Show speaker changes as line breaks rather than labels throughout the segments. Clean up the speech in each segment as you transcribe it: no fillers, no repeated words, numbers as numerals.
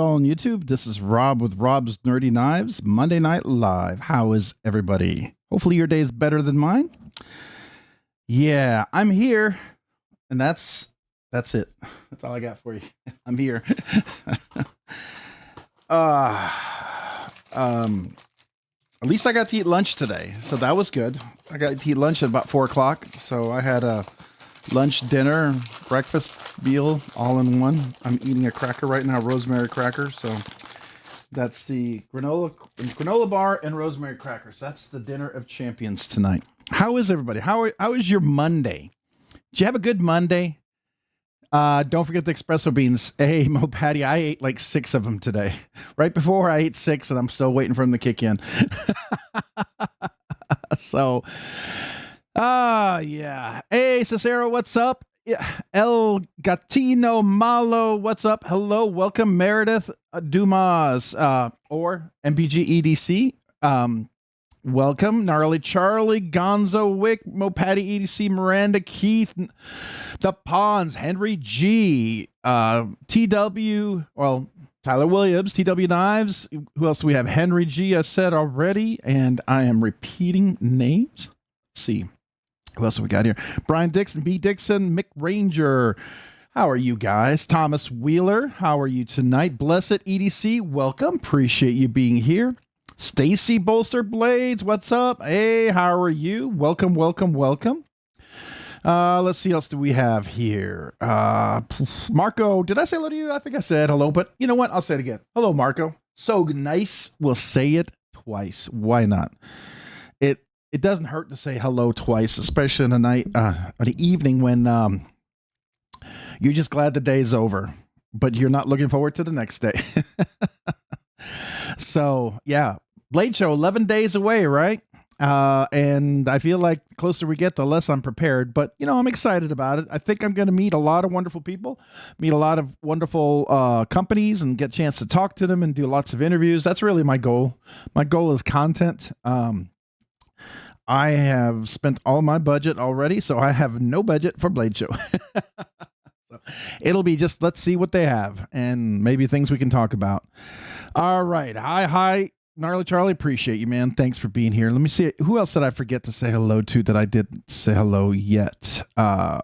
y'all on YouTube. This is Rob with Rob's Nerdy Knives, Monday Night Live. How is everybody? Hopefully your day is better than mine. Yeah, I'm here, and that's it. That's all I got for you. I'm here. At least I got to eat lunch today, so that was good. I got to eat lunch at about 4 o'clock, so I had a lunch, dinner, breakfast meal all in one. I'm eating a cracker right now, rosemary cracker. So that's the granola bar and rosemary crackers. That's the dinner of champions tonight. How is everybody? How is your Monday? Did you have a good Monday? Don't forget the espresso beans. Hey, Mo Patty, I ate like 6 of them today. Right before I ate 6, and I'm still waiting for them to kick in. So, yeah. Hey, Cicero, what's up? El Gatino Malo, what's up? Hello, welcome, Meredith Dumas, or MPG EDC. Welcome, Gnarly Charlie, Gonzo Wick, Mo Patty EDC, Miranda Keith, The Pawns, Henry G, TW, well, Tyler Williams, TW Knives. Who else do we have? Henry G, I said already, and I am repeating names. Let's see. Who else have we got here? Brian Dixon, B. Dixon, Mick Ranger. How are you guys? Thomas Wheeler, how are you tonight? Blessed EDC, welcome. Appreciate you being here. Stacy Bolster Blades, what's up? Hey, how are you? Welcome, welcome, welcome. Let's see what else do we have here. Marco, did I say hello to you? I think I said hello, but you know what? I'll say it again. Hello, Marco. So nice. We'll say it twice. Why not? It doesn't hurt to say hello twice, especially in the night, or the evening when you're just glad the day's over, but you're not looking forward to the next day. So yeah, Blade Show, 11 days away, right? And I feel like the closer we get, the less I'm prepared, but you know, I'm excited about it. I think I'm going to meet a lot of wonderful people, meet a lot of wonderful companies, and get a chance to talk to them and do lots of interviews. That's really my goal. My goal is content. I have spent all my budget already, so I have no budget for Blade Show. So it'll be just, let's see what they have and maybe things we can talk about. All right. Hi, Gnarly Charlie. Appreciate you, man. Thanks for being here. Let me see. Who else did I forget to say hello to that I didn't say hello yet? I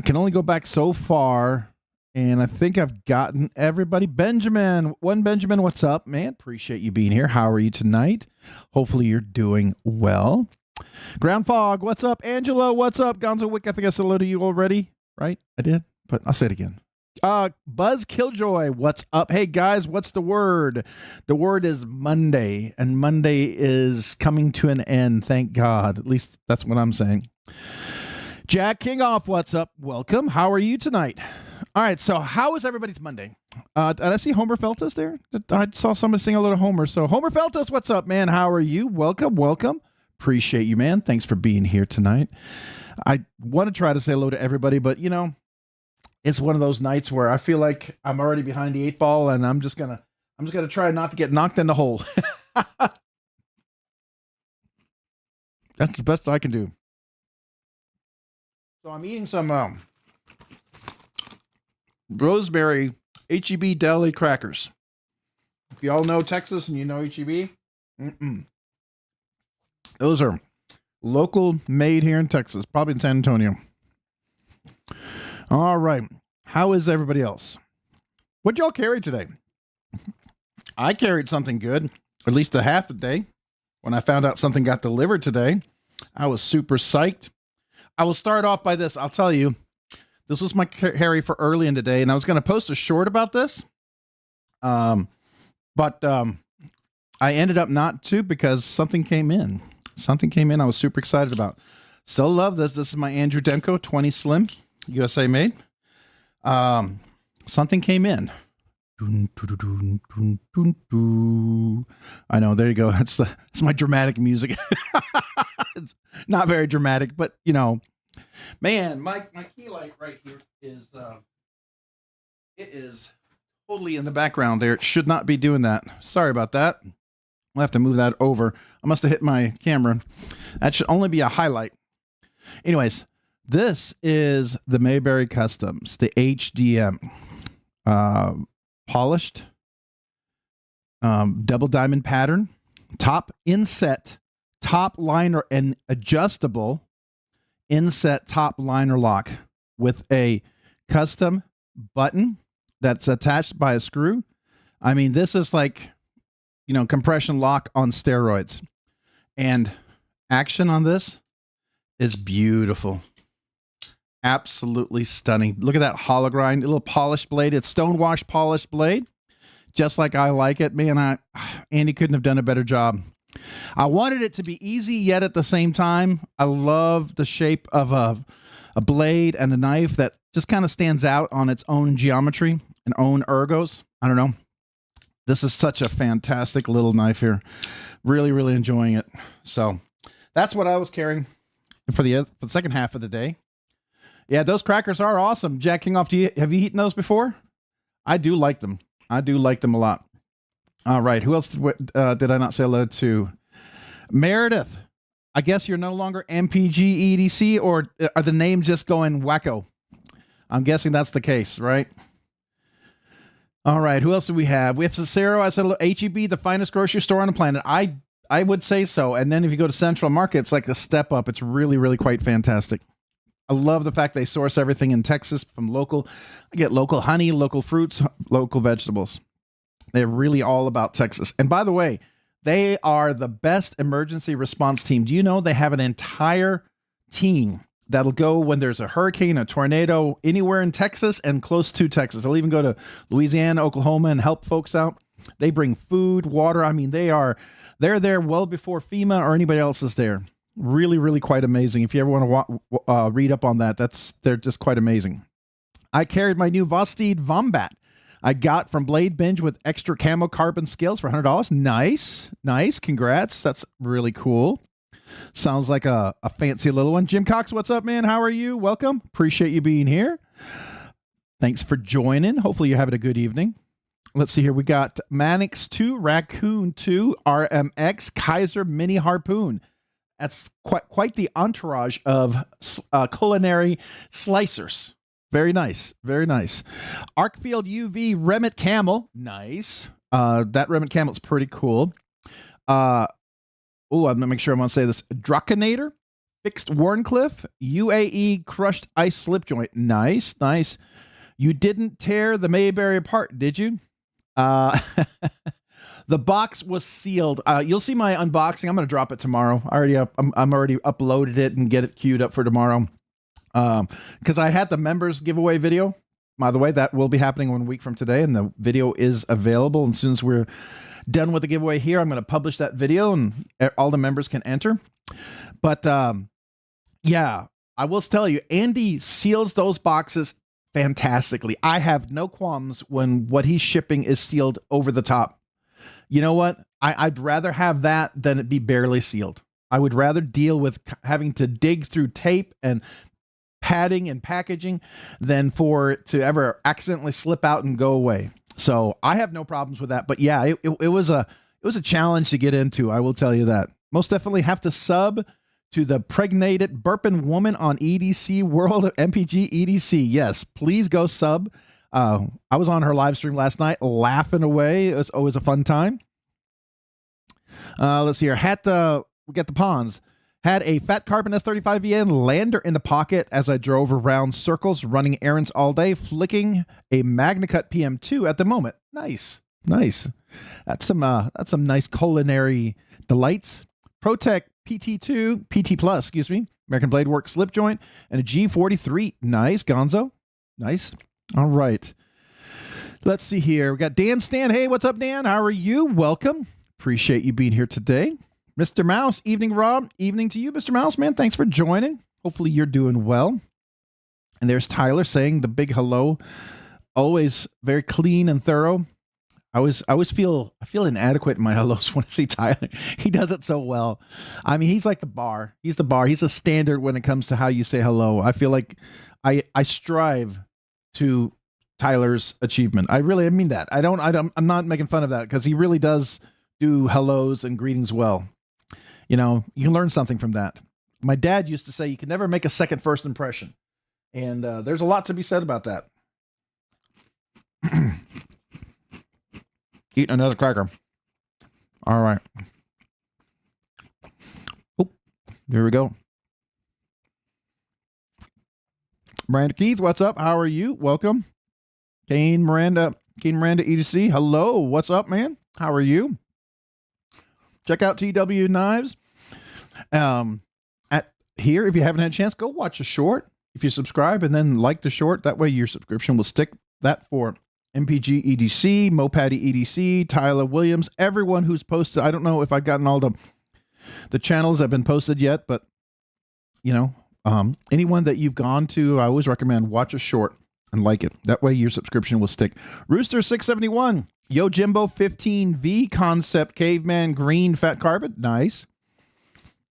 can only go back so far, and I think I've gotten everybody. Benjamin, what's up, man? Appreciate you being here. How are you tonight? Hopefully you're doing well. Ground Fog, what's up? Angela, what's up? Gonzo Wick, I think I said hello to you already, right? I did, but I'll say it again. Buzz Killjoy, what's up? Hey guys, what's the word? The word is Monday, and Monday is coming to an end. Thank God. At least that's what I'm saying. Jack Kingoff, what's up? Welcome. How are you tonight? All right. So how is everybody's Monday? Did I see Homer Feltus there? I saw somebody sing a little Homer. So Homer Feltus, what's up, man? How are you? Welcome. Welcome. Appreciate you, man. Thanks for being here tonight. I want to try to say hello to everybody, but you know, it's one of those nights where I feel like I'm already behind the 8 ball, and I'm just gonna try not to get knocked in the hole. That's the best I can do. So I'm eating some rosemary HEB deli crackers. If you all know Texas and you know HEB, those are local made here in Texas, probably in San Antonio. All right. How is everybody else? What'd y'all carry today? I carried something good, at least a half a day. When I found out something got delivered today, I was super psyched. I will start off by this. I'll tell you, this was my carry for early in the day, and I was going to post a short about this. But I ended up not to, because something came in. Something came in I was super excited about. Still love this. This is my Andrew Demko 20 Slim. USA made. Something came in. I know. There you go. It's my dramatic music. It's not very dramatic, but you know, man, my key light right here is it is totally in the background there. It should not be doing that. Sorry about that. I'll have to move that over. I must have hit my camera. That should only be a highlight. Anyways, this is the Mayberry Customs, the HDM polished, double diamond pattern, top inset, top liner, and adjustable inset top liner lock with a custom button that's attached by a screw. I mean, this is like, you know, compression lock on steroids. And action on this is beautiful. Absolutely stunning. Look at that hollow grind, a little polished blade. It's stonewash polished blade, just like I like it. Man, Andy couldn't have done a better job. I wanted it to be easy, yet at the same time, I love the shape of a blade and a knife that just kind of stands out on its own geometry and own ergos. I don't know. This is such a fantastic little knife here. Really, really enjoying it. So that's what I was carrying for the second half of the day. Yeah, those crackers are awesome. Jack King off, have you eaten those before? I do like them. I do like them a lot. All right, who else did I not say hello to? Meredith, I guess you're no longer MPG EDC, or are the names just going wacko? I'm guessing that's the case, right? All right, who else do we have? We have Cicero. I said hello. HEB, the finest grocery store on the planet. I would say so. And then if you go to Central Market, it's like a step up. It's really, really quite fantastic. I love the fact they source everything in Texas from local. I get local honey, local fruits, local vegetables. They're really all about Texas. And by the way, they are the best emergency response team. Do you know they have an entire team that'll go when there's a hurricane, a tornado, anywhere in Texas and close to Texas? They'll even go to Louisiana, Oklahoma, and help folks out. They bring food, water. I mean, they're there well before FEMA or anybody else is there. Really, really quite amazing. If you ever want to read up on that, they're just quite amazing. I carried my new Vosteed Vombat I got from BladeBinge with extra camo carbon scales for $100. Nice. Nice. Congrats. That's really cool. Sounds like a fancy little one. Jim Cox, what's up, man? How are you? Welcome. Appreciate you being here. Thanks for joining. Hopefully you're having a good evening. Let's see here. We got Manix 2, Raccoon 2, RMX, Kaiser Mini Harpoon. That's quite the entourage of culinary slicers. Very nice. Very nice. Arkfield UV Remit Camel. Nice. That Remit Camel is pretty cool. I'm going to make sure I'm going to say this. Dracanator. Fixed Warncliffe. UAE Crushed Ice Slip Joint. Nice. Nice. You didn't tear the Mayberry apart, did you? The box was sealed. You'll see my unboxing. I'm going to drop it tomorrow. I'm already uploaded it and get it queued up for tomorrow. Because I had the members giveaway video. By the way, that will be happening 1 week from today, and the video is available. And as soon as we're done with the giveaway here, I'm going to publish that video, and all the members can enter. But yeah, I will tell you, Andy seals those boxes fantastically. I have no qualms when what he's shipping is sealed over the top. You know what? I'd rather have that than it be barely sealed. I would rather deal with having to dig through tape and padding and packaging than for it to ever accidentally slip out and go away. So I have no problems with that. But yeah, it was a challenge to get into. I will tell you that. Most definitely have to sub to the pregnated burping woman on EDC World of MPG EDC. Yes, please go sub. I was on her live stream last night laughing away. It was always a fun time. Let's see here. We got the Pawns. Had a Fat Carbon S35VN lander in the pocket as I drove around circles, running errands all day, flicking a MagnaCut PM2 at the moment. Nice. Nice. That's some nice culinary delights. ProTech PT Plus, excuse me, American Blade Works slip joint, and a G43. Nice, Gonzo. Nice. All right. Let's see here. We got Dan Stan. Hey, what's up, Dan? How are you? Welcome. Appreciate you being here today. Mr. Mouse, evening, Rob. Evening to you, Mr. Mouse, man. Thanks for joining. Hopefully you're doing well. And there's Tyler saying the big hello. Always very clean and thorough. I always feel inadequate in my hellos when I see Tyler. He does it so well. I mean, he's like the bar. He's the bar. He's a standard when it comes to how you say hello. I feel like I strive to Tyler's achievement. I mean that. I'm not making fun of that because he really does do hellos and greetings well. You know, you can learn something from that. My dad used to say you can never make a second first impression. And there's a lot to be said about that. Eating another cracker. All right. Oh, there we go. Miranda Keith, what's up? How are you? Welcome. Kane Miranda EDC. Hello. What's up, man? How are you? Check out TW Knives. At here, if you haven't had a chance, go watch a short. If you subscribe and then like the short, that way your subscription will stick. That for MPG EDC, Mopatty EDC, Tyler Williams, everyone who's posted. I don't know if I've gotten all the channels that have been posted yet, but you know, anyone that you've gone to, I always recommend watch a short and like it. That way your subscription will stick. Rooster 671, Yo Jimbo 15V Concept Caveman Green Fat Carbon. Nice.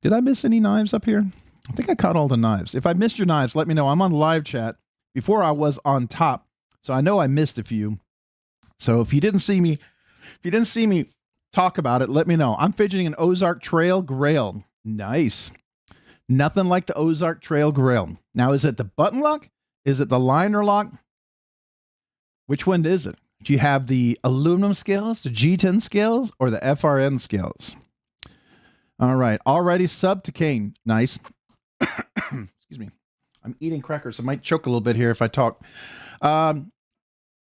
Did I miss any knives up here? I think I caught all the knives. If I missed your knives, let me know. I'm on live chat. Before I was on top, so I know I missed a few. So if you didn't see me talk about it, let me know. I'm fidgeting an Ozark Trail Grail. Nice. Nothing like the Ozark Trail Grail. Now, is it the button lock? Is it the liner lock? Which one is it? Do you have the aluminum scales, the G10 scales, or the FRN scales? All right. Already sub to Kane. Nice. Excuse me. I'm eating crackers. I might choke a little bit here if I talk.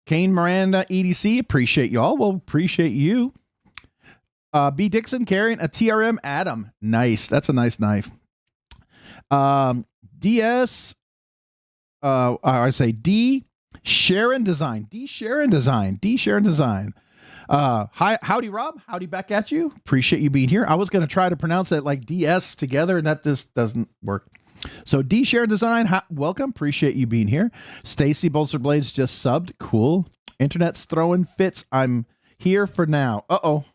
Kane Miranda EDC. Appreciate y'all. Well, appreciate you. B. Dixon carrying a TRM Atom. Nice. That's a nice knife. DS. I say D. Sharon Design. D. Sharon Design. D. Sharon Design. Hi, howdy, Rob. Howdy back at you. Appreciate you being here. I was going to try to pronounce it like DS together, and that just doesn't work. So D. Sharon Design, welcome. Appreciate you being here. Stacy Bolster Blades just subbed. Cool. Internet's throwing fits. I'm here for now. Uh-oh.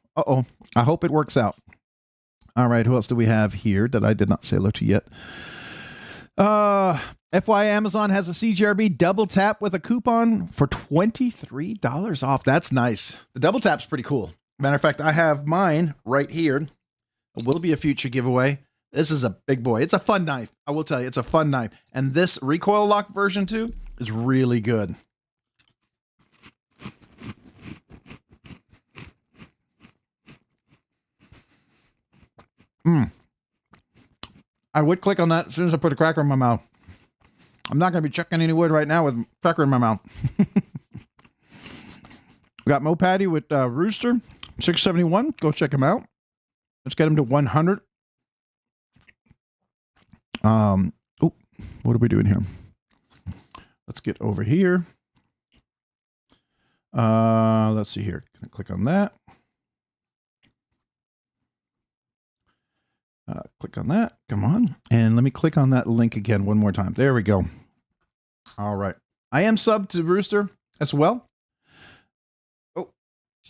I hope it works out. All right. Who else do we have here that I did not say hello to yet? FY Amazon has a CGRB double tap with a coupon for $23 off. That's nice. The double tap's pretty cool. Matter of fact, I have mine right here. It will be a future giveaway. This is a big boy. It's a fun knife. I will tell you, it's a fun knife. And this recoil lock version too is really good. I would click on that as soon as I put a cracker in my mouth. I'm not going to be chucking any wood right now with cracker in my mouth. We got Mopatty with Rooster 671. Go check him out. Let's get him to 100. What are we doing here? Let's get over here. Let's see here. Can I click on that? Click on that. Come on. And let me click on that link again one more time. There we go. All right. I am subbed to Rooster as well. Oh,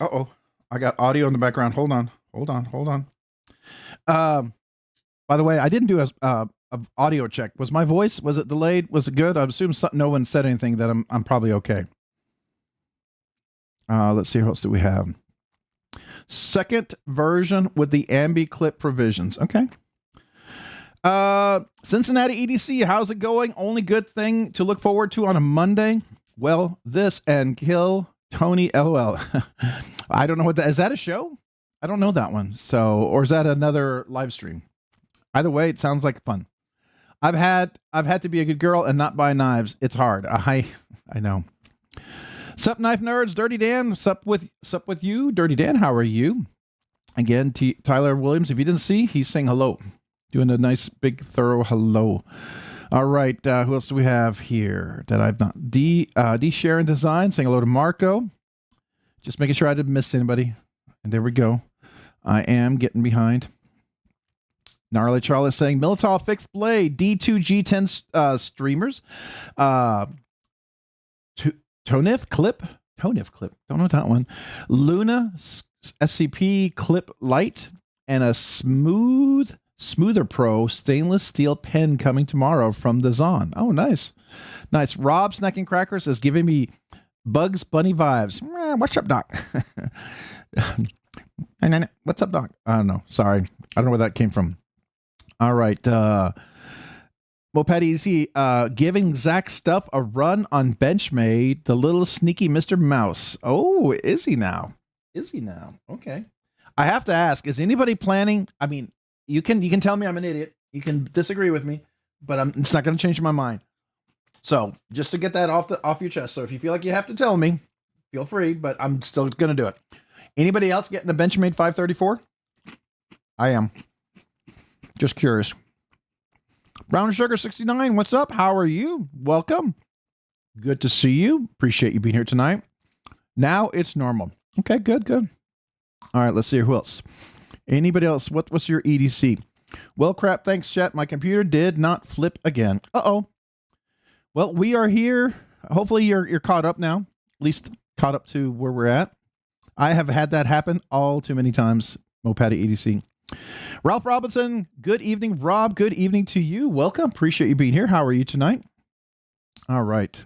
uh-oh. I got audio in the background. Hold on. By the way, I didn't do a audio check. Was my voice, was it delayed? Was it good? I assume no one said anything that I'm probably okay. Let's see. What else do we have? Second version with the ambi clip provisions. Okay. Cincinnati EDC, how's it going? Only good thing to look forward to on a Monday? Well, this and Kill Tony LOL. I don't know what that is. That a show? I don't know that one. So, or is that another live stream? Either way, it sounds like fun. I've had to be a good girl and not buy knives. It's hard. I know. Sup, knife nerds, Dirty Dan. Sup with you, Dirty Dan. How are you? Again, Tyler Williams. If you didn't see, he's saying hello, doing a nice big thorough hello. All right, who else do we have here that I've not? D Sharon Design saying hello to Marco. Just making sure I didn't miss anybody. And there we go. I am getting behind. Gnarly Charlie saying Militao Fixed Blade D2G10 streamers. Tonif Clip. Don't know that one. Luna SCP Clip Light and a Smoother Pro stainless steel pen coming tomorrow from the Zon. Oh, nice. Rob Snacking Crackers is giving me Bugs Bunny vibes. What's up, Doc? What's up, Doc? I don't know. Sorry. I don't know where that came from. All right. Mopatty EDC giving Zach Stuff a run on Benchmade, the little sneaky Mr. Mouse. Oh, is he now? Is he now? Okay. I have to ask, is anybody planning? I mean, you can tell me I'm an idiot. You can disagree with me, but it's not going to change my mind. So just to get that off your chest. So if you feel like you have to tell me, feel free, but I'm still going to do it. Anybody else getting a Benchmade 534? I am. Just curious. Brown Sugar 69, what's up? How are you? Welcome. Good to see you. Appreciate you being here tonight. Now it's normal. Okay, good. All right, let's see who else. Anybody else? What's your EDC? Well, crap, thanks, chat. My computer did not flip again. Uh-oh. Well, we are here. Hopefully you're caught up now. At least caught up to where we're at. I have had that happen all too many times. Mopati EDC. Ralph Robinson, good evening. Rob, good evening to you. Welcome. Appreciate you being here. How are you tonight? All right.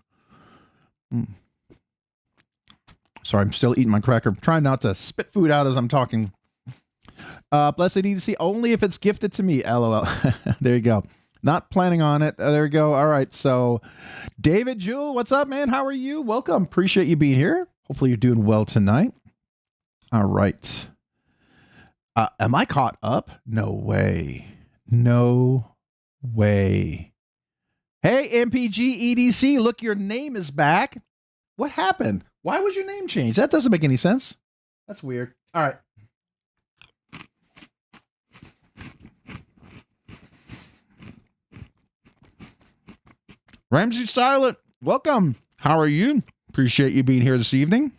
Sorry, I'm still eating my cracker. I'm trying not to spit food out as I'm talking. Blessed EDC, only if it's gifted to me. LOL. There you go. Not planning on it. There we go. All right. So, David Jewell, what's up, man? How are you? Welcome. Appreciate you being here. Hopefully, you're doing well tonight. All right. Am I caught up? No way. No way. Hey, MPG EDC, look, your name is back. What happened? Why was your name changed? That doesn't make any sense. That's weird. All right. Ramsey Silent, welcome. How are you? Appreciate you being here this evening.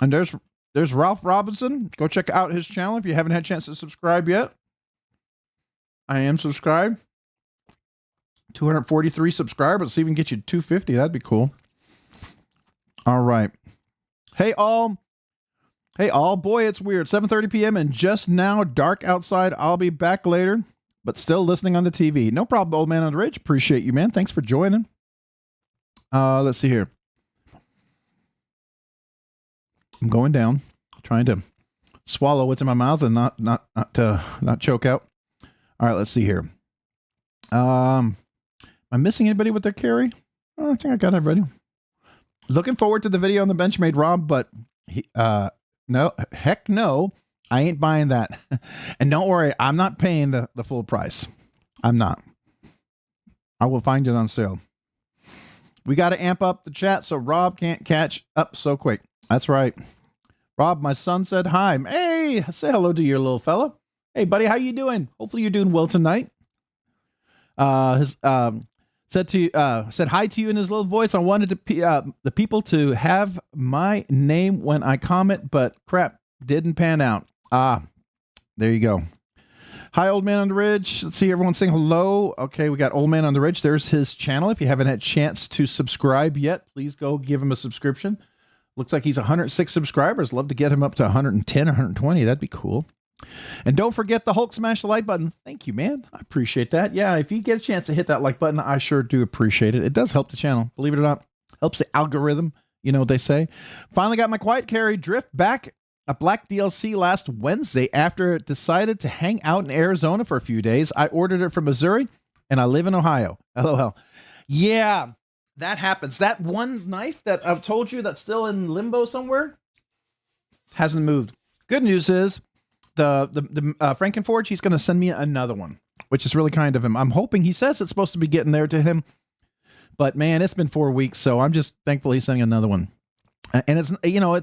And there's Ralph Robinson. Go check out his channel if you haven't had a chance to subscribe yet. I am subscribed. 243 subscribers. Let's see if we can get you to 250. That'd be cool. All right. Hey, all. Boy, it's weird. 7:30 p.m. and just now dark outside. I'll be back later, but still listening on the TV. No problem, old man on the ridge. Appreciate you, man. Thanks for joining. Let's see here. I'm going down, trying to swallow what's in my mouth and not choke out. All right, let's see here. Am I missing anybody with their carry? Oh, I think I got everybody. Looking forward to the video on the Benchmade Rob, but no, heck no, I ain't buying that. And don't worry, I'm not paying the full price. I'm not. I will find it on sale. We got to amp up the chat so Rob can't catch up so quick. That's right. Rob, my son said hi. Hey, say hello to your little fella. Hey, buddy, how you doing? Hopefully you're doing well tonight. Said hi to you in his little voice. I wanted the people to have my name when I comment, but crap, didn't pan out. There you go. Hi, Old Man on the Ridge. Let's see everyone saying hello. Okay, we got Old Man on the Ridge. There's his channel. If you haven't had a chance to subscribe yet, please go give him a subscription. Looks like he's 106 subscribers. Love to get him up to 110 or 120. That'd be cool. And don't forget the Hulk smash the like button. Thank you, man. I appreciate that. Yeah, if you get a chance to hit that like button, I sure do appreciate it. It does help the channel. Believe it or not. Helps the algorithm. You know what they say. Finally got my quiet carry drift back a black DLC last Wednesday after it decided to hang out in Arizona for a few days. I ordered it from Missouri and I live in Ohio. LOL. Yeah, that happens. That one knife that I've told you that's still in limbo somewhere hasn't moved. Good news is the Frankenforge, he's going to send me another one, which is really kind of him. I'm hoping, he says it's supposed to be getting there to him, but man, it's been 4 weeks, so I'm just thankful he's sending another one. And it's, you know,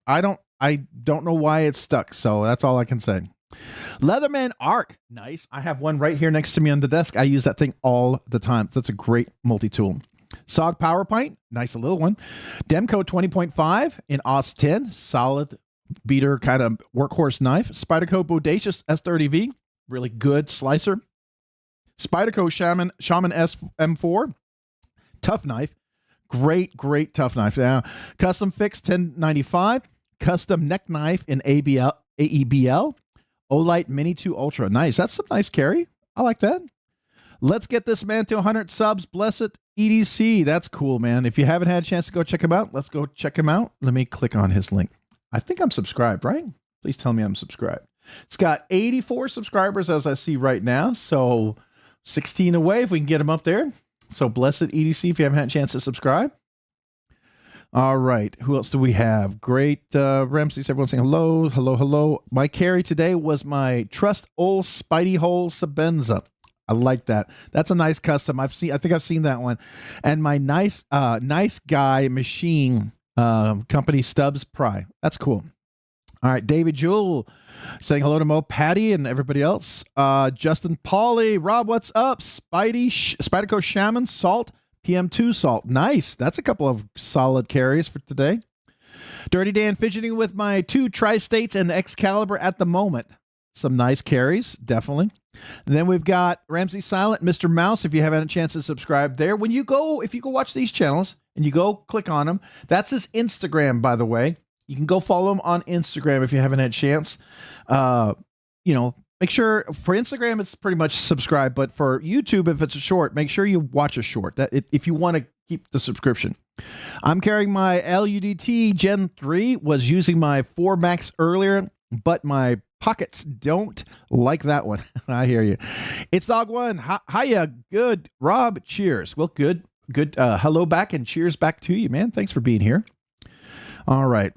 I don't know why it's stuck, so that's all I can say. Leatherman Arc, nice. I have one right here next to me on the desk. I use that thing all the time. That's a great multi-tool. SOG Power Pint, nice, a little one. Demco 20.5 in AUS 10, solid beater kind of workhorse knife. Spyderco Bodacious S30V, really good slicer. Spyderco Shaman SM4, tough knife. Great tough knife. Now, Custom Fix 1095, custom neck knife in AEBL, Olight Mini 2 Ultra. Nice. That's some nice carry. I like that. Let's get this man to 100 subs. Blessed EDC. That's cool, man. If you haven't had a chance to go check him out, let's go check him out. Let me click on his link. I think I'm subscribed, right? Please tell me I'm subscribed. It's got 84 subscribers as I see right now. So 16 away if we can get him up there. So Blessed EDC if you haven't had a chance to subscribe. All right. Who else do we have? Great. Ramses, everyone saying hello, hello, hello. My carry today was my Trust Old Spidey Hole Sabenza. I like that. That's a nice custom. I think I've seen that one. And my nice guy machine company Stubbs Pry. That's cool. All right, David Jewell saying hello to Mo, Patty, and everybody else. Justin Pauly, Rob, what's up? Spyderco Shaman, Salt, PM2 Salt. Nice. That's a couple of solid carries for today. Dirty Dan fidgeting with my 2 Tri-States and Excalibur at the moment. Some nice carries, definitely. And then we've got Ramsey Silent, Mr. Mouse. If you haven't had a chance to subscribe there, if you go watch these channels and you go click on them, that's his Instagram, by the way. You can go follow him on Instagram if you haven't had a chance. Make sure for Instagram, it's pretty much subscribe, but for YouTube, if it's a short, make sure you watch a short if you want to keep the subscription. I'm carrying my LUDT Gen 3, was using my 4 Max earlier, but my pockets don't like that one. I hear you. It's Dog One. Hiya. Good. Rob, cheers. Well, good. Hello back and cheers back to you, man. Thanks for being here. All right.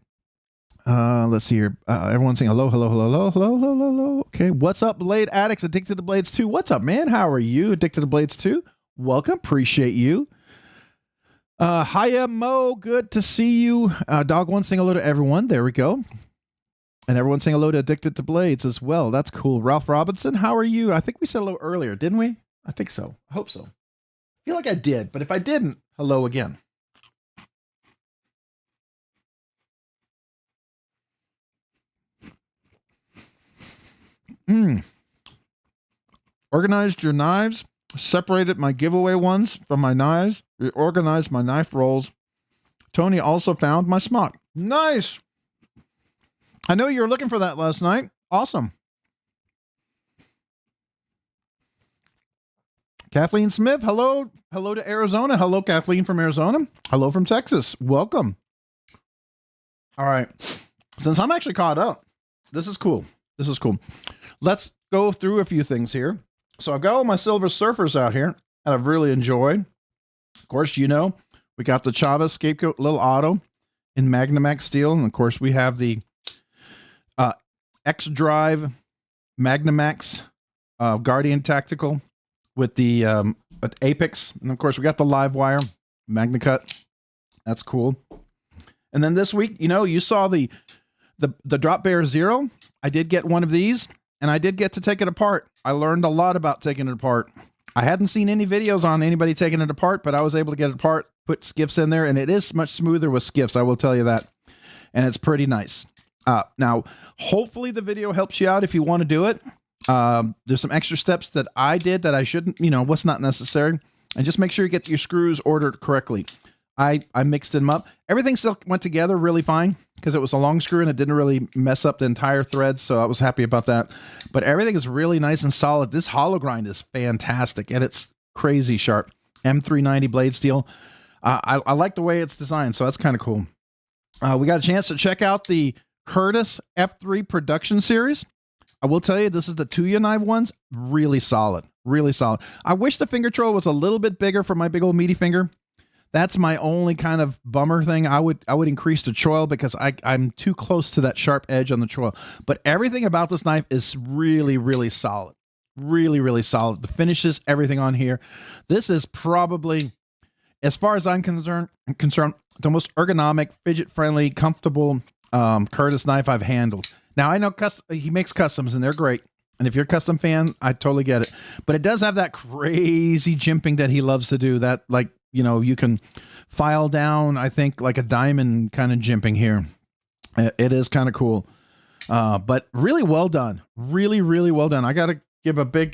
Let's see here. Everyone's saying hello, hello, hello, hello, hello, hello, hello. Okay. What's up, Blade Addicts? Addicted to Blades 2. What's up, man? How are you? Addicted to Blades 2. Welcome. Appreciate you. Hiya, Mo. Good to see you. Dog One saying hello to everyone. There we go. And everyone's saying hello to Addicted to Blades as well. That's cool. Ralph Robinson, how are you? I think we said hello earlier, didn't we? I think so. I hope so. I feel like I did, but if I didn't, hello again. Organized your knives, separated my giveaway ones from my knives, reorganized my knife rolls. Tony also found my smock. Nice. I know you were looking for that last night. Awesome. Kathleen Smith, hello. Hello to Arizona. Hello, Kathleen from Arizona. Hello from Texas. Welcome. All right. Since I'm actually caught up, this is cool. Let's go through a few things here. So I've got all my Silver Surfers out here that I've really enjoyed. Of course, we got the Chavez Scapegoat Little Auto in Magnamax steel. And of course, we have the X-Drive Magnamax Guardian Tactical with the Apex. And of course, we got the Live Wire MagnaCut. That's cool. And then this week, you saw the Drop Bear Zero. I did get one of these. And I did get to take it apart. I learned a lot about taking it apart. I hadn't seen any videos on anybody taking it apart, but I was able to get it apart, put skiffs in there, and it is much smoother with skiffs, I will tell you that. And it's pretty nice. Now, hopefully the video helps you out if you want to do it. There's some extra steps that I did that I shouldn't, what's not necessary. And just make sure you get your screws ordered correctly. I mixed them up. Everything still went together really fine because it was a long screw and it didn't really mess up the entire thread. So I was happy about that. But everything is really nice and solid. This hollow grind is fantastic and it's crazy sharp. M390 blade steel. I like the way it's designed. So that's kind of cool. We got a chance to check out the Curtis F3 production series. I will tell you, this is the Tuya knife ones. Really solid. Really solid. I wish the finger troll was a little bit bigger for my big old meaty finger. That's my only kind of bummer thing. I would increase the choil because I'm too close to that sharp edge on the choil. But everything about this knife is really, really solid. Really, really solid. The finishes, everything on here. This is probably, as far as I'm concerned, the most ergonomic, fidget-friendly, comfortable Curtis knife I've handled. Now, I know he makes customs, and they're great. And if you're a custom fan, I totally get it. But it does have that crazy jimping that he loves to do. That, like, you can file down, I think, like a diamond kind of jimping here. It is kind of cool. But really well done. Really, really well done. I got to give a big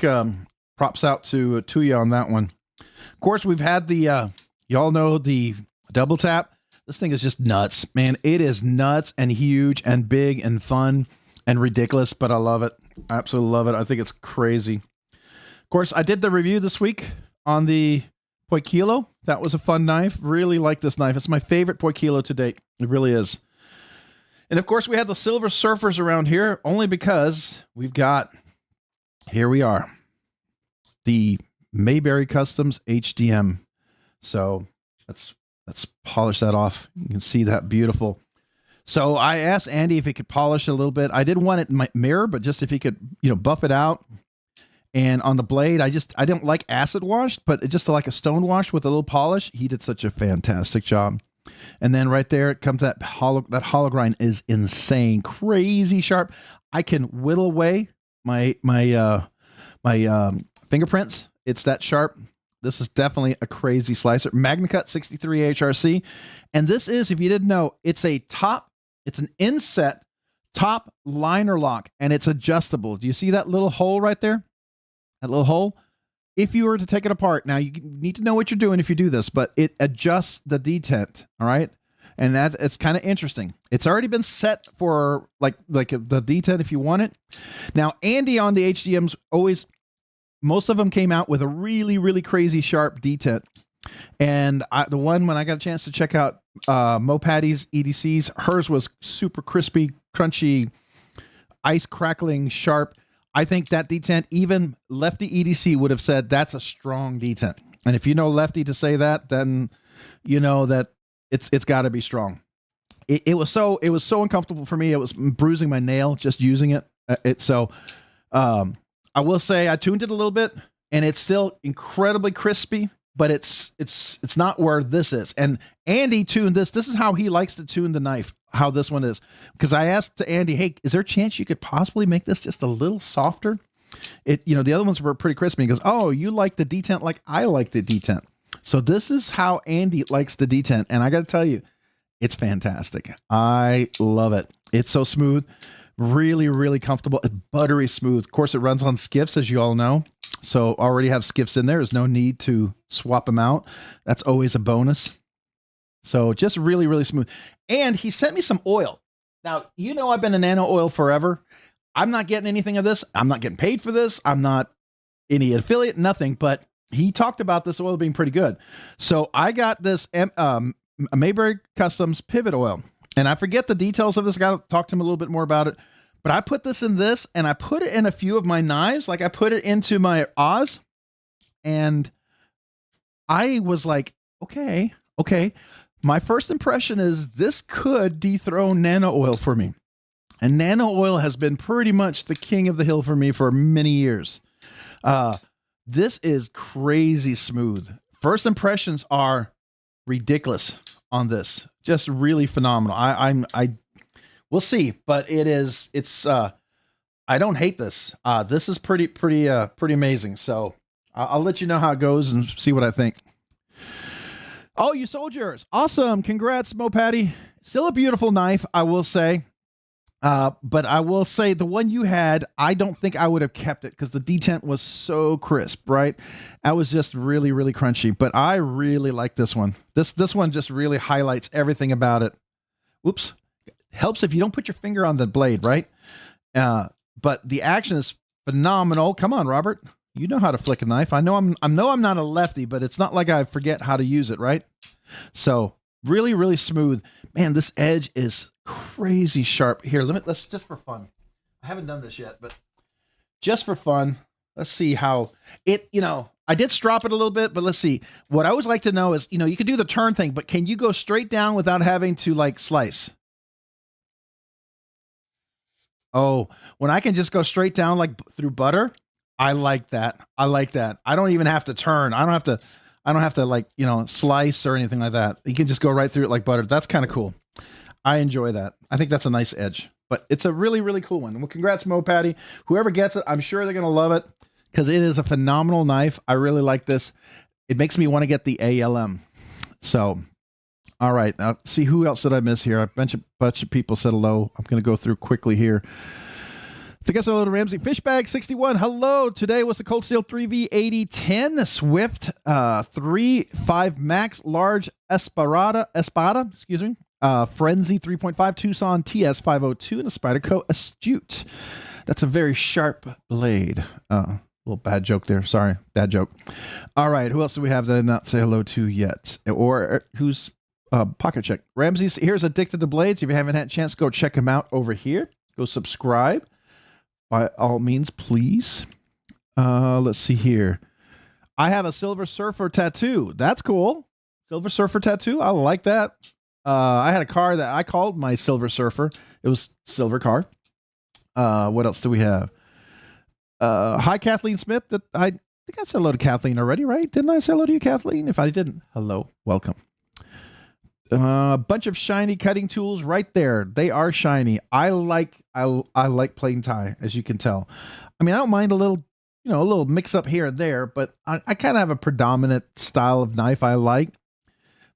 props out to you on that one. Of course, we've had the, y'all know the double tap. This thing is just nuts, man. It is nuts and huge and big and fun and ridiculous, but I love it. I absolutely love it. I think it's crazy. Of course, I did the review this week on the Poikilo. That was a fun knife. Really like this knife. It's my favorite Poikilo to date. It really is. And of course, we had the Silver Surfers around here only because we've got, here we are, the Mayberry Customs HDM. So that's Let's polish that off. You can see that beautiful. So I asked Andy if he could polish it a little bit. I didn't want it in my mirror, but just if he could, buff it out. And on the blade, I didn't like acid washed, but just like a stone wash with a little polish. He did such a fantastic job. And then right there, it comes that hollow grind is insane, crazy sharp. I can whittle away my fingerprints. It's that sharp. This is definitely a crazy slicer. MagnaCut 63 HRC. And this is, if you didn't know, it's an inset top liner lock, and it's adjustable. Do you see that little hole right there? That little hole? If you were to take it apart, now you need to know what you're doing if you do this, but it adjusts the detent, all right? And it's kind of interesting. It's already been set for like the detent if you want it. Now, Andy on the HDMs most of them came out with a really, really crazy sharp detent. And the one when I got a chance to check out Mo Patty's EDC's, hers was super crispy, crunchy, ice crackling, sharp. I think that detent, even Lefty EDC would have said that's a strong detent. And if you know Lefty to say that, then you know that it's got to be strong. It was so uncomfortable for me. It was bruising my nail just using it. I will say I tuned it a little bit, and it's still incredibly crispy, but it's not where this is. And Andy tuned this. This is how he likes to tune the knife, how this one is. Because I asked to Andy, hey, is there a chance you could possibly make this just a little softer? The other ones were pretty crispy. He goes, oh, you like the detent like I like the detent. So this is how Andy likes the detent. And I got to tell you, it's fantastic. I love it. It's so smooth. Really, really comfortable. It's buttery smooth. Of course, it runs on skiffs, as you all know. So already have skiffs in there. There's no need to swap them out. That's always a bonus. So just really, really smooth. And he sent me some oil. Now, I've been a nano oil forever. I'm not getting anything of this. I'm not getting paid for this. I'm not any affiliate, nothing. But he talked about this oil being pretty good. So I got this Mayberry Customs pivot oil. And I forget the details of this. I got to talk to him a little bit more about it. But I put this in this, and I put it in a few of my knives. Like I put it into my Oz. And I was like, okay. My first impression is this could dethrone nano oil for me. And nano oil has been pretty much the king of the hill for me for many years. This is crazy smooth. First impressions are ridiculous on this. Just really phenomenal. We'll see, but I don't hate this. This is pretty amazing. So I'll let you know how it goes and see what I think. Oh, you sold yours. Awesome. Congrats, Mo Patty. Still a beautiful knife, I will say. But I will say the one you had, I don't think I would have kept it because the detent was so crisp, right? That was just really, really crunchy. But I really like this one. This one just really highlights everything about it. Oops. Helps if you don't put your finger on the blade, right? But the action is phenomenal. Come on, Robert. You know how to flick a knife. I know I'm not a lefty, but it's not like I forget how to use it, right? So really, really smooth. Man, this edge is crazy sharp. Here, let's just for fun. I haven't done this yet, but just for fun, let's see how it, I did strop it a little bit, but let's see. What I always like to know is, you can do the turn thing, but can you go straight down without having to like slice? Oh, when I can just go straight down like through butter, I like that. I don't even have to turn. I don't have to like, slice or anything like that. You can just go right through it like butter. That's kind of cool. I enjoy that. I think that's a nice edge, but it's a really, really cool one. Well, congrats, Mo Patty. Whoever gets it, I'm sure they're going to love it because it is a phenomenal knife. I really like this. It makes me want to get the ALM. So, all right. Now, see who else did I miss here? A bunch of people said hello. I'm going to go through quickly here. I think I said hello to Ramsey. Fishbag61, hello. Today was the Cold Steel 3V8010, the Swift 3.5 Max Large Espada, Frenzy 3.5 Tucson TS502, and a Spyderco Astute. That's a very sharp blade. Little bad joke there. Sorry, bad joke. All right, who else do we have that I did not say hello to yet? Or who's pocket check? Ramsey, here's Addicted to Blades. If you haven't had a chance, go check him out over here. Go subscribe. By all means, please. Let's see here. I have a Silver Surfer tattoo. That's cool. Silver Surfer tattoo. I like that. I had a car that I called my Silver Surfer. It was silver car. What else do we have? Hi, Kathleen Smith. That I think I said hello to Kathleen already, right? Didn't I say hello to you, Kathleen? If I didn't, hello, welcome. A bunch of shiny cutting tools right there. They are shiny. I like plain tie, as you can tell. I mean, I don't mind a little, a little mix up here and there, but I kind of have a predominant style of knife I like.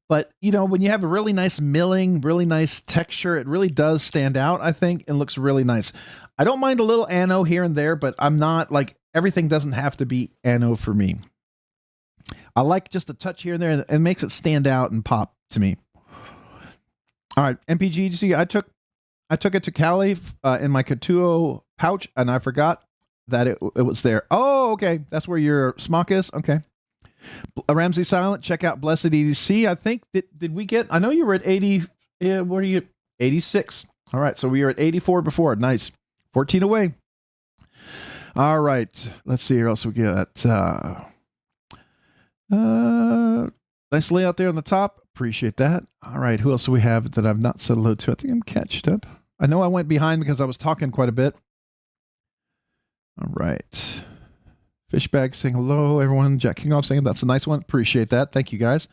But, when you have a really nice milling, really nice texture, it really does stand out, I think, and looks really nice. I don't mind a little ano here and there, but I'm not like, everything doesn't have to be ano for me. I like just a touch here and there, and it makes it stand out and pop to me. All right, MPG, I took it to Cali in my Katuo pouch, and I forgot that it was there. Oh, okay, that's where your smock is. Okay. Ramsey Silent, check out Blessed EDC. I think did we get? I know you were at 80. Yeah, what are you? 86. All right, so we were at 84 before. Nice, 14 away. All right, let's see here else we got. Nice layout there on the top. Appreciate that. All right, who else do we have that I've not said hello to? I think I'm catched up. I know I went behind because I was talking quite a bit. All right. Fishbag saying hello, everyone. Jack Kingoff saying that's a nice one. Appreciate that. Thank you, guys.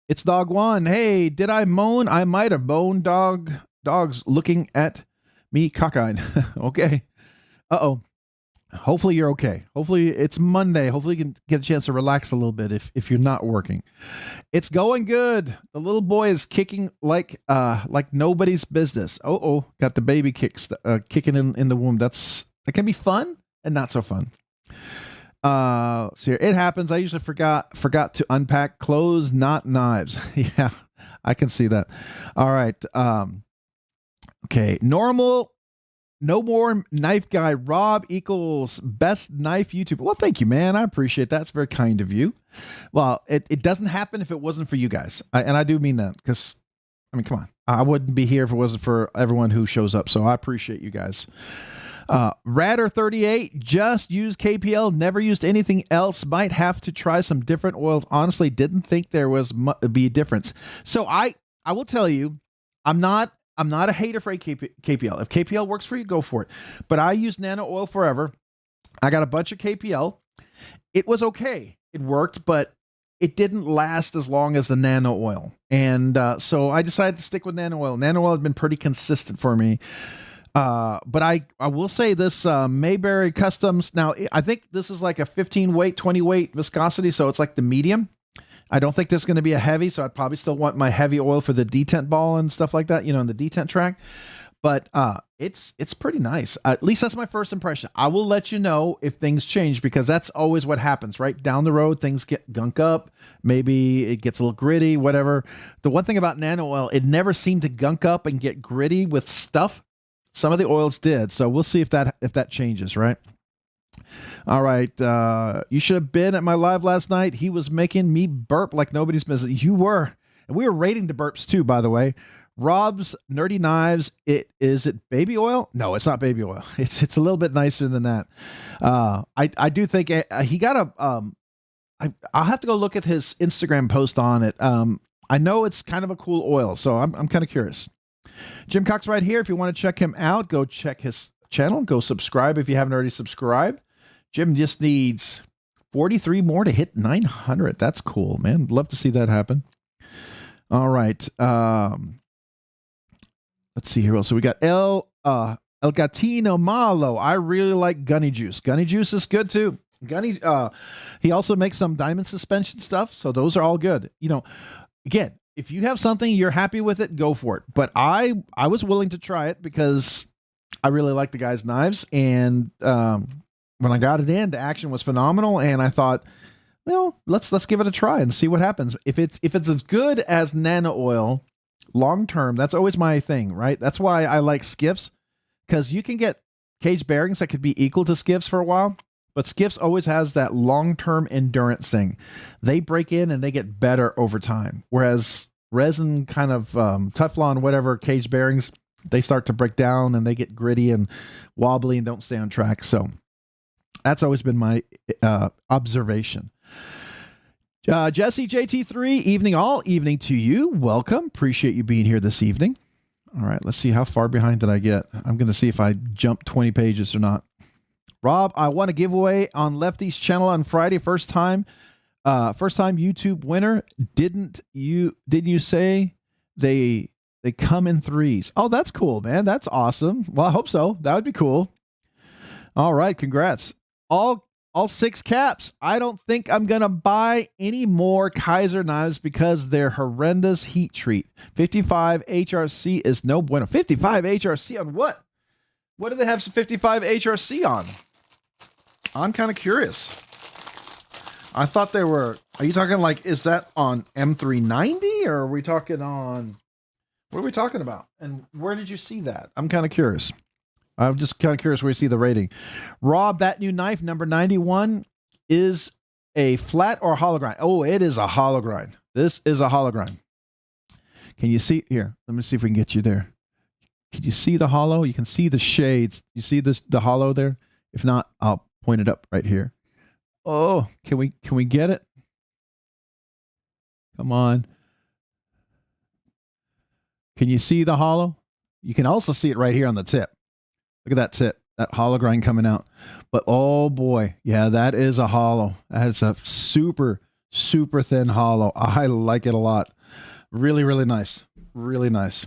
It's Dog One. Hey, did I moan? I might have moaned. Dogs looking at me cockeyed. Okay. Uh-oh. Hopefully you're okay. Hopefully it's Monday. Hopefully you can get a chance to relax a little bit if you're not working. It's going good. The little boy is kicking like nobody's business. Got the baby kicks kicking in the womb. That can be fun and not so fun. So here, it happens. I usually forgot to unpack clothes, not knives. Yeah, I can see that. All right. Okay. Normal. No more knife guy. Rob equals best knife YouTuber. Well, thank you, man. I appreciate that. It's very kind of you. Well, it doesn't happen if it wasn't for you guys. And I do mean that because, I mean, come on. I wouldn't be here if it wasn't for everyone who shows up. So I appreciate you guys. Radder38, just used KPL, never used anything else. Might have to try some different oils. Honestly, didn't think there was be a difference. So I will tell you, I'm not a hater for KPL. If KPL works for you, go for it. But I used nano oil forever. I got a bunch of KPL. It was okay. It worked, but it didn't last as long as the nano oil. And so I decided to stick with nano oil. Nano oil had been pretty consistent for me. But I will say this Mayberry Customs. Now, I think this is like a 15 weight, 20 weight viscosity. So it's like the medium. I don't think there's going to be a heavy, so I'd probably still want my heavy oil for the detent ball and stuff like that, in the detent track. But it's pretty nice. At least that's my first impression. I will let you know if things change because that's always what happens, right? Down the road, things get gunk up. Maybe it gets a little gritty, whatever. The one thing about nano oil, it never seemed to gunk up and get gritty with stuff. Some of the oils did. So we'll see if that changes, right? All right. You should have been at my live last night. He was making me burp like nobody's business. You were. And we were rating the burps too, by the way. Rob's Nerdy Knives. Is it baby oil? No, it's not baby oil. It's a little bit nicer than that. I do think he got a, I'll have to go look at his Instagram post on it. I know it's kind of a cool oil, so I'm kind of curious. Jim Cox right here. If you want to check him out, go check his channel. Go subscribe if you haven't already subscribed. Jim just needs 43 more to hit 900. That's cool, man. Love to see that happen. All right. Let's see here. Also, we got El Gatino Malo. I really like Gunny Juice. Gunny Juice is good too. Gunny, he also makes some diamond suspension stuff. So those are all good. Again, if you have something you're happy with it, go for it. But I was willing to try it because I really like the guy's knives. And when I got it in, the action was phenomenal. And I thought, well, let's give it a try and see what happens. If it's as good as nano oil long term, that's always my thing, right? That's why I like Skiffs, because you can get cage bearings that could be equal to Skiffs for a while. But Skiffs always has that long-term endurance thing. They break in and they get better over time. Whereas resin kind of Teflon, whatever, cage bearings, they start to break down and they get gritty and wobbly and don't stay on track. So that's always been my observation. Jesse JT3, evening all, evening to you. Welcome. Appreciate you being here this evening. All right, let's see how far behind did I get. I'm going to see if I jumped 20 pages or not. Rob, I won a giveaway on Lefty's channel on Friday. First time YouTube winner. Didn't you say they come in threes? Oh, that's cool, man. That's awesome. Well, I hope so. That would be cool. All right, congrats. All 6 caps. I don't think I'm going to buy any more Kaiser knives because they're horrendous heat treat. 55 HRC is no bueno. 55 HRC on what? What do they have some 55 HRC on? I'm kind of curious. I thought they were, are you talking like, is that on M390 or are we talking on, what are we talking about? And where did you see that? I'm kind of curious. I'm just kind of curious where you see the rating. Rob, that new knife, number 91, is a flat or a hollow grind? Oh, it is a hollow grind. This is a hollow grind. Can you see here? Let me see if we can get you there. Can you see the hollow? You can see the shades. You see the hollow there? If not, I'll point it up right here. Oh, can we get it? Come on. Can you see the hollow? You can also see it right here on the tip. Look at that tip, that hollow grind coming out. But oh boy, yeah, that is a hollow. That is a super, super thin hollow. I like it a lot. Really, really nice. Really nice.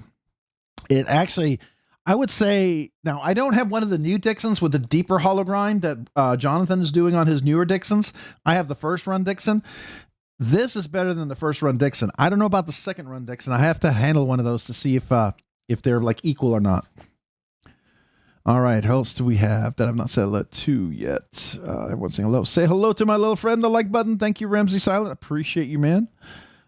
It actually, I would say, now I don't have one of the new Dixons with the deeper hollow grind that Jonathan is doing on his newer Dixons. I have the first run Dixon. This is better than the first run Dixon. I don't know about the second run Dixon. I have to handle one of those to see if they're like equal or not. All right, who else do we have that I've not said hello to yet? Everyone's saying hello. Say hello to my little friend, the like button. Thank you, Ramsey Silent. Appreciate you, man.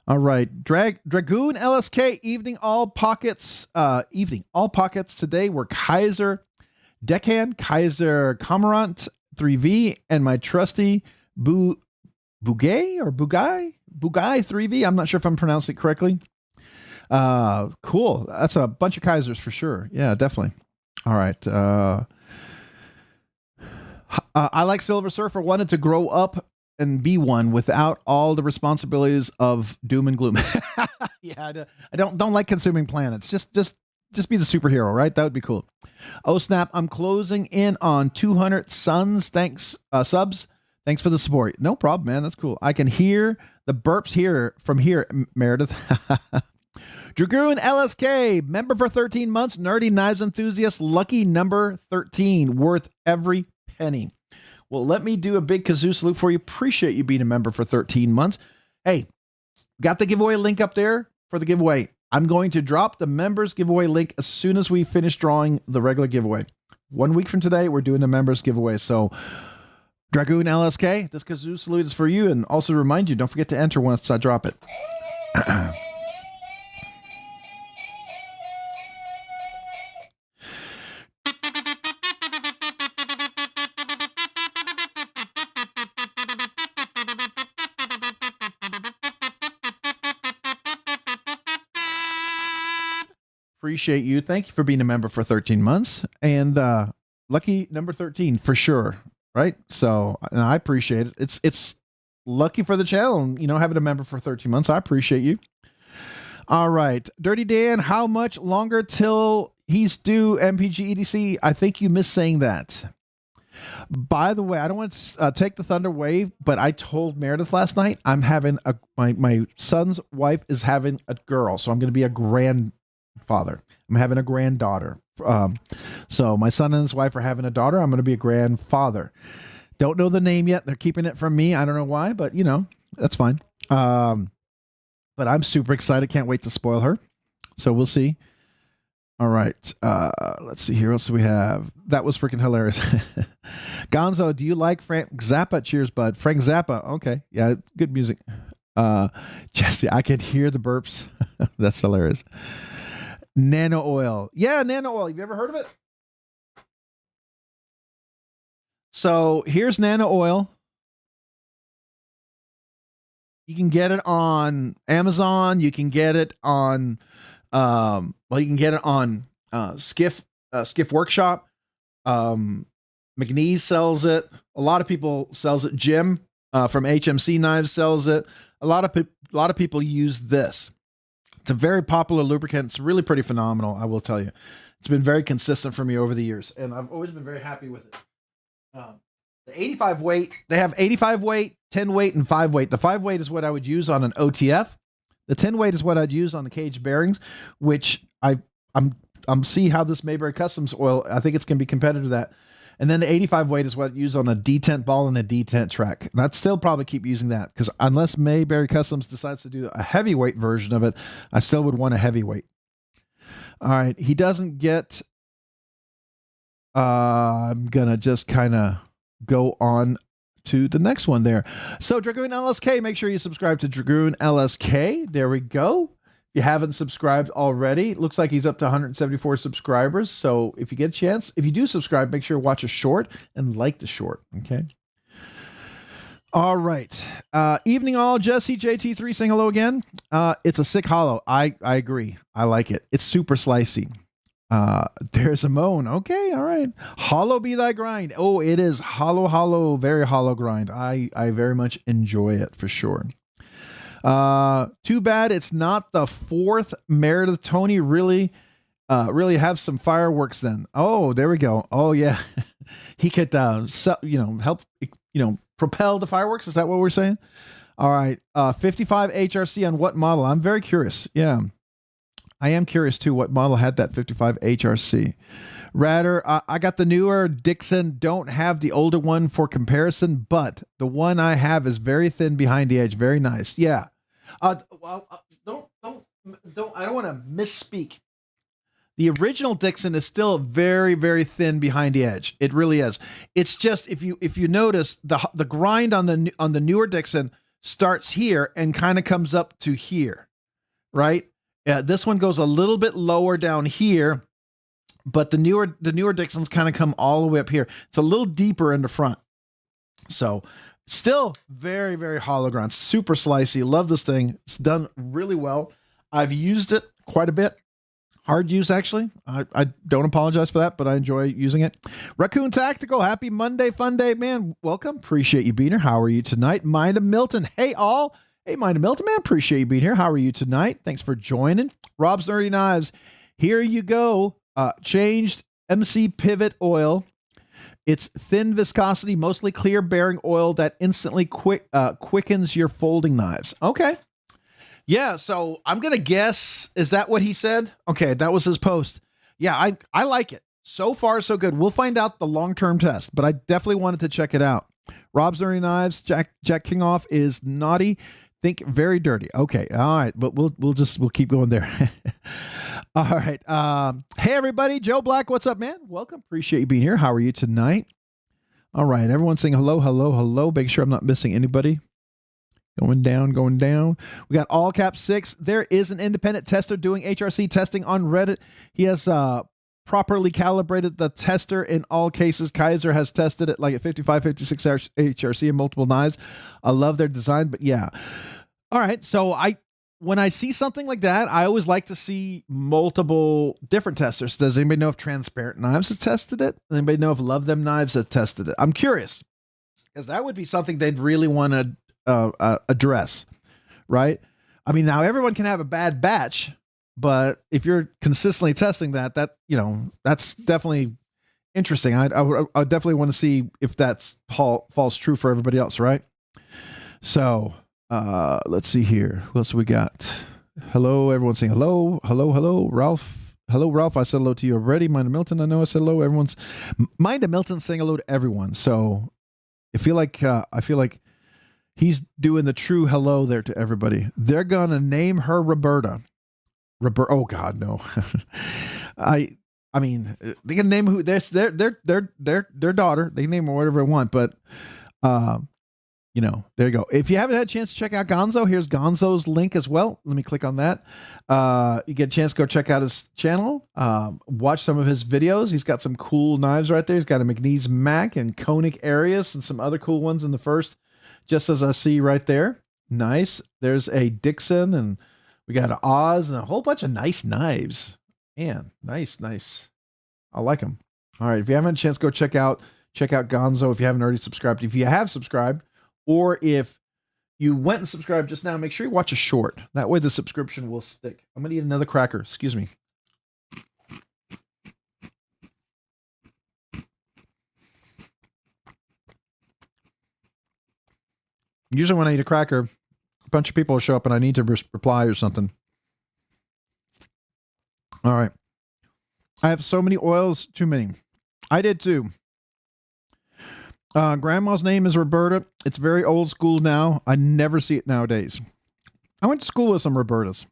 All right, Dragoon LSK, evening all pockets. Evening all pockets today were Kaiser Deckhand, Kaiser Cormorant 3V, and my trusty Bugay 3V. I'm not sure if I'm pronouncing it correctly. Cool. That's a bunch of Kaisers for sure. Yeah, definitely. All right. I like Silver Surfer. Wanted to grow up and be one without all the responsibilities of doom and gloom. Yeah, I don't like consuming planets. Just be the superhero, right? That would be cool. Oh snap! I'm closing in on 200 subs. Thanks, subs. Thanks for the support. No problem, man. That's cool. I can hear the burps here from here, Meredith. Dragoon LSK, member for 13 months, nerdy knives enthusiast, lucky number 13, worth every penny. Well, let me do a big kazoo salute for you. Appreciate you being a member for 13 months. Hey, got the giveaway link up there for the giveaway. I'm going to drop the members giveaway link as soon as we finish drawing the regular giveaway. 1 week from today, we're doing the members giveaway. So, Dragoon LSK, this kazoo salute is for you. And also remind you, don't forget to enter once I drop it. Appreciate you. Thank you for being a member for 13 months and lucky number 13 for sure. Right. So I appreciate it. It's lucky for the channel, you know, having a member for 13 months. I appreciate you. All right. Dirty Dan, how much longer till he's due MPG EDC? I think you missed saying that. By the way, I don't want to take the thunder wave, but I told Meredith last night I'm having my son's wife is having a girl. So I'm going to be a grandfather. I'm having a granddaughter. So my son and his wife are having a daughter. I'm going to be a grandfather. Don't know the name yet. They're keeping it from me. I don't know why, but you know, that's fine. But I'm super excited. Can't wait to spoil her. So we'll see. All right. Let's see here. What else do we have? That was freaking hilarious. Gonzo, do you like Frank Zappa? Cheers, bud. Frank Zappa. Okay. Yeah. Good music. Jesse, I can hear the burps. That's hilarious. Nano oil. Yeah, nano oil. Have you ever heard of it? So here's nano oil. You can get it on Amazon. You can get it on, you can get it on Skiff Workshop. McNeese sells it. A lot of people sells it. Jim from HMC Knives sells it. A lot of people use this. It's a very popular lubricant. It's really pretty phenomenal, I will tell you. It's been very consistent for me over the years, and I've always been very happy with it. The 85 weight, they have 85 weight, 10 weight, and 5 weight. The 5 weight is what I would use on an OTF. The 10 weight is what I'd use on the caged bearings, which I'm see how this Mayberry Customs oil, I think it's going to be competitive to that. And then the 85 weight is what I use on a detent ball and a detent track. And I'd still probably keep using that because unless Mayberry Customs decides to do a heavyweight version of it, I still would want a heavyweight. All right. He doesn't get, I'm going to just kind of go on to the next one there. So Dragoon LSK, make sure you subscribe to Dragoon LSK. There we go. If you haven't subscribed already, it looks like he's up to 174 subscribers. So if you get a chance, if you do subscribe, make sure to watch a short and like the short. Okay. All right. Evening all. Jesse JT3 saying hello again. It's a sick hollow. I agree. I like it. It's super slicey. There's a moan. Okay. All right. Hollow be thy grind. Oh, it is hollow, very hollow grind. I very much enjoy it for sure. Too bad it's not the 4th Meredith Tony. Really have some fireworks then. Oh, there we go. Oh yeah. He could, help, propel the fireworks. Is that what we're saying? All right. 55 HRC on what model? I'm very curious. Yeah. I am curious too. What model had that 55 HRC? Radder, I got the newer Dixon. Don't have the older one for comparison, but the one I have is very thin behind the edge. Very nice. Yeah. Don't. I don't want to misspeak. The original Dixon is still very, very thin behind the edge. It really is. It's just if you notice the grind on the newer Dixon starts here and kind of comes up to here, right? This one goes a little bit lower down here, but the newer Dixons kind of come all the way up here. It's a little deeper in the front. So still very, very hollow grind, super slicey. Love this thing. It's done really well. I've used it quite a bit. Hard use, actually. I don't apologize for that, but I enjoy using it. Raccoon Tactical, happy Monday, fun day, man. Welcome. Appreciate you being here. How are you tonight? Mind of Milton. Hey, all. Hey, Mind of Milton, man. Appreciate you being here. How are you tonight? Thanks for joining. Rob's Nerdy Knives. Here you go. Changed MC Pivot Oil. It's thin viscosity, mostly clear bearing oil that instantly quickens your folding knives. Okay. Yeah, so I'm going to guess, is that what he said? Okay, that was his post. Yeah, I like it. So far, so good. We'll find out the long-term test, but I definitely wanted to check it out. Rob's Nerdy Knives, Jack Kingoff is naughty. Think very dirty. Okay, all right, but we'll keep going there. All right. Hey, everybody. Joe Black, what's up, man? Welcome. Appreciate you being here. How are you tonight? All right, everyone saying hello, hello, hello. Make sure I'm not missing anybody. Going down. We got all cap 6. There is an independent tester doing HRC testing on Reddit. He has properly calibrated the tester in all cases. Kaiser has tested it like at 55, 56 HRC in multiple knives. I love their design, but yeah. All right. So when I see something like that, I always like to see multiple different testers. Does anybody know if Transparent Knives has tested it? Anybody know if Love Them Knives has tested it? I'm curious because that would be something they'd really want to address, right? I mean, now everyone can have a bad batch, but if you're consistently testing that that's definitely interesting. I definitely want to see if that's falls true for everybody else, right? So let's see here. What else we got? Hello, everyone saying hello, Ralph. Hello, Ralph. I said hello to you already. Mind of Milton. I know I said hello. Mind of Milton saying hello to everyone. So I feel like he's doing the true hello there to everybody. They're gonna name her Roberta. Oh God, no. I mean, they can name who their daughter. They can name her whatever they want, but there you go. If you haven't had a chance to check out Gonzo, here's Gonzo's link as well. Let me click on that. You get a chance to go check out his channel. Watch some of his videos. He's got some cool knives right there. He's got a McNeese Mac and Koenig Arius and some other cool ones in the first. Just as I see right there. Nice. There's a Dixon and we got an Oz and a whole bunch of nice knives. Man, nice. I like them. All right. If you haven't had a chance, go check out Gonzo if you haven't already subscribed. If you have subscribed, or if you went and subscribed just now, make sure you watch a short. That way the subscription will stick. I'm going to eat another cracker. Excuse me. Usually when I eat a cracker, a bunch of people will show up and I need to reply or something. All right. I have so many oils, too many. I did too. Grandma's name is Roberta. It's very old school now. I never see it nowadays. I went to school with some Robertas.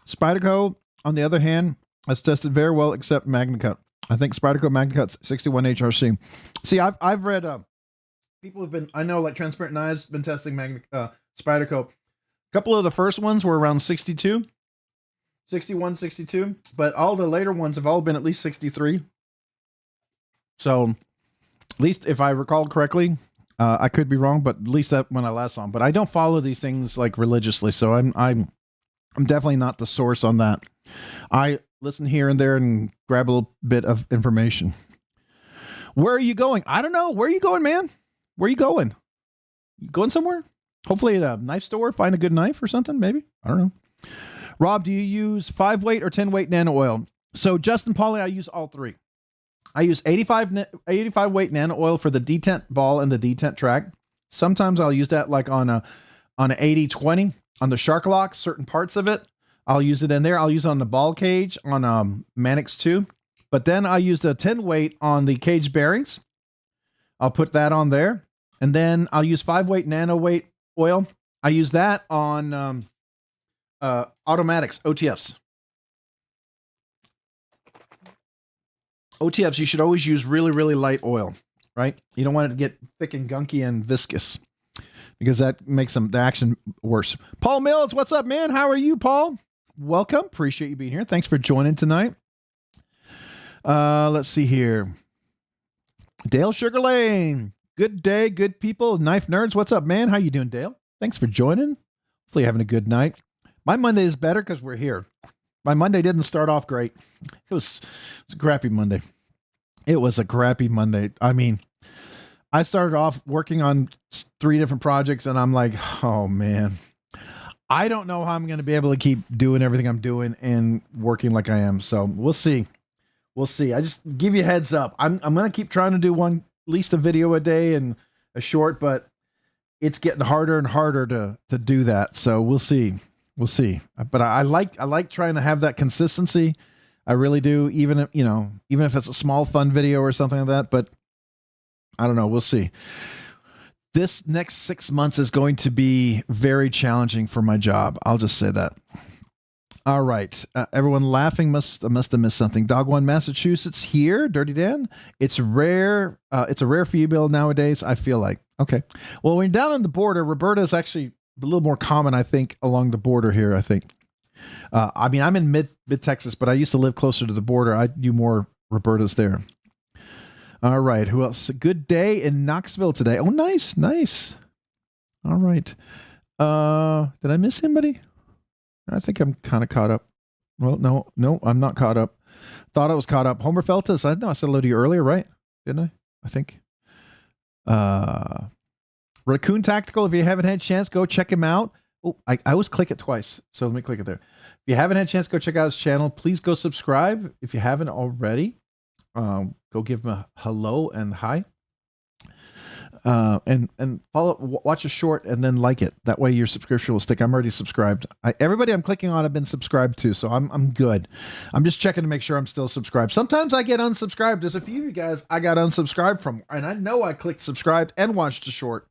Spyderco, on the other hand, has tested very well except MagnaCut. I think Spyderco MagnaCut's 61 HRC. See, I've read people have been, I know like Transparent Knives been testing Spyderco. A couple of the first ones were around 62, 61, 62, but all the later ones have all been at least 63. So at least if I recall correctly, I could be wrong, but at least that when I last saw them. But I don't follow these things like religiously, so I'm definitely not the source on that. I listen here and there and grab a little bit of information. Where are you going? I don't know. Where are you going, man? Where are you going? You going somewhere? Hopefully at a knife store. Find a good knife or something, maybe. I don't know. Rob, do you use 5-weight or 10-weight nano oil? So Justin Pauly, I use all three. I use 85 weight nano oil for the detent ball and the detent track. Sometimes I'll use that like on an 80-20 on the Shark Lock, certain parts of it. I'll use it in there. I'll use it on the ball cage on Mannix 2. But then I use the 10 weight on the cage bearings. I'll put that on there. And then I'll use 5-weight nano weight oil. I use that on automatics, OTFs. OTFs, you should always use really, really light oil, right? You don't want it to get thick and gunky and viscous because that makes the action worse. Paul Mills, what's up, man? How are you, Paul? Welcome. Appreciate you being here. Thanks for joining tonight. Let's see here. Dale Sugar Lane. Good day, good people. Knife nerds, what's up, man? How you doing, Dale? Thanks for joining. Hopefully you're having a good night. My Monday is better because we're here. My Monday didn't start off great. It was a crappy Monday. It was a crappy Monday. I mean, I started off working on 3 different projects and I'm like, oh man, I don't know how I'm going to be able to keep doing everything I'm doing and working like I am. So we'll see. We'll see. I just give you a heads up. I'm going to keep trying to do at least a video a day and a short, but it's getting harder and harder to do that. So we'll see. We'll see. But I like trying to have that consistency. I really do. Even if it's a small fun video or something like that, but I don't know. We'll see. This next 6 months is going to be very challenging for my job. I'll just say that. All right. Everyone laughing must have missed something. Dog One Massachusetts here. Dirty Dan. It's rare. It's a rare female nowadays. I feel like. Okay. Well, when you're down on the border, Roberta is actually a little more common, I think, along the border here, I think. I mean, I'm in mid Texas, but I used to live closer to the border. I do more Robertas there. All right. Who else? Good day in Knoxville today. Oh, nice. Nice. All right. Did I miss anybody? I think I'm kind of caught up. Well, no, I'm not caught up. Thought I was caught up. Homer Feltus. I know I said hello to you earlier, right? Didn't I think. Raccoon Tactical. If you haven't had a chance, go check him out. Oh, I always click it twice. So let me click it there. If you haven't had a chance, go check out his channel. Please go subscribe. If you haven't already, go give him a hello and hi. And follow, watch a short and then like it. That way your subscription will stick. I'm already subscribed. Everybody I'm clicking on, I've been subscribed to, so I'm good. I'm just checking to make sure I'm still subscribed. Sometimes I get unsubscribed. There's a few of you guys I got unsubscribed from, and I know I clicked subscribed and watched a short.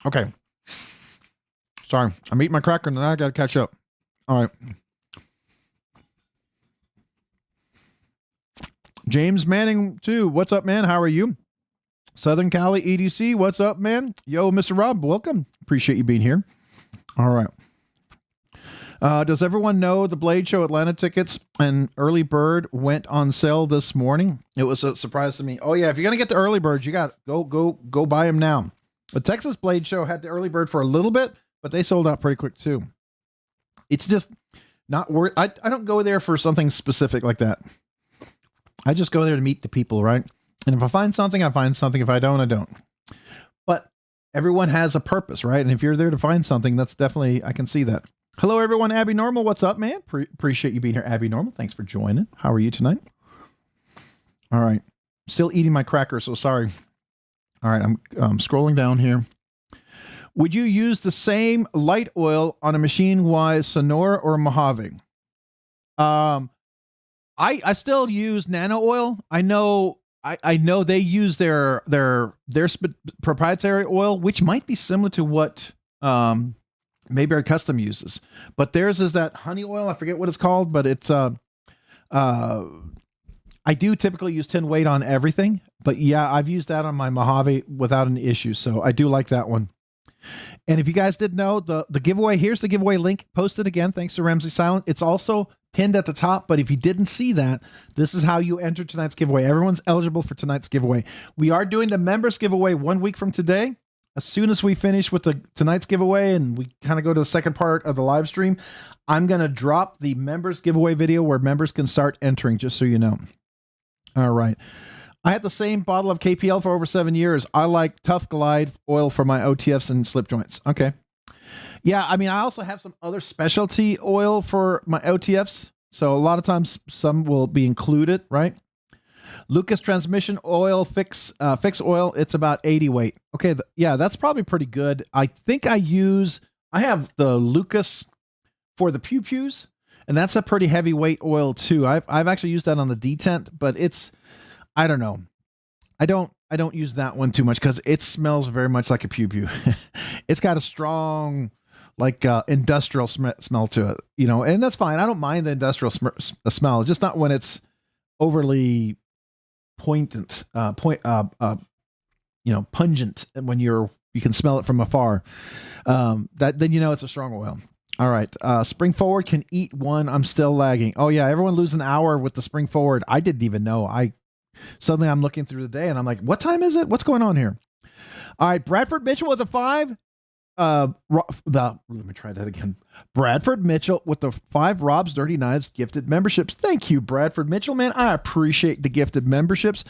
Okay. Sorry, I'm eating my cracker and then I got to catch up. All right. James Manning, too. What's up, man? How are you? Southern Cali EDC. What's up, man? Yo, Mr. Rob, welcome. Appreciate you being here. All right. Does everyone know the Blade Show Atlanta tickets and early bird went on sale this morning? It was a surprise to me. Oh, yeah. If you're going to get the early birds, you got go buy them now. The Texas Blade Show had the early bird for a little bit, but they sold out pretty quick, too. It's just not worth. I don't go there for something specific like that. I just go there to meet the people, right? And if I find something, I find something. If I don't, I don't. But everyone has a purpose, right? And if you're there to find something, that's definitely, I can see that. Hello, everyone. Abby Normal, what's up, man? Appreciate you being here, Abby Normal. Thanks for joining. How are you tonight? All right. Still eating my cracker, so sorry. All right, I'm scrolling down here. Would you use the same light oil on a machine-wise Sonora or Mojave? I still use nano oil. I know they use their proprietary oil, which might be similar to what Mayberry Custom uses, but theirs is that honey oil. I forget what it's called, but it's I do typically use 10 weight on everything, but yeah, I've used that on my Mojave without an issue, so I do like that one. And if you guys didn't know, the giveaway, here's the giveaway link posted again, thanks to Ramsey Silent. It's also pinned at the top, but if you didn't see that, this is how you enter tonight's giveaway. Everyone's eligible for tonight's giveaway. We are doing the members giveaway 1 week from today. As soon as we finish with tonight's giveaway and we kind of go to the second part of the live stream, I'm going to drop the members giveaway video where members can start entering, just so you know. All right. I had the same bottle of KPL for over 7 years. I like Tough Glide oil for my OTFs and slip joints. Okay. Yeah, I mean, I also have some other specialty oil for my OTFs. So a lot of times some will be included, right? Lucas transmission oil, fix oil, it's about 80 weight. Okay, yeah, that's probably pretty good. I think I have the Lucas for the pew-pews, and that's a pretty heavyweight oil too. I've actually used that on the detent, but I don't know. I don't use that one too much because it smells very much like a pew-pew. It's got a strong, like industrial smell to it, you know, and that's fine. I don't mind the industrial smell. It's just not when it's overly pungent, when you can smell it from afar. Then you know it's a strong oil. All right. Spring forward can eat one. I'm still lagging. Oh yeah. Everyone loses an hour with the spring forward. I didn't even know. Suddenly I'm looking through the day and I'm like, what time is it? What's going on here? All right. Bradford Mitchell with a 5. Let me try that again. Bradford Mitchell with the 5 Rob's Dirty Knives gifted memberships. Thank you, Bradford Mitchell, man. I appreciate the gifted memberships.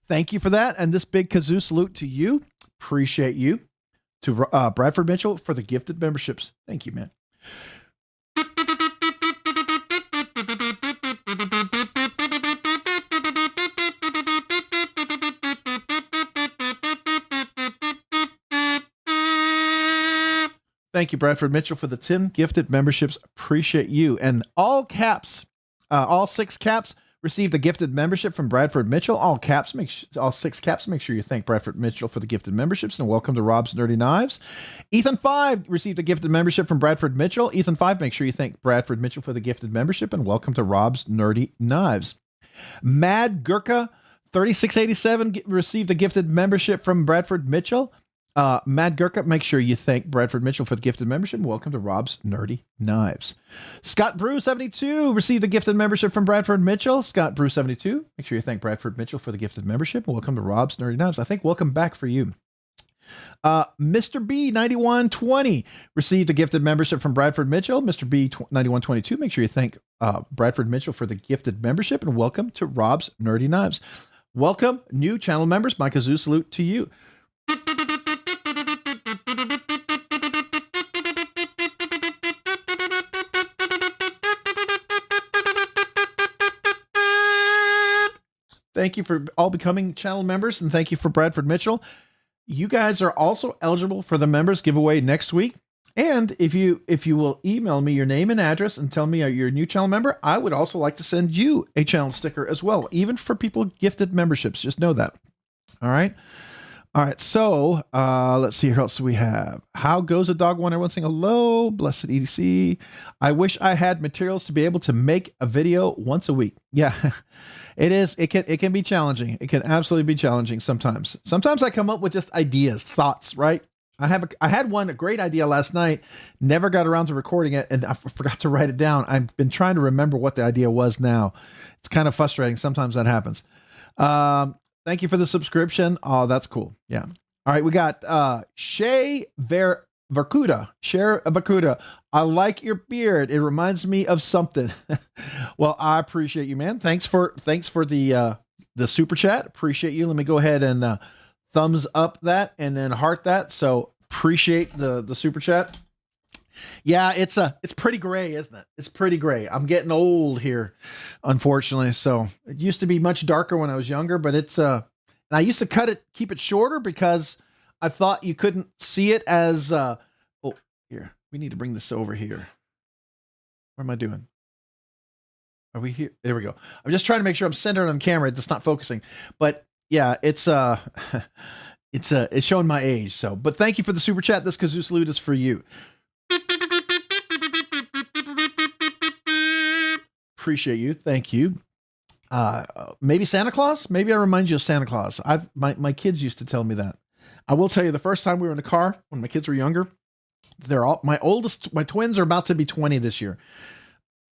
Thank you for that. And this big kazoo salute to you. Appreciate you. To Bradford Mitchell for the gifted memberships. Thank you, man. Thank you, Bradford Mitchell, for the 10 gifted memberships. Appreciate you. And all 6 caps received a gifted membership from Bradford Mitchell. All 6 caps. Make sure you thank Bradford Mitchell for the gifted memberships, and welcome to Rob's Nerdy Knives. Ethan 5 received a gifted membership from Bradford Mitchell. Ethan 5, make sure you thank Bradford Mitchell for the gifted membership, and welcome to Rob's Nerdy Knives. Mad Gurkha 3687 received a gifted membership from Bradford Mitchell. Mad Gurkha, make sure you thank Bradford Mitchell for the gifted membership. Welcome to Rob's Nerdy Knives. Scott Brew 72 received a gifted membership from Bradford Mitchell. Scott Brew 72, make sure you thank Bradford Mitchell for the gifted membership. Welcome to Rob's Nerdy Knives. I think welcome back for you. Mr. B 9120 received a gifted membership from Bradford Mitchell. Mr. B 9122, make sure you thank Bradford Mitchell for the gifted membership, and welcome to Rob's Nerdy Knives. Welcome, new channel members. My kazoo salute to you. Thank you for all becoming channel members, and thank you for Bradford Mitchell. You guys are also eligible for the members giveaway next week. And if you will email me your name and address and tell me you're a new channel member, I would also like to send you a channel sticker as well, even for people gifted memberships. Just know that. All right. All right. So let's see, who else do we have? How goes a dog one? Everyone saying hello. Blessed EDC. I wish I had materials to be able to make a video once a week. Yeah. It is. It can be challenging. It can absolutely be challenging sometimes. Sometimes I come up with just ideas, thoughts, right? I had a great idea last night, never got around to recording it, and I forgot to write it down. I've been trying to remember what the idea was now. It's kind of frustrating. Sometimes that happens. Thank you for the subscription. Oh, that's cool. Yeah. All right. We got Shay Vakuda. I like your beard. It reminds me of something. Well, I appreciate you, man. Thanks for the super chat. Appreciate you. Let me go ahead and thumbs up that and then heart that. So appreciate the super chat. Yeah, it's pretty gray, isn't it? It's pretty gray. I'm getting old here, unfortunately. So it used to be much darker when I was younger, but it's and I used to keep it shorter because I thought you couldn't see it as oh, here. We need to bring this over here. What am I doing? Are we here? There we go. I'm just trying to make sure I'm centered on camera. It's not focusing. But yeah, it's showing my age. So, but thank you for the super chat. This Kazoo salute is for you. Appreciate you. Thank you. Maybe Santa Claus? Maybe I remind you of Santa Claus. My kids used to tell me that. I will tell you, the first time we were in the car when my kids were younger, my twins are about to be 20 this year.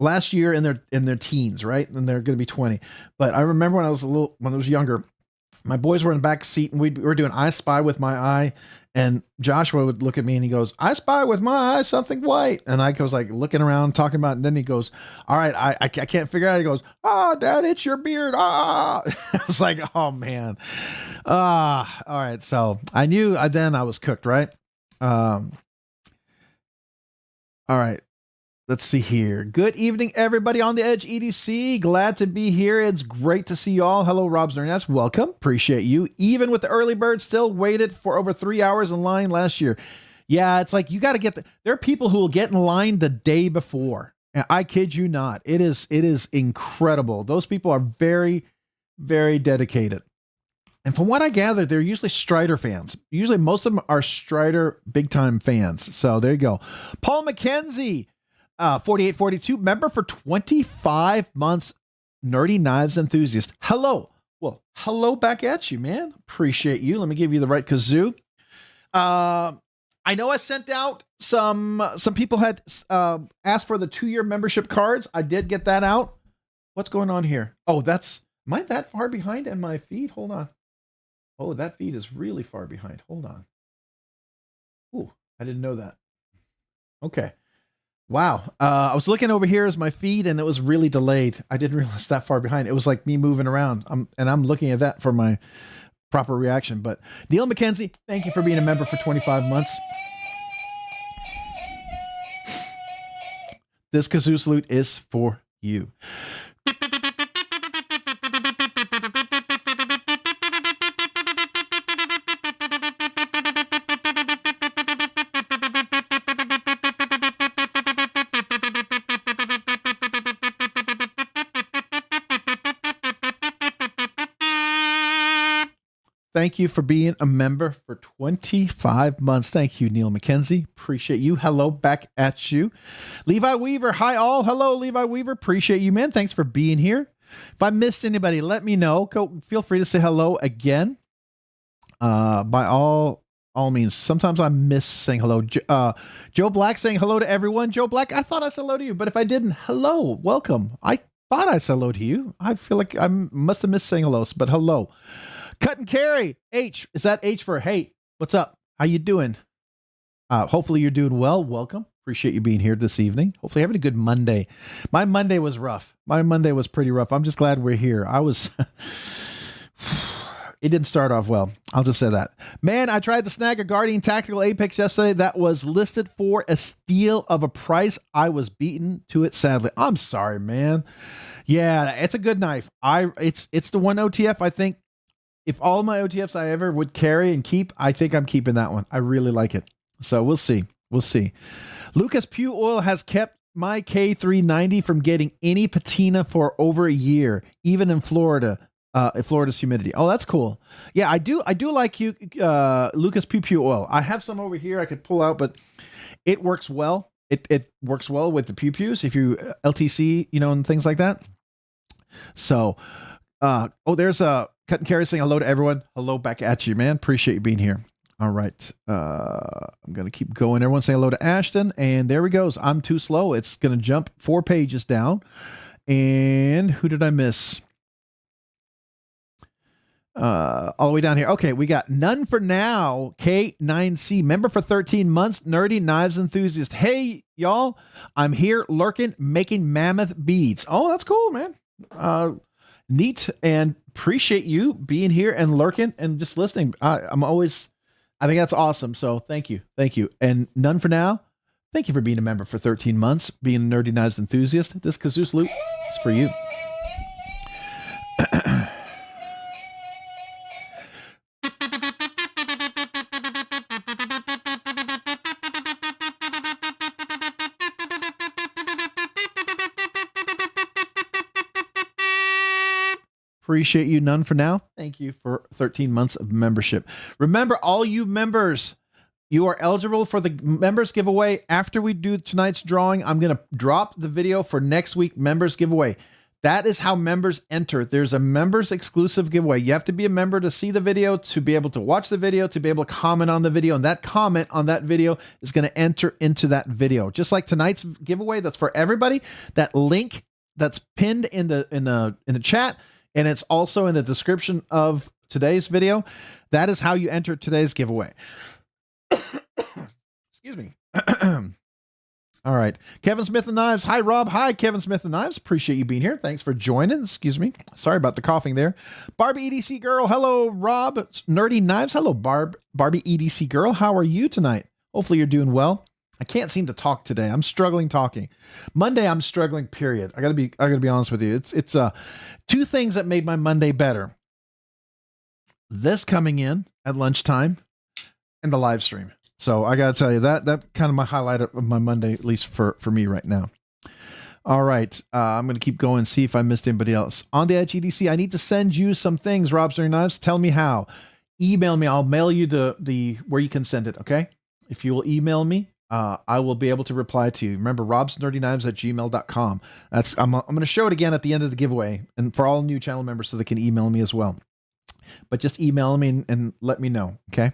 Last year in their teens, right? And they're going to be 20. But I remember when I was younger, my boys were in the back seat and we were doing I Spy with My Eye, and Joshua would look at me and he goes, I spy with my eye something white. And I was like looking around talking about it, and then he goes, all right, I can't figure it out. He goes, Dad, it's your beard. I was like, oh man. All right. So I knew then I was cooked, right? All right. Let's see here. Good evening, everybody on the Edge EDC. Glad to be here. It's great to see you all. Hello, Rob's Nerdknives. Welcome. Appreciate you. Even with the early bird, still waited for over 3 hours in line last year. Yeah, it's like you got to get there are people who will get in line the day before. And I kid you not. It is incredible. Those people are very, very dedicated. And from what I gathered, they're usually Strider fans. Usually most of them are Strider big time fans. So there you go. Paul McKenzie. 4842 member for 25 months, nerdy knives enthusiast. Hello. Well, hello back at you, man. Appreciate you. Let me give you the right kazoo. I know I sent out some people had asked for the 2-year membership cards. I did get that out. What's going on here? Oh, am I that far behind in my feed? Hold on. Oh, that feed is really far behind. Hold on. Ooh, I didn't know that. Okay. Wow. I was looking over here as my feed and it was really delayed. I didn't realize that far behind. It was like me moving around. I'm looking at that for my proper reaction. But Neil McKenzie, thank you for being a member for 25 months. This kazoo salute is for you. Thank you for being a member for 25 months. Thank you, Neil McKenzie. Appreciate you. Hello, back at you. Levi Weaver. Hi, all. Hello, Levi Weaver. Appreciate you, man. Thanks for being here. If I missed anybody, let me know. Feel free to say hello again. By all means. Sometimes I miss saying hello. Joe Black saying hello to everyone. Joe Black, I thought I said hello to you, but if I didn't, hello. Welcome. I thought I said hello to you. I feel like I must have missed saying hello, but hello. Cut and carry. H. Is that H for hey? What's up? How you doing? Hopefully you're doing well. Welcome. Appreciate you being here this evening. Hopefully having a good Monday. My Monday was rough. My Monday was pretty rough. I'm just glad we're here. It didn't start off well. I'll just say that. Man, I tried to snag a Guardian Tactical Apex yesterday that was listed for a steal of a price. I was beaten to it, sadly. I'm sorry, man. Yeah, it's a good knife. It's the one OTF I think. If all my OTFs I ever would carry and keep, I think I'm keeping that one. I really like it. So we'll see. We'll see. Lucas Pugh Oil has kept my K390 from getting any patina for over a year, even in Florida, Florida's humidity. Oh, that's cool. Yeah, I do like you, Lucas Pugh Oil. I have some over here I could pull out, but it works well. It works well with the Pew Pews if you LTC, and things like that. So, there's a Cut and Carry saying hello to everyone. Hello back at you, man. Appreciate you being here. All right. I'm going to keep going. Everyone say hello to Ashton. And there we go. I'm too slow. It's going to jump 4 pages down. And who did I miss? All the way down here. Okay, we got None for Now, K9C, member for 13 months, nerdy knives enthusiast. Hey, y'all, I'm here lurking, making mammoth beads. Oh, that's cool, man. Neat, and appreciate you being here and lurking and just listening. I think that's awesome. So thank you. And None for Now, thank you for being a member for 13 months, being a nerdy knives enthusiast. This Cazoose loop is for you. Appreciate you, None for Now. Thank you for 13 months of membership. Remember, all you members, you are eligible for the members giveaway. After we do tonight's drawing, I'm going to drop the video for next week members giveaway. That is how members enter. There's a members exclusive giveaway. You have to be a member to see the video, to be able to watch the video, to be able to comment on the video. And that comment on that video is going to enter into that video. Just like tonight's giveaway, that's for everybody. That link that's pinned in the chat, and it's also in the description of today's video. That is how you enter today's giveaway. Excuse me. All right. Kevin Smith and Knives. Hi, Rob. Hi, Kevin Smith and Knives. Appreciate you being here. Thanks for joining. Excuse me. Sorry about the coughing there. Barbie EDC Girl. Hello, Rob. Nerdy Knives. Hello, Barbie EDC Girl. How are you tonight? Hopefully you're doing well. I can't seem to talk today. I'm struggling talking. Monday, I'm struggling, period. I gotta be honest with you. It's two things that made my Monday better. This coming in at lunchtime and the live stream. So I gotta tell you that kind of my highlight of my Monday, at least for me right now. All right. I'm gonna keep going, see if I missed anybody else. On the Edge EDC, I need to send you some things, Rob's Nerdy Knives. Tell me how. Email me. I'll mail you the where you can send it, okay? If you will email me, I will be able to reply to you. Remember, robsnerdyknives@gmail.com. I'm going to show it again at the end of the giveaway, and for all new channel members, so they can email me as well. But just email me and let me know. Okay.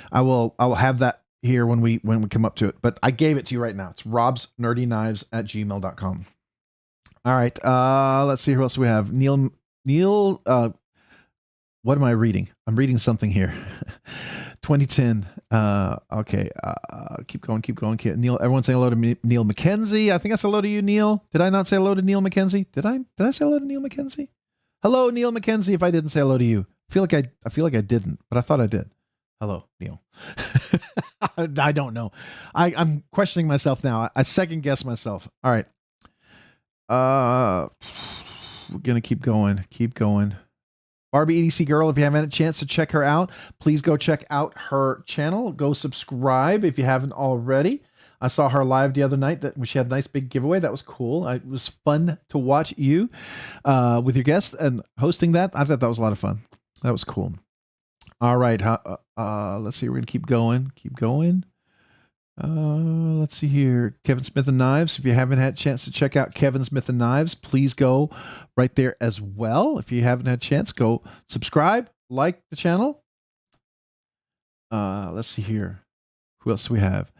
I will have that here when we come up to it, but I gave it to you right now. It's robsnerdyknives@gmail.com. All right. Let's see who else we have. Neil, what am I reading? I'm reading something here. 2010. Okay. Keep going. Neil, everyone say hello to Neil McKenzie. I think I said hello to you, Neil. Did I not say hello to Neil McKenzie? Did I say hello to Neil McKenzie? Hello, Neil McKenzie. If I didn't say hello to you, I feel like I didn't, but I thought I did. Hello, Neil. I don't know. I'm questioning myself now. I second guess myself. All right. We're going to keep going. Barbie EDC Girl, if you haven't had a chance to check her out, please go check out her channel. Go subscribe if you haven't already. I saw her live the other night. She had a nice big giveaway. That was cool. It was fun to watch you with your guest and hosting that. I thought that was a lot of fun. That was cool. All right. Let's see. We're going to keep going. Let's see here. Kevin Smith and Knives. If you haven't had a chance to check out Kevin Smith and Knives, please go right there as well. If you haven't had a chance, go subscribe, like the channel. Let's see here. Who else do we have?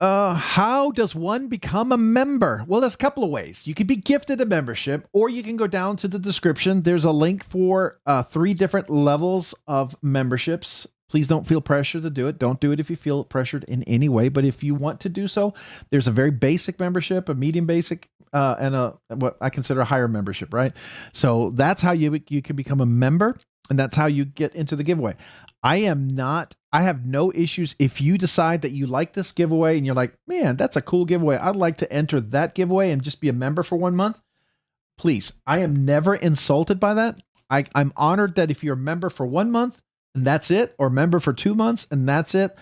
How does one become a member? Well, there's a couple of ways. You could be gifted a membership, or you can go down to the description. There's a link for 3 different levels of memberships. Please don't feel pressure to do it. Don't do it if you feel pressured in any way. But if you want to do so, there's a very basic membership, a medium basic, and what I consider a higher membership, right? So that's how you can become a member, and that's how you get into the giveaway. I have no issues if you decide that you like this giveaway and you're like, man, that's a cool giveaway. I'd like to enter that giveaway and just be a member for 1 month. Please, I am never insulted by that. I'm honored that if you're a member for 1 month, and that's it, or member for 2 months and that's it,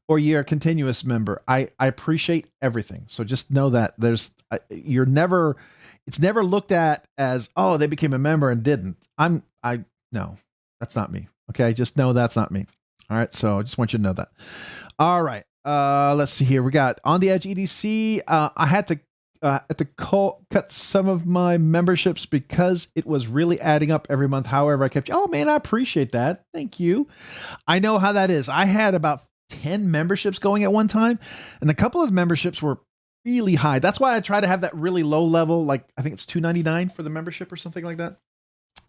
or you're a continuous member. I appreciate everything. So just know that it's never looked at as, oh, they became a member and didn't. No, that's not me. Okay. Just know that's not me. All right. So I just want you to know that. All right. Let's see here. We got On the Edge EDC. I had to cut some of my memberships because it was really adding up every month. However, I kept, oh man, I appreciate that. Thank you. I know how that is. I had about 10 memberships going at one time, and a couple of memberships were really high. That's why I try to have that really low level, like I think it's $2.99 for the membership or something like that.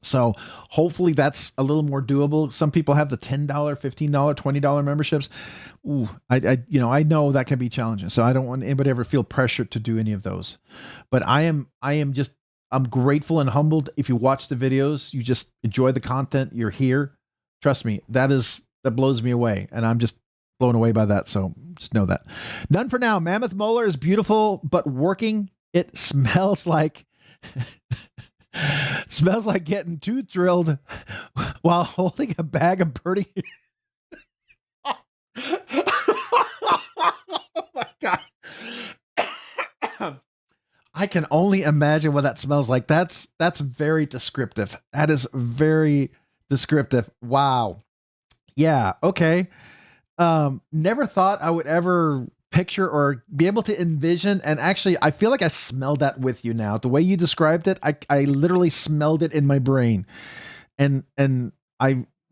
So hopefully that's a little more doable. Some people have the $10, $15, $20 memberships. Ooh, I know that can be challenging. So I don't want anybody to ever feel pressured to do any of those. But I'm grateful and humbled. If you watch the videos, you just enjoy the content, you're here. Trust me, that blows me away. And I'm just blown away by that. So just know that. None for now. Mammoth molar is beautiful, but working, it smells like smells like getting tooth drilled while holding a bag of birdie. Oh my God. I can only imagine what that smells like. That's very descriptive. That is very descriptive. Wow. Yeah. Okay. Never thought I would ever picture or be able to envision. And actually, I feel like I smelled that with you now. The way you described it, I literally smelled it in my brain, and it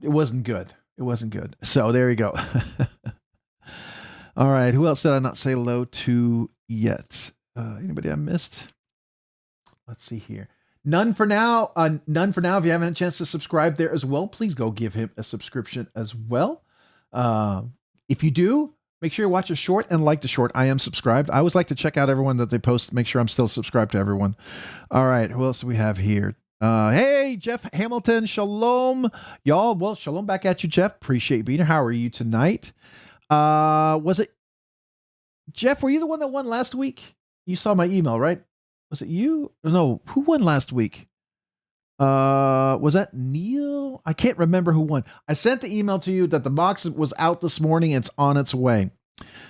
wasn't good. It wasn't good. So there you go. All right. Who else did I not say hello to yet? Anybody I missed? Let's see here. None for now. None for now. If you haven't had a chance to subscribe there as well, please go give him a subscription as well. If you do, make sure you watch a short and like the short. I am subscribed. I always like to check out everyone that they post, make sure I'm still subscribed to everyone. All right. Who else do we have here? Hey, Jeff Hamilton. Shalom, y'all. Well, shalom back at you, Jeff. Appreciate you being here. How are you tonight? Was it Jeff? Were you the one that won last week? You saw my email, right? Was it you? No, who won last week? Was that Neil? I can't remember who won. I sent the email to you that the box was out this morning. It's on its way.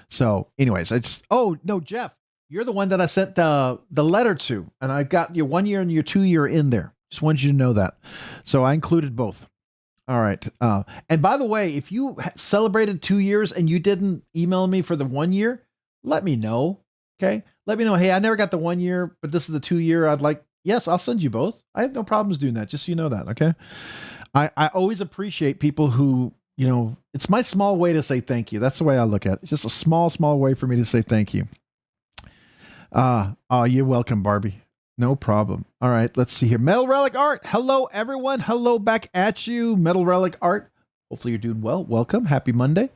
So anyways, oh no, Jeff, you're the one that I sent the letter to, and I got your 1 year and your 2 year in there. Just wanted you to know that. So I included both. All right. And by the way, if you celebrated 2 years and you didn't email me for the 1 year, let me know. Okay. Let me know. Hey, I never got the 1 year, but this is the 2 year. Yes, I'll send you both. I have no problems doing that. Just so you know that. Okay. I always appreciate people who, it's my small way to say thank you. That's the way I look at it. It's just a small way for me to say thank you. Oh, you're welcome, Barbie. No problem. All right. Let's see here. Metal Relic Art. Hello, everyone. Hello back at you. Metal Relic Art. Hopefully you're doing well. Welcome. Happy Monday.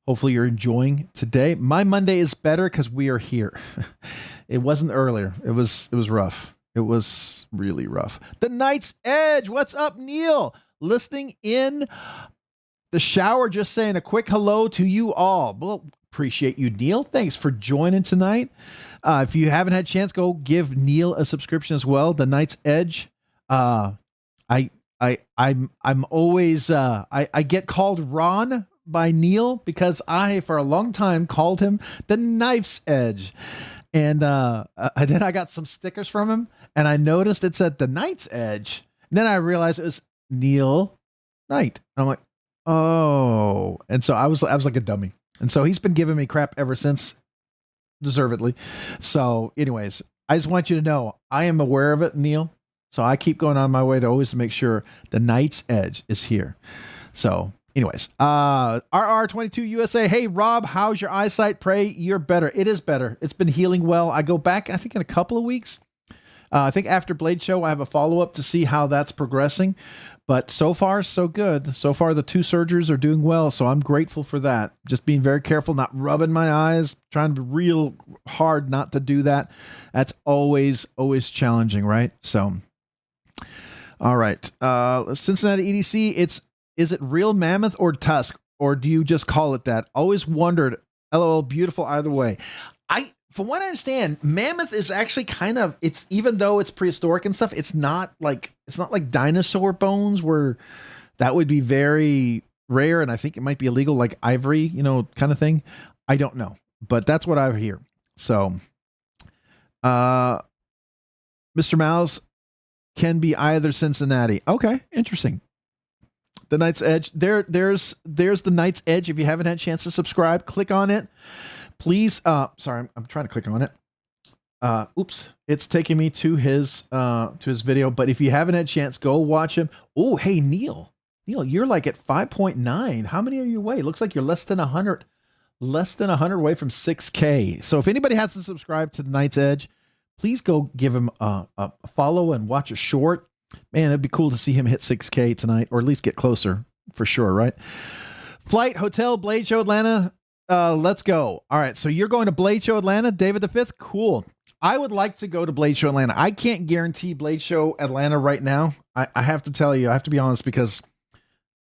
Hopefully you're enjoying today. My Monday is better because we are here. It wasn't earlier. It was rough. It was really rough. The Night's Edge. What's up, Neil? Listening in the shower, just saying a quick hello to you all. Well, appreciate you, Neil. Thanks for joining tonight. If you haven't had a chance, go give Neil a subscription as well. The Night's Edge. I'm always I get called Ron by Neil because I, for a long time, called him the Knife's Edge. And then I got some stickers from him, and I noticed it said the Night's Edge. And then I realized it was Neil Knight. I'm like, oh. And so I was like a dummy. And so he's been giving me crap ever since, deservedly. So anyways, I just want you to know I am aware of it, Neil. So I keep going on my way to always make sure the Night's Edge is here. So anyways, RR22 USA. Hey, Rob, how's your eyesight? Pray you're better. It is better. It's been healing well. I go back, I think, in a couple of weeks. I think after Blade Show, I have a follow-up to see how that's progressing. But so far, so good. So far, the 2 surgeries are doing well. So I'm grateful for that. Just being very careful, not rubbing my eyes, trying to be real hard not to do that. That's always challenging, right? So, all right. Cincinnati EDC, is it real mammoth or tusk, or do you just call it that? Always wondered. LOL, beautiful either way. From what I understand, mammoth is actually it's, even though it's prehistoric and stuff, it's not like dinosaur bones where that would be very rare. And I think it might be illegal, like ivory, kind of thing. I don't know, but that's what I hear. So, Mr. Mouse can be either Cincinnati. Okay. Interesting. The Night's Edge. There's the Night's Edge. If you haven't had a chance to subscribe, click on it. Please, sorry, I'm trying to click on it. Oops, it's taking me to his video. But if you haven't had a chance, go watch him. Oh, hey, Neil, you're like at 5.9. How many are you away? Looks like you're less than 100 away from 6K. So if anybody hasn't subscribed to the Night's Edge, please go give him a follow and watch a short. Man, it'd be cool to see him hit 6K tonight, or at least get closer for sure, right? Flight, hotel, Blade Show Atlanta. Let's go. All right, so you're going to Blade Show Atlanta, David the Fifth. Cool. I would like to go to Blade Show Atlanta. I can't guarantee Blade Show Atlanta right now. I have to tell you, I have to be honest, because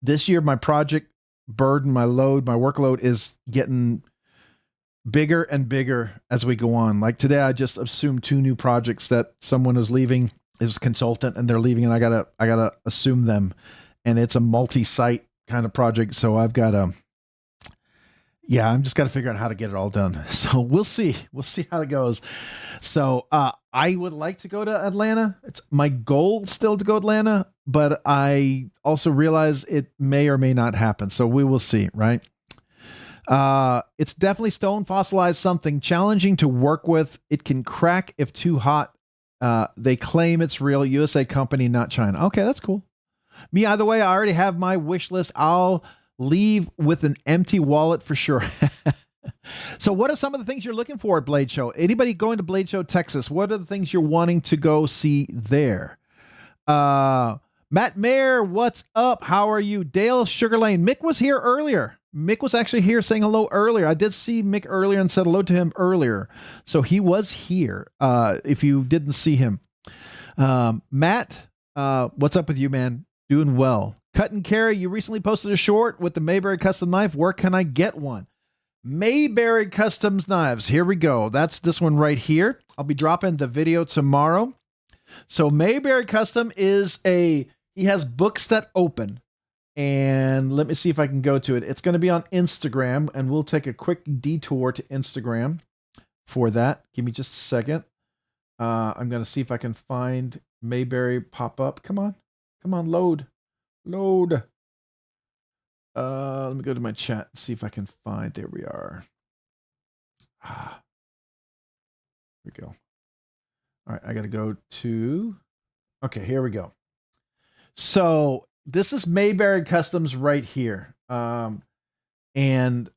this year my project burden, my workload is getting bigger and bigger as we go on. Like today, I just assumed 2 new projects that someone was leaving. It was a consultant and they're leaving, and I gotta assume them, and it's a multi-site kind of project. So I've got I'm just got to figure out how to get it all done. So we'll see how it goes. So I would like to go to Atlanta. It's my goal still to go to Atlanta, but I also realize it may or may not happen. So we will see, right? It's definitely stone fossilized something challenging to work with. It can crack if too hot. They claim it's real. USA company, not China. Okay, that's cool. Me, either way, I already have my wish list. I'll leave with an empty wallet for sure. So what are some of the things you're looking for at Blade Show? Anybody going to Blade Show Texas? What are the things you're wanting to go see there? Matt Mayer, what's up? How are you? Dale Sugar Lane. Mick was here earlier. Mick was actually here saying hello earlier. I did see Mick earlier and said hello to him earlier. So he was here. If you didn't see him. Matt, what's up with you, man? Doing well. Cut and Carry, you recently posted a short with the Mayberry custom knife. Where can I get one? Mayberry Customs Knives. Here we go. That's this one right here. I'll be dropping the video tomorrow. So Mayberry Custom is he has books that open. And let me see if I can go to it. It's going to be on Instagram, and we'll take a quick detour to Instagram for that. Give me just a second. I'm going to see if I can find Mayberry pop up. Come on, load. Let me go to my chat and see if I can find. There we are. Here we go. All right, I got to go to. Okay, here we go. So this is Mayberry Customs right here. And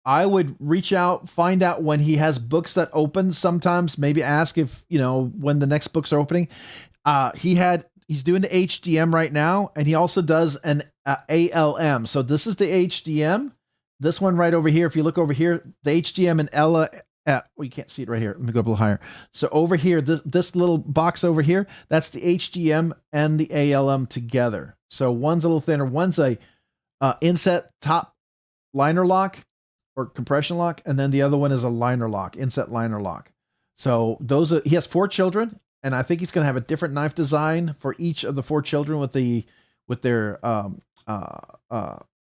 I would reach out, find out when he has books that open. Sometimes maybe ask if, when the next books are opening. He's doing the HDM right now, and he also does an ALM. So this is the HDM. This one right over here, if you look over here, the HDM and Ella. Well, you can't see it right here. Let me go up a little higher. So over here, this little box over here, that's the HDM and the ALM together. So one's a little thinner. One's a inset top liner lock or compression lock, and then the other one is a liner lock, inset liner lock. So he has 4 children. And I think he's going to have a different knife design for each of the 4 children with their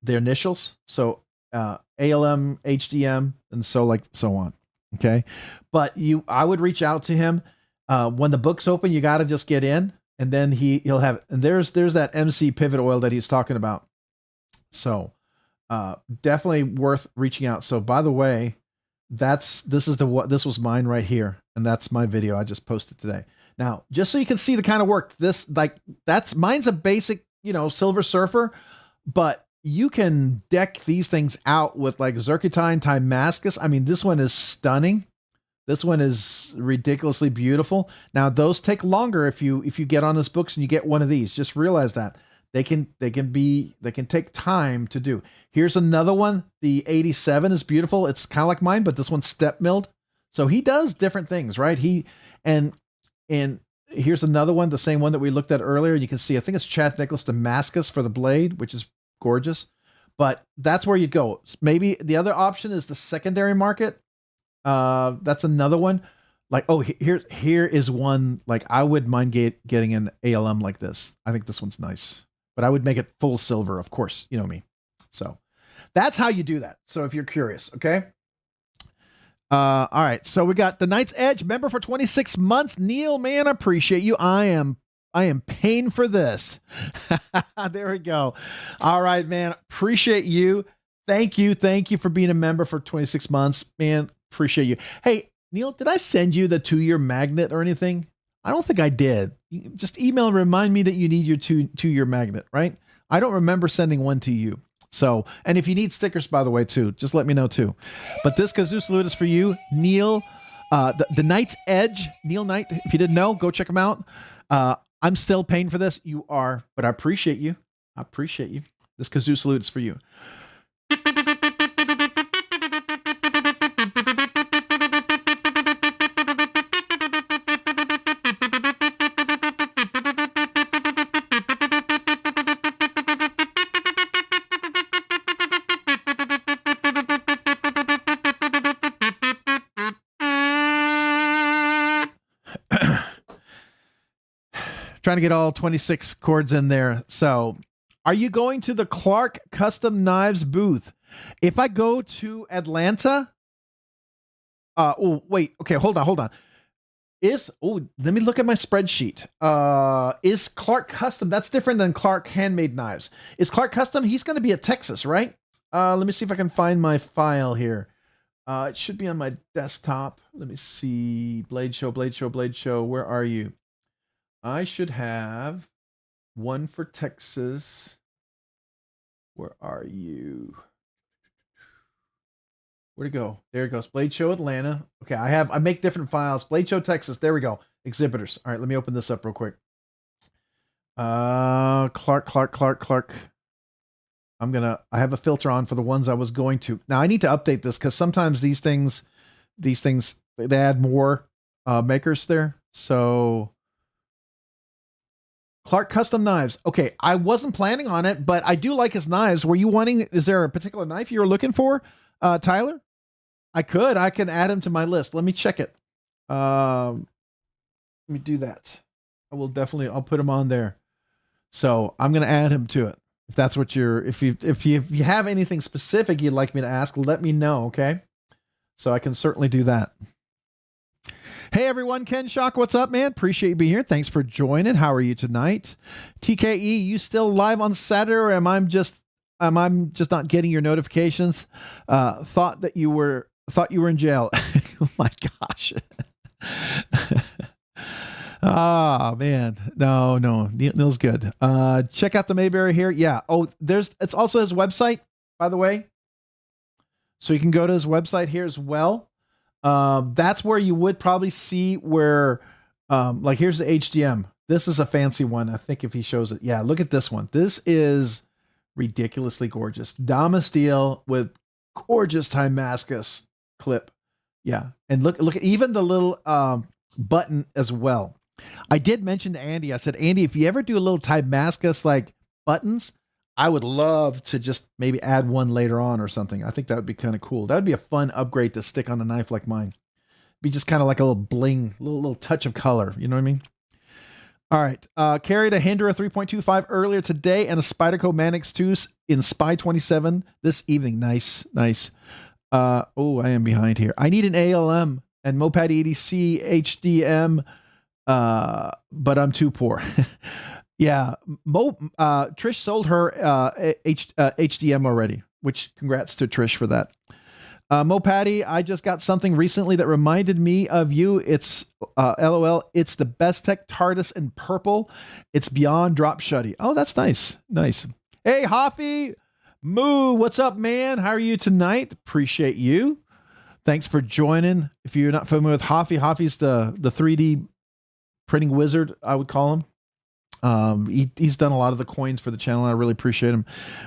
initials. So ALM, HDM, and so on. Okay, but I would reach out to him when the book's open. You got to just get in, and then he'll have. And there's that MC pivot oil that he's talking about. So definitely worth reaching out. So by the way, this was mine right here, and that's my video I just posted today. Now, just so you can see the kind of work mine's a basic, Silver Surfer, but you can deck these things out with like Zircotine Damascus. I mean, this one is stunning. This one is ridiculously beautiful. Now, those take longer if you get on this books and you get one of these. Just realize that they can take time to do. Here's another one. The 87 is beautiful. It's kind of like mine, but this one's step milled. So he does different things, right? And here's another one, the same one that we looked at earlier. You can see, I think it's Chad Nicholas Damascus for the blade, which is gorgeous. But that's where you go. Maybe the other option is the secondary market. That's another one. Like, here is one. Like, I would mind getting an ALM like this. I think this one's nice, but I would make it full silver, of course. You know me. So that's how you do that. So if you're curious, okay. All right. So we got the Knight's Edge member for 26 months. Neil, man, I appreciate you. I am paying for this. There we go. All right, man. Appreciate you. Thank you. Thank you for being a member for 26 months, man. Appreciate you. Hey, Neil, did I send you the 2-year magnet or anything? I don't think I did. Just email and remind me that you need your 2-year magnet, right? I don't remember sending one to you. So, and if you need stickers, by the way, too, just let me know too. But this Kazoo salute is for you, Neil. The Knight's Edge, Neil Knight. If you didn't know, go check him out. I'm still paying for this. You are, but I appreciate you. I appreciate you. This kazoo salute is for you. Trying to get all 26 chords in there. So, are you going to the Clark Custom Knives booth? If I go to Atlanta, wait, okay, hold on. Let me look at my spreadsheet. Is Clark Custom, that's different than Clark Handmade Knives. Is Clark Custom, he's going to be at Texas, right? Let me see if I can find my file here. It should be on my desktop. Let me see. Blade Show. Where are you? I should have one for Texas. Where are you? Where'd it go? There it goes. Blade Show Atlanta. Okay, I make different files. Blade Show Texas. There we go. Exhibitors. All right, let me open this up real quick. Clark. I have a filter on for the ones I was going to. Now I need to update this because sometimes these things, they add more makers there. So Clark Custom Knives. Okay, I wasn't planning on it, but I do like his knives. Were you wanting, is there a particular knife you were looking for, Tyler? I can add him to my list. Let me check it. Let me do that. I'll put him on there. So I'm going to add him to it. If that's what if you have anything specific you'd like me to ask, let me know. Okay. So I can certainly do that. Hey everyone, Ken Shock, what's up, man? Appreciate you being here. Thanks for joining. How are you tonight? TKE, you still live on Saturday, or am I just not getting your notifications? Thought you were in jail. Oh my gosh. Oh man, no, Neil's good. Check out the Mayberry here. Yeah. Oh, it's also his website, by the way. So you can go to his website here as well. That's where you would probably see where, like here's the HDM. This is a fancy one. I think if he shows it, yeah, look at this one. This is ridiculously gorgeous. Dama steel with gorgeous Damascus clip. Yeah. And look at even the little, button as well. I did mention to Andy, I said, Andy, if you ever do a little Damascus like buttons, I would love to just maybe add one later on or something. I think that would be kind of cool. That would be a fun upgrade to stick on a knife like mine. Be just kind of like a little bling, little touch of color. You know what I mean? All right. Carried a Hindra 3.25 earlier today and a Spyderco Manix 2 in Spy 27 this evening. Nice. I am behind here. I need an ALM and Moped EDC HDM, but I'm too poor. Yeah, Trish sold her HDM already, which congrats to Trish for that. Mopatty, I just got something recently that reminded me of you. It's LOL. It's the Best Tech TARDIS in purple. It's beyond drop shuddy. Oh, that's nice. Hey, Hoffy Moo, what's up, man? How are you tonight? Appreciate you. Thanks for joining. If you're not familiar with Hoffy's the 3D printing wizard, I would call him. He's done a lot of the coins for the channel. I really appreciate him.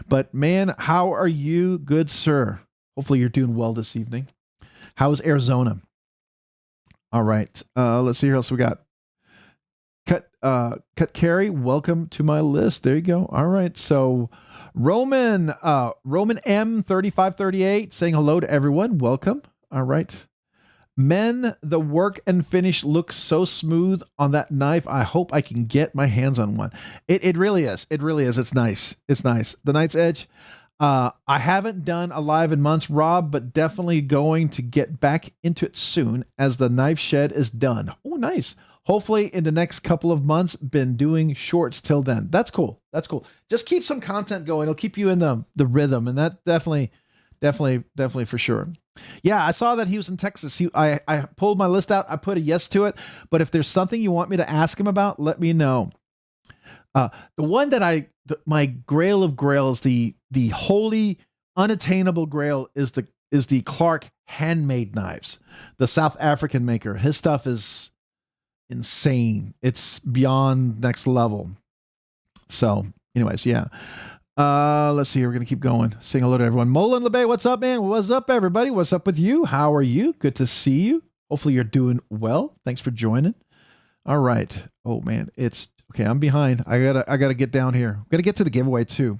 But man, how are you, good sir? Hopefully you're doing well this evening. How's Arizona? All right. Let's see who else we got. Cut Carey, welcome to my list. There you go. All right. So Roman M3538 saying hello to everyone. Welcome. All right. Men, the work and finish looks so smooth on that knife. I hope I can get my hands on one. It really is. It really is. It's nice. The Knight's Edge. I haven't done a live in months, Rob, but definitely going to get back into it soon as the knife shed is done. Oh, nice. Hopefully in the next couple of months, been doing shorts till then. That's cool. Just keep some content going. It'll keep you in the rhythm. And that definitely for sure. Yeah, I saw that he was in Texas. I pulled my list out. I put a yes to it. But if there's something you want me to ask him about, let me know. The one that my grail of grails, the holy unattainable grail is the Clark Handmade Knives, the South African maker. His stuff is insane. It's beyond next level. So anyways, yeah. Let's see. We're going to keep going. Saying hello to everyone. Mola and LeBay, what's up, man? What's up, everybody? What's up with you? How are you? Good to see you. Hopefully you're doing well. Thanks for joining. All right. Oh man, it's okay. I'm behind. I gotta get down here. Gotta get to the giveaway too.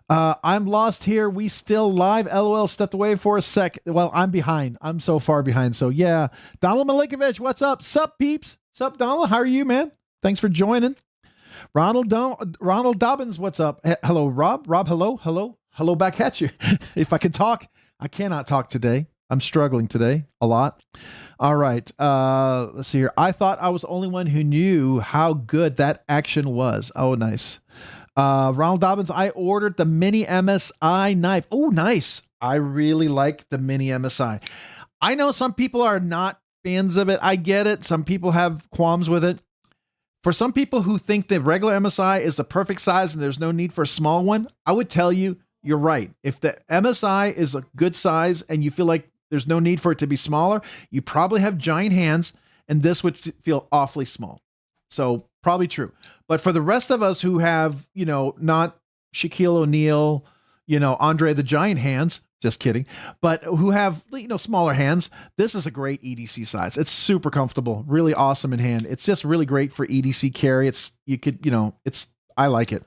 I'm lost here. We still live. LOL, stepped away for a sec. Well, I'm behind. I'm so far behind. So yeah. Donald Milinkovic, what's up? Sup, peeps? Sup, Donald? How are you, man? Thanks for joining. Ronald Dobbins, what's up? Hello, Rob. Rob, hello back at you. If I can talk, I cannot talk today. I'm struggling today a lot. All right. Let's see here. I thought I was the only one who knew how good that action was. Oh, nice. Ronald Dobbins, I ordered the mini MSI knife. Oh, nice. I really like the mini MSI. I know some people are not fans of it. I get it. Some people have qualms with it. For some people who think the regular MSI is the perfect size and there's no need for a small one, I would tell you, you're right. If the MSI is a good size and you feel like there's no need for it to be smaller, you probably have giant hands and this would feel awfully small. So probably true. But for the rest of us who have, not Shaquille O'Neal, Andre the Giant hands, just kidding, but who have, smaller hands, this is a great EDC size. It's super comfortable, really awesome in hand. It's just really great for EDC carry. I like it.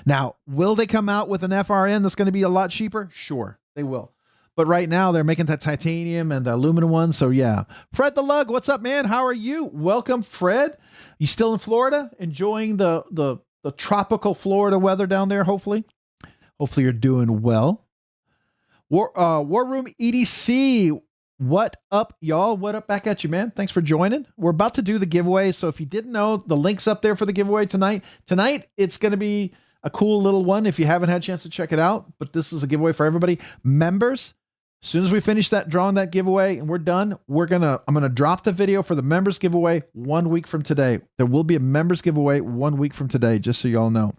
Now, will they come out with an FRN that's going to be a lot cheaper? Sure, they will. But right now they're making that titanium and the aluminum one. So yeah. Fred the Lug, what's up, man? How are you? Welcome, Fred. You still in Florida? Enjoying the tropical Florida weather down there, hopefully. Hopefully you're doing well. War Room EDC, what up, y'all? What up back at you, man? Thanks for joining. We're about to do the giveaway. So if you didn't know, the link's up there for the giveaway tonight. Tonight, it's going to be a cool little one if you haven't had a chance to check it out. But this is a giveaway for everybody. Members, as soon as we finish drawing that giveaway and we're done, I'm gonna drop the video for the members giveaway 1 week from today. There will be a members giveaway 1 week from today, just so y'all know.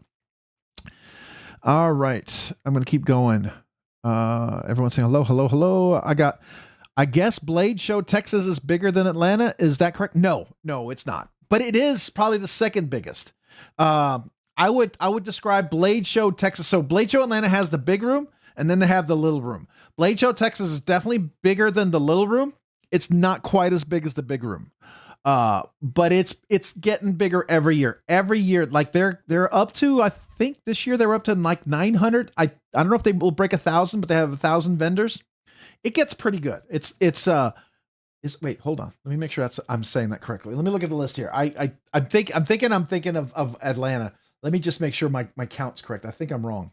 All right, I'm gonna keep going. Everyone's saying hello. I guess Blade Show Texas is bigger than Atlanta. Is that correct? No, it's not. But it is probably the second biggest. I would describe Blade Show Texas. So Blade Show Atlanta has the big room, and then they have the little room. Blade Show Texas is definitely bigger than the little room. It's not quite as big as the big room. But it's getting bigger every year. Every year, like they're up to, I think this year they were up to like 900. I don't know if they will break 1,000, but they have 1,000 vendors. It gets pretty good. Wait, hold on. Let me make sure I'm saying that correctly. Let me look at the list here. I'm thinking of Atlanta. Let me just make sure my count's correct. I think I'm wrong.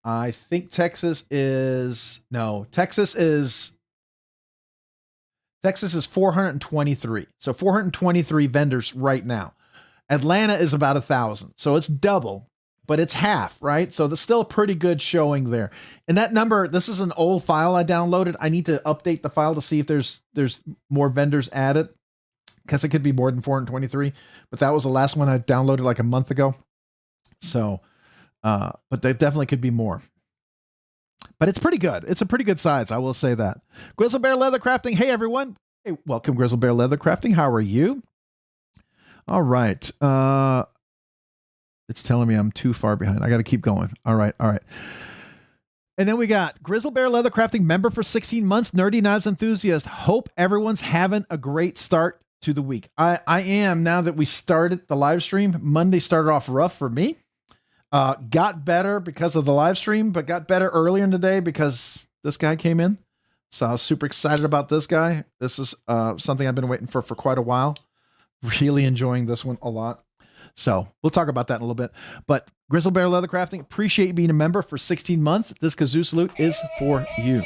I think Texas is 423. So 423 vendors right now. Atlanta is about 1,000. So it's double, but it's half, right? So that's still a pretty good showing there. And that number, this is an old file I downloaded. I need to update the file to see if there's more vendors added, because it could be more than 423. But that was the last one I downloaded like a month ago. So, but there definitely could be more. But it's pretty good. It's a pretty good size, I will say that. Grizzle Bear Leather Crafting. Hey, everyone. Hey, welcome, Grizzle Bear Leather Crafting. How are you? All right. It's telling me I'm too far behind. I got to keep going. All right. And then we got Grizzle Bear Leather Crafting, member for 16 months, Nerdy Knives Enthusiast. Hope everyone's having a great start to the week. I am, now that we started the live stream. Monday started off rough for me. Got better because of the live stream, but got better earlier in the day because this guy came in. So I was super excited about this guy. This is something I've been waiting for quite a while. Really enjoying this one a lot. So we'll talk about that in a little bit. But Grizzle Bear Leather Crafting, appreciate you being a member for 16 months. This kazoo salute is for you.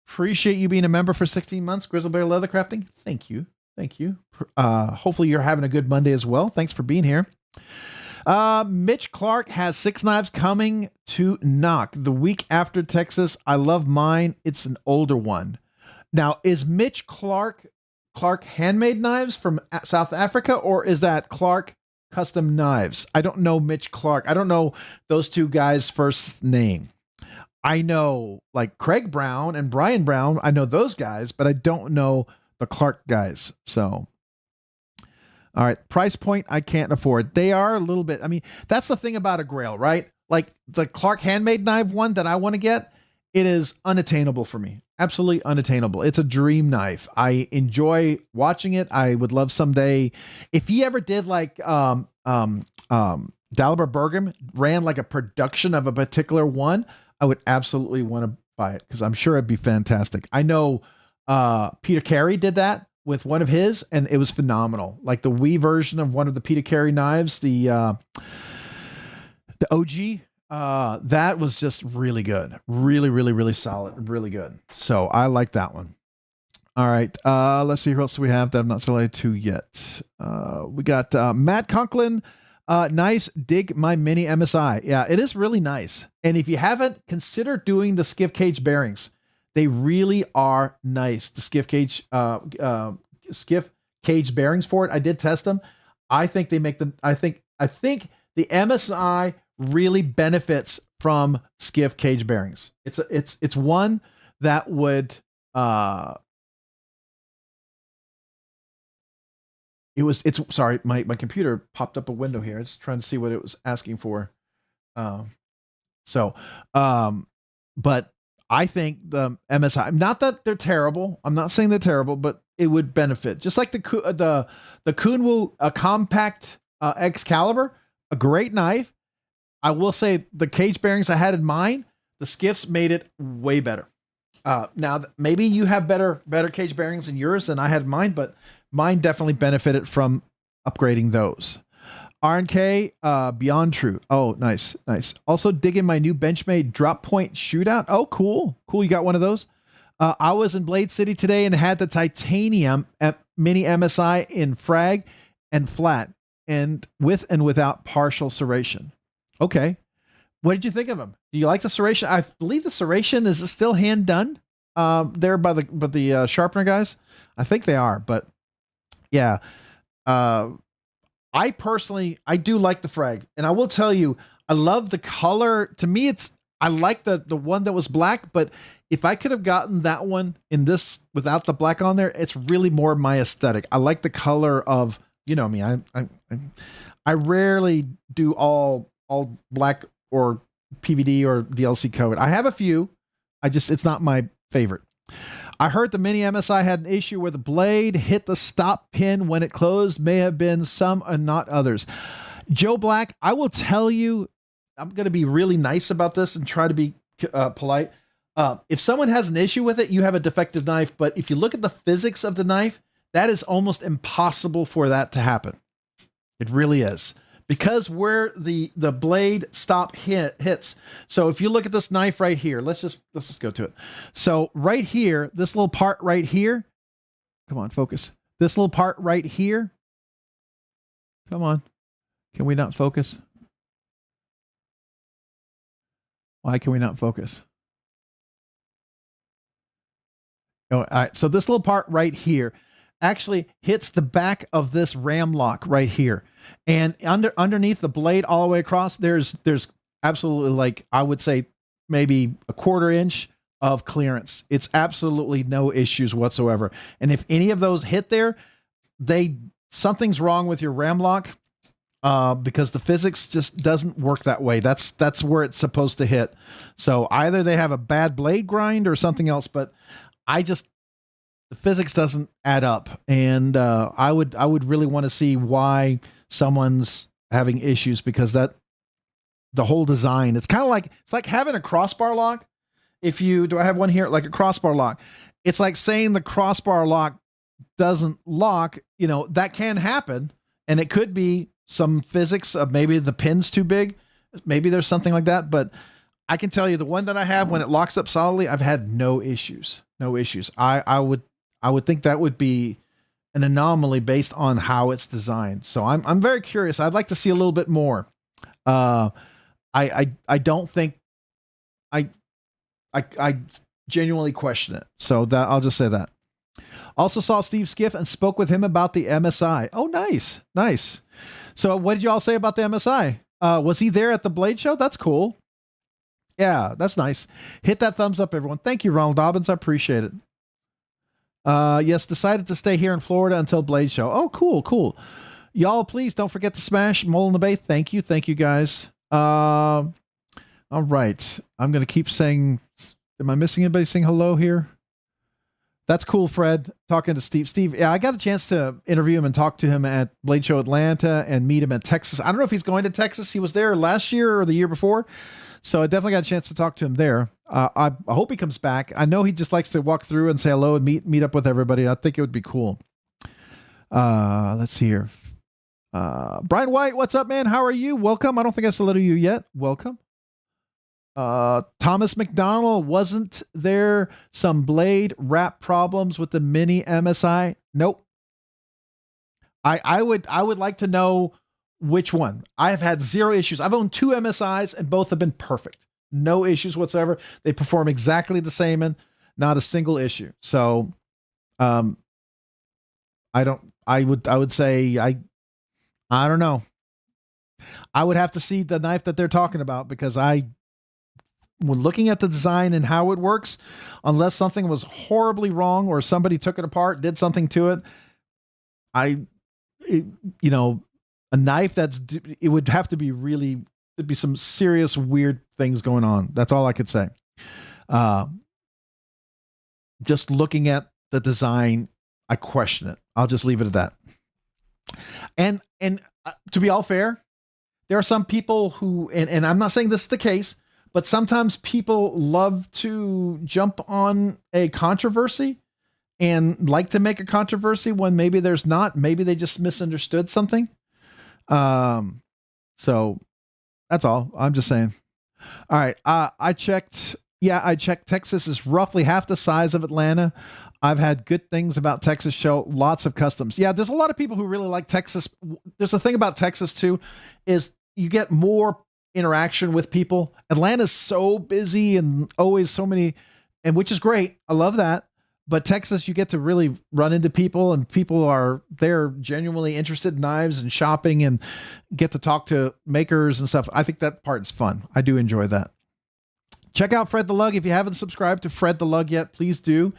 Appreciate you being a member for 16 months, Grizzle Bear Leather Crafting. Thank you. Hopefully you're having a good Monday as well. Thanks for being here. Mitch Clark has 6 knives coming to knock the week after Texas. I love mine. It's an older one. Now, is Mitch Clark Handmade Knives from South Africa, or is that Clark Custom Knives? I don't know Mitch Clark. I don't know those two guys' first name. I know like Craig Brown and Brian Brown. I know those guys, but I don't know the Clark guys. So, all right, price point I can't afford. They are a little bit. I mean, that's the thing about a Grail, right? Like the Clark Handmade Knife one that I want to get, it is unattainable for me. Absolutely unattainable. It's a dream knife. I enjoy watching it. I would love someday if he ever did like Dalibor Bergam ran like a production of a particular one, I would absolutely want to buy it because I'm sure it'd be fantastic. I know Peter Carey did that with one of his, and it was phenomenal. Like the Wii version of one of the Peter Carey knives, the OG. That was just really good. Really, really, really solid. Really good. So I like that one. All right. Let's see who else do we have that I'm not selected to yet. We got Matt Conklin. Nice. Dig my mini MSI. Yeah, it is really nice. And if you haven't, consider doing the Skiff Caged bearings. They really are nice. The Skiff Caged bearings for it. I did test them. I think they make them. I think the MSI really benefits from Skiff Caged bearings. It's one that would sorry, my computer popped up a window here. I was trying to see what it was asking for. But I think the MSI, not that they're terrible. I'm not saying they're terrible, but it would benefit. Just like the Kunwu compact Excalibur, a great knife. I will say the cage bearings I had in mine, the Skiffs made it way better. Now maybe you have better cage bearings in yours than I had in mine, but mine definitely benefited from upgrading those. RNK, Beyond True. Oh, nice. Also digging my new Benchmade drop point shootout. Oh, cool. You got one of those. I was in Blade City today and had the titanium mini MSI in frag and flat and with and without partial serration. Okay. What did you think of them? Do you like the serration? I believe the serration is still hand done there by the sharpener guys. I think they are, but yeah. I do like the frag, and I will tell you, I love the color. To me, I like the one that was black, but if I could have gotten that one in this without the black on there, it's really more my aesthetic. I like the color of, you know me, I rarely do all black or PVD or DLC code. I have a few. It's not my favorite. I heard the mini MSI had an issue where the blade hit the stop pin when it closed. May have been some and not others. Joe Black, I will tell you, I'm going to be really nice about this and try to be polite. If someone has an issue with it, you have a defective knife. But if you look at the physics of the knife, that is almost impossible for that to happen. It really is. Because where the blade stop hits. So if you look at this knife right here, let's just go to it. So right here, this little part right here, come on, focus. This little part right here. Come on. Can we not focus? Why can we not focus? Oh, all right. So this little part right here actually hits the back of this ram lock right here. And underneath the blade all the way across, there's absolutely, like, I would say maybe a 1/4 inch of clearance. It's absolutely no issues whatsoever. And if any of those hit there, something's wrong with your ram lock, because the physics just doesn't work that way. That's where it's supposed to hit. So either they have a bad blade grind or something else, but the physics doesn't add up. And I would really want to see why someone's having issues, because the whole design, it's like having a crossbar lock. Do I have one here? Like a crossbar lock. It's like saying the crossbar lock doesn't lock, that can happen. And it could be some physics of maybe the pin's too big. Maybe there's something like that, but I can tell you the one that I have, when it locks up solidly, I've had no issues. I would think that would be an anomaly based on how it's designed. So I'm very curious. I'd like to see a little bit more. I don't think I genuinely question it. So that I'll just say that. Also saw Steve Skiff and spoke with him about the MSI. Oh, nice. Nice. So what did you all say about the MSI? Was he there at the Blade Show? That's cool. Yeah, that's nice. Hit that thumbs up, everyone. Thank you, Ronald Dobbins. I appreciate it. Yes, decided to stay here in Florida until Blade Show. Oh, cool, cool. Y'all, please don't forget to smash Mole in the Bay. Thank you. Thank you, guys. All right. I'm going to keep saying, am I missing anybody saying hello here? That's cool, Fred. Talking to Steve. Steve, yeah, I got a chance to interview him and talk to him at Blade Show Atlanta and meet him at Texas. I don't know if he's going to Texas. He was there last year or the year before. So I definitely got a chance to talk to him there. I hope he comes back. I know he just likes to walk through and say hello and meet up with everybody. I think it would be cool. Let's see here. Brian White, what's up, man? How are you? Welcome. I don't think I saluted you yet. Welcome. Thomas McDonald, wasn't there some blade wrap problems with the mini MSI? Nope. I would like to know which one. I have had zero issues. I've owned 2 MSIs and both have been perfect. No issues whatsoever. They perform exactly the same and not a single issue. So, I would say, I don't know. I would have to see the knife that they're talking about because when looking at the design and how it works, unless something was horribly wrong or somebody took it apart, did something to it, a knife it would have to be really, there'd be some serious weird things going on. That's all I could say. Just looking at the design, I question it. I'll just leave it at that. And to be all fair, there are some people who, and I'm not saying this is the case, but sometimes people love to jump on a controversy and like to make a controversy when maybe there's not. Maybe they just misunderstood something. So that's all. I'm just saying. All right. I checked. Texas is roughly half the size of Atlanta. I've had good things about Texas show. Lots of customs. Yeah, there's a lot of people who really like Texas. There's a thing about Texas too, is you get more interaction with people. Atlanta's so busy and always so many, and which is great. I love that. But Texas, you get to really run into people, and people they're genuinely interested in knives and shopping and get to talk to makers and stuff. I think that part is fun. I do enjoy that. Check out Fred the Lug. If you haven't subscribed to Fred the Lug yet, please do.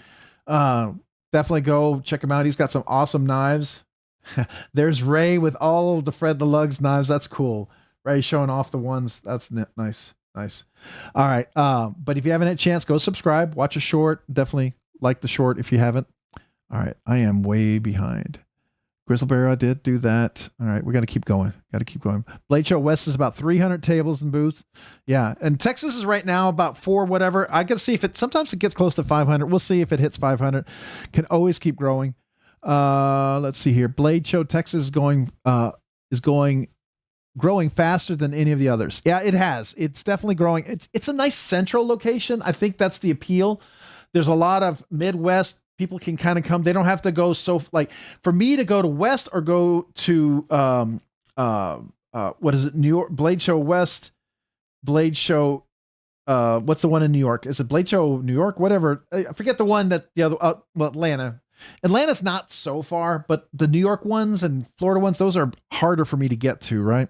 Definitely go check him out. He's got some awesome knives. There's Ray with all of the Fred the Lug's knives. That's cool. Ray showing off the ones. That's nice. Nice. All right. But if you haven't had a chance, go subscribe, watch a short. Definitely like the short if you haven't. All right. I am way behind. Grizzleberry, I did do that. All right. We got to keep going. Blade Show West is about 300 tables and booths. Yeah. And Texas is right now about 4, whatever. I got to see if sometimes it gets close to 500. We'll see if it hits 500. Can always keep growing. Let's see here. Blade Show Texas is growing faster than any of the others. Yeah, it has. It's definitely growing. It's a nice central location. I think that's the appeal. There's a lot of Midwest people can kind of come. They don't have to go like for me to go to West or go to what is it? New York Blade Show West, Blade Show. What's the one in New York? Is it Blade Show New York? Whatever. I forget the one that the other. Atlanta. Atlanta's not so far, but the New York ones and Florida ones, those are harder for me to get to. Right.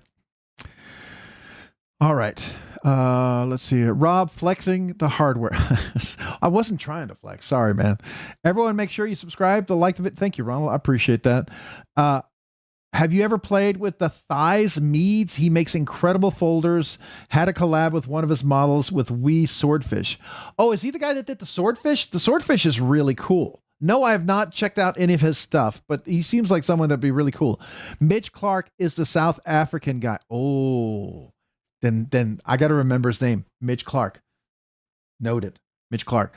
All right. Let's see here. Rob flexing the hardware. I wasn't trying to flex. Sorry, man. Everyone make sure you subscribe to like the video. Thank you, Ronald. I appreciate that. Have you ever played with the Thighs Meads? He makes incredible folders. Had a collab with one of his models with Wee Swordfish. Oh, is he the guy that did the Swordfish? The Swordfish is really cool. No, I have not checked out any of his stuff, but he seems like someone that'd be really cool. Mitch Clark is the South African guy. Oh, then I got to remember his name. Mitch Clark. Noted. Mitch Clark.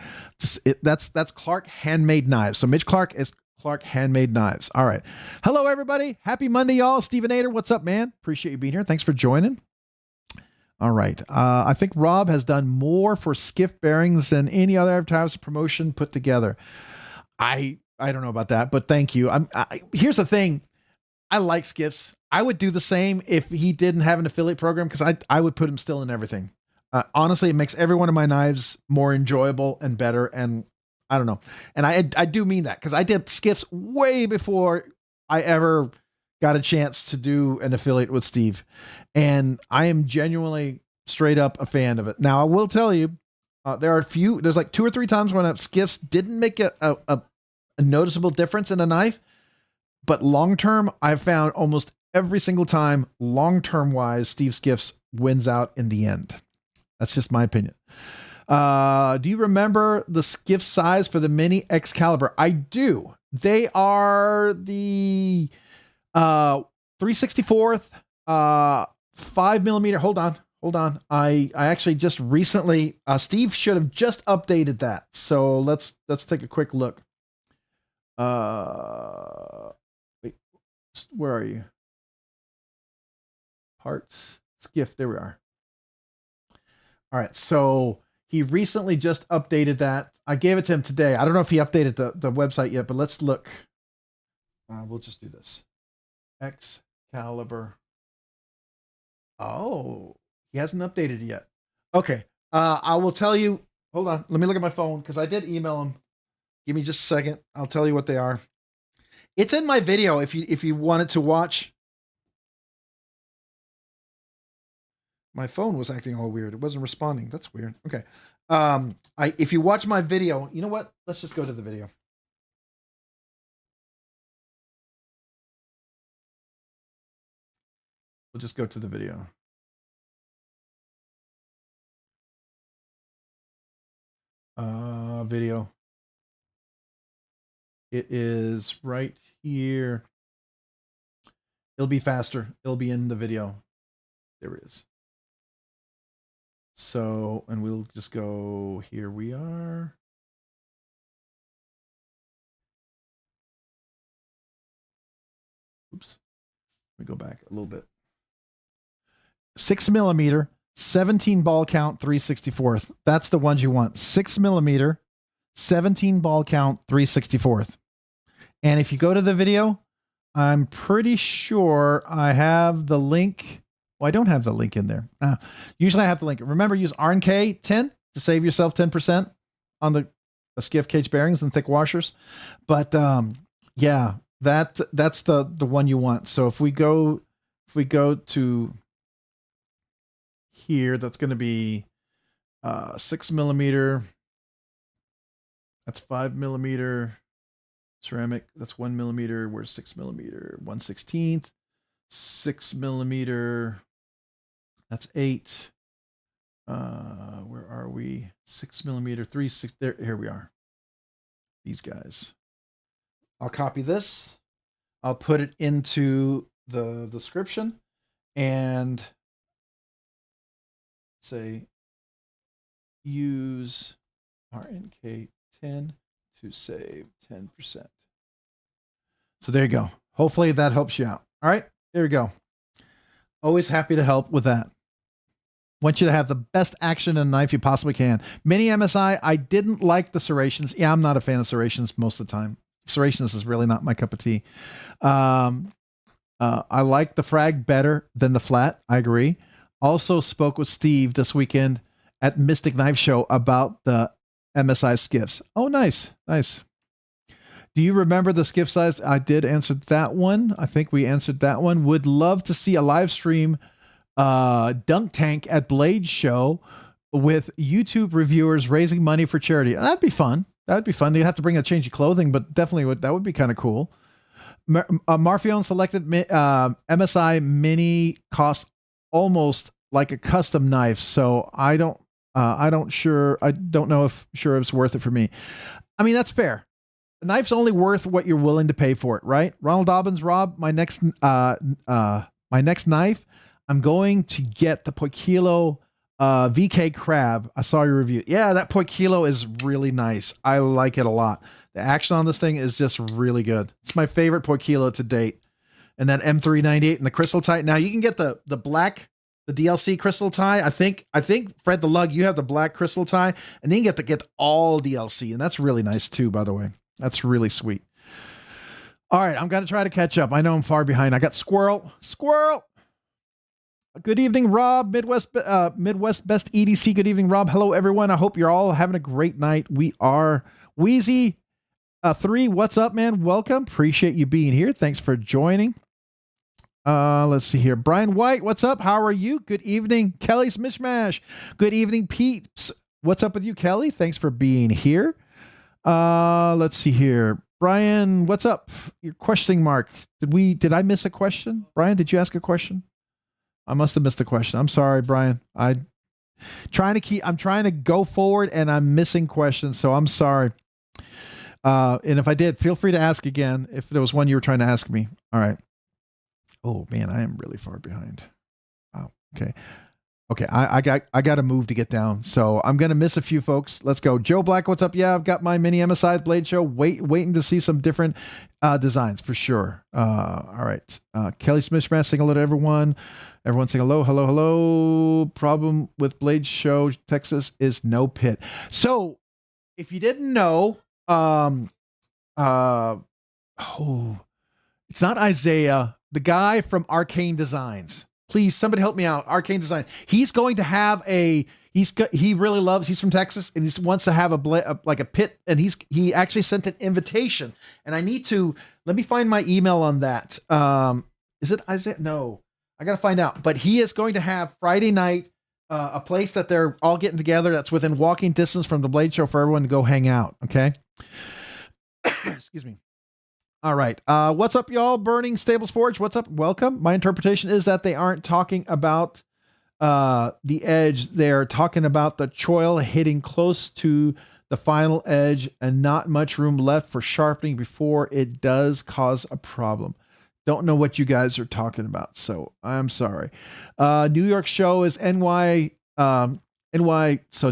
That's Clark Handmade Knives. So Mitch Clark is Clark Handmade Knives. All right. Hello, everybody. Happy Monday, y'all. Steven Ader, what's up, man? Appreciate you being here. Thanks for joining. All right. I think Rob has done more for Skiff Bearings than any other advertising promotion put together. I don't know about that, but thank you. Here's the thing. I like Skiffs. I would do the same if he didn't have an affiliate program because I would put him still in everything. Honestly, it makes every one of my knives more enjoyable and better. And I don't know. And I do mean that, because I did skiffs way before I ever got a chance to do an affiliate with Steve. And I am genuinely straight up a fan of it. Now, I will tell you, there's like 2 or 3 times when skiffs didn't make a noticeable difference in a knife. But long-term, I've found almost every single time, long-term wise, Steve Skiffs wins out in the end. That's just my opinion. Do you remember the skiff size for the Mini Excalibur? I do. They are the 3/64th, 5mm. Hold on. I actually just recently, Steve should have just updated that. So let's take a quick look. Wait, where are you? Parts, skiff. There we are. All right, so he recently just updated that. I gave it to him today. I don't know if he updated the website yet, but let's look. We'll just do this. Excalibur. Oh, he hasn't updated it yet. Okay, I will tell you. Hold on, let me look at my phone, because I did email him. Give me just a second. I'll tell you what they are. It's in my video if you wanted to watch. My phone was acting all weird. It wasn't responding. That's weird. Okay. If you watch my video, you know what? Let's just go to the video. We'll just go to the video. Video. It is right here. It'll be faster. It'll be in the video. There it is. So, and we'll just go, here we are. Oops. Let me go back a little bit. 6mm, 17 ball count, 3/64th. That's the ones you want. 6mm, 17 ball count, 3/64th. And if you go to the video, I'm pretty sure I have the link. Well, I don't have the link in there. Usually I have the link. Remember, use RNK10 to save yourself 10% on the Skiff Caged Bearings and thick washers. But yeah, that's the one you want. So if we go to here, that's going to be 6mm. That's 5mm ceramic. That's 1mm. Where's 6mm? 1/16. 6mm. That's 8. Where are we? 6mm, 3/6. There, here we are. These guys. I'll copy this. I'll put it into the description and say use RNK10 to save 10%. So there you go. Hopefully that helps you out. All right, there you go. Always happy to help with that. Want you to have the best action in a knife you possibly can. Mini MSI, I didn't like the serrations. Yeah, I'm not a fan of serrations most of the time. Serrations is really not my cup of tea. I like the frag better than the flat. I agree. Also spoke with Steve this weekend at Mystic Knife Show about the MSI skiffs. Oh, nice. Nice. Do you remember the skiff size? I did answer that one. I think we answered that one. Would love to see a live stream dunk tank at Blade Show with YouTube reviewers raising money for charity. That'd be fun. That'd be fun. You have to bring a change of clothing, but definitely that would be kind of cool. Marfion selected MSI Mini costs almost like a custom knife, so I don't know if it's worth it for me. I mean, that's fair. The knife's only worth what you're willing to pay for it, right? Ronald Dobbins, Rob, my next knife, I'm going to get the Poikilo VK Crab. I saw your review. Yeah, that Poikilo is really nice. I like it a lot. The action on this thing is just really good. It's my favorite Poikilo to date. And that M398 and the crystal tie. Now you can get the black, the DLC crystal tie. I think Fred the Lug, you have the black crystal tie, and then you get all DLC, and that's really nice too, by the way. That's really sweet. All right, I'm gonna try to catch up. I know I'm far behind. I got squirrel. Good evening, Rob, Midwest Best EDC. Good evening, Rob. Hello, everyone. I hope you're all having a great night. We are Wheezy 3. What's up, man? Welcome. Appreciate you being here. Thanks for joining. Let's see here. Brian White, what's up? How are you? Good evening. Kelly's Mishmash. Good evening, Peeps. What's up with you, Kelly? Thanks for being here. Let's see here. Brian, what's up? Your questioning mark. Did I miss a question? Brian, did you ask a question? I must have missed a question. I'm sorry, Brian. I'm trying to go forward and I'm missing questions, so I'm sorry. And if I did, feel free to ask again if there was one you were trying to ask me. All right. Oh man, I am really far behind. Wow. Okay. Okay. I got to move to get down. So I'm going to miss a few folks. Let's go. Joe Black, what's up? Yeah, I've got my mini MSI Blade Show. Waiting to see some different designs for sure. All right. Kelly Smith, saying hello to everyone. Everyone saying hello, hello, hello. Problem with Blade Show Texas is no pit. So if you didn't know, it's not Isaiah, the guy from Arcane Designs. Please, somebody help me out. Arcane Design. He's going to have he's from Texas and he wants to have a pit, and he actually sent an invitation, and let me find my email on that. Is it Isaiah? No, I got to find out, but he is going to have Friday night, a place that they're all getting together that's within walking distance from the Blade Show for everyone to go hang out. Okay. Excuse me. All right. What's up, y'all? Burning Stables Forge. What's up? Welcome. My interpretation is that they aren't talking about the edge. They're talking about the choil hitting close to the final edge and not much room left for sharpening before it does cause a problem. Don't know what you guys are talking about, so I'm sorry. New York show is NY. So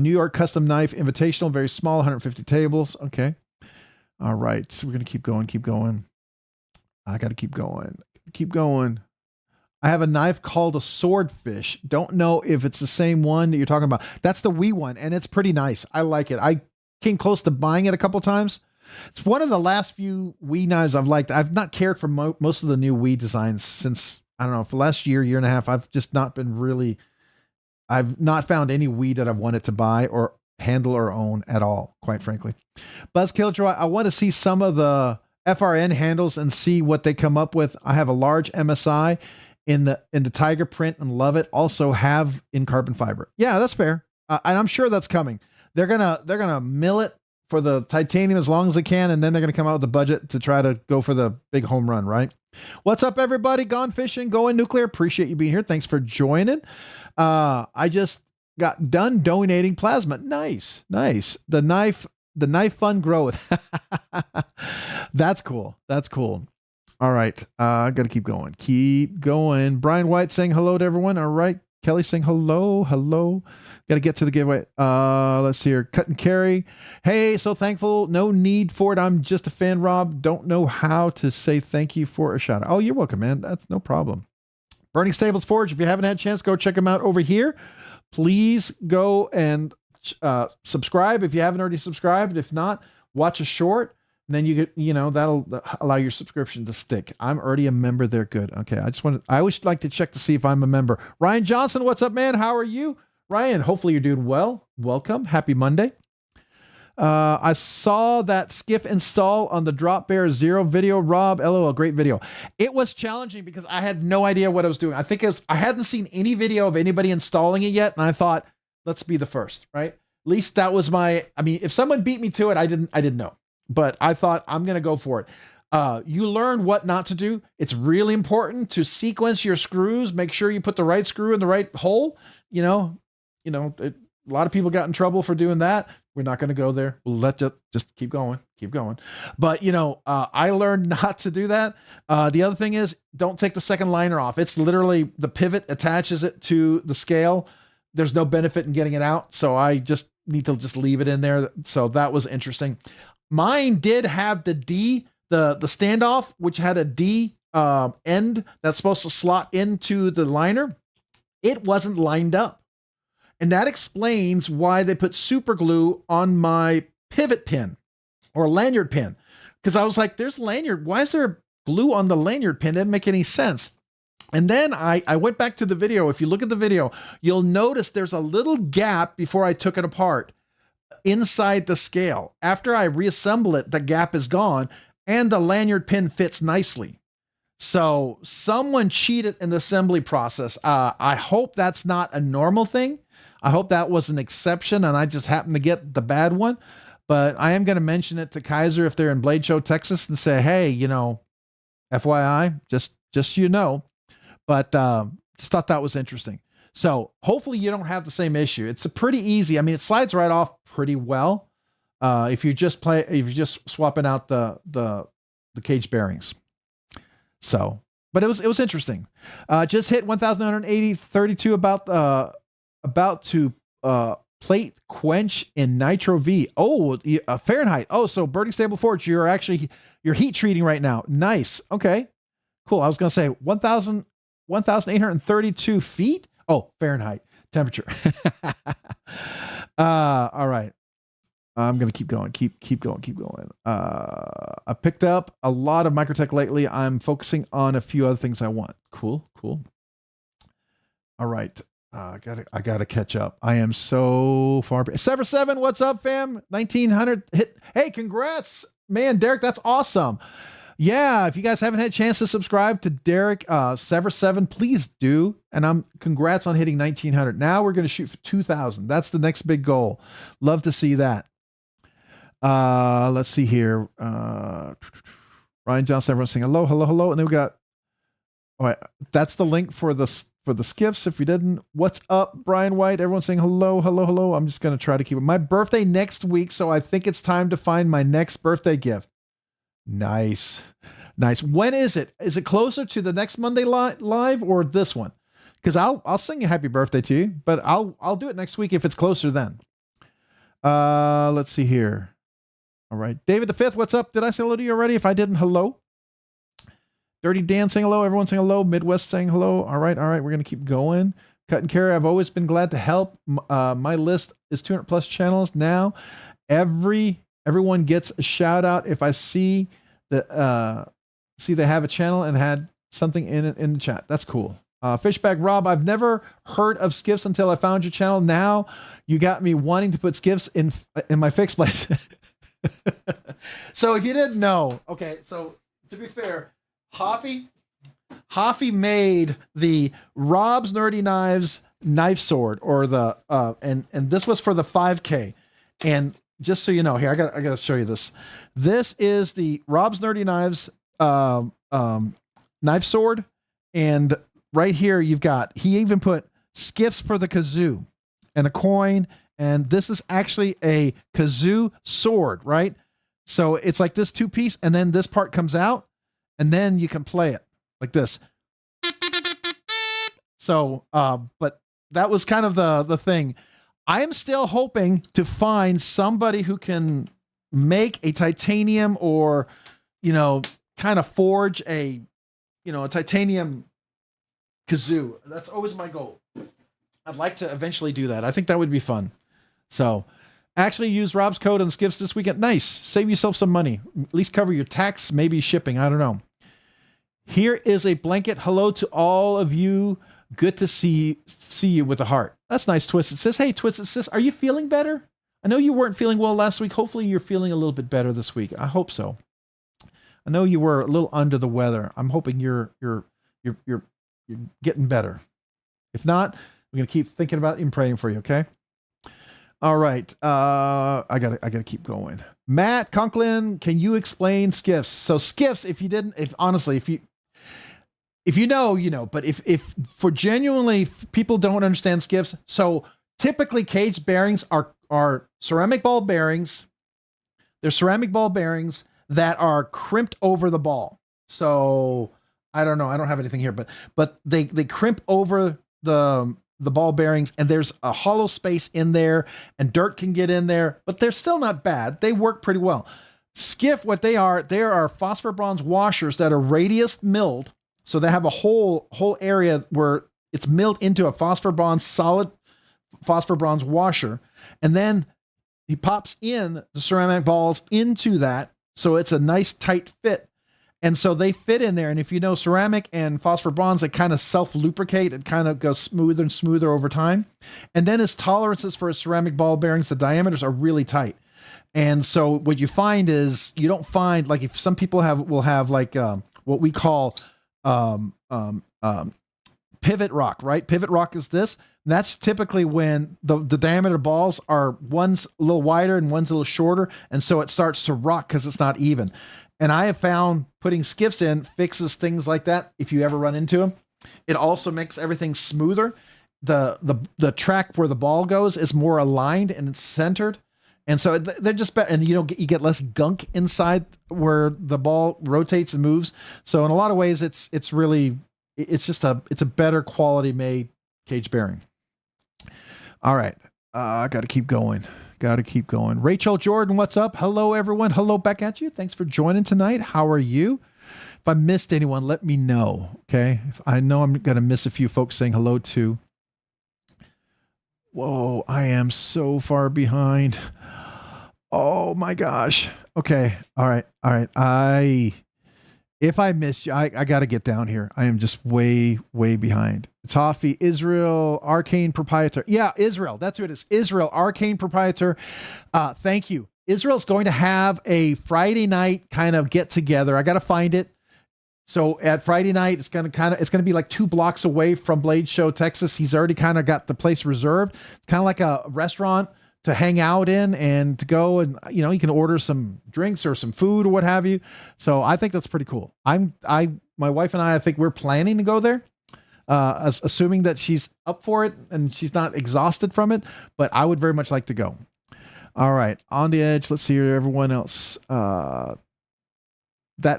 New York Custom Knife Invitational, very small, 150 tables. Okay. All right. So we're going to keep going. I got to keep going. I have a knife called a swordfish. Don't know if it's the same one that you're talking about. That's the Wii one, and it's pretty nice. I like it. I came close to buying it a couple times. It's one of the last few Wii knives I've liked. I've not cared for most of the new Wii designs since, I don't know, for the last year and a half. I've not found any Wii that I've wanted to buy or handle or own at all, quite frankly. Buzz Killjoy, I want to see some of the FRN handles and see what they come up with. I have a large MSI in the tiger print and love it. Also have in carbon fiber. Yeah, that's fair. And I'm sure that's coming. They're gonna mill it for the titanium as long as they can, and then they're gonna come out with the budget to try to go for the big home run, right? What's up, everybody? Gone fishing, going nuclear. Appreciate you being here. Thanks for joining. I just got done donating plasma. Nice. The knife fund growth. That's cool. All right. I got to keep going. Brian White saying hello to everyone. All right. Kelly saying hello. Got to get to the giveaway. Let's see here. Cut and carry. Hey, so thankful. No need for it. I'm just a fan, Rob. Don't know how to say thank you for a shout out. Oh, you're welcome, man. That's no problem. Burning Stables Forge. If you haven't had a chance, go check them out over here. Please go and subscribe if you haven't already subscribed. If not, watch a short. And then you get, that'll allow your subscription to stick. I'm already a member. They're good. Okay. I always like to check to see if I'm a member. Ryan Johnson, what's up, man? How are you? Ryan, hopefully you're doing well. Welcome. Happy Monday. I saw that skiff install on the Drop Bear Zero video. Rob, LOL, great video. It was challenging because I had no idea what I was doing. I hadn't seen any video of anybody installing it yet. And I thought, let's be the first, right? At least that was if someone beat me to it, I didn't know. But I thought I'm going to go for it. You learn what not to do. It's really important to sequence your screws. Make sure you put the right screw in the right hole. A lot of people got in trouble for doing that. We're not going to go there. We'll just keep going. But I learned not to do that. The other thing is, don't take the second liner off. It's literally the pivot attaches it to the scale. There's no benefit in getting it out. So I just need to just leave it in there. So that was interesting. Mine did have the D, the standoff, which had a D end that's supposed to slot into the liner. It wasn't lined up. And that explains why they put super glue on my pivot pin or lanyard pin. Because I was like, there's lanyard. Why is there glue on the lanyard pin? It didn't make any sense. And then I went back to the video. If you look at the video, you'll notice there's a little gap before I took it apart inside the scale. After I reassemble it, the gap is gone and the lanyard pin fits nicely. So someone cheated in the assembly process. I hope that's not a normal thing. I hope that was an exception and I just happened to get the bad one. But I am going to mention it to Kaiser if they're in Blade Show, Texas, and say, hey, you know, FYI, just you know. But just thought that was interesting. So hopefully you don't have the same issue. It's a pretty easy. I mean, it slides right off pretty well if you're just swapping out the cage bearings. So, but it was interesting. Just hit 1,980.32 about to plate quench in Nitro V. Oh, Fahrenheit. Oh, so Burning Stable Forge, you're heat treating right now. Nice. Okay, cool. I was gonna say 1,832 feet. Oh, Fahrenheit temperature. All right. I'm going to keep going, keep going. I picked up a lot of Microtech lately. I'm focusing on a few other things I want. Cool. All right. I gotta catch up. I am so far. Sever 7, what's up, fam? 1900 hit. Hey, congrats, man, Derek. That's awesome. Yeah, if you guys haven't had a chance to subscribe to Derek, Sever 7, please do. And congrats on hitting 1900. Now we're going to shoot for 2000. That's the next big goal. Love to see that. Let's see here. Ryan Johnson, everyone's saying hello. And then we got, all right, that's the link for the skiffs. If you didn't, what's up, Brian White? Everyone's saying hello. I'm just going to try to keep it. My birthday next week, so I think it's time to find my next birthday gift. Nice. When is it? Is it closer to the next Monday live or this one? Because I'll sing a happy birthday to you, but I'll do it next week if it's closer then. Let's see here. All right, David the Fifth, what's up? Did I say hello to you already? If I didn't, hello. Dirty Dan saying hello. Everyone saying hello. Midwest saying hello. All right. We're gonna keep going. Cut and carry. I've always been glad to help. My list is 200 plus channels now. Everyone gets a shout out if I see they have a channel and had something in the chat. That's cool. Fishback Rob, I've never heard of skiffs until I found your channel. Now you got me wanting to put skiffs in my fixed place. So if you didn't know, okay, so to be fair, Hoffy made the Rob's Nerdy Knives knife sword, or the and this was for the 5K. And just so you know, here I got to show you this. This is the Rob's Nerdy Knives knife sword, and right here you've got, he even put skiffs for the kazoo and a coin, and this is actually a kazoo sword, right? So it's like this 2-piece, and then this part comes out, and then you can play it like this. So, but that was kind of the thing. I am still hoping to find somebody who can make a titanium, or, you know, kind of forge a titanium kazoo. That's always my goal. I'd like to eventually do that. I think that would be fun. So actually use Rob's code on skiffs this weekend. Nice. Save yourself some money. At least cover your tax, maybe shipping. I don't know. Here is a blanket. Hello to all of you. Good to see you with a heart. That's nice, Twisted Sis. Hey, Twisted Sis, are you feeling better? I know you weren't feeling well last week. Hopefully you're feeling a little bit better this week. I hope so. I know you were a little under the weather. I'm hoping you're getting better. If not, we're gonna keep thinking about you and praying for you. Okay. All right. I gotta keep going. Matt Conklin, can you explain skiffs? So skiffs, if you know, you know, but if for genuinely people don't understand skiffs, so typically caged bearings are ceramic ball bearings. They're ceramic ball bearings that are crimped over the ball. So I don't know. I don't have anything here, but they crimp over the ball bearings, and there's a hollow space in there, and dirt can get in there, but they're still not bad. They work pretty well. Skiff, what they are phosphor bronze washers that are radius milled. So they have a whole area where it's milled into a solid phosphor bronze washer. And then he pops in the ceramic balls into that. So it's a nice tight fit. And so they fit in there. And if you know ceramic and phosphor bronze, they kind of self-lubricate. It kind of goes smoother and smoother over time. And then its tolerances for ceramic ball bearings, the diameters are really tight. And so what you find is you don't find, like, if some people will have like what we call pivot rock, right? Pivot rock is this. And that's typically when the diameter balls are, one's a little wider and one's a little shorter. And so it starts to rock because it's not even. And I have found putting skiffs in fixes things like that if you ever run into them. It also makes everything smoother. The track where the ball goes is more aligned and it's centered. And so they're just better, and you get less gunk inside where the ball rotates and moves. So in a lot of ways, it's a better quality made cage bearing. All right, I got to keep going. Rachel Jordan, what's up? Hello, everyone. Hello back at you. Thanks for joining tonight. How are you? If I missed anyone, let me know. Okay, if I know I'm gonna miss a few folks saying hello to. Whoa, I am so far behind. Oh my gosh. Okay. All right. If I missed you, I got to get down here. I am just way behind. Toffee, Israel, Arcane Proprietor. Yeah, Israel. That's who it is. Israel, Arcane Proprietor. Thank you. Israel's going to have a Friday night kind of get together. I got to find it. So at Friday night, it's going to be like 2 blocks away from Blade Show, Texas. He's already kind of got the place reserved. It's kind of like a restaurant to hang out in and to go, and you can order some drinks or some food or what have you. So I think that's pretty cool. My wife and I think we're planning to go there, assuming that she's up for it and she's not exhausted from it, but I would very much like to go. All right. On the edge. Let's see here. Everyone else. That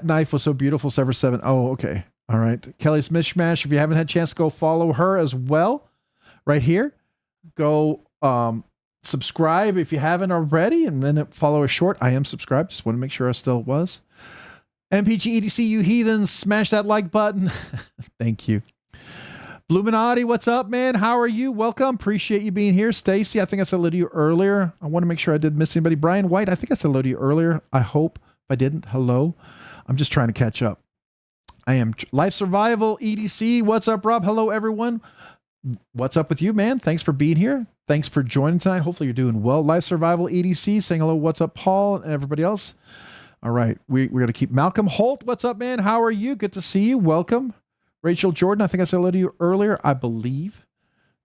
knife was so beautiful. Sever 7. Oh, okay. All right. Kelly's Mishmash. If you haven't had a chance to go follow her as well, right here, go, subscribe if you haven't already, and then follow a short. I am subscribed. Just want to make sure I still was. MPG EDC, you heathens, smash that like button. Thank you. Bluminati, what's up, man? How are you? Welcome. Appreciate you being here. Stacy, I think I said hello to you earlier. I want to make sure I didn't miss anybody. Brian White, I think I said hello to you earlier. I hope. If I didn't, hello. I'm just trying to catch up. I am Life Survival EDC. What's up, Rob? Hello, everyone. What's up with you, man? Thanks for being here. Thanks for joining tonight. Hopefully you're doing well. Life Survival EDC saying hello. What's up, Paul and everybody else? All right. We're going to keep Malcolm Holt. What's up, man? How are you? Good to see you. Welcome. Rachel Jordan. I think I said hello to you earlier, I believe.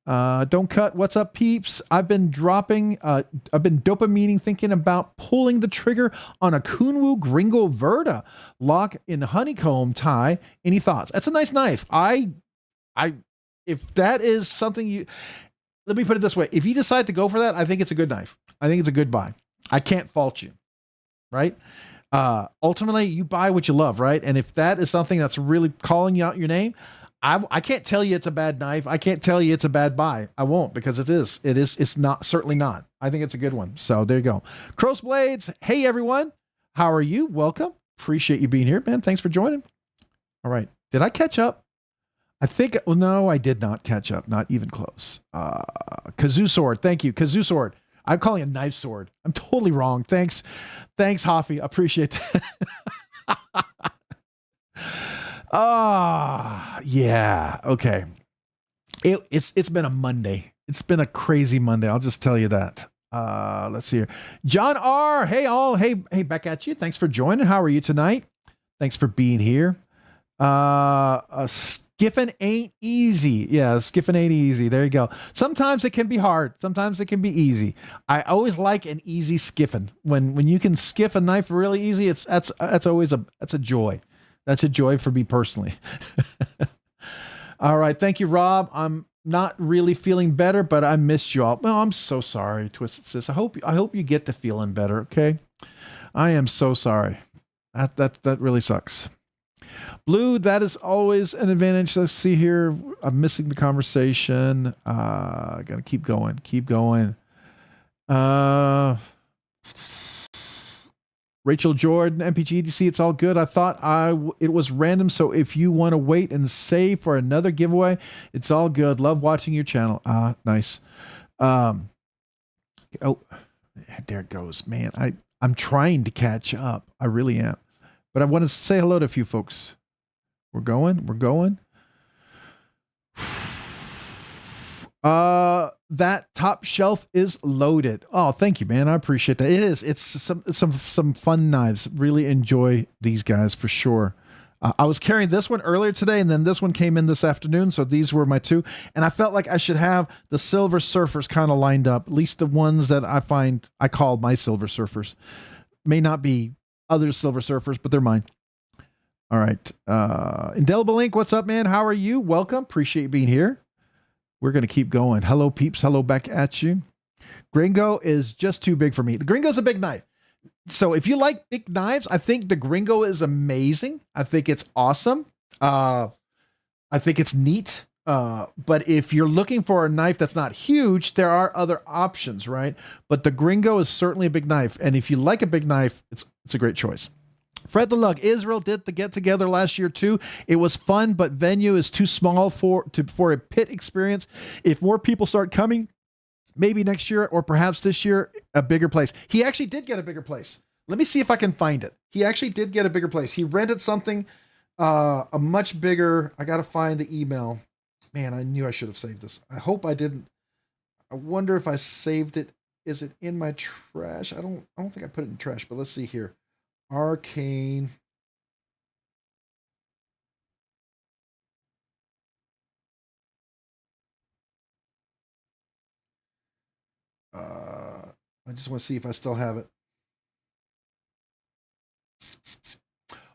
Don't cut. What's up, peeps? I've been dopamining thinking about pulling the trigger on a Kunwu Gringo Verta lock in honeycomb tie. Any thoughts? That's a nice knife. If that is something let me put it this way. If you decide to go for that, I think it's a good knife. I think it's a good buy. I can't fault you, right? Ultimately, you buy what you love, right? And if that is something that's really calling you out your name, I can't tell you it's a bad knife. I can't tell you it's a bad buy. I won't, because it is. It's not, certainly not. I think it's a good one. So there you go. Cross Blades. Hey, everyone. How are you? Welcome. Appreciate you being here, man. Thanks for joining. All right. Did I catch up? I think, well, no, I did not catch up. Not even close. Kazoo sword. Thank you. Kazoo sword. I'm calling it a knife sword. I'm totally wrong. Thanks, Hoffy. I appreciate that. Yeah. Okay. It's been a Monday. It's been a crazy Monday. I'll just tell you that. Let's see here. John R. Hey, all. Hey, back at you. Thanks for joining. How are you tonight? Thanks for being here. Skiffing ain't easy. Yeah, skiffing ain't easy. There you go. Sometimes it can be hard. Sometimes it can be easy. I always like an easy skiffing. When you can skiff a knife really easy, that's always a joy. That's a joy for me personally. All right, thank you, Rob. I'm not really feeling better, but I missed you all. Well, I'm so sorry, Twisted Sis. I hope you get to feeling better. Okay, I am so sorry. That really sucks. Blue, that is always an advantage. Let's see here. I'm missing the conversation. Gotta keep going. Rachel Jordan, MPG EDC, it's all good. I thought it was random, so if you want to wait and save for another giveaway, it's all good. Love watching your channel. Nice. Oh, there it goes. Man, I'm trying to catch up. I really am. but I want to say hello to a few folks. We're going. That top shelf is loaded. Oh, thank you, man. I appreciate that. It is. It's some fun knives. Really enjoy these guys for sure. I was carrying this one earlier today, and then this one came in this afternoon. So these were my two, and I felt like I should have the Silver Surfers kind of lined up. At least the ones that I call my Silver Surfers. May not be other Silver Surfers, but they're mine. All right. Indelible Ink, what's up, man? How are you? Welcome. Appreciate you being here. We're going to keep going. Hello, peeps. Hello back at you. Gringo is just too big for me. The Gringo's a big knife. So if you like big knives, I think the Gringo is amazing. I think it's awesome. I think it's neat. But if you're looking for a knife that's not huge, there are other options, right? But the Gringo is certainly a big knife. And if you like a big knife, it's a great choice. Fred the Lug, Israel did the get together last year too. It was fun, but venue is too small for a pit experience. If more people start coming, maybe next year or perhaps this year, a bigger place. He actually did get a bigger place. Let me see if I can find it. He actually did get a bigger place. He rented something, a much bigger. I got to find the email. Man, I knew I should have saved this. I hope I didn't. I wonder if I saved it. Is it in my trash? I don't think I put it in trash, but let's see here. Arcane. I just want to see if I still have it.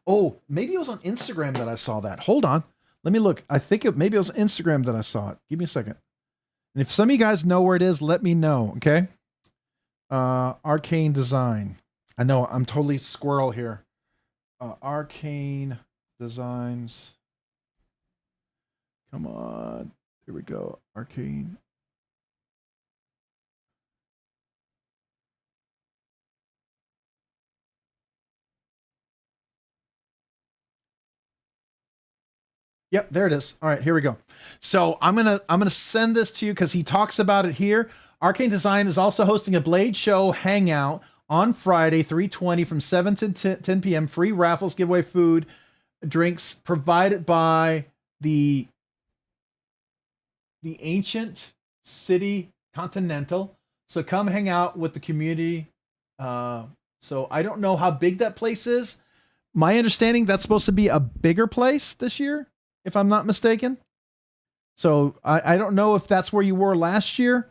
Oh, maybe it was on Instagram that I saw that. Hold on. Let me look. I think maybe it was Instagram that I saw it. Give me a second. And if some of you guys know where it is, let me know. Okay. Arcane Design. I know I'm totally squirrel here. Arcane Designs. Come on. Here we go. Arcane. Yep, there it is. All right, here we go. So I'm gonna send this to you because he talks about it here. Arcane Design is also hosting a Blade Show hangout on Friday, 3/20 from 7 to 10 p.m. Free raffles, giveaway food, drinks provided by the Ancient City Continental. So come hang out with the community. So I don't know how big that place is. My understanding, that's supposed to be a bigger place this year, if I'm not mistaken. So I don't know if that's where you were last year,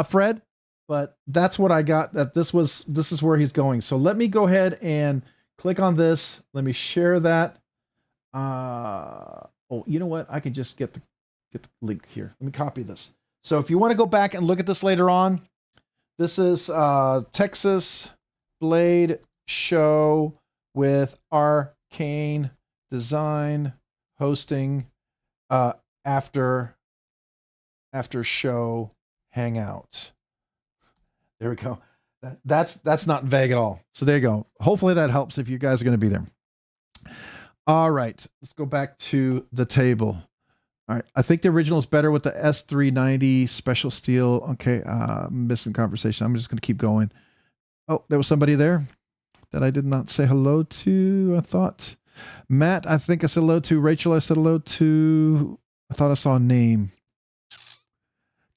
Fred, but that's what I got, that this is where he's going. So let me go ahead and click on this. Let me share that. Oh, you know what? I can just get the link here. Let me copy this. So if you want to go back and look at this later on, this is Texas Blade Show with Arcane Design hosting after show hangout. There we go. That's not vague at all. So there you go. Hopefully that helps if you guys are going to be there. All right, let's go back to the table. All right, I think the original is better with the S390 special steel. Okay, missing conversation. I'm just going to keep going. Oh, there was somebody there that I did not say hello to, I thought. Matt, I think I said hello to. Rachel, I said hello to. I thought I saw a name.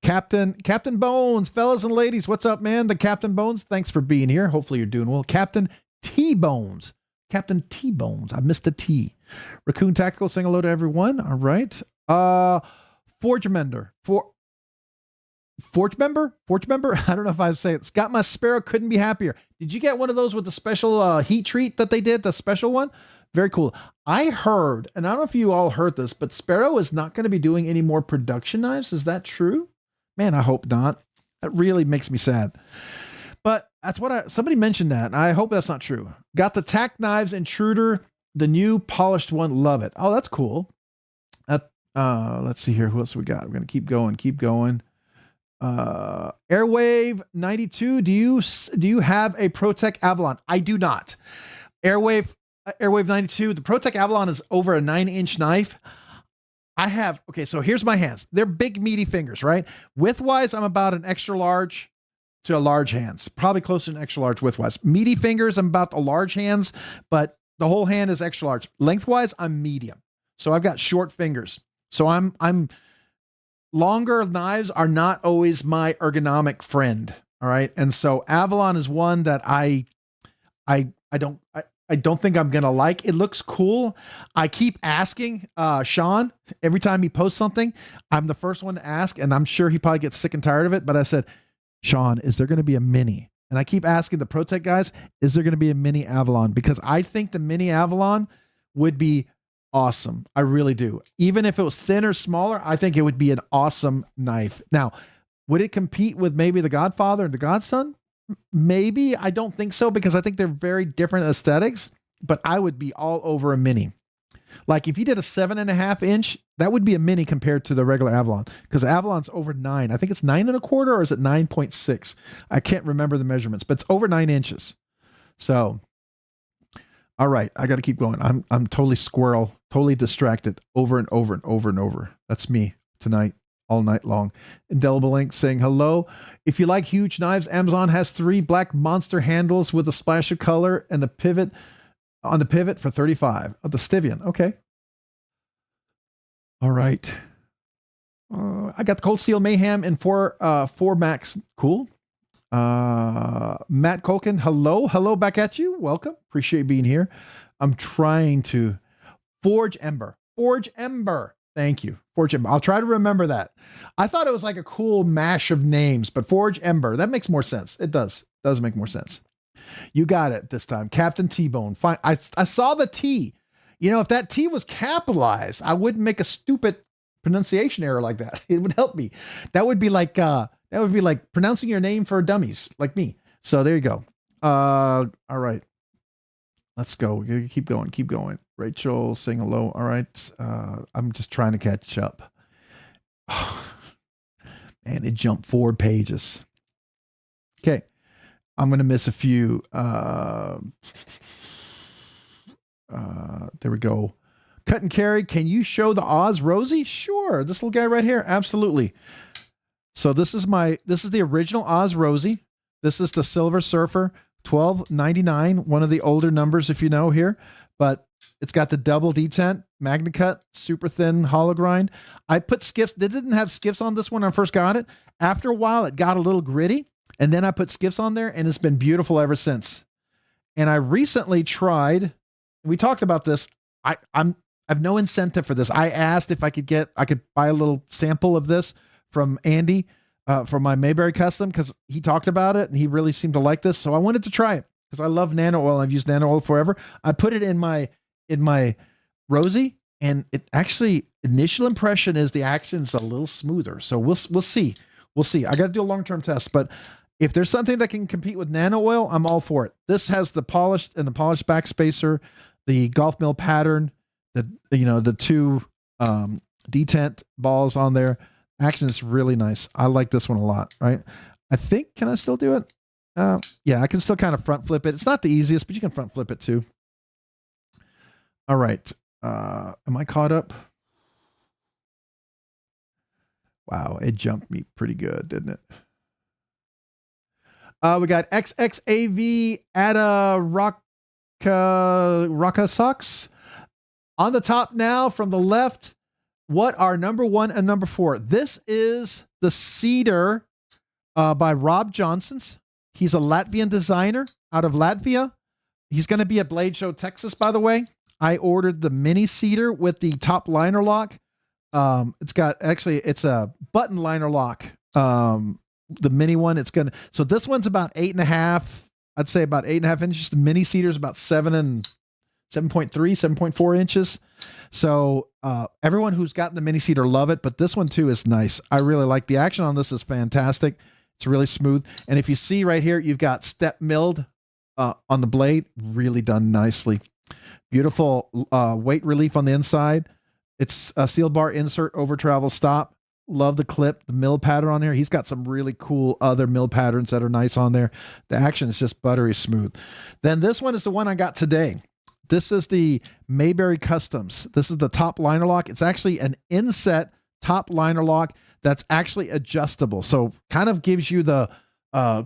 Captain Bones, fellas and ladies, what's up, man? The Captain Bones, thanks for being here. Hopefully you're doing well. Captain T-Bones. Captain T-Bones. I missed the T. Raccoon Tactical saying hello to everyone. All right. Forge Member. I don't know if I say it. Scott, my Sparrow couldn't be happier. Did you get one of those with the special heat treat that they did? The special one? Very cool. I heard, and I don't know if you all heard this, but Sparrow is not going to be doing any more production knives. Is that true? Man, I hope not. That really makes me sad. But that's what somebody mentioned that, and I hope that's not true. Got the Tack Knives Intruder, the new polished one. Love it. Oh, that's cool. Let's see here. Who else we got? We're going to keep going. Airwave 92. Do you have a ProTech Avalon? I do not. Airwave 92. The ProTech Avalon is over a 9-inch knife. I have, okay, so here's my hands. They're big, meaty fingers, right? Width-wise, I'm about an extra large to a large hands. Probably closer to an extra large width-wise. Meaty fingers, I'm about the large hands, but the whole hand is extra large. Lengthwise, I'm medium. So I've got short fingers. So I'm longer knives are not always my ergonomic friend. All right. And so Avalon is one that I don't think I'm gonna like. It looks cool. I keep asking Sean every time he posts something. I'm the first one to ask, and I'm sure he probably gets sick and tired of it. But I said, Sean, is there going to be a mini? And I keep asking the ProTech guys, is there going to be a mini Avalon? Because I think the mini Avalon would be awesome. I really do. Even if it was thinner, smaller, I think it would be an awesome knife. Now, would it compete with maybe the Godfather and the Godson? Maybe. I don't think so, because I think they're very different aesthetics, but I would be all over a mini. Like if you did a 7.5 inch, that would be a mini compared to the regular Avalon, because Avalon's over 9. I think it's 9.25, or is it 9.6? I can't remember the measurements, but it's over 9 inches. So, all right, I got to keep going. I'm totally squirrel, totally distracted over and over and over and over. That's me tonight, all night long. Indelible Ink saying hello. If you like huge knives, Amazon has 3 black monster handles with a splash of color and the pivot on the pivot for $35. Oh, the Stivian. Okay. All right. I got the Cold Steel Mayhem in 4 Max. Cool. Matt Colkin. Hello back at you. Welcome. Appreciate you being here. I'm trying to Forge Ember. Thank you. Forge Ember. I'll try to remember that. I thought it was like a cool mash of names, but Forge Ember, that makes more sense. It does make more sense. You got it this time. Captain T-Bone. Fine. I saw the T. You know, if that T was capitalized, I wouldn't make a stupid pronunciation error like that. It would help me. That would be like pronouncing your name for dummies like me. So there you go. All right. Let's go. We're gonna keep going. Rachel saying hello. All right. I'm just trying to catch up. Man, it jumped 4 pages. Okay. I'm going to miss a few. There we go. Cut and carry. Can you show the Oz Rosie? Sure. This little guy right here. Absolutely. So this is the original Oz Rosie. This is the Silver Surfer 1299. One of the older numbers, if you know here, but it's got the double detent, Magna Cut, super thin hollow grind. I put skiffs. They didn't have skiffs on this when I first got it. After a while, it got a little gritty. And then I put skiffs on there, and it's been beautiful ever since. And I recently tried, we talked about this. I have no incentive for this. I asked if I could buy a little sample of this from Andy, from my Mayberry custom, because he talked about it and he really seemed to like this. So I wanted to try it because I love nano oil. I've used nano oil forever. I put it in my Rosie, and it actually, initial impression is the action's a little smoother. So we'll see. We'll see. I got to do a long-term test, but if there's something that can compete with nano oil, I'm all for it. This has the polished back spacer, the golf mill pattern, the 2 detent balls on there. Action is really nice. I like this one a lot, right? I think, can I still do it? Yeah, I can still kind of front flip it. It's not the easiest, but you can front flip it too. All right. Am I caught up? Wow, it jumped me pretty good, didn't it? We got XXAV at a Rocka Socks. On the top now from the left, what are number 1 and number 4? This is the Cedar by Rob Johnson's. He's a Latvian designer out of Latvia. He's going to be at Blade Show, Texas, by the way. I ordered the mini Cedar with the top liner lock. It's a button liner lock. The mini one, so this one's about 8.5. I'd say about 8.5 inches. The mini Cedar is about 7.3, 7.4 inches. So everyone who's gotten the mini Cedar love it, but this one too is nice. I really like the action on this is fantastic. It's really smooth. And if you see right here, you've got step milled on the blade, really done nicely. Beautiful weight relief on the inside. It's a steel bar insert over travel stop. Love the clip, the mill pattern on there. He's got some really cool other mill patterns that are nice on there. The action is just buttery smooth. Then this one is the one I got today. This is the Mayberry Customs. This is the top liner lock. It's actually an inset top liner lock that's actually adjustable. So kind of gives you the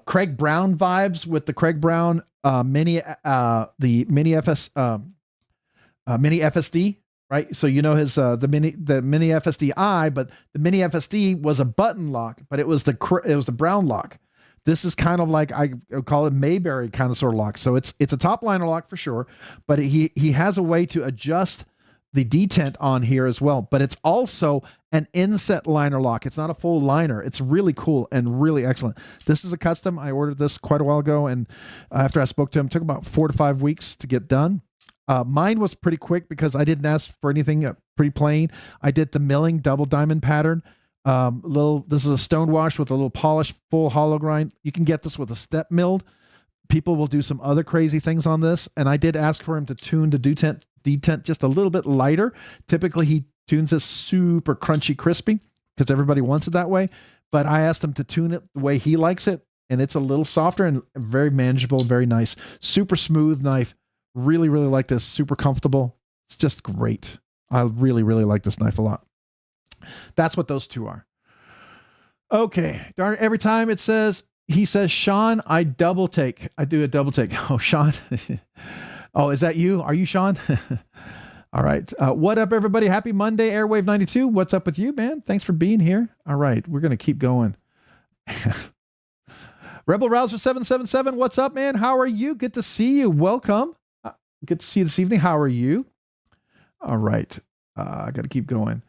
Craig Brown vibes with the Craig Brown the mini FS mini FSD, right? So you know his the mini FSD-I, but the mini FSD was a button lock, but it was the brown lock. This is kind of like, I would call it Mayberry kind of sort of lock. So it's a top liner lock for sure, but he has a way to adjust the detent on here as well. But it's also an inset liner lock. It's not a full liner. It's really cool and really excellent. This is a custom. I ordered this quite a while ago, and after I spoke to him, it took about 4 to 5 weeks to get done. Mine was pretty quick because I didn't ask for anything, pretty plain. I did the milling double diamond pattern. This is a stone wash with a little polished full hollow grind. You can get this with a step milled. People will do some other crazy things on this. And I did ask for him to tune the detent just a little bit lighter. Typically he tunes this super crunchy, crispy because everybody wants it that way. But I asked him to tune it the way he likes it. And it's a little softer and very manageable, very nice, super smooth knife. Really, really like this. Super comfortable. It's just great. I really, really like this knife a lot. That's what those two are. Okay. Darn it. Every time he says, Sean, I double take. I do a double take. Oh, Sean. Oh, is that you? Are you Sean? All right. What up, everybody? Happy Monday, Airwave 92. What's up with you, man? Thanks for being here. All right. We're going to keep going. Rebel Rouser 777. What's up, man? How are you? Good to see you. Welcome. Good to see you this evening. How are you? All right. I got to keep going.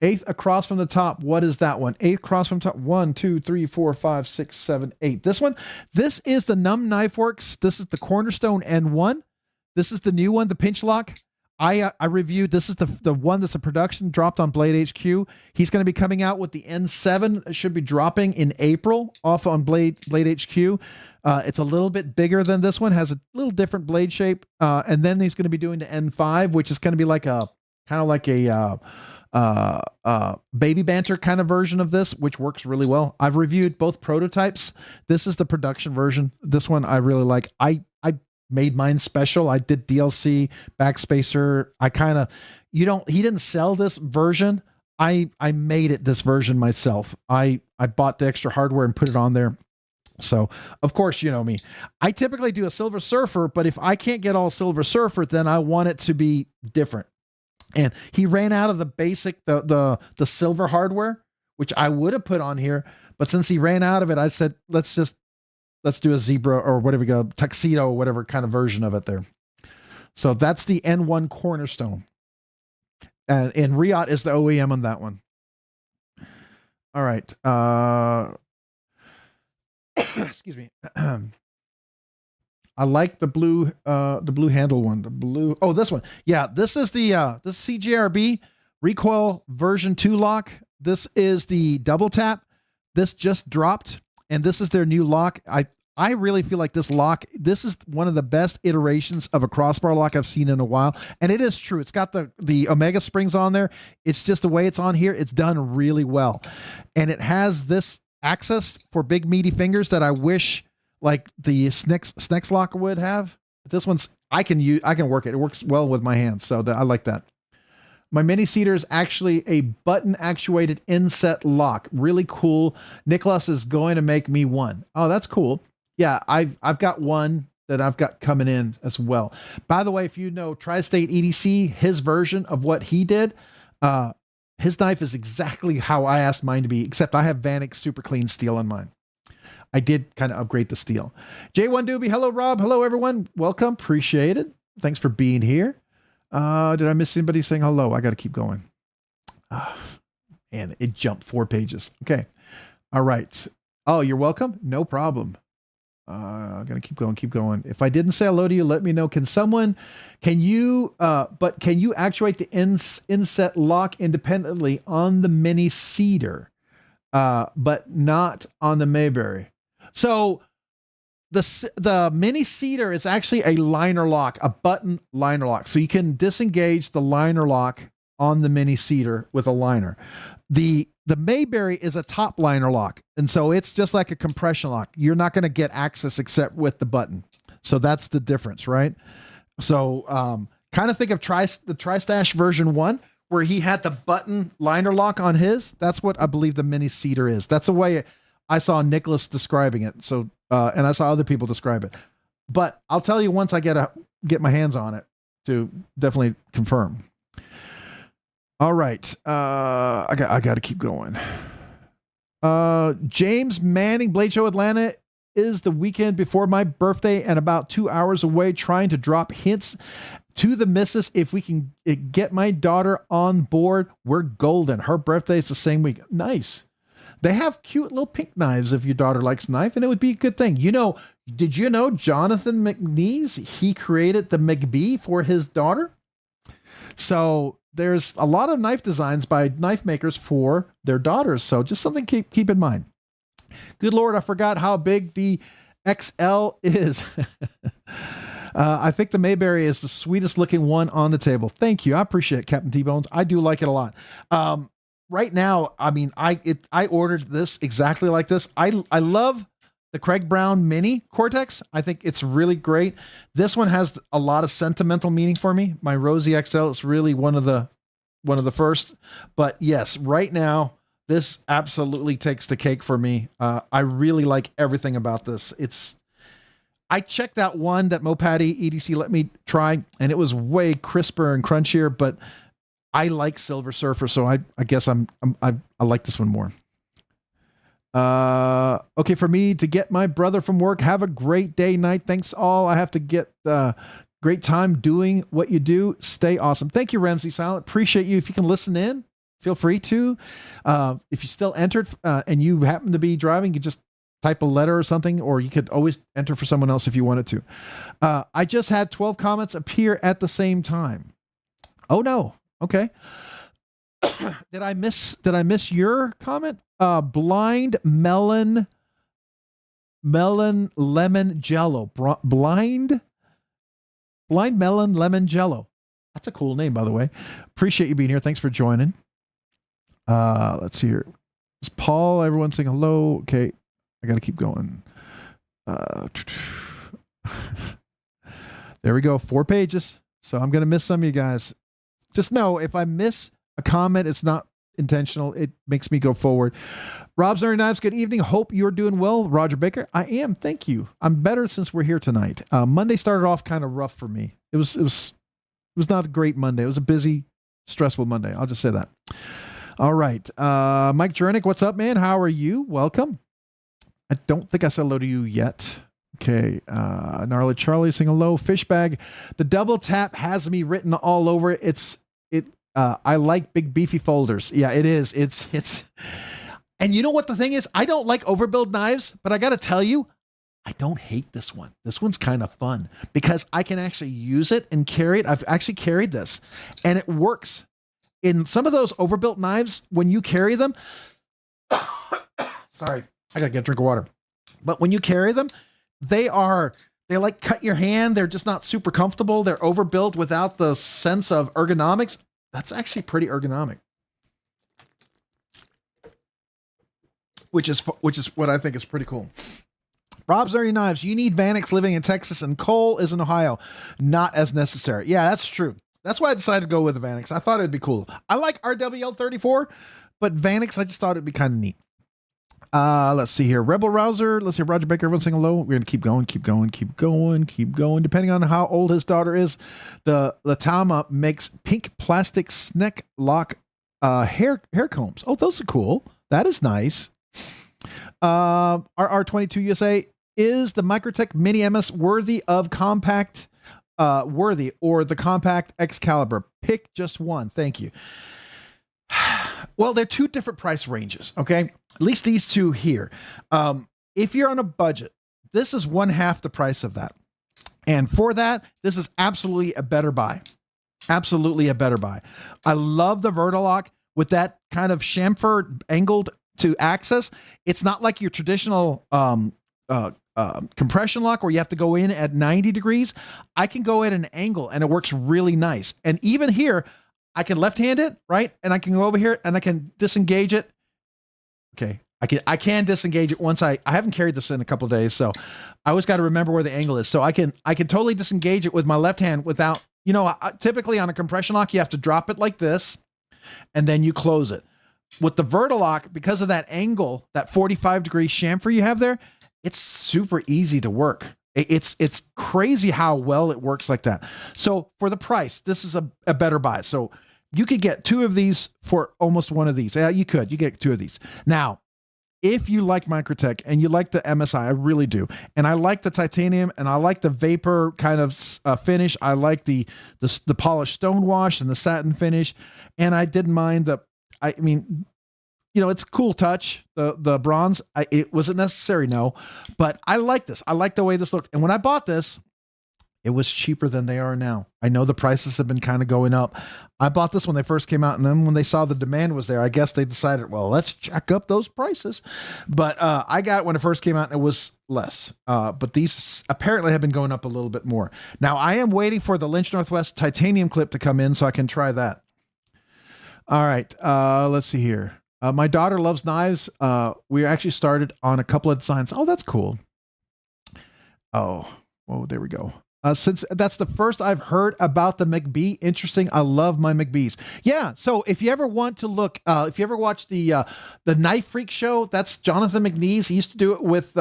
8th across from the top. What is that one? 8th across from top. 1, 2, 3, 4, 5, 6, 7, 8. This one. This is the Numb Knife Works. This is the Cornerstone N1. This is the new one, the pinch lock. I reviewed. This is the one that's a production, dropped on Blade HQ. He's going to be coming out with the N7. It should be dropping in April off on Blade HQ. It's a little bit bigger than this one, has a little different blade shape. And then he's going to be doing the N5, which is going to be like a kind of like a baby banter kind of version of this, which works really well. I've reviewed both prototypes. This is the production version. This one I really like. I made mine special. I did DLC, backspacer. He didn't sell this version. I made it this version myself. I bought the extra hardware and put it on there. So of course, you know me, I typically do a Silver Surfer, but if I can't get all Silver Surfer, then I want it to be different. And he ran out of the basic, the silver hardware, which I would have put on here. But since he ran out of it, I said, let's do a zebra or whatever, tuxedo, whatever kind of version of it there. So that's the N1 Cornerstone. And Riot is the OEM on that one. All right. Excuse me. I like the blue handle one. Oh, this one. Yeah, this is this CJRB recoil version 2 lock. This is the double tap. This just dropped, and this is their new lock. I really feel like this is one of the best iterations of a crossbar lock I've seen in a while. And it is true. It's got the Omega springs on there. It's just the way it's on here. It's done really well. And it has this access for big meaty fingers that I wish like the Snex lock would have. But this one's, I can work it. It works well with my hands. So I like that. My mini cedar is actually a button actuated inset lock. Really cool. Nicholas is going to make me one. Oh, that's cool. Yeah, I've got one that I've got coming in as well. By the way, if you know Tri-State EDC, his version of what he did, his knife is exactly how I asked mine to be, except I have Vanek super clean steel on mine. I did kind of upgrade the steel. J1 Doobie, hello Rob, hello everyone, welcome, appreciate it. Thanks for being here. Did I miss anybody saying hello? I got to keep going. And it jumped 4 pages. Okay, all right. Oh, you're welcome. No problem. I'm gonna keep going. If I didn't say hello to you, let me know. Can you actuate the inset lock independently on the mini cedar, but not on the Mayberry? So the mini cedar is actually a liner lock, a button liner lock. So you can disengage the liner lock on the mini cedar with a liner. The Mayberry is a top liner lock. And so it's just like a compression lock. You're not going to get access except with the button. So that's the difference, right? So kind of think of the Tri-Stash version 1, where he had the button liner lock on his. That's what I believe the mini cedar is. That's the way I saw Nicholas describing it. So, and I saw other people describe it. But I'll tell you once I get my hands on it to definitely confirm. All right. I got to keep going. James Manning, Blade Show Atlanta is the weekend before my birthday and about 2 hours away, trying to drop hints to the missus. If we can get my daughter on board, we're golden. Her birthday is the same week. Nice. They have cute little pink knives if your daughter likes knife, and it would be a good thing. You know, did you know Jonathan McNeese, he created the McBee for his daughter? So there's a lot of knife designs by knife makers for their daughters. So just something to keep in mind. Good Lord, I forgot how big the XL is. I think the Mayberry is the sweetest looking one on the table. Thank you. I appreciate it, Captain T-Bones. I do like it a lot. Right now, I mean, I ordered this exactly like this. I love the Craig Brown Mini Cortex. I think it's really great. This one has a lot of sentimental meaning for me. My Rosie XL is really one of the first. But yes, right now, this absolutely takes the cake for me. I really like everything about this. I checked out one that Mopati EDC let me try, and it was way crisper and crunchier, but I like Silver Surfer, so I guess I like this one more. Okay, for me to get my brother from work. Have a great day, night. Thanks all. I have to get great time doing what you do. Stay awesome. Thank you, Ramsey Silent. Appreciate you. If you can listen in, feel free to. If you still entered and you happen to be driving, you just type a letter or something, or you could always enter for someone else if you wanted to. I just had 12 comments appear at the same time. Oh no. Okay. Did I miss your comment? Blind melon lemon jello. Blind melon lemon jello. That's a cool name, by the way. Appreciate you being here. Thanks for joining. Let's see here. Is Paul, everyone saying hello? Okay. I got to keep going. There we go. 4 pages. So I'm going to miss some of you guys. Just know if I miss a comment, it's not intentional. It makes me go forward. Rob's Nerdy Knives, good evening. Hope you're doing well. Roger Baker, I am. Thank you. I'm better since we're here tonight. Monday started off kind of rough for me. It was not a great Monday. It was a busy, stressful Monday. I'll just say that. All right. Mike Jernick, what's up, man? How are you? Welcome. I don't think I said hello to you yet. Okay. Gnarly Charlie saying hello. Fishbag. The double tap has me written all over it. I like big beefy folders. Yeah, it is. It's, and you know what the thing is? I don't like overbuild knives, but I got to tell you, I don't hate this one. This one's kind of fun because I can actually use it and carry it. I've actually carried this and it works. In some of those overbuilt knives, when you carry them, sorry, I gotta get a drink of water. But when you carry them, they like cut your hand. They're just not super comfortable. They're overbuilt without the sense of ergonomics. That's actually pretty ergonomic. Which is what I think is pretty cool. Rob's Nerdy Knives, you need Vanix living in Texas and Cole is in Ohio. Not as necessary. Yeah, that's true. That's why I decided to go with the Vanix. I thought it'd be cool. I like RWL34, but Vanix, I just thought it'd be kind of neat. Let's see here. Rebel Rouser. Let's see. Roger Baker. Everyone saying hello. We're going to keep going. Depending on how old his daughter is, the Latama makes pink plastic snake lock hair combs. Oh, those are cool. That is nice. RR22 USA, is the Microtech Mini MS worthy of compact, or the compact Excalibur? Pick just one. Thank you. Well, they're two different price ranges. Okay. At least these two here. If you're on a budget, this is one half the price of that. And for that, this is absolutely a better buy. Absolutely a better buy. I love the Vertilock with that kind of chamfer angled to access. It's not like your traditional compression lock where you have to go in at 90 degrees. I can go at an angle and it works really nice. And even here, I can left-hand it, right? And I can go over here and I can disengage it. Okay. I can disengage it once I haven't carried this in a couple of days, so I always got to remember where the angle is. So I can totally disengage it with my left hand without, typically on a compression lock, you have to drop it like this and then you close it. With the Vertilock, because of that angle, that 45-degree chamfer you have there, it's super easy to work. It's crazy how well it works like that. So for the price, this is a better buy. So you could get 2 of these for almost 1 of these. Yeah, you get 2 of these. Now, if you like Microtech and you like the MSI, I really do. And I like the titanium and I like the vapor kind of finish. I like the polished stone wash and the satin finish. And I didn't mind I mean, you know, it's cool touch, the bronze. It wasn't necessary, no, but I like this. I like the way this looked. And when I bought this, it was cheaper than they are now. I know the prices have been kind of going up. I bought this when they first came out, and then when they saw the demand was there, I guess they decided, well, let's jack up those prices. But I got it when it first came out, and it was less. But these apparently have been going up a little bit more. Now, I am waiting for the Lynch Northwest titanium clip to come in so I can try that. All right, let's see here. My daughter loves knives. We actually started on a couple of designs. Oh, that's cool. Oh, there we go. Since that's the first I've heard about the McBee. Interesting. I love my McBees. Yeah. So if you ever want to look, if you ever watch the Knife Freak show, that's Jonathan McNeese. He used to do it with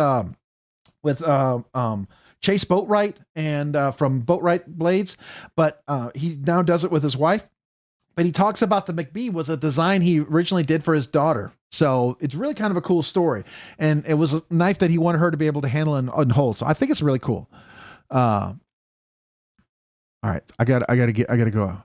Chase Boatwright and from Boatwright Blades, but he now does it with his wife. But he talks about the McBee was a design he originally did for his daughter. So it's really kind of a cool story. And it was a knife that he wanted her to be able to handle and hold. So I think it's really cool. All right, I gotta go.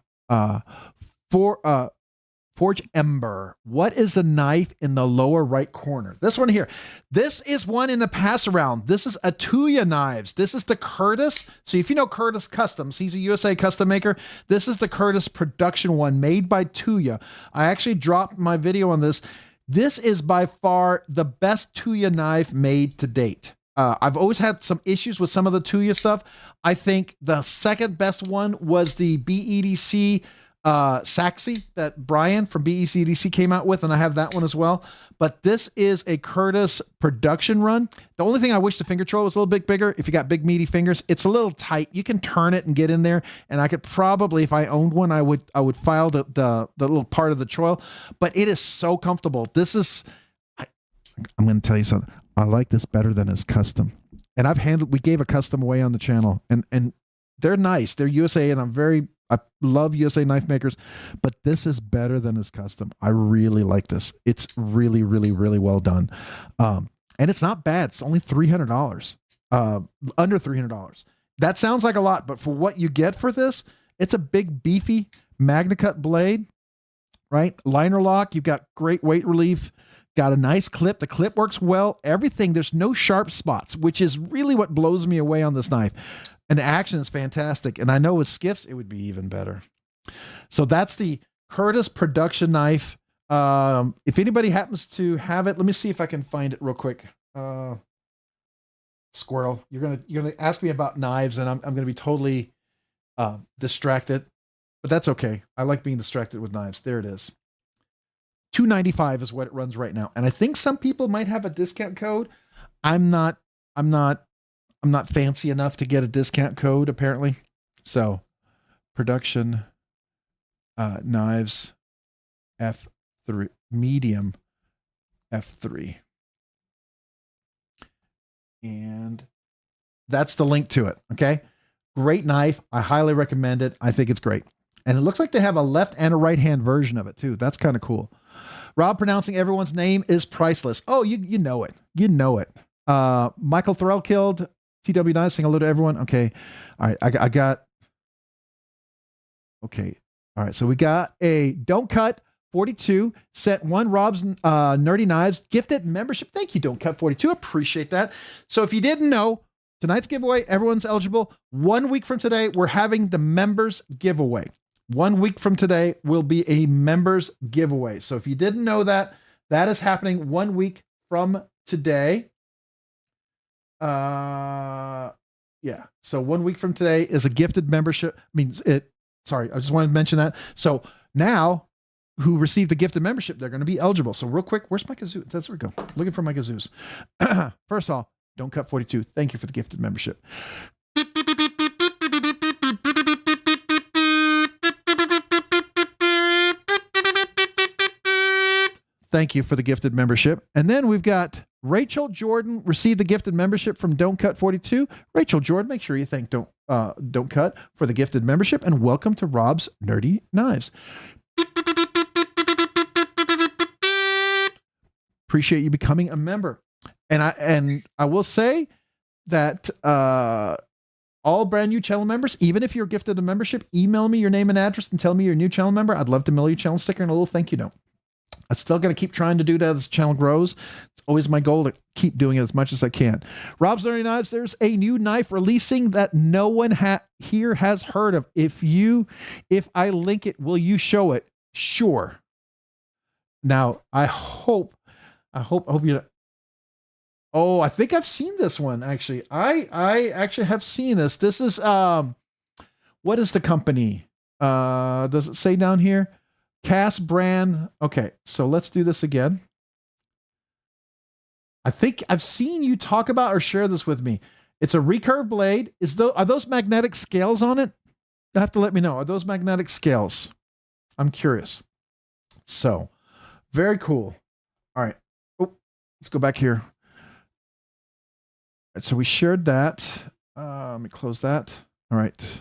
Forge Ember. What is the knife in the lower right corner? This one here. This is one in the pass around. This is a Tuya Knives. This is the Curtis. So if you know Curtis Customs, he's a USA custom maker. This is the Curtis production one made by Tuya. I actually dropped my video on this. This is by far the best Tuya knife made to date. I've always had some issues with some of the Tuya stuff. I think the second best one was the BEDC Saxy that Brian from BEDC came out with, and I have that one as well. But this is a Curtis production run. The only thing I wish the finger choil was a little bit bigger. If you got big meaty fingers, it's a little tight. You can turn it and get in there, and I could probably, if I owned one, I would file the little part of the choil. But it is so comfortable. This is, I'm going to tell you something. I like this better than his custom. And we gave a custom away on the channel, and they're nice. They're USA, and I love USA knife makers, but this is better than his custom. I really like this. It's really, really, really well done. And it's not bad. It's only $300, under $300. That sounds like a lot, but for what you get for this, it's a big, beefy MagnaCut blade, right? Liner lock. You've got great weight relief. Got a nice clip. The clip works well. Everything. There's no sharp spots, which is really what blows me away on this knife. And the action is fantastic. And I know with Skiffs, it would be even better. So that's the Curtis production knife. If anybody happens to have it, let me see if I can find it real quick. Squirrel, you're gonna ask me about knives, and I'm gonna be totally distracted, but that's okay. I like being distracted with knives. There it is. $295 is what it runs right now. And I think some people might have a discount code. I'm not fancy enough to get a discount code, apparently. So production knives F3 medium F3. And that's the link to it. Okay. Great knife. I highly recommend it. I think it's great. And it looks like they have a left and a right hand version of it too. That's kind of cool. Rob, pronouncing everyone's name is priceless. Oh, you know it. You know it. Michael Thorell killed TW Knives, saying hello to everyone. Okay. All right. I got. Okay. All right. So we got a Don't Cut 42 set 1 Rob's Nerdy Knives gifted membership. Thank you, Don't Cut 42. Appreciate that. So if you didn't know, tonight's giveaway, everyone's eligible. 1 week from today, we're having the members giveaway. 1 week from today will be a members giveaway. So if you didn't know that, that is happening 1 week from today. Yeah. So 1 week from today is a gifted membership. Sorry, I just wanted to mention that. So now who received a gifted membership, they're going to be eligible. So real quick, where's my kazoo? That's where we go. Looking for my kazoos. First of all, Don't Cut 42. Thank you for the gifted membership. Thank you for the gifted membership. And then we've got Rachel Jordan received a gifted membership from Don't Cut 42. Rachel Jordan, make sure you thank Don't Cut for the gifted membership, and welcome to Rob's Nerdy Knives. Appreciate you becoming a member. And I will say that all brand new channel members, even if you're gifted a membership, email me your name and address and tell me you're a new channel member. I'd love to mail you a channel sticker and a little thank you note. I'm still going to keep trying to do that as the channel grows. It's always my goal to keep doing it as much as I can. Rob's Nerdy Knives, there's a new knife releasing that no one here has heard of. If I link it, will you show it? Sure. Now, I hope you. Oh, I think I've seen this one actually. I actually have seen this. This is what is the company? Does it say down here? Cass brand. Okay, so let's do this again. I think I've seen you talk about or share this with me. It's a recurve blade. Are those magnetic scales on it? You have to let me know. Are those magnetic scales? I'm curious. So, very cool. All right. Oh, let's go back here. All right, so we shared that. Let me close that. All right.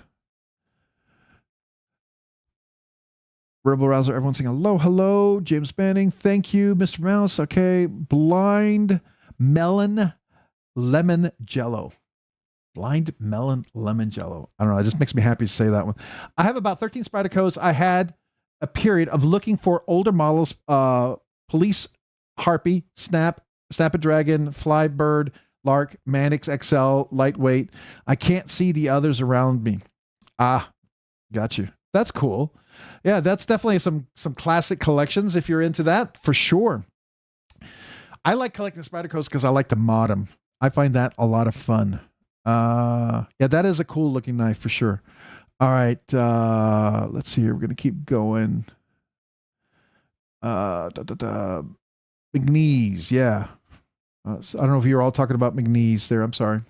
Rebel Rouser, everyone saying hello, hello. James Manning, thank you. Mr. Mouse, okay. Blind Melon Lemon Jello. Blind Melon Lemon Jello. I don't know, it just makes me happy to say that one. I have about 13 Spydercos. I had a period of looking for older models, Police Harpy, Snap-a-Dragon, Flybird, Lark, Mannix XL, Lightweight. I can't see the others around me. Ah, got you. That's cool. Yeah, that's definitely some classic collections if you're into that, for sure. I like collecting Spydercos because I like to mod them. I find that a lot of fun. Yeah, that is a cool looking knife for sure. All right, let's see here. We're going to keep going. McNeese, yeah. So I don't know if you're all talking about McNeese there. I'm sorry.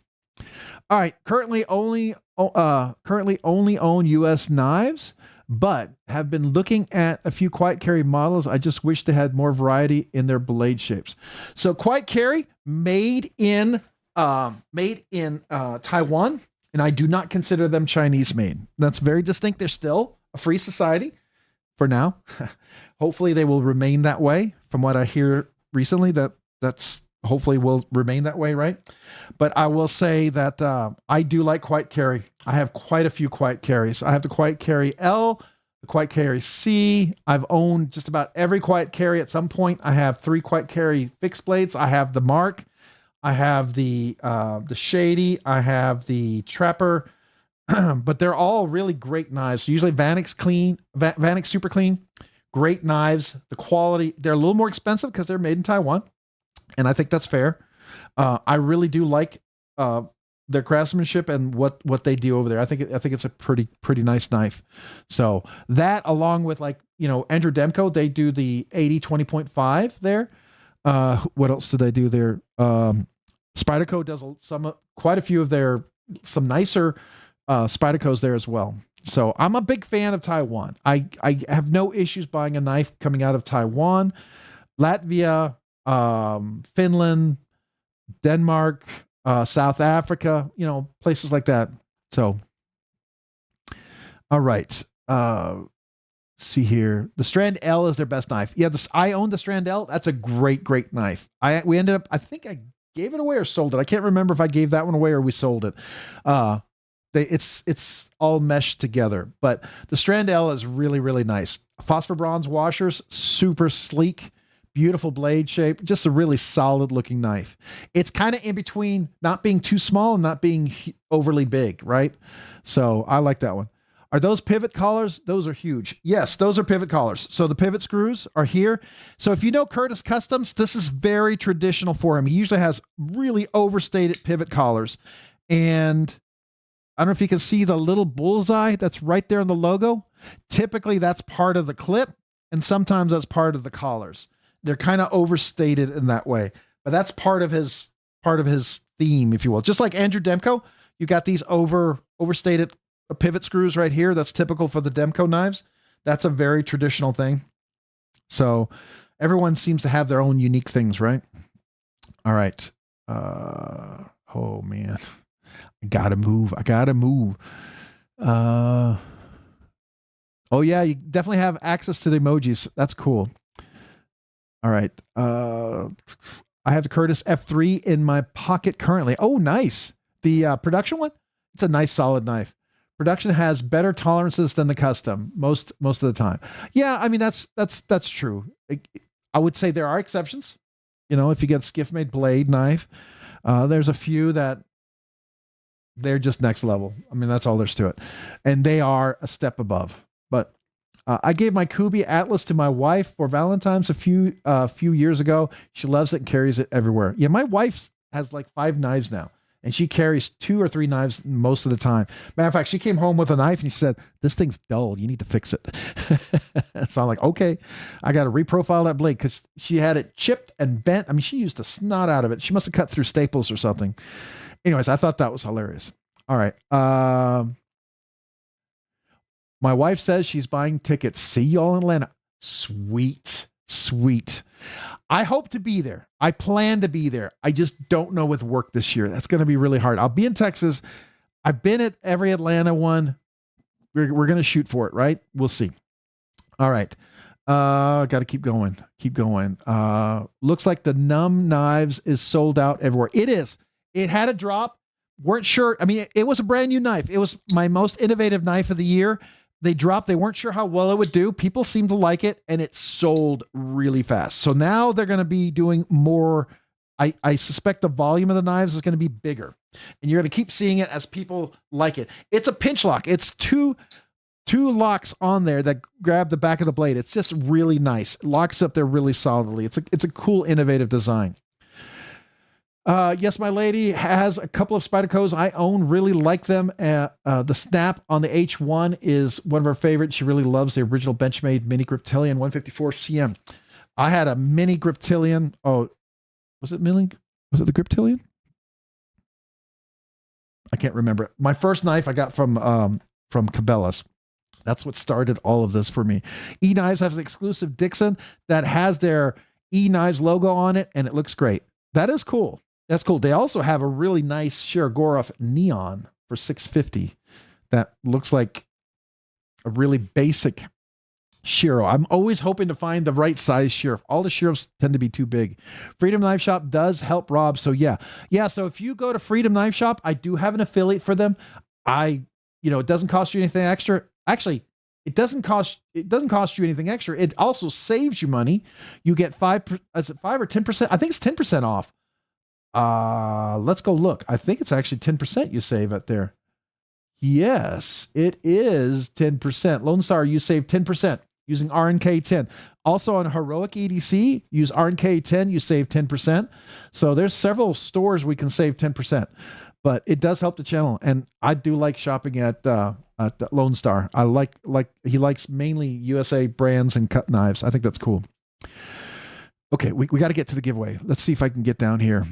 All right, currently only own U.S. knives, but have been looking at a few quiet carry models. I just wish they had more variety in their blade shapes. So quiet carry made in Taiwan, and I do not consider them Chinese made. That's very distinct. They're still a free society for now. Hopefully they will remain that way. From what I hear recently, that's hopefully will remain that way, right? But I will say that I do like quiet carry. I have quite a few quiet carries. I have the quiet carry L, the quiet carry C. I've owned just about every quiet carry at some point. I have 3 quiet carry fixed blades. I have the Mark. I have the Shady. I have the Trapper. But they're all really great knives. So usually Vanix Super Clean, great knives. The quality, they're a little more expensive because they're made in Taiwan. And I think that's fair. I really do like their craftsmanship and what they do over there. I think it's a pretty nice knife. So that, along with Andrew Demko, they do the 80-20.5 there. What else do they do there? Spyderco does quite a few of some nicer Spydercos there as well. So I'm a big fan of Taiwan. I have no issues buying a knife coming out of Taiwan, Latvia, Finland, Denmark, South Africa, places like that. So, all right. See here. The Strand L is their best knife. Yeah, I own the Strand L. That's a great knife. We ended up, I think I gave it away or sold it. I can't remember if I gave that one away or we sold it. It's all meshed together, but the Strand L is really nice. Phosphor bronze washers, super sleek. Beautiful blade shape, just a really solid looking knife. It's kind of in between not being too small and not being overly big, right? So I like that one. Are those pivot collars? Those are huge. Yes, those are pivot collars. So the pivot screws are here. So if you know Curtis Customs, this is very traditional for him. He usually has really overstated pivot collars. And I don't know if you can see the little bullseye that's right there in the logo. Typically that's part of the clip, and sometimes that's part of the collars. They're kind of overstated in that way, but that's part of his theme, if you will. Just like Andrew Demko, you got these overstated pivot screws right here. That's typical for the Demko knives. That's a very traditional thing. So everyone seems to have their own unique things, right? All right. Oh man, I gotta move. Oh yeah, you definitely have access to the emojis. That's cool. All right. I have the Curtis F3 in my pocket currently. Oh, nice. The production one. It's a nice solid knife. Production has better tolerances than the custom most of the time. Yeah, I mean that's true. I would say there are exceptions. You know, if you get Skiff made blade knife, there's a few that they're just next level. I mean, that's all there's to it, and they are a step above. But I gave my Kubi Atlas to my wife for Valentine's a few years ago. She loves it and carries it everywhere. Yeah, my wife has like 5 knives now, and she carries 2 or 3 knives most of the time. Matter of fact, she came home with a knife and she said, "This thing's dull. You need to fix it." So I'm like, okay, I got to reprofile that blade because she had it chipped and bent. I mean, she used the snot out of it. She must have cut through staples or something. Anyways, I thought that was hilarious. All right. My wife says she's buying tickets. See y'all in Atlanta. Sweet. I hope to be there. I plan to be there. I just don't know with work this year. That's going to be really hard. I'll be in Texas. I've been at every Atlanta one. We're going to shoot for it, right? We'll see. All right. Got to keep going. Looks like the Numb Knives is sold out everywhere. It is. It had a drop. Weren't sure. I mean, it was a brand new knife. It was my most innovative knife of the year. They dropped. They weren't sure how well it would do. People seemed to like it, and it sold really fast. So now they're going to be doing more. I suspect the volume of the knives is going to be bigger, and you're going to keep seeing it as people like it. It's a pinch lock. It's two locks on there that grab the back of the blade. It's just really nice. It locks up there really solidly. It's a cool, innovative design. Yes, my lady has a couple of Spydercos I own, really like them. The snap on the H1 is one of her favorites. She really loves the original Benchmade mini Griptilian 154 CM. I had a mini Griptilian. Oh, was it mini? Was it the Griptilian? I can't remember. My first knife I got from Cabela's. That's what started all of this for me. E-Knives has an exclusive Dixon that has their E-Knives logo on it, and it looks great. That is cool. That's cool. They also have a really nice Shirogorov Neon for $650 that looks like a really basic Shiro. I'm always hoping to find the right size Shiro. All the Shiros tend to be too big. Freedom Knife Shop does help Rob. So yeah. So if you go to Freedom Knife Shop, I do have an affiliate for them. It doesn't cost you anything extra. Actually, it doesn't cost you anything extra. It also saves you money. You get 5 or 10%. I think it's 10% off. Let's go look. I think it's actually 10% you save at there. Yes, it is 10%. Lone Star, you save 10% using RNK10. Also on Heroic EDC, use RNK10, you save 10%. So there's several stores we can save 10%, but it does help the channel. And I do like shopping at Lone Star. I like he likes mainly USA brands and cut knives. I think that's cool. Okay, we got to get to the giveaway. Let's see if I can get down here.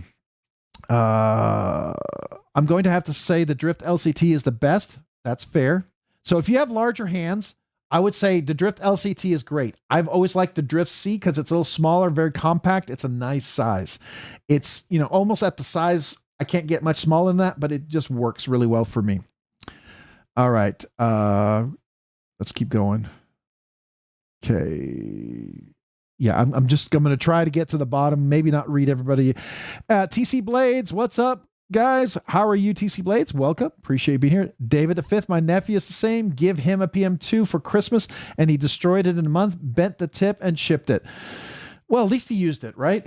I'm going to have to say the Drift LCT is the best. That's fair. So if you have larger hands, I would say the Drift LCT is great. I've always liked the Drift C because it's a little smaller, very compact. It's a nice size. It's, almost at the size. I can't get much smaller than that, but it just works really well for me. All right. Let's keep going. Okay. Yeah, I'm going to try to get to the bottom, maybe not read everybody. TC Blades, what's up, guys? How are you, TC Blades? Welcome. Appreciate you being here. David the Fifth, my nephew is the same. Give him a PM2 for Christmas, and he destroyed it in a month, bent the tip, and shipped it. Well, at least he used it, right?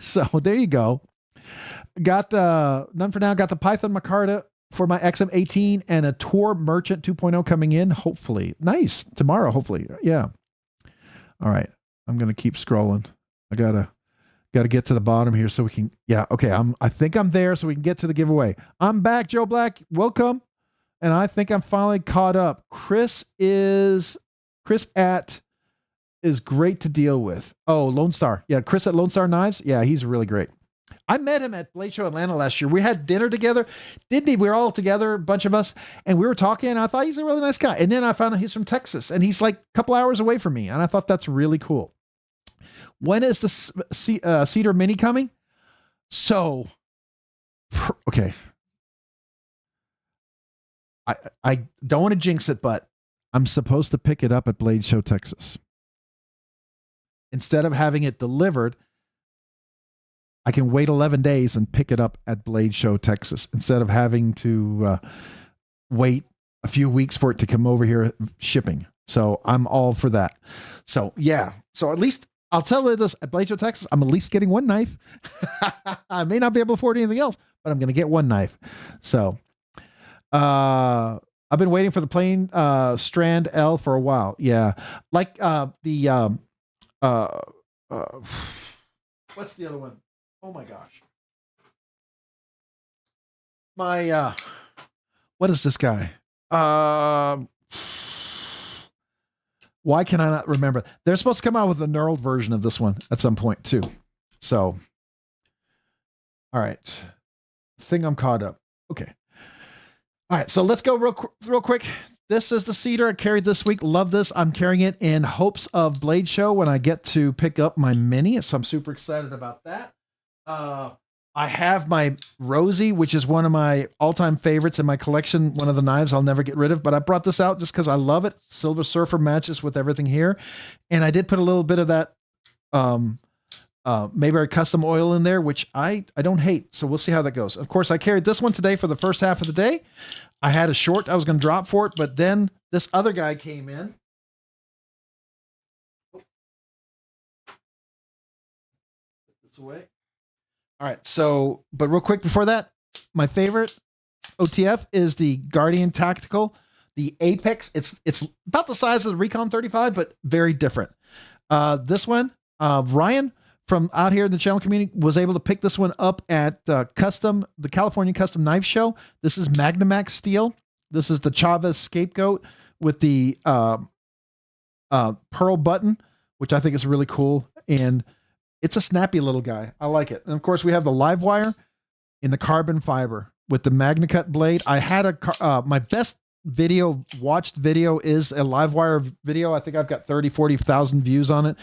So there you go. Got none for now. Got the Python Micarta for my XM18 and a Tor Merchant 2.0 coming in, hopefully. Nice. Tomorrow, hopefully. Yeah. All right. I'm going to keep scrolling. I gotta get to the bottom here so we can, okay. I think I'm there so we can get to the giveaway. I'm back, Joe Black. Welcome. And I think I'm finally caught up. Chris at is great to deal with. Oh, Lone Star. Yeah. Chris at Lone Star Knives. Yeah. He's really great. I met him at Blade Show Atlanta last year. We had dinner together, didn't he? We were all together, a bunch of us, and we were talking, and I thought he's a really nice guy. And then I found out he's from Texas, and he's like a couple hours away from me, and I thought that's really cool. When is the Cedar Mini coming? So, okay. I don't want to jinx it, but I'm supposed to pick it up at Blade Show, Texas. Instead of having it delivered, I can wait 11 days and pick it up at Blade Show, Texas, instead of having to wait a few weeks for it to come over here shipping. So I'm all for that. So yeah. So at least I'll tell you this, at Blade Show, Texas, I'm at least getting one knife. I may not be able to afford anything else, but I'm going to get one knife. So I've been waiting for the plain strand L for a while. Yeah. Like what's the other one? Oh my gosh. My what is this guy? Why can I not remember? They're supposed to come out with a knurled version of this one at some point too. So all right. I think I'm caught up. Okay. All right, so let's go real quick. This is the cedar I carried this week. Love this. I'm carrying it in hopes of Blade Show when I get to pick up my mini. So I'm super excited about that. I have my Rosie, which is one of my all-time favorites in my collection. One of the knives I'll never get rid of, but I brought this out just because I love it. Silver Surfer matches with everything here. And I did put a little bit of that Mayberry custom oil in there, which I don't hate. So we'll see how that goes. Of course, I carried this one today for the first half of the day. I had a short I was going to drop for it, but then this other guy came in. Put this away. All right. So, but real quick before that, my favorite OTF is the Guardian Tactical, the Apex. It's about the size of the Recon 35, but very different. This one, Ryan from out here in the channel community was able to pick this one up at the California Custom Knife Show. This is Magnamax steel. This is the Chavez Scapegoat with the pearl button, which I think is really cool. And it's a snappy little guy. I like it. And of course we have the live wire in the carbon fiber with the MagnaCut blade. I had my best watched video is a live wire video. I think I've got 40,000 views on it.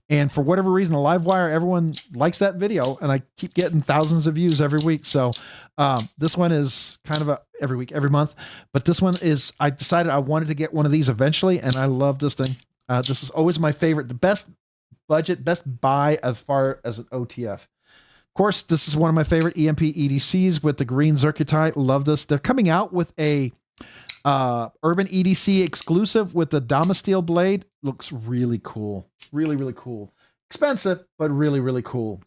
And for whatever reason, the live wire, everyone likes that video and I keep getting thousands of views every week. So this one is kind of every week, every month, but this one is, I decided I wanted to get one of these eventually. And I love this thing. This is always my favorite, the best budget, best buy as far as an OTF. Of course, this is one of my favorite EMP EDCs with the green zircotite. Love this. They're coming out with a Urban EDC exclusive with the Damasteel blade. Looks really cool. Really, really cool. Expensive, but really, really cool.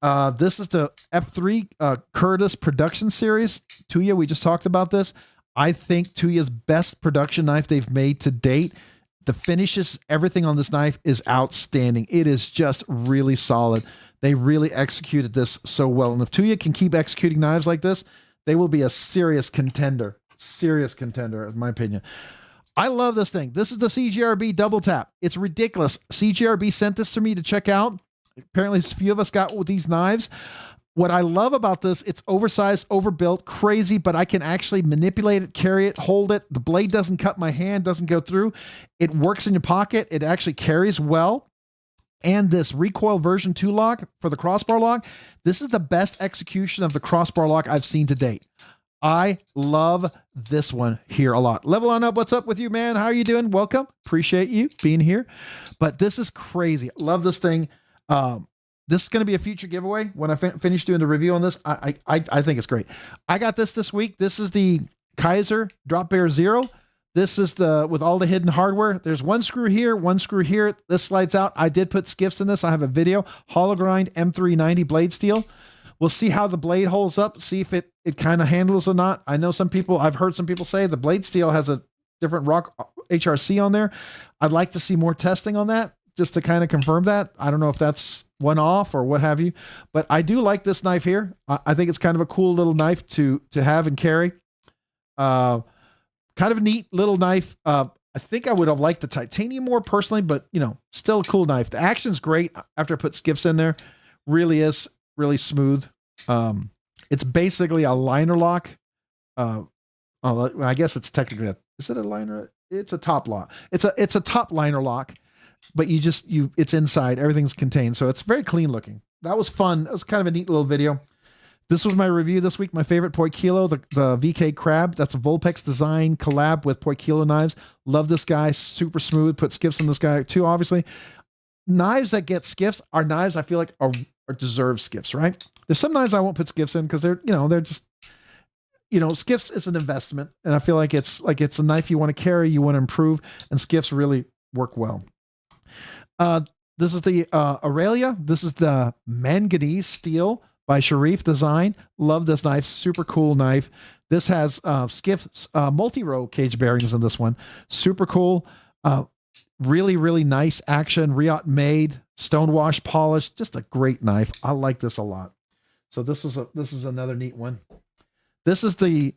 This is the F3 Curtis production series. Tuya, we just talked about this. I think Tuya's best production knife they've made to date. The finishes, everything on this knife is outstanding. It is just really solid. They really executed this so well. And if Tuya can keep executing knives like this, they will be a serious contender. Serious contender, in my opinion. I love this thing. This is the CGRB double tap. It's ridiculous. CGRB sent this to me to check out. Apparently, a few of us got with these knives. What I love about this, it's oversized, overbuilt, crazy, but I can actually manipulate it, carry it, hold it. The blade doesn't cut my hand, doesn't go through. It works in your pocket. It actually carries well. And this recoil version 2 lock for the crossbar lock, this is the best execution of the crossbar lock I've seen to date. I love this one here a lot. Level on up. What's up with you, man? How are you doing? Welcome. Appreciate you being here. But this is crazy. Love this thing. This is going to be a future giveaway when I finish doing the review on this. I think it's great. I got this week. This is the Kaiser Drop Bear Zero. This is the with all the hidden hardware. There's one screw here, one screw here. This slides out. I did put skiffs in this. I have a video. Hollow grind M390 blade steel. We'll see how the blade holds up. See if it kind of handles or not. I know I've heard some people say the blade steel has a different rock HRC on there. I'd like to see more testing on that just to kind of confirm that. I don't know if that's one off or what have you, but I do like this knife here. I think it's kind of a cool little knife to have and carry. Kind of a neat little knife. I think I would have liked the titanium more personally, but still a cool knife. The action's great after I put skiffs in there. Really is really smooth. It's basically a liner lock. I guess it's technically is it a liner? It's a top lock. It's a top liner lock, but it's inside. Everything's contained, so it's very clean looking. that was fun. It was kind of a neat little video. This was my review this week. My favorite Poi Kilo, the VK Crab. That's a Volpex design collab with Poi Kilo knives. Love this guy. Super smooth. Put skiffs on this guy too, obviously. Knives that get skiffs are knives I feel like are deserve skiffs, right? There's some knives I won't put skiffs in because they're just, skiffs is an investment. And I feel like it's a knife you want to carry, you want to improve, and skiffs really work well. This is the Aurelia. This is the manganese steel by Sharif Design. Love this knife. Super cool knife. This has Skiff multi-row cage bearings in this one. Super cool. Really, really nice action. Riot made, stonewash polished. Just a great knife. I like this a lot. So this is another neat one. This is the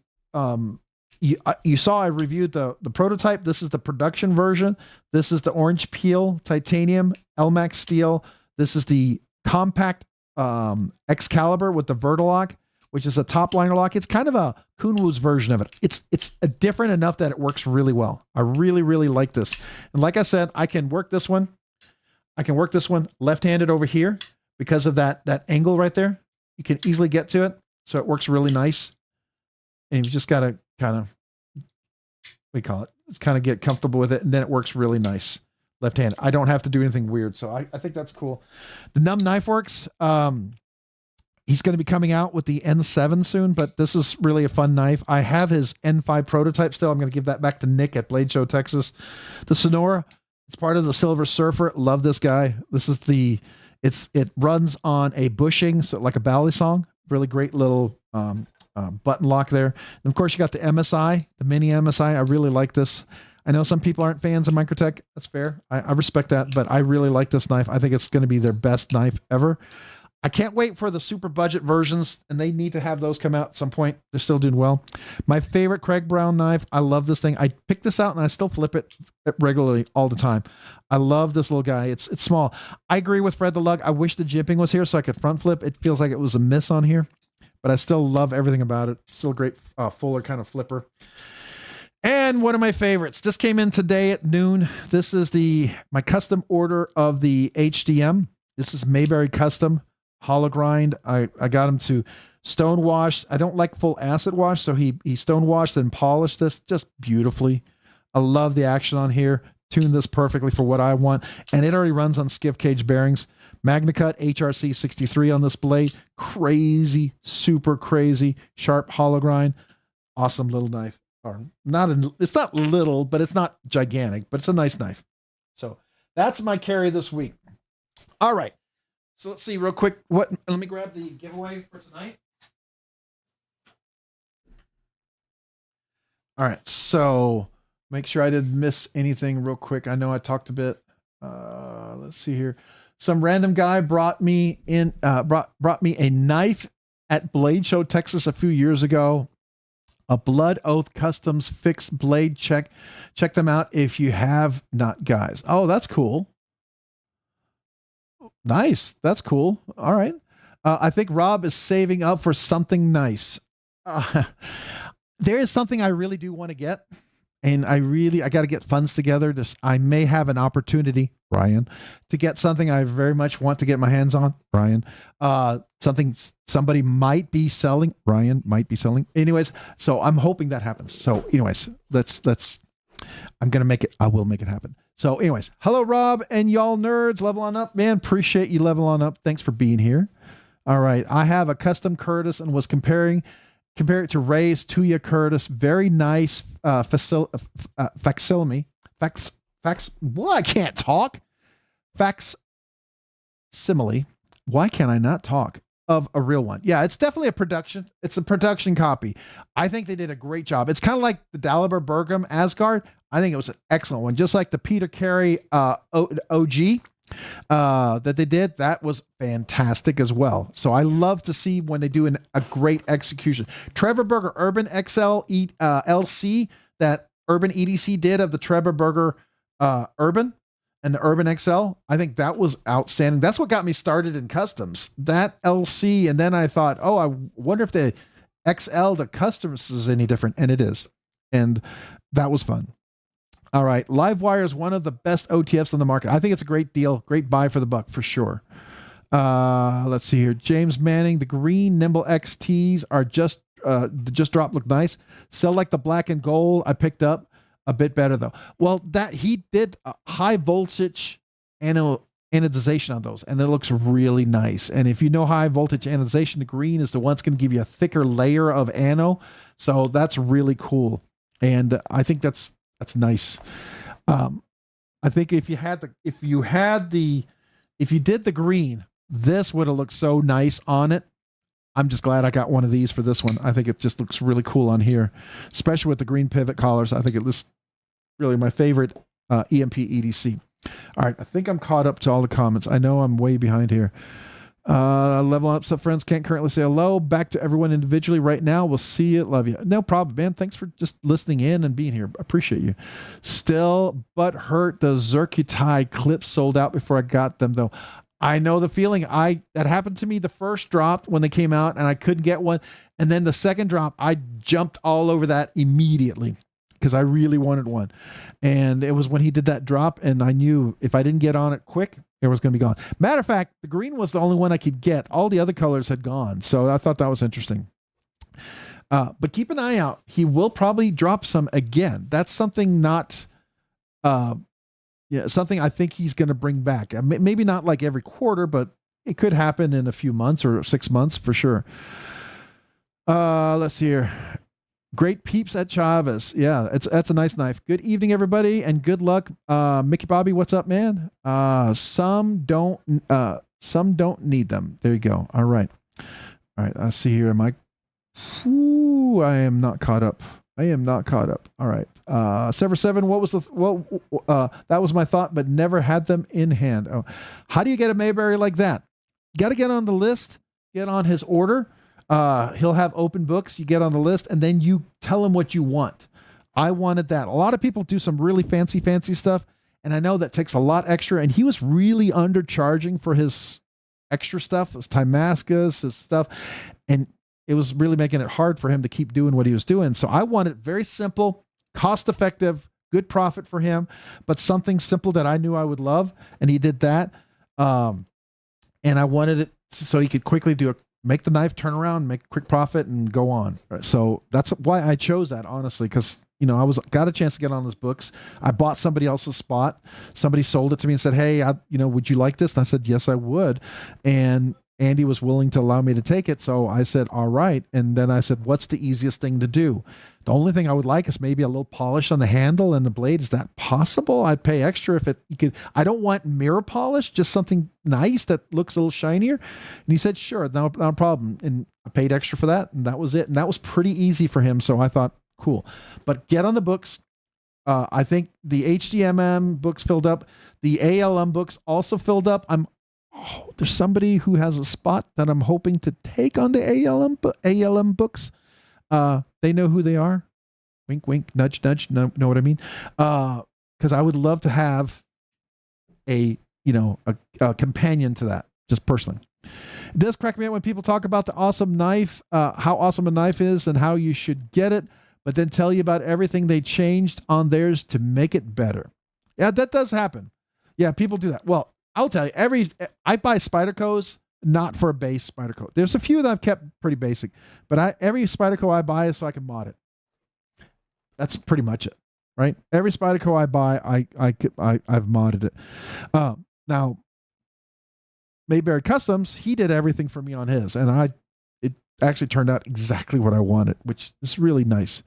you saw I reviewed the prototype. This is the production version. This is the orange peel titanium LMAX steel. This is the compact Excalibur with the Vertilock, which is a top liner lock. It's kind of a Kunwu's version of it. It's a different enough that it works really well. I really, really like this. And like I said, I can work this one. I can work this one left-handed over here because of that angle right there. You can easily get to it. So it works really nice. And you just got to kind of, it's kind of get comfortable with it. And then it works really nice. Left hand. I don't have to do anything weird. So I think that's cool. The Numb Knife Works. He's going to be coming out with the N7 soon, but this is really a fun knife. I have his N5 prototype still. I'm going to give that back to Nick at Blade Show, Texas. The Sonora. It's part of the Silver Surfer. Love this guy. This is it runs on a bushing, so like a bally song. Really great little button lock there. And of course you got the MSI, the mini MSI. I really like this. I know some people aren't fans of Microtech. That's fair. I respect that, but I really like this knife. I think it's going to be their best knife ever. I can't wait for the super budget versions, and they need to have those come out at some point. They're still doing well. My favorite Craig Brown knife. I love this thing. I picked this out and I still flip it regularly all the time. I love this little guy. It's small. I agree with Fred the Lug. I wish the jimping was here so I could front flip. It feels like it was a miss on here, but I still love everything about it. Still a great fuller kind of flipper. And one of my favorites. This came in today at noon. This is my custom order of the HDM. This is Mayberry Custom hollow grind. I got him to stone wash. I don't like full acid wash, so he stone washed and polished this just beautifully. I love the action on here. Tuned this perfectly for what I want, and it already runs on Skiff Caged Bearings. MagnaCut HRC 63 on this blade. Crazy, super crazy, sharp hollow grind. Awesome little knife. Or it's not little, but it's not gigantic, but it's a nice knife. So that's my carry this week. All right. So let's see real quick. Let me grab the giveaway for tonight. All right. So make sure I didn't miss anything real quick. I know I talked a bit. Let's see here. Some random guy brought me a knife at Blade Show, Texas a few years ago. A Blood Oath Customs fixed blade. Check them out if you have not, guys. Oh, that's cool. Nice. That's cool. All right. I think Rob is saving up for something nice. There is something I really do want to get, and I got to get funds together. I may have an opportunity, Ryan, to get something I very much want to get my hands on, Ryan. Something somebody might be selling. Ryan might be selling. Anyways, so I'm hoping that happens. So anyways, I'm going to make it. I will make it happen. So anyways, hello, Rob, and y'all nerds. Level on up, man. Appreciate you level on up. Thanks for being here. All right. I have a custom Curtis and was compare it to Ray's Tuya Curtis. Very nice facsimile. Well, I can't talk. Facsimile. Why can't I not talk? Of a real one. Yeah, it's definitely a production. It's a production copy. I think they did a great job. It's kind of like the Dalibor Bergam Asgard. I think it was an excellent one. Just like the Peter Carey OG that they did. That was fantastic as well. So I love to see when they do a great execution. Trevor Berger Urban XL LC that Urban EDC did of the Trevor Berger Urban and the Urban XL. I think that was outstanding. That's what got me started in customs, that LC. And then I thought, oh, I wonder if the XL, the customs is any different. And it is. And that was fun. All right. Livewire is one of the best OTFs on the market. I think it's a great deal. Great buy for the buck for sure. Let's see here. James Manning, the green Nimble XTs are just dropped, look nice. Sell like the black and gold I picked up. A bit better though. Well, that he did a high voltage anodization on those, and it looks really nice. And if you know high voltage anodization, the green is the one that's going to give you a thicker layer of ano. So that's really cool. And I think that's nice. I think if you did the green, this would have looked so nice on it. I'm just glad I got one of these for this one. I think it just looks really cool on here, especially with the green pivot collars. I think it looks really my favorite EMP EDC. All right, I think I'm caught up to all the comments. I know I'm way behind here. Level up, some friends can't currently say hello. Back to everyone individually right now. We'll see you. Love you. No problem, man. Thanks for just listening in and being here. Appreciate you. Still, but hurt. The Zerkutai clips sold out before I got them, though. I know the feeling. That happened to me the first drop when they came out, and I couldn't get one. And then the second drop, I jumped all over that immediately because I really wanted one. And it was when he did that drop, and I knew if I didn't get on it quick, it was going to be gone. Matter of fact, the green was the only one I could get. All the other colors had gone. So I thought that was interesting. But keep an eye out. He will probably drop some again. That's something something I think he's going to bring back. Maybe not like every quarter, but it could happen in a few months or 6 months for sure. Let's see here. Great peeps at Chavez. Yeah, that's a nice knife. Good evening, everybody, and good luck. Mickey Bobby, what's up, man? Some don't need them. There you go. All right. I see here. I am not caught up. All right. Sever 7, that was my thought, but never had them in hand. Oh, how do you get a Mayberry like that? You got to get on the list, get on his order. He'll have open books. You get on the list and then you tell him what you want. I wanted that. A lot of people do some really fancy stuff. And I know that takes a lot extra, and he was really undercharging for his extra stuff, his Timascus, his stuff. And it was really making it hard for him to keep doing what he was doing. So I wanted very simple, cost effective, good profit for him, but something simple that I knew I would love. And he did that. And I wanted it so he could quickly make the knife, turn around, make a quick profit, and go on. So that's why I chose that, honestly, because got a chance to get on those books. I bought somebody else's spot. Somebody sold it to me and said, "Hey, would you like this?" And I said, "Yes, I would." And Andy was willing to allow me to take it, so I said, "All right." And then I said, "What's the easiest thing to do?" The only thing I would like is maybe a little polish on the handle and the blade. Is that possible? I'd pay extra if you could. I don't want mirror polish, just something nice that looks a little shinier. And he said, "Sure, no problem." And I paid extra for that, and that was it. And that was pretty easy for him. So I thought, cool. But get on the books. I think the HDMM books filled up. The ALM books also filled up. There's somebody who has a spot that I'm hoping to take on the ALM books. They know who they are. Wink, wink, nudge, nudge. Know what I mean? Because I would love to have a companion to that, just personally. It does crack me up when people talk about the awesome knife, how awesome a knife is and how you should get it, but then tell you about everything they changed on theirs to make it better. Yeah, that does happen. Yeah, people do that. Well, I'll tell you, I buy Spyderco's not for a base Spyderco. There's a few that I've kept pretty basic, but every Spyderco I buy is so I can mod it. That's pretty much it, right? Every Spyderco I buy, I've modded it. Now, Mayberry Customs, he did everything for me on his, and it actually turned out exactly what I wanted, which is really nice.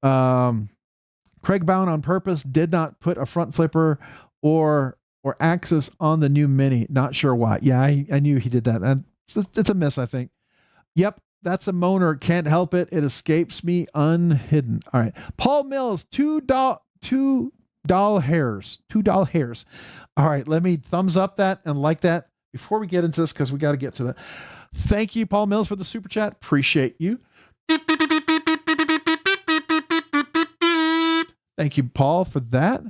Craig Bound on purpose did not put a front flipper or axis on the new Mini. Not sure why. Yeah, I knew he did that. And it's a miss, I think. Yep, that's a moaner. Can't help it. It escapes me unhidden. All right. Paul Mills, $2 hairs. $2 hairs. All right, let me thumbs up that and like that before we get into this, because we got to get to that. Thank you, Paul Mills, for the super chat. Appreciate you. Thank you, Paul, for that.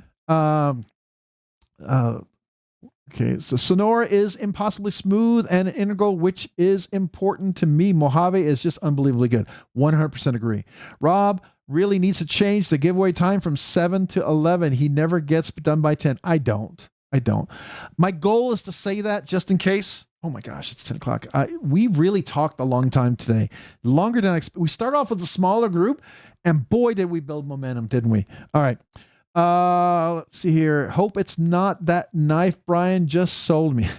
Okay, so Sonora is impossibly smooth and integral, which is important to me. Mojave is just unbelievably good. 100% agree. Rob really needs to change the giveaway time from 7 to 11. He never gets done by 10. I don't. My goal is to say that just in case, Oh my gosh, it's 10 o'clock. We really talked a long time today. Longer than I expected. We started off with a smaller group, and boy, did we build momentum, didn't we? All right. Let's see here. Hope it's not that knife Brian just sold me.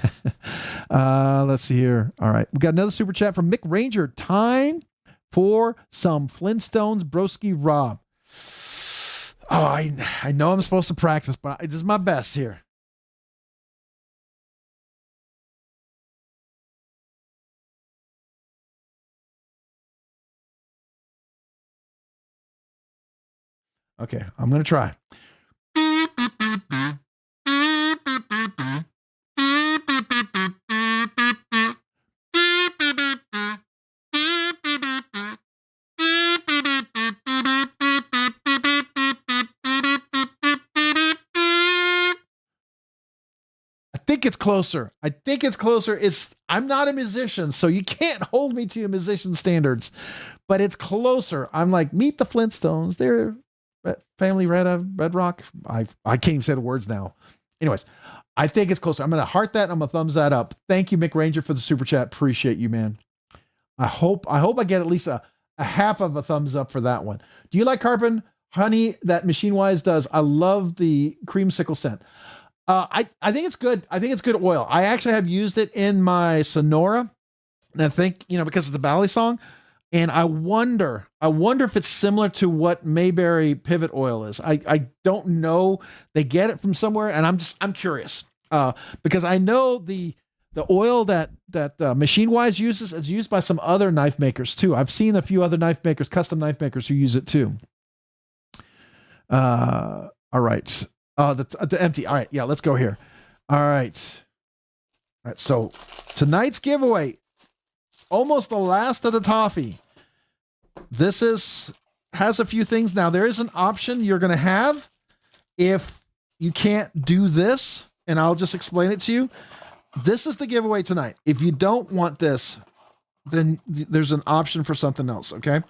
Let's see here. All right. We got another super chat from Mick Ranger. Time for some Flintstones broski Rob. Oh, I know I'm supposed to practice, but this is my best here. Okay, I'm going to try. It's closer. I think it's closer. I'm not a musician, so you can't hold me to your musician standards, but it's closer. I'm like, meet the Flintstones. They're family Red Rock. I can't even say the words now. Anyways, I think it's closer. I'm going to heart that. I'm going to thumbs that up. Thank you, Mick Ranger, for the super chat. Appreciate you, man. I hope I get at least a half of a thumbs up for that one. Do you like carbon honey that Machine Wise does? I love the creamsicle scent. I think it's good. I think it's good oil. I actually have used it in my Sonora, and I think, because it's a Bally song, and I wonder if it's similar to what Mayberry pivot oil is. I don't know. They get it from somewhere, and I'm curious, because I know the oil that Machine Wise uses is used by some other knife makers too. I've seen a few other knife makers, custom knife makers, who use it too. All right. The empty. All right. Yeah, let's go here. All right. All right. So tonight's giveaway, almost the last of the toffee. This has a few things. Now, there is an option you're going to have if you can't do this, and I'll just explain it to you. This is the giveaway tonight. If you don't want this, then there's an option for something else. Okay.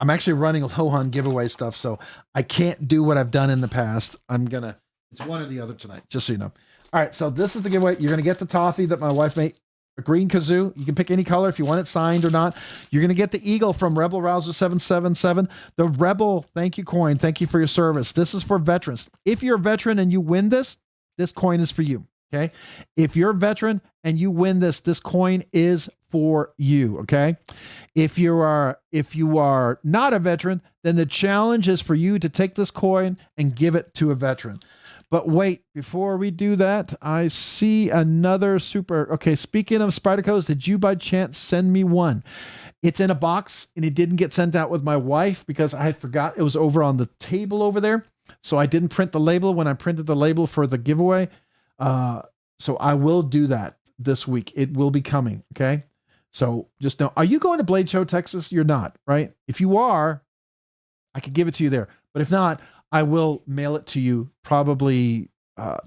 I'm actually running low on giveaway stuff, so I can't do what I've done in the past. It's one or the other tonight, just so you know. All right, so this is the giveaway. You're going to get the toffee that my wife made, a green kazoo. You can pick any color if you want it signed or not. You're going to get the eagle from Rebel Rouser 777. The Rebel thank you coin. Thank you for your service. This is for veterans. If you're a veteran and you win this coin is for you. Okay. If you're a veteran and you win this coin is for you. Okay. If you are not a veteran, then the challenge is for you to take this coin and give it to a veteran. But wait, before we do that, I see another super. Okay. Speaking of Spyderco's, did you by chance send me one? It's in a box and it didn't get sent out with my wife because I had forgot it was over on the table over there. So I didn't print the label when I printed the label for the giveaway. So I will do that this week. It will be coming. Okay. So just know, are you going to Blade Show, Texas? You're not, right? If you are, I could give it to you there, but if not, I will mail it to you probably,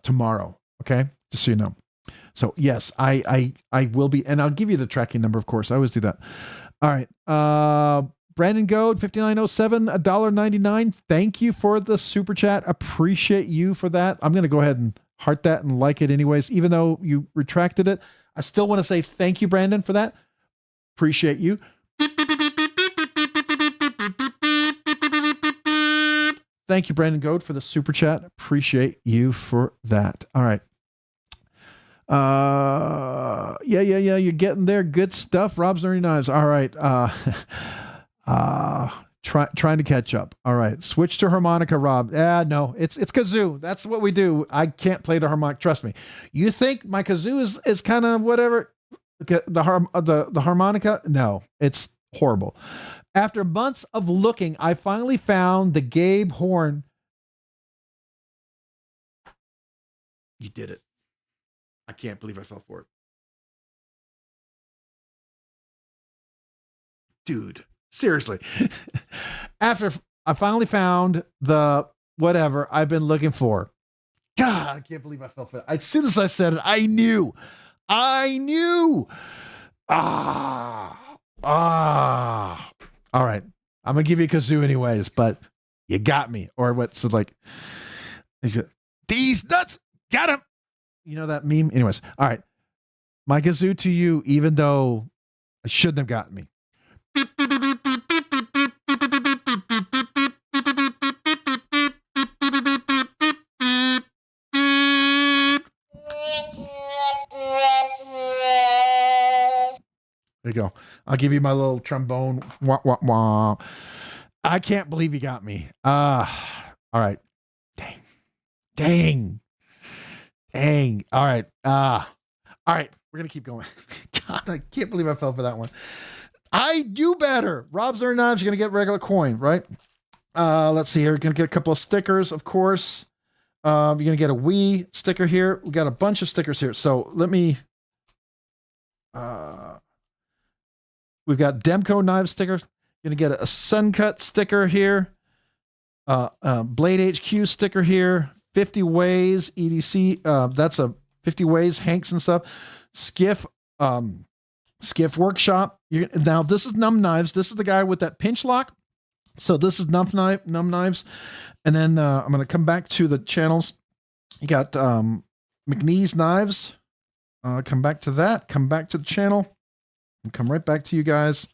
tomorrow. Okay. Just so you know. So yes, I will be, and I'll give you the tracking number. Of course, I always do that. All right. Brandon Goad, 5907, $1.99. Thank you for the super chat. Appreciate you for that. I'm going to go ahead and heart that and like it anyways, even though you retracted it. I still want to say thank you, Brandon, for that. Appreciate you. Thank you, Brandon Goad, for the super chat. Appreciate you for that. All right. Yeah. You're getting there. Good stuff. Rob's Nerdy Knives. All right. Trying to catch up. All right. Switch to harmonica, Rob. No, it's kazoo. That's what we do. I can't play the harmonica. Trust me. You think my kazoo is kind of whatever? The harmonica? No, it's horrible. After months of looking, I finally found the Gabe horn. You did it. I can't believe I fell for it. Dude, seriously. After I finally found the whatever I've been looking for. God, I can't believe I fell for it. As soon as I said it, I knew. All right. I'm going to give you a kazoo anyways, but you got me. Or what's it like? He said, these nuts got him. You know that meme? Anyways. All right. My kazoo to you, even though I shouldn't have gotten me. There you go. I'll give you my little trombone. Wah, wah, wah. I can't believe you got me. All right. Dang. All right. All right. We're going to keep going. God, I can't believe I fell for that one. I do better. Rob's Nerd Knives, you're going to get regular coin, right? Let's see here. You're going to get a couple of stickers, of course. You're going to get a Wii sticker here. We got a bunch of stickers here. So let me... we've got Demco Knives stickers. You're going to get a Suncut sticker here. Blade HQ sticker here. 50 Ways EDC. That's a 50 Ways Hanks and stuff. Skiff Workshop. Now this is Numb Knives. This is the guy with that pinch lock. So this is Numb Knives. And then I'm going to come back to the channels. You got McNeese Knives. Come back to that. Come back to the channel. And come right back to you guys.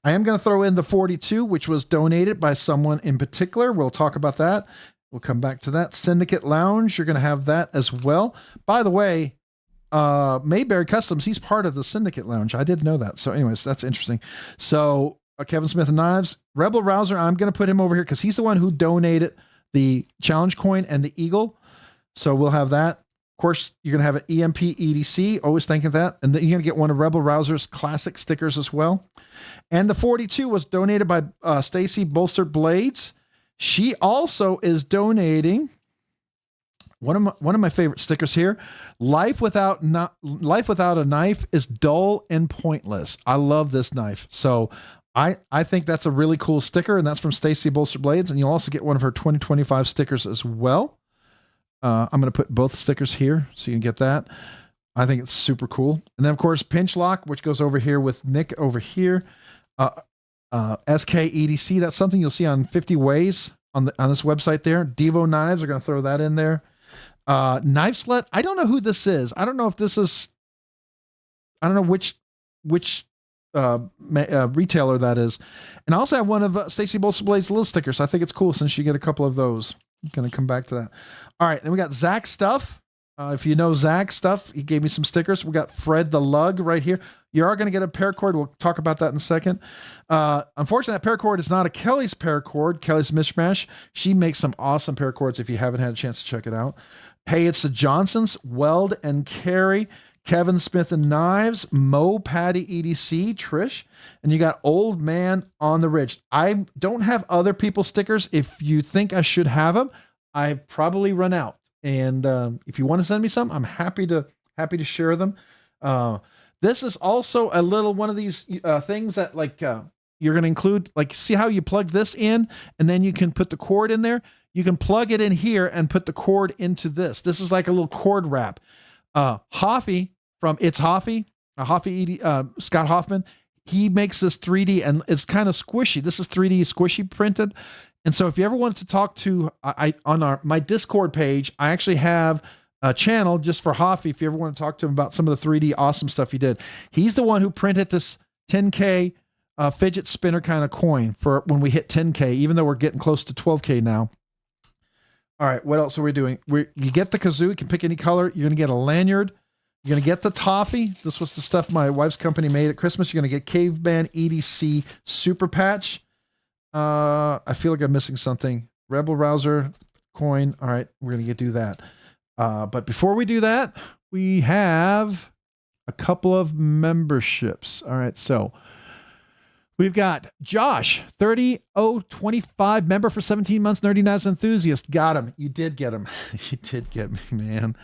I am going to throw in the 42, which was donated by someone in particular. We'll talk about that. We'll come back to that. Syndicate Lounge. You're going to have that as well. By the way, Mayberry Customs, he's part of the Syndicate Lounge. I didn't know that. So anyways, that's interesting. So Kevin Smith and Knives. Rebel Rouser, I'm going to put him over here because he's the one who donated the challenge coin and the eagle. So we'll have that. Of course, you're going to have an EMP EDC. Always think of that. And then you're going to get one of Rebel Rouser's classic stickers as well. And the 42 was donated by Stacy Bolstered Blades. She also is donating one of my favorite stickers here. Life without a knife is dull and pointless. I love this knife. So I think that's a really cool sticker, and that's from Stacy Bolstered Blades. And you'll also get one of her 2025 stickers as well. I'm going to put both stickers here so you can get that. I think it's super cool. And then of course, Pinch Lock, which goes over here with Nick over here. SK EDC, that's something you'll see on 50 Ways on this website there. Divo Knives, are going to throw that in there. Knife Slut, I don't know who this is. I don't know if this is, I don't know which retailer that is. And I also have one of Stacy Bolster Blades little stickers. I think it's cool since you get a couple of those. I'm going to come back to that. All right. Then we got Zach Stuff. If you know Zach Stuff, he gave me some stickers. We got Fred the Lug right here. You are going to get a paracord. We'll talk about that in a second. Unfortunately, that paracord is not a Kelly's paracord. Kelly's Mishmash. She makes some awesome paracords if you haven't had a chance to check it out. Hey, it's the Johnsons, Weld and Carry, Kevin Smith and Knives, Mo Patty EDC, Trish, and you got Old Man on the Ridge. I don't have other people's stickers. If you think I should have them, I've probably run out. And if you want to send me some, I'm happy to share them. This is also a little one of these things that like you're going to include, like, see how you plug this in and then you can put the cord in there. You can plug it in here and put the cord into this. This is like a little cord wrap. Hoffy from It's Hoffy, Scott Hoffman, he makes this 3D and it's kind of squishy. This is 3D squishy printed. And so if you ever wanted to talk to, on my Discord page, I actually have a channel just for Hoffy. If you ever want to talk to him about some of the 3D awesome stuff he did, he's the one who printed this 10K fidget spinner kind of coin for when we hit 10K, even though we're getting close to 12K now. All right, what else are we doing? You get the kazoo. You can pick any color. You're going to get a lanyard. You're going to get the toffee. This was the stuff my wife's company made at Christmas. You're going to get Caveman EDC Super Patch. I feel like I'm missing something. Rebel Rouser coin. All right, we're going to do that. But before we do that, we have a couple of memberships. All right, so we've got Josh, 30025, member for 17 months, Nerdy Knives Enthusiast. Got him. You did get him. You did get me, man.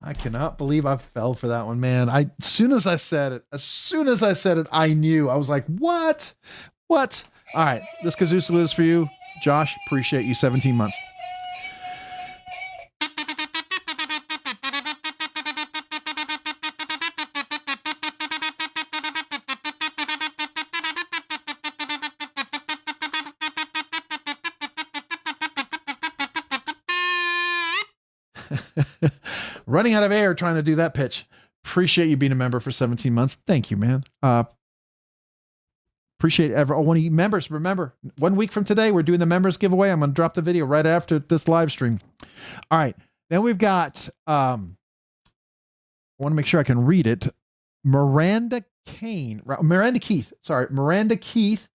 I cannot believe I fell for that one, man. As soon as I said it, I knew. I was like, what? What? All right, this kazoo salute is for you. Josh, appreciate you, 17 months. Running out of air trying to do that pitch. appreciate you being a member for 17 months. Thank you, man. Appreciate everyone. One of you members. Remember, 1 week from today, we're doing the members giveaway. I'm going to drop the video right after this live stream. All right. Then we've got, I want to make sure I can read it. Miranda Keith. Sorry, Miranda Keith.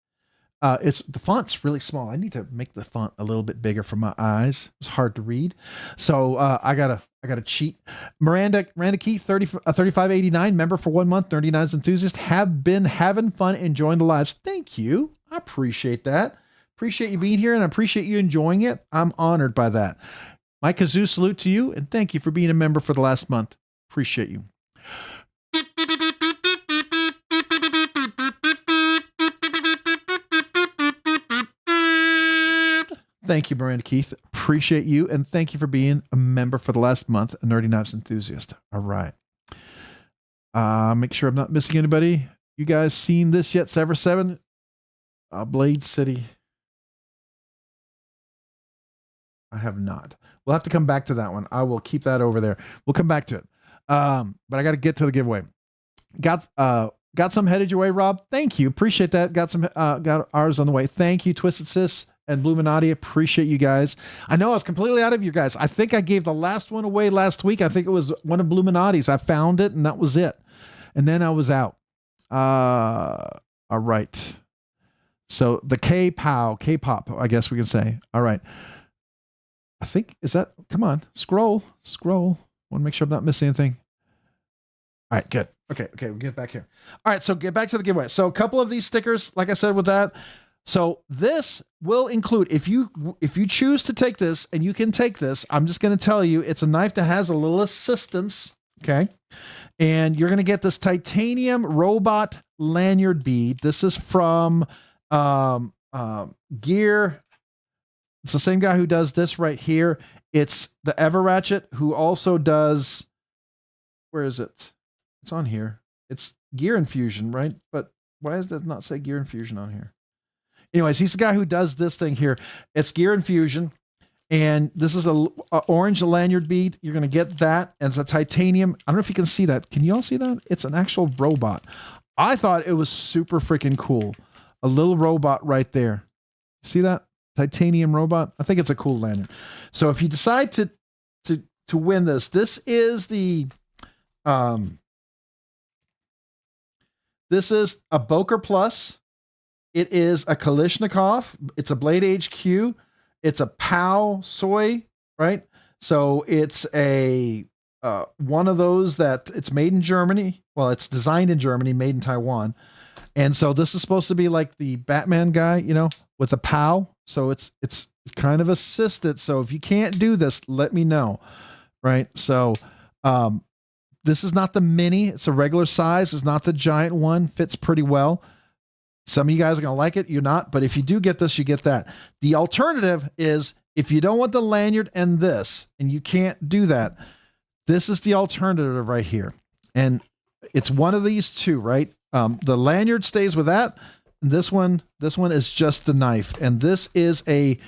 It's the font's really small. I need to make the font a little bit bigger for my eyes. It's hard to read. So I gotta cheat. Miranda Keith, 3589, member for 1 month, Nerdy Knives enthusiast. Have been having fun enjoying the lives. Thank you. I appreciate that. Appreciate you being here, and I appreciate you enjoying it. I'm honored by that. My kazoo salute to you, and thank you for being a member for the last month. Appreciate you. Thank you, Miranda Keith. Appreciate you, and thank you for being a member for the last month, a Nerdy Knives enthusiast. All right. Make sure I'm not missing anybody. You guys seen this yet? Sever 7? Blade City. I have not. We'll have to come back to that one. I will keep that over there. We'll come back to it. But I got to get to the giveaway. Got some headed your way, Rob. Thank you. Appreciate that. Got ours on the way. Thank you, Twisted Sis and Bluminati. Appreciate you guys. I know I was completely out of you guys. I think I gave the last one away last week. I think it was one of Bluminati's. I found it and that was it. And then I was out. All right. So the K-pop, I guess we can say. All right. I think, is that, come on, scroll. Want to make sure I'm not missing anything. All right, good. Okay, we'll get back here. All right, so get back to the giveaway. So a couple of these stickers, like I said with that. So this will include, if you choose to take this, and you can take this, I'm just going to tell you, it's a knife that has a little assistance, okay? And you're going to get this titanium robot lanyard bead. This is from Gear. It's the same guy who does this right here. It's the Ever Ratchet, who also does, where is it? It's on here. It's Gear Infusion, right? But why does that not say Gear Infusion on here? Anyways, he's the guy who does this thing here. It's Gear Infusion, and this is a orange lanyard bead. You're going to get that, and it's a titanium. I don't know if you can see that. Can you all see that? It's an actual robot. I thought it was super freaking cool. A little robot right there. See that? Titanium robot. I think it's a cool lanyard. So if you decide to win this, this is the this is a Boker Plus. It is a Kalishnikov. It's a Blade HQ. It's a POW soy, right? So it's a one of those that it's made in Germany. Well, it's designed in Germany, made in Taiwan. And so this is supposed to be like the Batman guy, you know, with a POW. So it's kind of assisted. So if you can't do this, let me know. Right. So this is not the mini. It's a regular size. It's not the giant one. Fits pretty well. Some of you guys are going to like it. You're not. But if you do get this, you get that. The alternative is if you don't want the lanyard and this, and you can't do that, this is the alternative right here. And it's one of these two, right? The lanyard stays with that. This one is just the knife. And this is a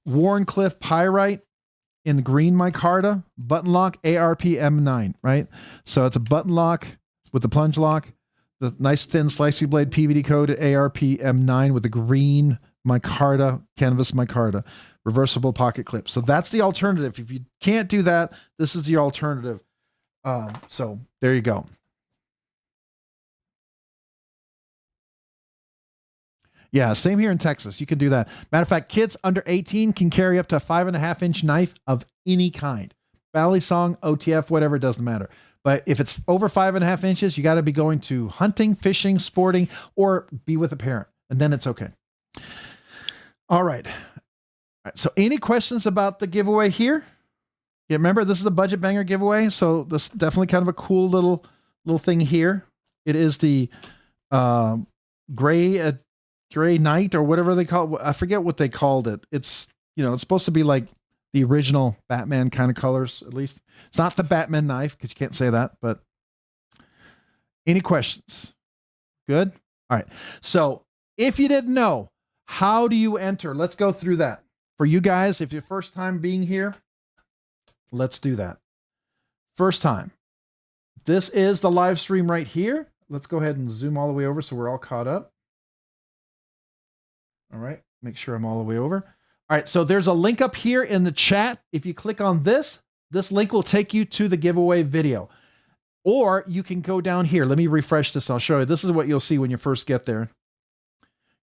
Wharncliffe Pyrite in green micarta, button lock ARP M9, right? So it's a button lock with the plunge lock, the nice thin slicey blade PVD coated ARP M9 with the green micarta, canvas micarta, reversible pocket clip. So that's the alternative. If you can't do that, this is the alternative. So there you go. Yeah, same here in Texas. You can do that. Matter of fact, kids under 18 can carry up to a 5.5-inch knife of any kind. Balisong, OTF, whatever, it doesn't matter. But if it's over 5.5 inches, you got to be going to hunting, fishing, sporting, or be with a parent. And then it's okay. All right. So any questions about the giveaway here? Yeah, remember, this is a budget banger giveaway. So this is definitely kind of a cool little thing here. It is the Gray Knight or whatever they call it. I forget what they called it. It's, you know, it's supposed to be like the original Batman kind of colors, at least. It's not the Batman knife because you can't say that, but any questions? Good. All right. So if you didn't know, how do you enter? Let's go through that. For you guys, if your first time being here, let's do that. First time. this is the live stream right here. Let's go ahead and zoom all the way over so we're all caught up. All right, make sure I'm all the way over. All right, so there's a link up here in the chat. If you click on this link will take you to the giveaway video. Or you can go down here. Let me refresh this. I'll show you. This is what you'll see when you first get there.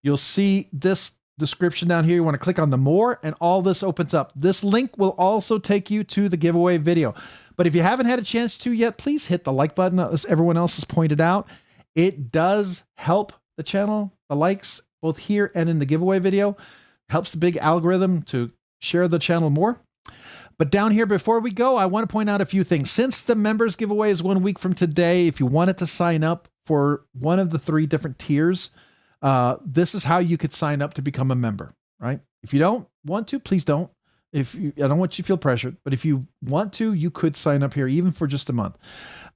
You'll see this description down here. You want to click on the more and all this opens up. This link will also take you to the giveaway video. But if you haven't had a chance to yet, please hit the like button. As everyone else has pointed out, it does help the channel, the likes, both here and in the giveaway video. Helps the big algorithm to share the channel more. But down here, before we go, I want to point out a few things. Since the members giveaway is 1 week from today, if you wanted to sign up for one of the 3 different tiers, this is how you could sign up to become a member, right? If you don't want to, please don't. I don't want you to feel pressured, but if you want to, you could sign up here even for just a month.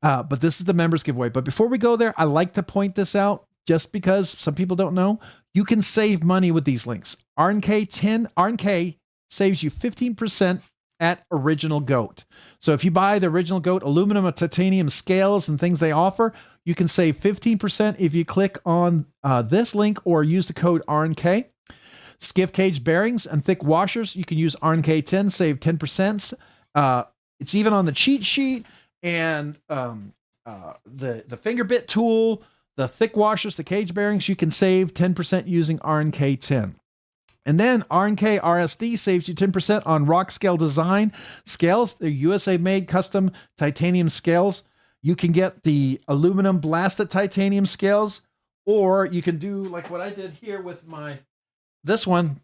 But this is the members giveaway. But before we go there, I like to point this out just because some people don't know. You can save money with these links. RNK saves you 15% at Original Goat. So if you buy the Original Goat aluminum or titanium scales and things they offer, you can save 15% if you click on this link or use the code RNK. Skiff Caged Bearings and thick washers, you can use RNK10, save 10%. It's even on the cheat sheet, and the finger bit tool, the thick washers, the cage bearings, you can save 10% using RNK10. And then RNKRSD saves you 10% on Rockscale Design scales. They're USA made custom titanium scales. You can get the aluminum blasted titanium scales, or you can do like what I did here with this one.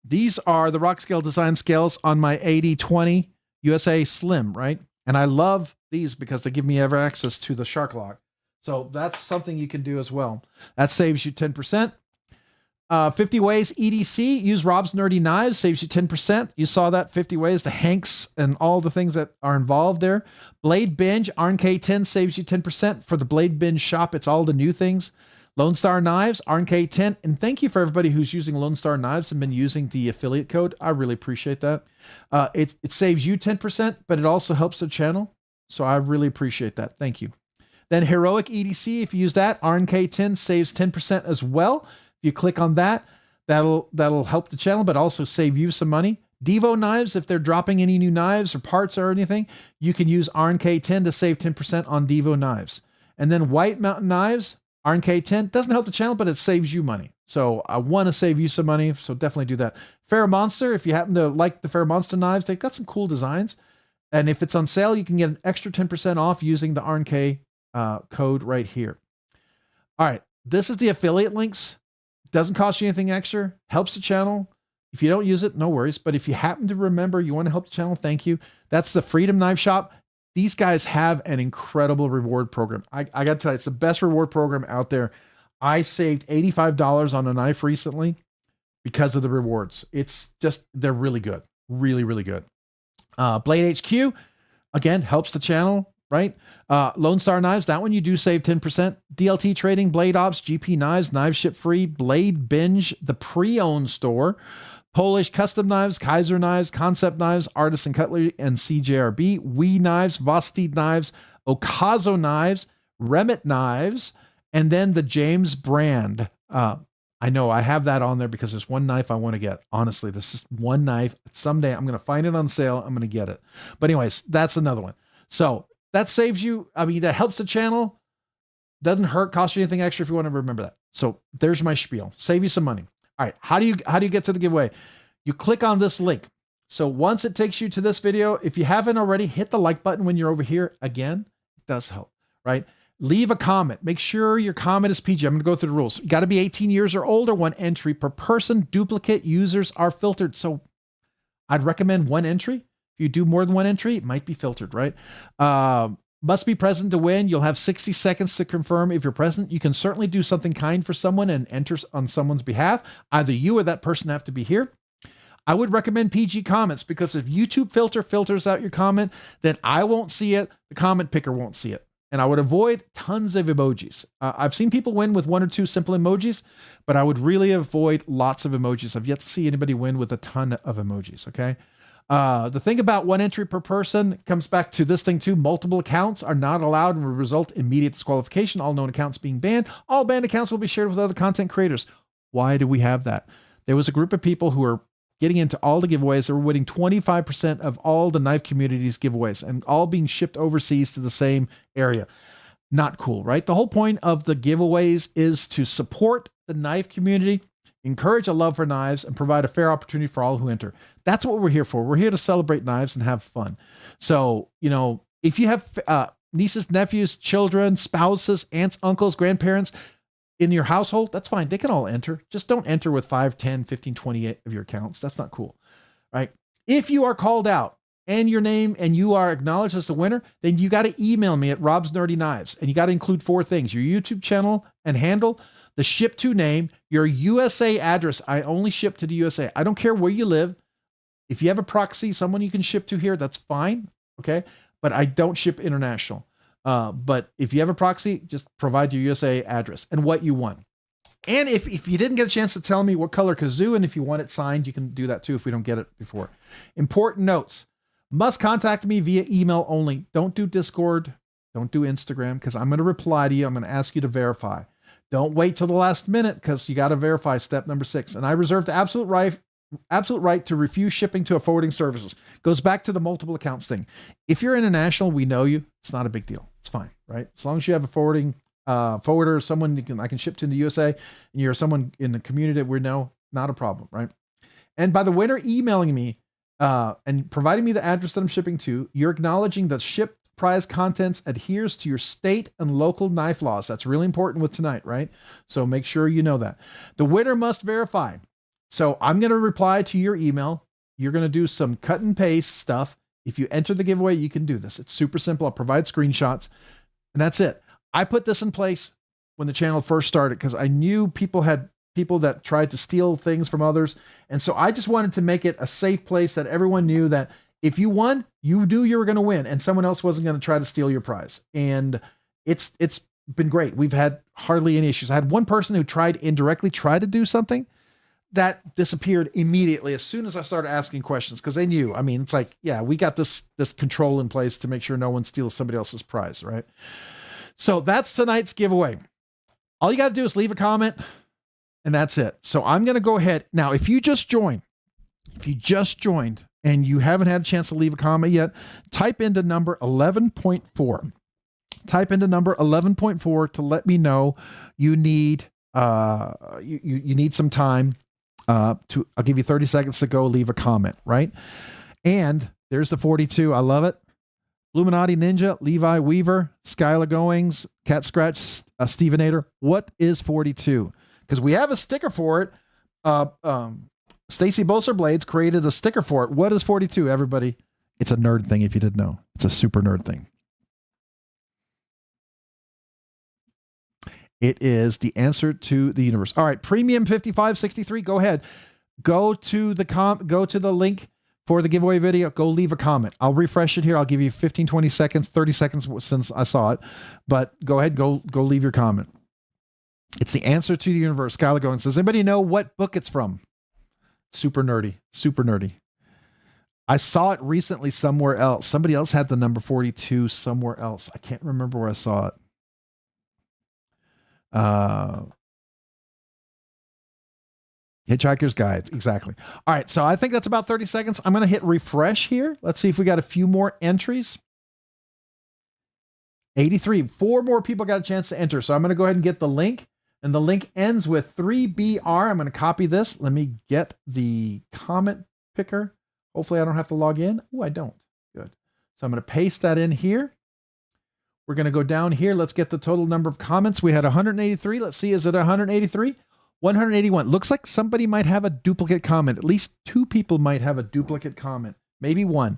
These are the Rockscale Design scales on my 80/20 USA Slim, right? And I love these because they give me ever access to the shark lock. So that's something you can do as well. That saves you 10%. 50 Ways EDC, use Rob's Nerdy Knives, saves you 10%. You saw that 50 Ways to Hanks and all the things that are involved there. BladeBinge-RNK10 saves you 10% for the BladeBinge shop. It's all the new things. Lone Star Knives-RNK10. And thank you for everybody who's using Lone Star Knives and been using the affiliate code. I really appreciate that. It saves you 10%, but it also helps the channel. So I really appreciate that. Thank you. Then Heroic EDC, if you use that, RNK10 saves 10% as well. If you click on that, that'll help the channel, but also save you some money. Divo Knives, if they're dropping any new knives or parts or anything, you can use RNK10 to save 10% on Divo Knives. And then White Mountain Knives, RNK10, doesn't help the channel, but it saves you money. So I want to save you some money, so definitely do that. Fair Monster, if you happen to like the Fair Monster knives, they've got some cool designs. And if it's on sale, you can get an extra 10% off using the RNK code right here. All right, this is the affiliate links. Doesn't cost you anything extra, helps the channel. If you don't use it, no worries. But if you happen to remember you want to help the channel, thank you. That's the Freedom Knife Shop. These guys have an incredible reward program. I got to tell you, it's the best reward program out there. I saved $85 on a knife recently because of the rewards. It's just, they're really good. Really, really good. Blade HQ, again, helps the channel, right? Lone Star Knives, that one you do save 10%. DLT Trading, Blade Ops, GP Knives, Knives Ship Free, BladeBinge, the pre-owned store, Polish Custom Knives, Kaiser Knives, Concept Knives, Artisan Cutlery, and CJRB, Wee Knives, Vosteed Knives, Okazo Knives, Remit Knives, and then the James brand. I know I have that on there because there's one knife I want to get. Honestly, this is one knife. Someday I'm going to find it on sale. I'm going to get it. But anyways, that's another one. So that saves you. I mean, that helps the channel. Doesn't hurt, cost you anything extra if you want to remember that. So there's my spiel. Save you some money. All right. How do you get to the giveaway? You click on this link. So once it takes you to this video, if you haven't already, hit the like button when you're over here. Again, it does help, right? Leave a comment. Make sure your comment is PG. I'm going to go through the rules. You got to be 18 years or older, 1 entry per person. Duplicate users are filtered. So I'd recommend 1 entry. If you do more than 1 entry, it might be filtered, right? Must be present to win. You'll have 60 seconds to confirm if you're present. You can certainly do something kind for someone and enter on someone's behalf. Either you or that person have to be here. I would recommend PG comments because if YouTube filters out your comment, then I won't see it. The comment picker won't see it. And I would avoid tons of emojis. I've seen people win with 1 or 2 simple emojis, but I would really avoid lots of emojis. I've yet to see anybody win with a ton of emojis, okay? The thing about one entry per person comes back to this thing too. Multiple accounts are not allowed and will result in immediate disqualification. All known accounts being banned. All banned accounts will be shared with other content creators. Why do we have that? There was a group of people who were getting into all the giveaways. They were winning 25% of all the knife community's giveaways and all being shipped overseas to the same area. Not cool, right? The whole point of the giveaways is to support the knife community, encourage a love for knives, and provide a fair opportunity for all who enter. That's what we're here for. We're here to celebrate knives and have fun. So, if you have nieces, nephews, children, spouses, aunts, uncles, grandparents in your household, that's fine. They can all enter. Just don't enter with 5, 10, 15, 20 of your accounts. That's not cool, right? If you are called out and your name and you are acknowledged as the winner, then you got to email me at robsnerdyknives, and you got to include 4 things: your YouTube channel and handle, the ship to name, your USA address. I only ship to the USA. I don't care where you live. If you have a proxy, someone you can ship to here, that's fine. Okay. But I don't ship international. But if you have a proxy, just provide your USA address and what you want. And if you didn't get a chance to tell me what color kazoo, and if you want it signed, you can do that too if we don't get it before. Important notes: must contact me via email only. Don't do Discord. Don't do Instagram, because I'm going to reply to you. I'm going to ask you to verify. Don't wait till the last minute, because you got to verify step number 6. And I reserve the absolute right to refuse shipping to a forwarding services. Goes back to the multiple accounts thing. If you're international, we know you. It's not a big deal. It's fine, right? As long as you have a forwarder, someone I can ship to in the USA, and you're someone in the community that we know, not a problem, right? And by the winner emailing me and providing me the address that I'm shipping to, you're acknowledging that ship prize contents adheres to your state and local knife laws. That's really important with tonight, right? So make sure you know that. The winner must verify. So I'm going to reply to your email. You're going to do some cut and paste stuff. If you enter the giveaway, you can do this. It's super simple. I'll provide screenshots, and that's it. I put this in place when the channel first started because I knew people that tried to steal things from others. And so I just wanted to make it a safe place that everyone knew that if you won, you knew you were going to win, and someone else wasn't going to try to steal your prize. And it's been great. We've had hardly any issues. I had one person who indirectly tried to do something that disappeared immediately as soon as I started asking questions, because they knew. I mean, it's like, yeah, we got this control in place to make sure no one steals somebody else's prize, right? So that's tonight's giveaway. All you got to do is leave a comment, and that's it. So I'm going to go ahead. Now, if you just joined and you haven't had a chance to leave a comment yet, type into number 11.4. Type into number 11.4 to let me know you need you need some time. I'll give you 30 seconds to go leave a comment, right? And there's the 42. I love it. Illuminati Ninja, Levi Weaver, Skylar Goings, Cat Scratch, Stevenator. What is 42? Because we have a sticker for it. Stacy Boser Blades created a sticker for it. What is 42, everybody? It's a nerd thing if you didn't know. It's a super nerd thing. It is the answer to the universe. All right, Premium 5563. Go ahead. Go to the link for the giveaway video. Go leave a comment. I'll refresh it here. I'll give you 15, 20 seconds, 30 seconds since I saw it. But go ahead, go leave your comment. It's the answer to the universe. Skylar Goins. Does anybody know what book it's from? Super nerdy. Super nerdy. I saw it recently somewhere else. Somebody else had the number 42 somewhere else. I can't remember where I saw it. Hitchhiker's Guides. Exactly. All right. So I think that's about 30 seconds. I'm going to hit refresh here. Let's see if we got a few more entries. 83. 4 more people got a chance to enter. So I'm going to go ahead and get the link, and the link ends with 3BR. I'm going to copy this. Let me get the comment picker. Hopefully I don't have to log in. Oh, I don't. Good. So I'm going to paste that in here. We're going to go down here. Let's get the total number of comments. We had 183. Let's see. Is it 183? 181. Looks like somebody might have a duplicate comment. At least 2 people might have a duplicate comment. Maybe 1.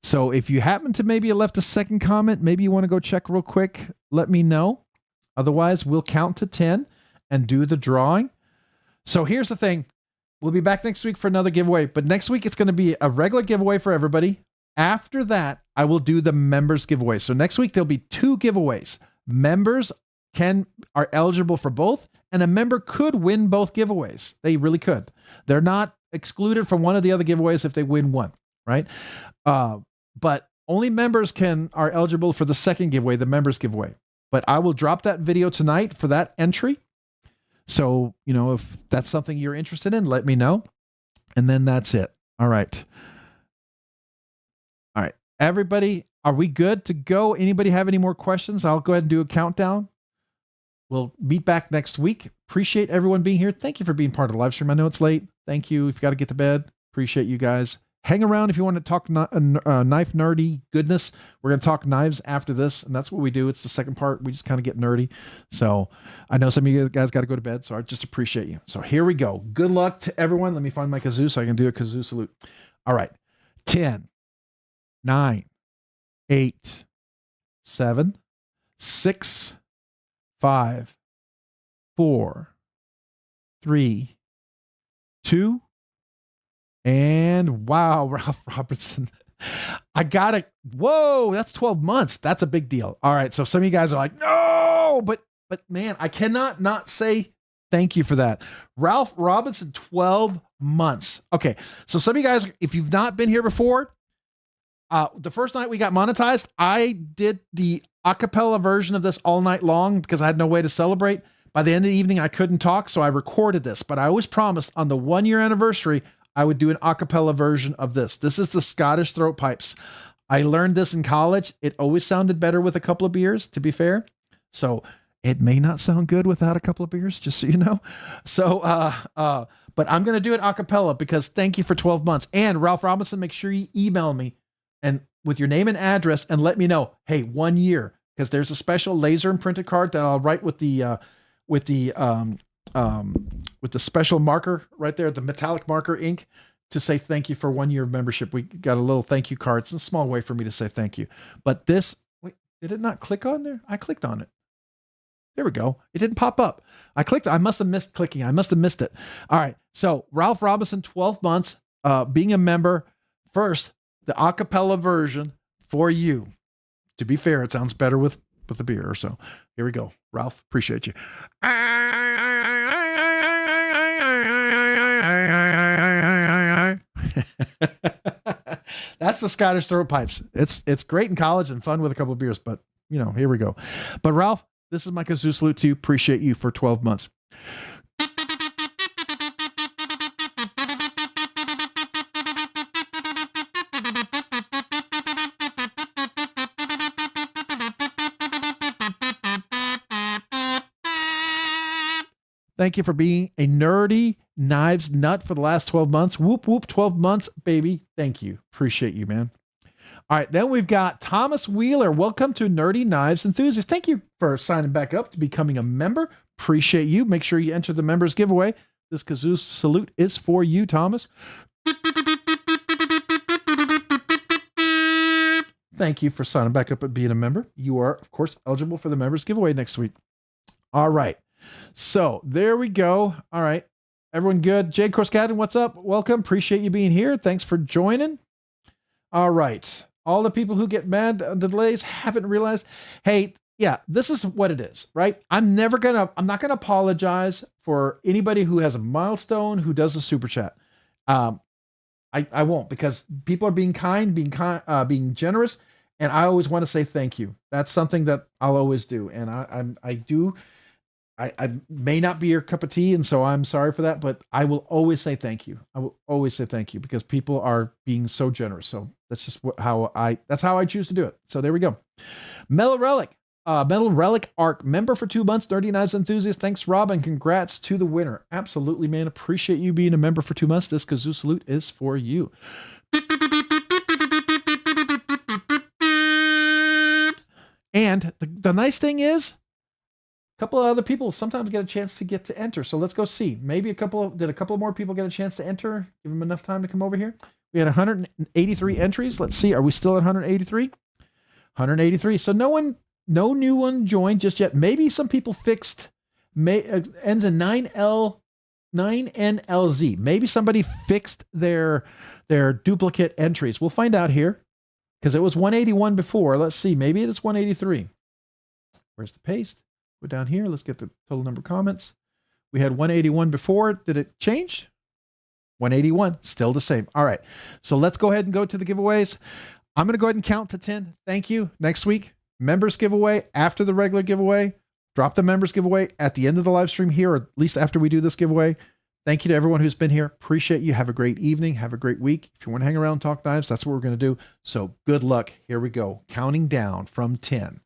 So if you happen to maybe have left a second comment, maybe you want to go check real quick, let me know. Otherwise, we'll count to 10 and do the drawing. So here's the thing. We'll be back next week for another giveaway. But next week, it's going to be a regular giveaway for everybody. After that, I will do the members giveaway. So next week, there'll be 2 giveaways. Members are eligible for both, and a member could win both giveaways. They really could. They're not excluded from one of the other giveaways if they win one. right? But only members are eligible for the second giveaway, the members giveaway. But I will drop that video tonight for that entry. So, you know, if that's something you're interested in, let me know. And then that's it. All right. All right. Everybody, are we good to go? Anybody have any more questions? I'll go ahead and do a countdown. We'll meet back next week. Appreciate everyone being here. Thank you for being part of the live stream. I know it's late. Thank you. If you got to get to bed, appreciate you guys. Hang around if you want to talk knife nerdy goodness. We're going to talk knives after this, and that's what we do. It's the second part. We just kind of get nerdy. So I know some of you guys got to go to bed, so I just appreciate you. So here we go. Good luck to everyone. Let me find my kazoo so I can do a kazoo salute. All right. 10, 9, 8, 7, 6, 5, 4, 3, 2, and wow, Ralph Robertson. I got it. Whoa, that's 12 months. That's a big deal. All right. So some of you guys are like, no, but man, I cannot not say thank you for that. Ralph Robinson, 12 months. Okay. So some of you guys, if you've not been here before, the first night we got monetized, I did the acapella version of this all night long because I had no way to celebrate. By the end of the evening, I couldn't talk, so I recorded this, but I always promised on the 1-year anniversary, I would do an acapella version of this. This is the Scottish throat pipes. I learned this in college. It always sounded better with a couple of beers, to be fair. So it may not sound good without a couple of beers, just so you know. So, but I'm going to do it acapella because thank you for 12 months. And Ralph Robinson, make sure you email me and with your name and address and let me know, hey, 1 year, because there's a special laser imprinted card that I'll write with the special marker right there, the metallic marker ink, to say thank you for 1 year of membership. We got a little thank you card. It's a small way for me to say thank you. But this, wait, did it not click on there? I clicked on it. There we go. It didn't pop up. I clicked. I must have missed clicking. I must have missed it. All right. So Ralph Robinson, 12 months, being a member. First, the acapella version for you. To be fair, it sounds better with the beer or so. Here we go. Ralph, appreciate you. That's the Scottish throat pipes. It's great in college and fun with a couple of beers, but you know, here we go. But Ralph, this is my kazoo salute to you. Appreciate you for 12 months. Thank you for being a nerdy knives nut for the last 12 months. Whoop, whoop, 12 months, baby. Thank you. Appreciate you, man. All right, then we've got Thomas Wheeler. Welcome to Nerdy Knives Enthusiasts. Thank you for signing back up to becoming a member. Appreciate you. Make sure you enter the members giveaway. This kazoo salute is for you, Thomas. Thank you for signing back up and being a member. You are, of course, eligible for the members giveaway next week. All right. So there we go. All right. Everyone good? Jay Corskadden, what's up? Welcome. Appreciate you being here. Thanks for joining. All right. All the people who get mad at the delays haven't realized, hey, yeah, this is what it is, right? I'm not going to apologize for anybody who has a milestone, who does a super chat. I won't, because people are being kind, being generous. And I always want to say thank you. That's something that I'll always do. And I may not be your cup of tea, and so I'm sorry for that, but I will always say thank you. I will always say thank you because people are being so generous. So that's just how I choose to do it. So there we go. Metal Relic Arc, member for 2 months, Nerdy Knives Enthusiast. Thanks, Rob, and congrats to the winner. Absolutely, man. Appreciate you being a member for 2 months. This kazoo salute is for you. And the nice thing is, a couple of other people sometimes get a chance to enter. So let's go see. Maybe did a couple more people get a chance to enter? Give them enough time to come over here. We had 183 entries. Let's see. Are we still at 183? 183. So no new one joined just yet. Maybe some people fixed, ends in 9NLZ. Maybe somebody fixed their duplicate entries. We'll find out here because it was 181 before. Let's see. Maybe it is 183. Where's the paste? Go down here. Let's get the total number of comments. We had 181 before. Did it change? 181, still the same. All right. So let's go ahead and go to the giveaways. I'm going to go ahead and count to 10. Thank you. Next week, members giveaway after the regular giveaway. Drop the members giveaway at the end of the live stream here, or at least after we do this giveaway. Thank you to everyone who's been here. Appreciate you. Have a great evening. Have a great week. If you want to hang around and talk knives, that's what we're going to do. So good luck. Here we go. Counting down from 10.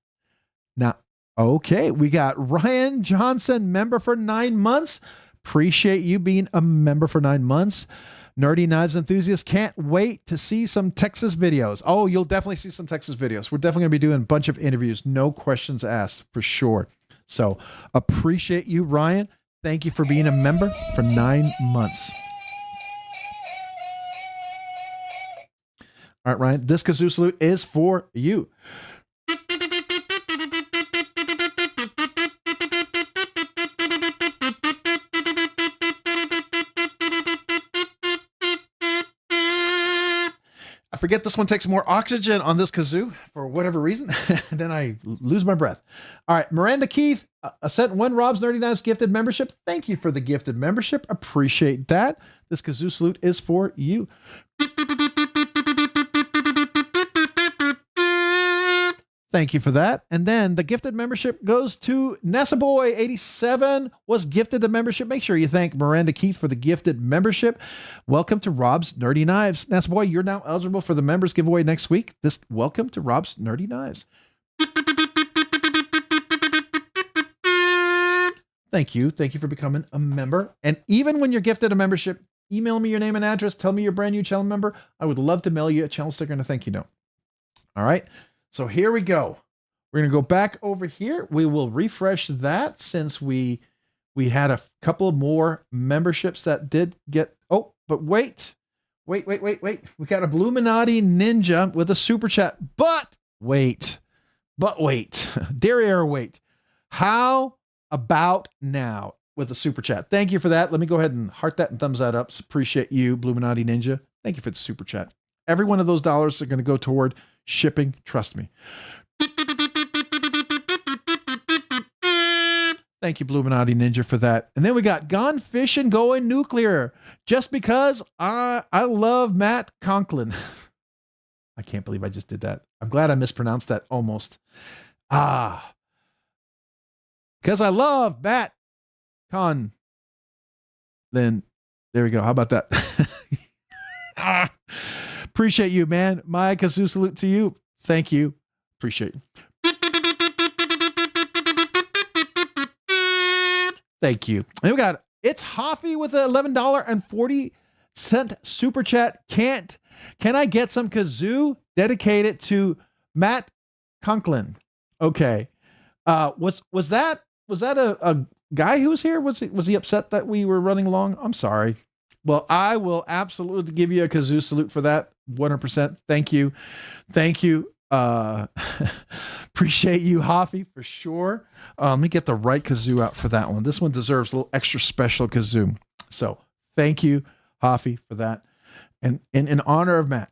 Now, okay, we got Ryan Johnson, member for 9 months. Appreciate you being a member for 9 months. Nerdy Knives enthusiasts, can't wait to see some Texas videos. Oh, you'll definitely see some Texas videos. We're definitely going to be doing a bunch of interviews. No questions asked for sure. So appreciate you, Ryan. Thank you for being a member for 9 months. All right, Ryan, this kazoo salute is for you. I forget this one takes more oxygen on this kazoo for whatever reason. Then I lose my breath. All right. Miranda Keith sent 1 Rob's Nerdy Knives gifted membership. Thank you for the gifted membership. Appreciate that. This kazoo salute is for you. Thank you for that. And then the gifted membership goes to Nessa Boy 87 was gifted the membership. Make sure you thank Miranda Keith for the gifted membership. Welcome to Rob's Nerdy Knives. Nessa Boy, you're now eligible for the members giveaway next week. Welcome to Rob's Nerdy Knives. Thank you. Thank you for becoming a member. And even when you're gifted a membership, email me your name and address. Tell me you're a brand new channel member. I would love to mail you a channel sticker and a thank you note. All right. So here we go. We're going to go back over here. We will refresh that since we had a couple of more memberships that did get, oh, but wait. We got a Bluminati Ninja with a super chat, but wait, derriere wait. How about now with a super chat? Thank you for that. Let me go ahead and heart that and thumbs that up. Appreciate you, Bluminati Ninja. Thank you for the super chat. Every one of those dollars are going to go toward shipping. Trust me. Thank you, Bluminati Ninja, for that. And then we got Gone Fishing Going Nuclear. Just because I love Matt Conklin. I can't believe I just did that. I'm glad I mispronounced that almost. Because I love Matt Conklin. Then there we go. How about that? Appreciate you, man. My kazoo salute to you. Thank you. Appreciate you. Thank you. And we got It's Hoffy with an $11.40 super chat. Can I get some kazoo dedicated to Matt Conklin? Okay. Was that a guy who was here? Was he upset that we were running long? I'm sorry. Well, I will absolutely give you a kazoo salute for that. 100%. Thank you. Appreciate you, Hoffy, for sure. Let me get the right kazoo out for that one. This one deserves a little extra special kazoo. So thank you, Hoffy, for that. And in honor of Matt.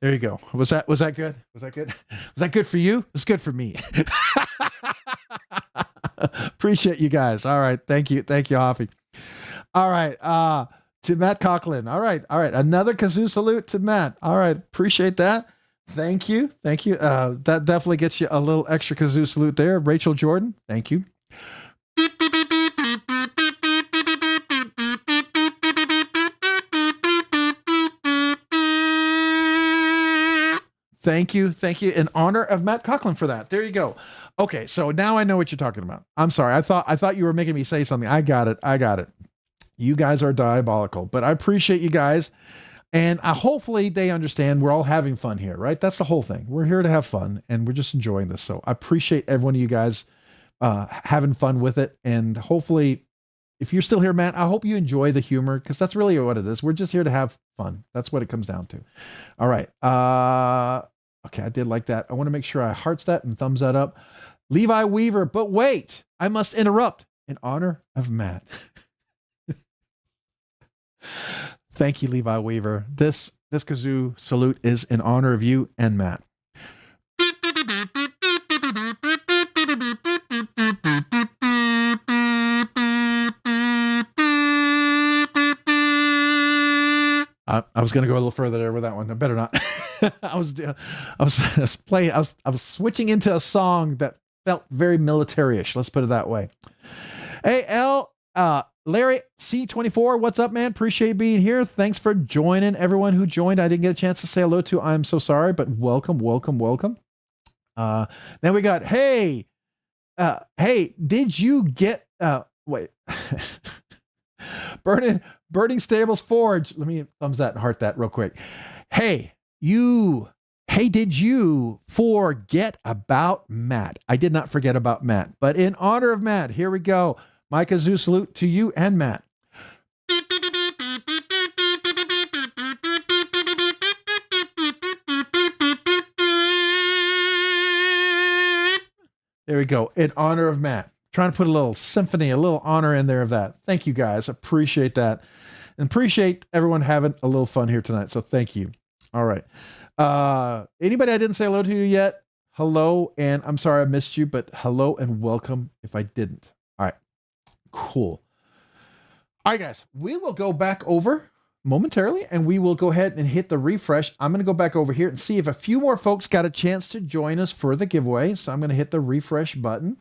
There you go. Was that good? Was that good? Was that good for you? It was good for me. Appreciate you guys. All right. Thank you. Thank you, Hoffy. All right. To Matt Conklin. All right. Another kazoo salute to Matt. All right. Appreciate that. Thank you. That definitely gets you a little extra kazoo salute there. Rachel Jordan. Thank you. Thank you. In honor of Matt Conklin for that. There you go. Okay. So now I know what you're talking about. I'm sorry. I thought you were making me say something. I got it. You guys are diabolical, but I appreciate you guys. And hopefully they understand we're all having fun here, right? That's the whole thing. We're here to have fun and we're just enjoying this. So I appreciate every one of you guys having fun with it. And hopefully if you're still here, Matt, I hope you enjoy the humor because that's really what it is. We're just here to have fun. That's what it comes down to. All right. Okay, I did like that. I want to make sure I hearts that and thumbs that up. Levi Weaver, but wait, I must interrupt in honor of Matt. Thank you, Levi Weaver. This kazoo salute is in honor of you and Matt. I was going to go a little further there with that one. I better not. I was switching into a song that felt very military-ish. Let's put it that way. Hey, Larry C24, what's up, man? Appreciate you being here. Thanks for joining. Everyone who joined, I didn't get a chance to say hello to. I'm so sorry, but welcome. Then we got, hey, did you get, wait, Burning Stables Forge. Let me thumbs that and heart that real quick. Hey, did you forget about Matt? I did not forget about Matt, but in honor of Matt, here we go. My kazoo salute to you and Matt. There we go. In honor of Matt. Trying to put a little symphony, a little honor in there of that. Thank you, guys. Appreciate that. And appreciate everyone having a little fun here tonight. So thank you. All right. Anybody I didn't say hello to you yet? Hello. And I'm sorry I missed you, but hello and welcome if I didn't. All right. Cool. All right, guys. We will go back over momentarily and we will go ahead and hit the refresh. I'm going to go back over here and see if a few more folks got a chance to join us for the giveaway. So I'm going to hit the refresh button.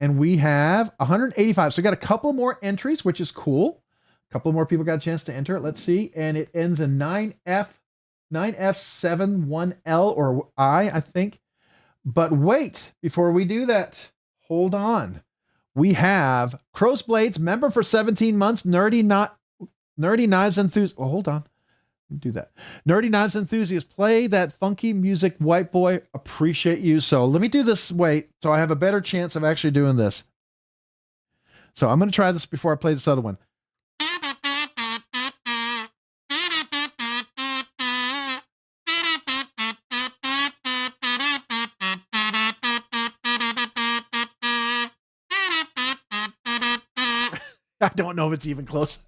And we have 185. So we got a couple more entries, which is cool. A couple more people got a chance to enter it. Let's see. And it ends in 9F71L or I think. But wait, before we do that, hold on. We have Crow's Blades, member for 17 months, Nerdy Knives Enthusiast. Oh, hold on. Do that. Nerdy Knives Enthusiast, play that funky music, white boy. Appreciate you. So let me do this. Wait, so I have a better chance of actually doing this. So I'm going to try this before I play this other one. I don't know if it's even close.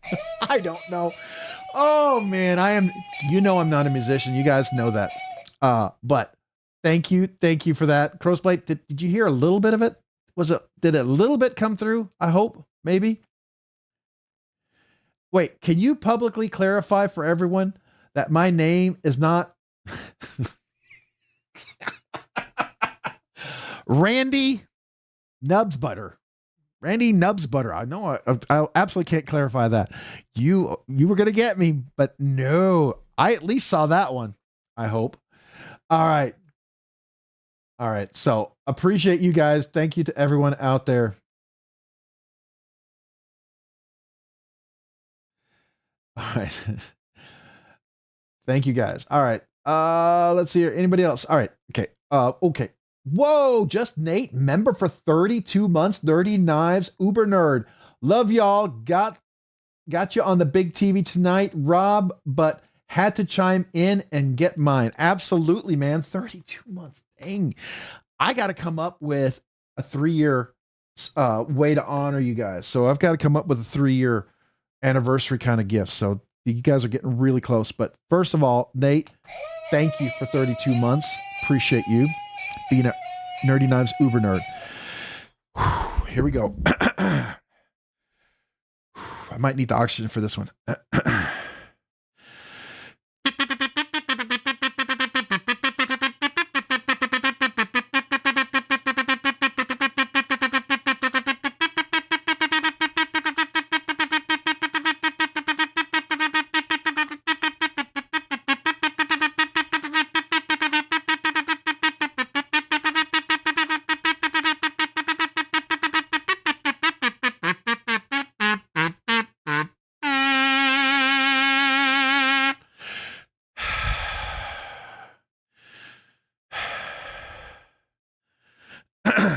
I don't know. Oh man, I'm not a musician. You guys know that. But thank you for that. Crossblade, did you hear a little bit of it? Did a little bit come through? I hope, maybe. Wait, can you publicly clarify for everyone that my name is not Randy Nubsbutter? Randy Nubsbutter. I know I absolutely can't clarify that. You were going to get me, but no, I at least saw that one. I hope. All right. So appreciate you guys. Thank you to everyone out there. All right. Thank you guys. All right. Let's see here. Anybody else? All right. Okay. Okay. Whoa, just Nate, member for 32 months, Nerdy Knives, Uber Nerd. Love y'all. Got you on the big TV tonight, Rob, but had to chime in and get mine. Absolutely, man. 32 months. Dang. I got to come up with a 3-year way to honor you guys. So I've got to come up with a 3-year anniversary kind of gift. So you guys are getting really close. But first of all, Nate, thank you for 32 months. Appreciate you being a Nerdy Knives Uber Nerd. Whew, here we go. I might need the oxygen for this one.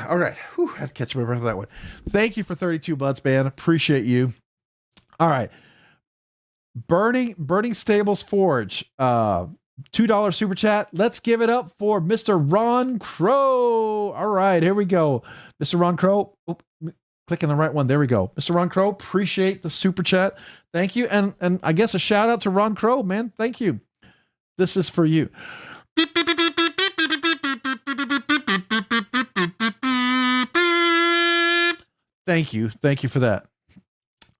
All right. Whew, I had to catch my breath on that one. Thank you for 32 months, man. Appreciate you. All right. Burning Stables Forge. $2 super chat. Let's give it up for Mr. Ron Crow. All right, here we go. Mr. Ron Crow. Oop, clicking the right one. There we go. Mr. Ron Crow, appreciate the super chat. Thank you. And I guess a shout out to Ron Crow, man. Thank you. This is for you. Thank you. Thank you for that.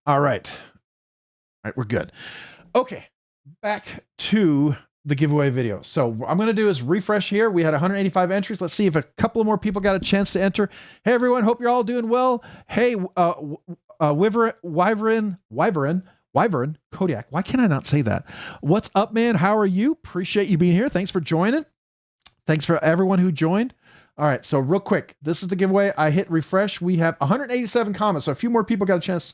All right. All right, we're good. Okay, back to the giveaway video. So what I'm going to do is refresh here. We had 185 entries. Let's see if a couple of more people got a chance to enter. Hey, everyone. Hope you're all doing well. Hey, Wyvern, Kodiak. Why can I not say that? What's up, man? How are you? Appreciate you being here. Thanks for joining. Thanks for everyone who joined. All right, so real quick, this is the giveaway. I hit refresh. We have 187 comments, so a few more people got a chance,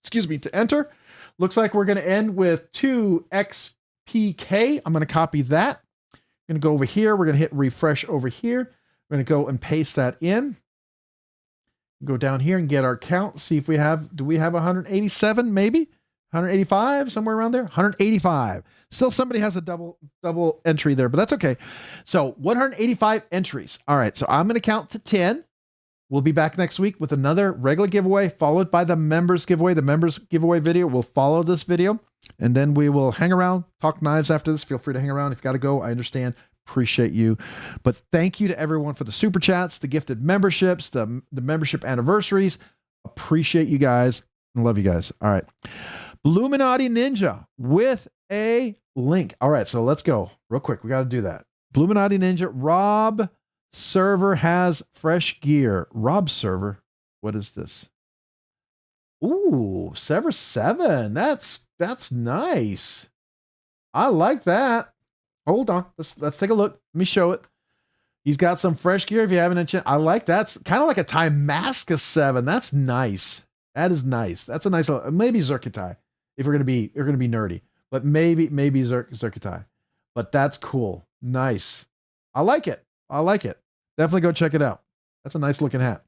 to enter. Looks like we're going to end with 2XPK. I'm going to copy that. I'm going to go over here. We're going to hit refresh over here. We're going to go and paste that in. Go down here and get our count. See if we have, do we have 187 maybe? 185, somewhere around there? 185. Still somebody has a double entry there, but that's okay. So 185 entries. All right, so I'm going to count to 10. We'll be back next week with another regular giveaway, followed by the members giveaway. The members giveaway video will follow this video, and then we will hang around, talk knives after this. Feel free to hang around. If you got to go, I understand. Appreciate you. But thank you to everyone for the super chats, the gifted memberships, the membership anniversaries. Appreciate you guys and love you guys. All right. Bluminati Ninja with a link. All right, so let's go real quick. We got to do that. Bluminati Ninja. Rob Server has fresh gear. Rob Server. What is this? Ooh, Sever 7. That's nice. I like that. Hold on. Let's take a look. Let me show it. He's got some fresh gear if you haven't had. I like that. It's kind of like a Timascus 7. That's nice. That is nice. That's a nice little, maybe Zerkitai. If we're gonna be nerdy, but maybe Zerkitai, but that's cool. Nice. I like it. Definitely go check it out. That's a nice looking hat.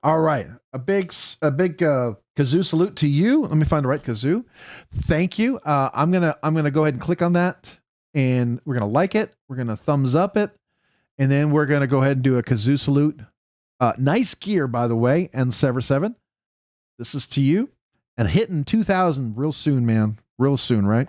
All right, a big kazoo salute to you. Let me find the right kazoo. Thank you. I'm gonna go ahead and click on that, and we're gonna like it. We're gonna thumbs up it, and then we're gonna go ahead and do a kazoo salute. Nice gear, by the way, and Sever 7. This is to you. And hitting 2,000 real soon, man. Real soon, right?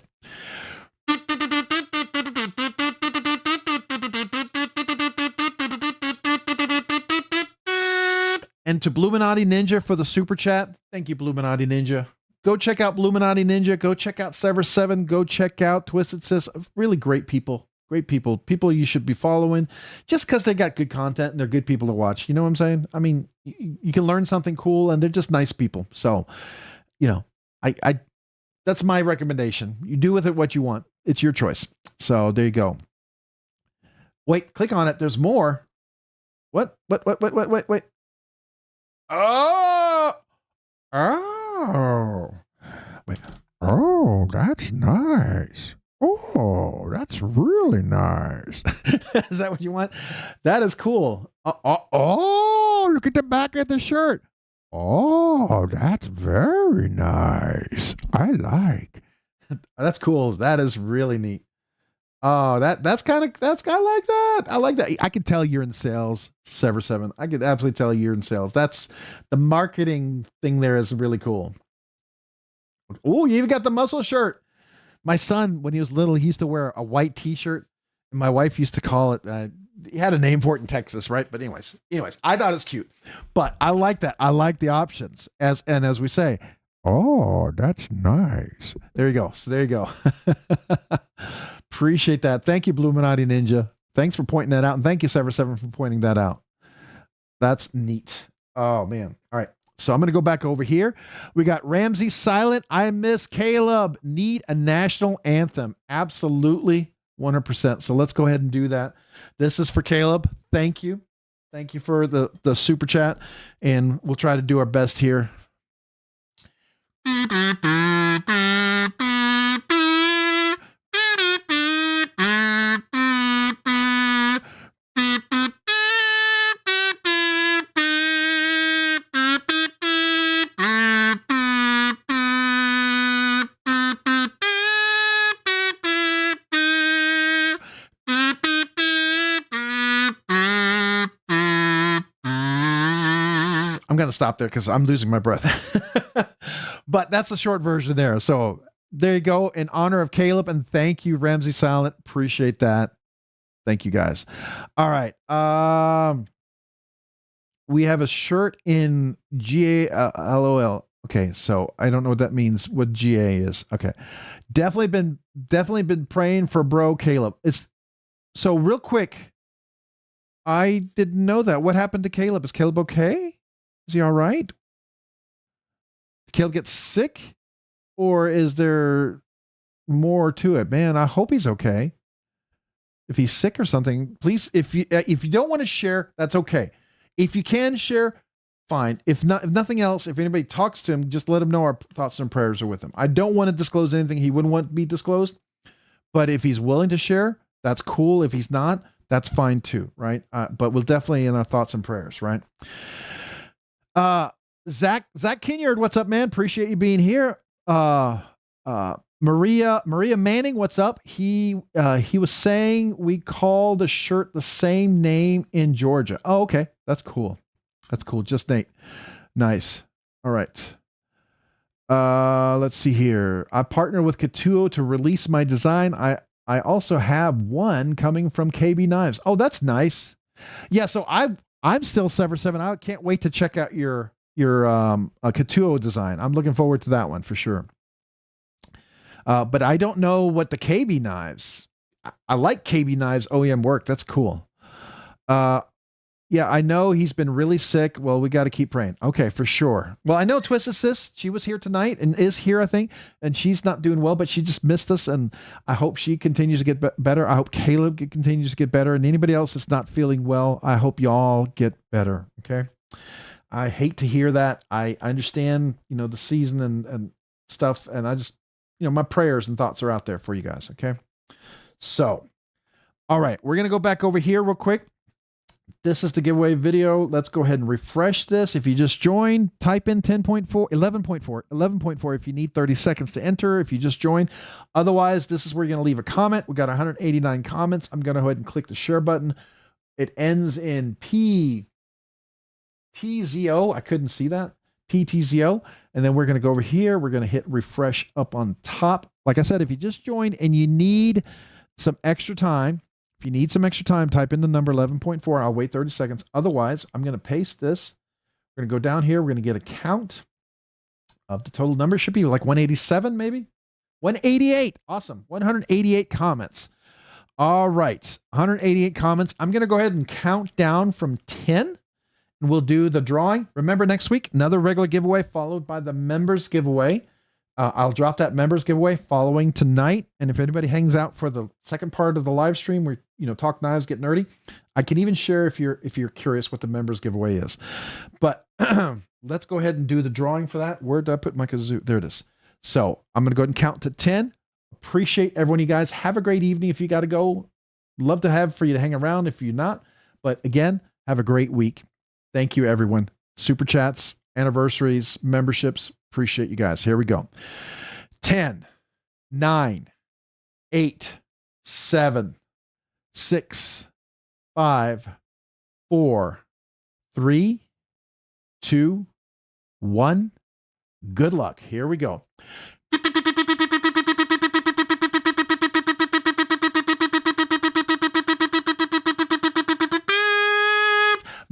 And to Bluminati Ninja for the super chat. Thank you, Bluminati Ninja. Go check out Bluminati Ninja. Go check out Sever 7. Go check out Twisted Sis. Really great people. Great people. People you should be following just because they got good content and they're good people to watch. You know what I'm saying? I mean, you can learn something cool and they're just nice people. So, you know, I that's my recommendation. You do with it what you want. It's your choice. So there you go. Wait, click on it. There's more. What? Wait. Oh, wait. Oh, that's nice. Oh, that's really nice. Is that what you want? That is cool. Oh, look at the back of the shirt. Oh, that's very nice. I like. That's cool. That is really neat. Oh, that's kind of like that. I like that. I could tell you're in sales, Sever 7. I could absolutely tell you're in sales. That's the marketing thing there is really cool. Oh, you even got the muscle shirt. My son, when he was little, he used to wear a white t-shirt, and my wife used to call it, he had a name for it in Texas, right? But anyways, I thought it's cute, but I like that. I like the options as we say, oh, that's nice. There you go. So there you go. Appreciate that. Thank you, Bluminati Ninja. Thanks for pointing that out. And thank you, Sever 7, for pointing that out. That's neat. Oh man. All right. So I'm going to go back over here. We got Ramsey Silent. I miss Caleb. Need a national anthem. Absolutely. 100%. So let's go ahead and do that. This is for Caleb. Thank you. Thank you for the super chat. And we'll try to do our best here. I'm going to stop there because I'm losing my breath. But that's a short version there. So there you go. In honor of Caleb, and thank you, Ramsey Silent. Appreciate that. Thank you, guys. All right. We have a shirt in GA, LOL. Okay, so I don't know what that means. What GA is? Okay, definitely been praying for bro Caleb. It's so real quick. I didn't know that. What happened to Caleb? Is Caleb okay? Is he all right? Did Caleb get sick, or is there more to it? Man, I hope he's okay. If he's sick or something, please. If you don't want to share, that's okay. If you can share, fine. If nothing else, if anybody talks to him, just let him know our thoughts and prayers are with him. I don't want to disclose anything he wouldn't want to be disclosed, but if he's willing to share, that's cool. If he's not, that's fine too, right? But we'll definitely in our thoughts and prayers, right? Zach Kinyard, what's up, man? Appreciate you being here. Maria Manning, what's up? He was saying we call the shirt the same name in Georgia. Oh, okay. That's cool. That's cool. Just Nate. Nice. All right. Let's see here. I partner with Katuo to release my design. I also have one coming from KB Knives. Oh, that's nice. Yeah, so I'm still Sever 7. I can't wait to check out your Katuo design. I'm looking forward to that one for sure. But I don't know what the KB Knives. I like KB Knives OEM work. That's cool. Yeah, I know he's been really sick. Well, we got to keep praying. Okay, for sure. Well, I know Twisted Sis, she was here tonight and is here, I think, and she's not doing well, but she just missed us, and I hope she continues to get better. I hope Caleb continues to get better, and anybody else that's not feeling well, I hope y'all get better, okay? I hate to hear that. I understand, the season and stuff, and I just, my prayers and thoughts are out there for you guys, okay? So, all right, we're going to go back over here real quick. This is the giveaway video. Let's go ahead and refresh this. If you just joined, type in 10.4, 11.4 if you need 30 seconds to enter, if you just joined. Otherwise, this is where you're going to leave a comment. We got 189 comments. I'm going to go ahead and click the share button. It ends in PTZO. I couldn't see that. PTZO. And then we're going to go over here. We're going to hit refresh up on top. Like I said, if you just joined and you need some extra time, if you need some extra time, type in the number 11.4. I'll wait 30 seconds. Otherwise, I'm going to paste this. We're going to go down here. We're going to get a count of the total number. Should be like 187, maybe 188. Awesome. 188 comments. All right. 188 comments. I'm going to go ahead and count down from 10 and we'll do the drawing. Remember, next week, another regular giveaway followed by the members giveaway. I'll drop that members giveaway following tonight. And if anybody hangs out for the second part of the live stream where, talk knives, get nerdy, I can even share if you're curious what the members giveaway is. But let's go ahead and do the drawing for that. Where did I put my kazoo? There it is. So I'm going to go ahead and count to 10. Appreciate everyone. You guys have a great evening. If you got to go, love to have for you to hang around if you're not, but again, have a great week. Thank you, everyone. Super chats, anniversaries, memberships. Appreciate you guys. Here we go. 10, 9, 8, 7, 6, 5, 4, 3, 2, 1. Good luck. Here we go.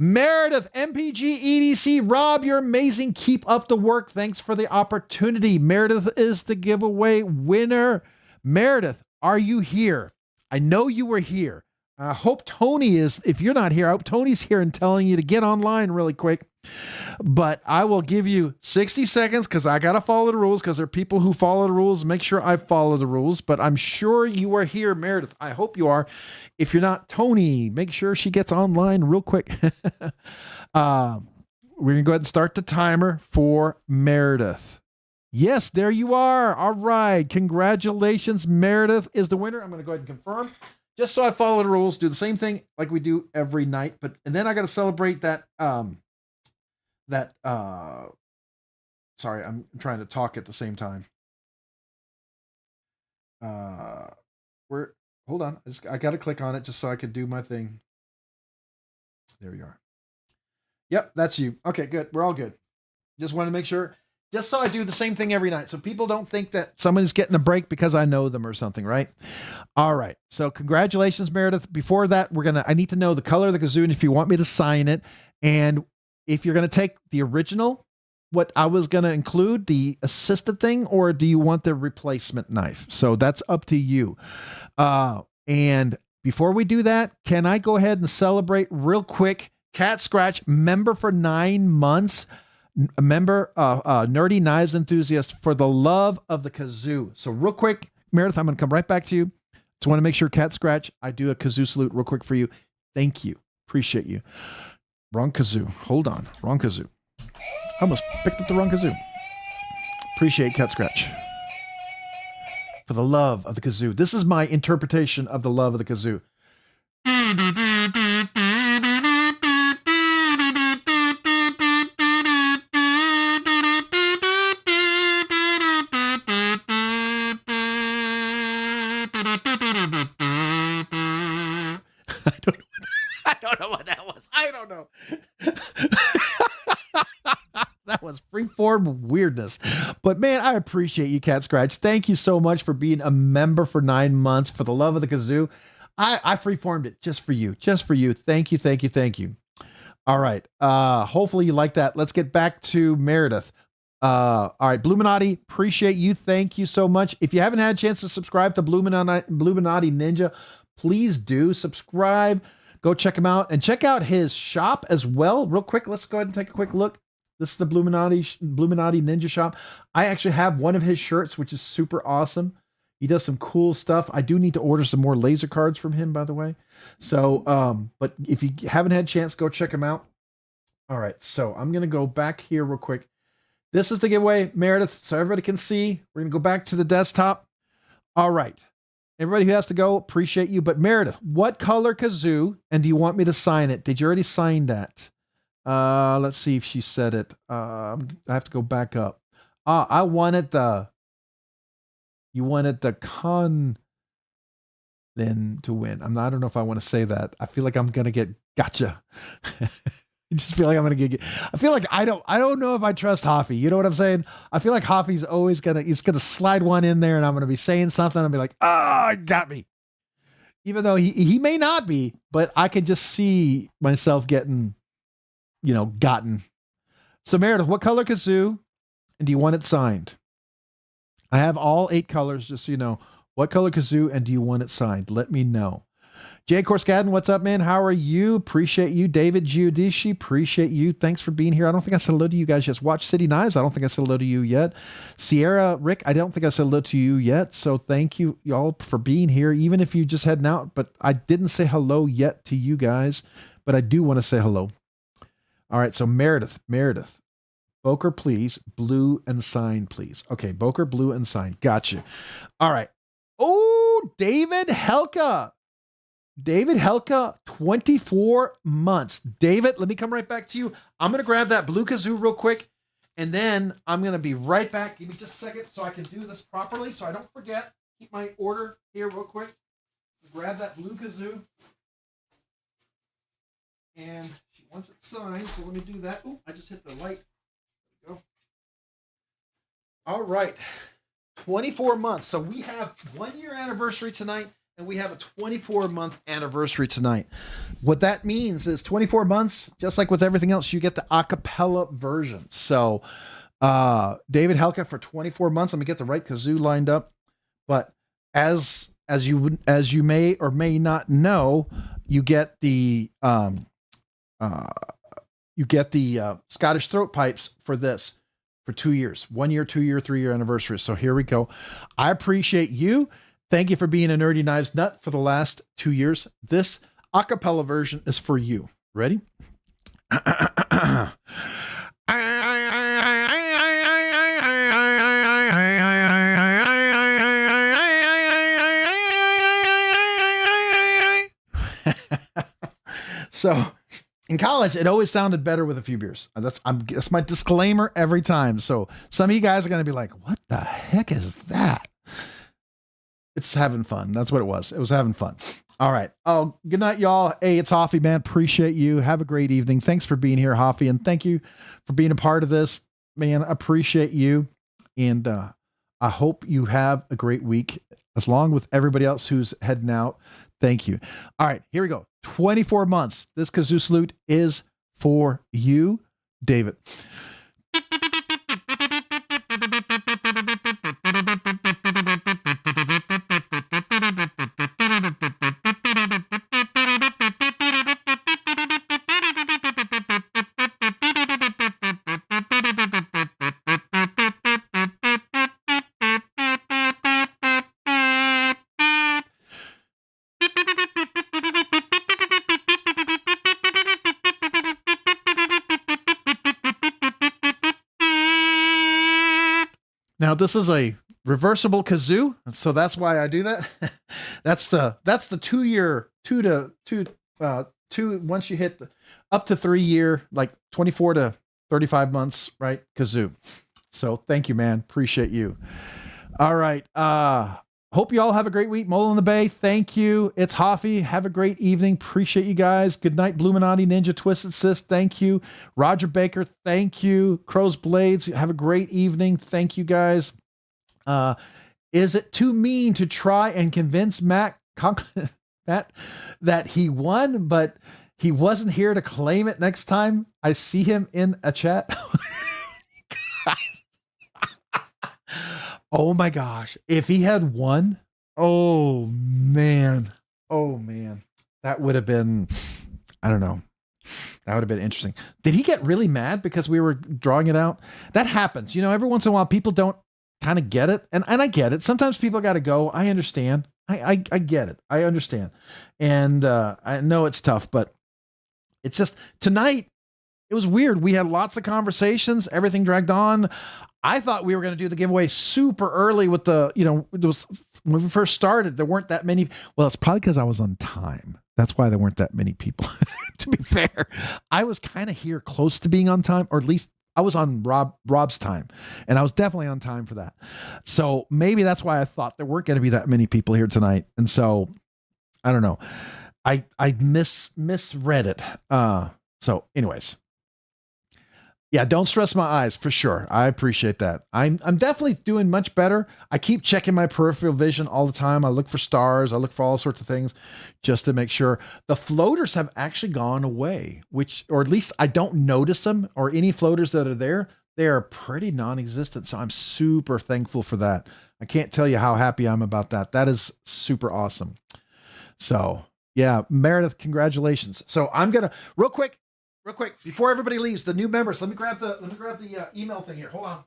Meredith, MPG, EDC, Rob, you're amazing. Keep up the work. Thanks for the opportunity. Meredith is the giveaway winner. Meredith, are you here? I know you were here. I hope Tony is. If you're not here, I hope Tony's here and telling you to get online really quick. But I will give you 60 seconds because I got to follow the rules because there are people who follow the rules. Make sure I follow the rules. But I'm sure you are here, Meredith. I hope you are. If you're not, Tony, make sure she gets online real quick. We're going to go ahead and start the timer for Meredith. Yes, there you are. All right. Congratulations. Meredith is the winner. I'm going to go ahead and confirm. Just so I follow the rules, do the same thing like we do every night. And then I got to celebrate that. Sorry, I'm trying to talk at the same time. Hold on. I got to click on it just so I could do my thing. There we are. Yep, that's you. Okay, good. We're all good. Just want to make sure. Just so I do the same thing every night, so people don't think that somebody's getting a break because I know them or something, right? All right. So congratulations, Meredith. Before that, I need to know the color of the kazoo and if you want me to sign it, and if you're gonna take the original, what I was gonna include, the assisted thing, or do you want the replacement knife? So that's up to you. And before we do that, can I go ahead and celebrate real quick? Cat Scratch member for 9 months. A member, nerdy knives enthusiast, for the love of the kazoo. So real quick, Meredith, I'm going to come right back to you. Just want to make sure, Cat Scratch, I do a kazoo salute real quick for you. Thank you. Appreciate you. Wrong kazoo. Hold on. Wrong kazoo. I almost picked up the wrong kazoo. Appreciate Cat Scratch. For the love of the kazoo. This is my interpretation of the love of the kazoo. I don't know what that was. I don't know. That was freeform weirdness. But man, I appreciate you, Cat Scratch. Thank you so much for being a member for 9 months. For the love of the kazoo. I freeformed it just for you. Just for you. Thank you, thank you, thank you. All right. Hopefully you like that. Let's get back to Meredith. All right, Bluminati, appreciate you. Thank you so much. If you haven't had a chance to subscribe to Bluminati Ninja, please do subscribe. Go check him out and check out his shop as well. Real quick, let's go ahead and take a quick look. This is the Bluminati Ninja shop. I actually have one of his shirts, which is super awesome. He does some cool stuff. I do need to order some more laser cards from him, by the way. So, but if you haven't had a chance, go check him out. All right, so I'm going to go back here real quick. This is the giveaway, Meredith, so everybody can see. We're going to go back to the desktop. All right. Everybody who has to go, appreciate you. But Meredith, what color kazoo, and do you want me to sign it? Did you already sign that? Let's see if she said it. I have to go back up. I wanted you wanted the con then to win. I don't know if I want to say that. I feel like I'm going to get gotcha. I just feel like I'm going to get, I feel like I don't know if I trust Hoffy. You know what I'm saying? I feel like Hoffy's always he's going to slide one in there and I'm going to be saying something. I'll be like, oh, got me. Even though he may not be, but I could just see myself getting, gotten. So Meredith, what color kazoo, and do you want it signed? I have all 8 colors, just so you know. What color kazoo, and do you want it signed? Let me know. Jay Korskadden, what's up, man? How are you? Appreciate you. David Giudici, appreciate you. Thanks for being here. I don't think I said hello to you guys yet. Watch City Knives. I don't think I said hello to you yet. Sierra, Rick, I don't think I said hello to you yet. So thank you all for being here, even if you just heading out. But I didn't say hello yet to you guys, but I do want to say hello. All right, so Meredith. Boker, please. Blue and sign, please. Okay, Boker, blue and sign. Gotcha. All right. Oh, David Helka. 24 months. David, let me come right back to you. I'm going to grab that blue kazoo real quick, and then I'm going to be right back. Give me just a second so I can do this properly so I don't forget. Keep my order here real quick. Grab that blue kazoo. And she wants it signed, so let me do that. Oh, I just hit the light. There we go. All right. 24 months. So we have 1 year anniversary tonight, and we have a 24-month anniversary tonight. What that means is 24 months, just like with everything else, you get the acapella version. So David Helka for 24 months. Let me get the right kazoo lined up. But as you may or may not know, you get the Scottish throat pipes for this for 2 years, 1 year, 2 year, 3 year anniversary. So here we go. I appreciate you. Thank you for being a Nerdy Knives nut for the last 2 years. This acapella version is for you. Ready? So in college, it always sounded better with a few beers. That's my disclaimer every time. So some of you guys are going to be like, what the heck is that? It's having fun. That's what it was. It was having fun. All right. Oh, good night, y'all. Hey, it's Hoffy, man. Appreciate you. Have a great evening. Thanks for being here, Hoffy. And thank you for being a part of this, man. Appreciate you. And I hope you have a great week, as long with everybody else who's heading out. Thank you. All right, here we go. 24 months. This kazoo salute is for you, David. Now, this is a reversible kazoo, so that's why I do that. that's the 2 year, once you hit up to 3 year, like 24 to 35 months, right? Kazoo. So thank you, man. Appreciate you. All right. Hope you all have a great week. Mole in the Bay, thank you. It's Hoffy. Have a great evening. Appreciate you guys. Good night, Bluminati Ninja Twisted Sis. Thank you. Roger Baker, thank you. Crow's Blades, have a great evening. Thank you guys. Is it too mean to try and convince Matt that he won, but he wasn't here to claim it next time I see him in a chat? Oh my gosh. If he had won, oh man, that would have been, I don't know. That would have been interesting. Did he get really mad because we were drawing it out? That happens. You know, every once in a while people don't kind of get it. And I get it. Sometimes people got to go. I understand. I get it. I understand. And I know it's tough, but it's just tonight, it was weird. We had lots of conversations. Everything dragged on. I thought we were going to do the giveaway super early with the, you know, it was, when we first started, there weren't that many. Well, it's probably because I was on time. That's why there weren't that many people. To be fair, I was kind of here close to being on time, or at least I was on Rob's time, and I was definitely on time for that. So maybe that's why I thought there weren't going to be that many people here tonight. And so I don't know. I misread it. So anyways. Yeah, don't stress my eyes for sure. I appreciate that. I'm definitely doing much better. I keep checking my peripheral vision all the time. I look for stars. I look for all sorts of things just to make sure. The floaters have actually gone away, or at least I don't notice them, or any floaters that are there. They are pretty non-existent. So I'm super thankful for that. I can't tell you how happy I'm about that. That is super awesome. So yeah, Meredith, congratulations. So I'm going to real quick, before everybody leaves, the new members, let me grab the email thing here. Hold on.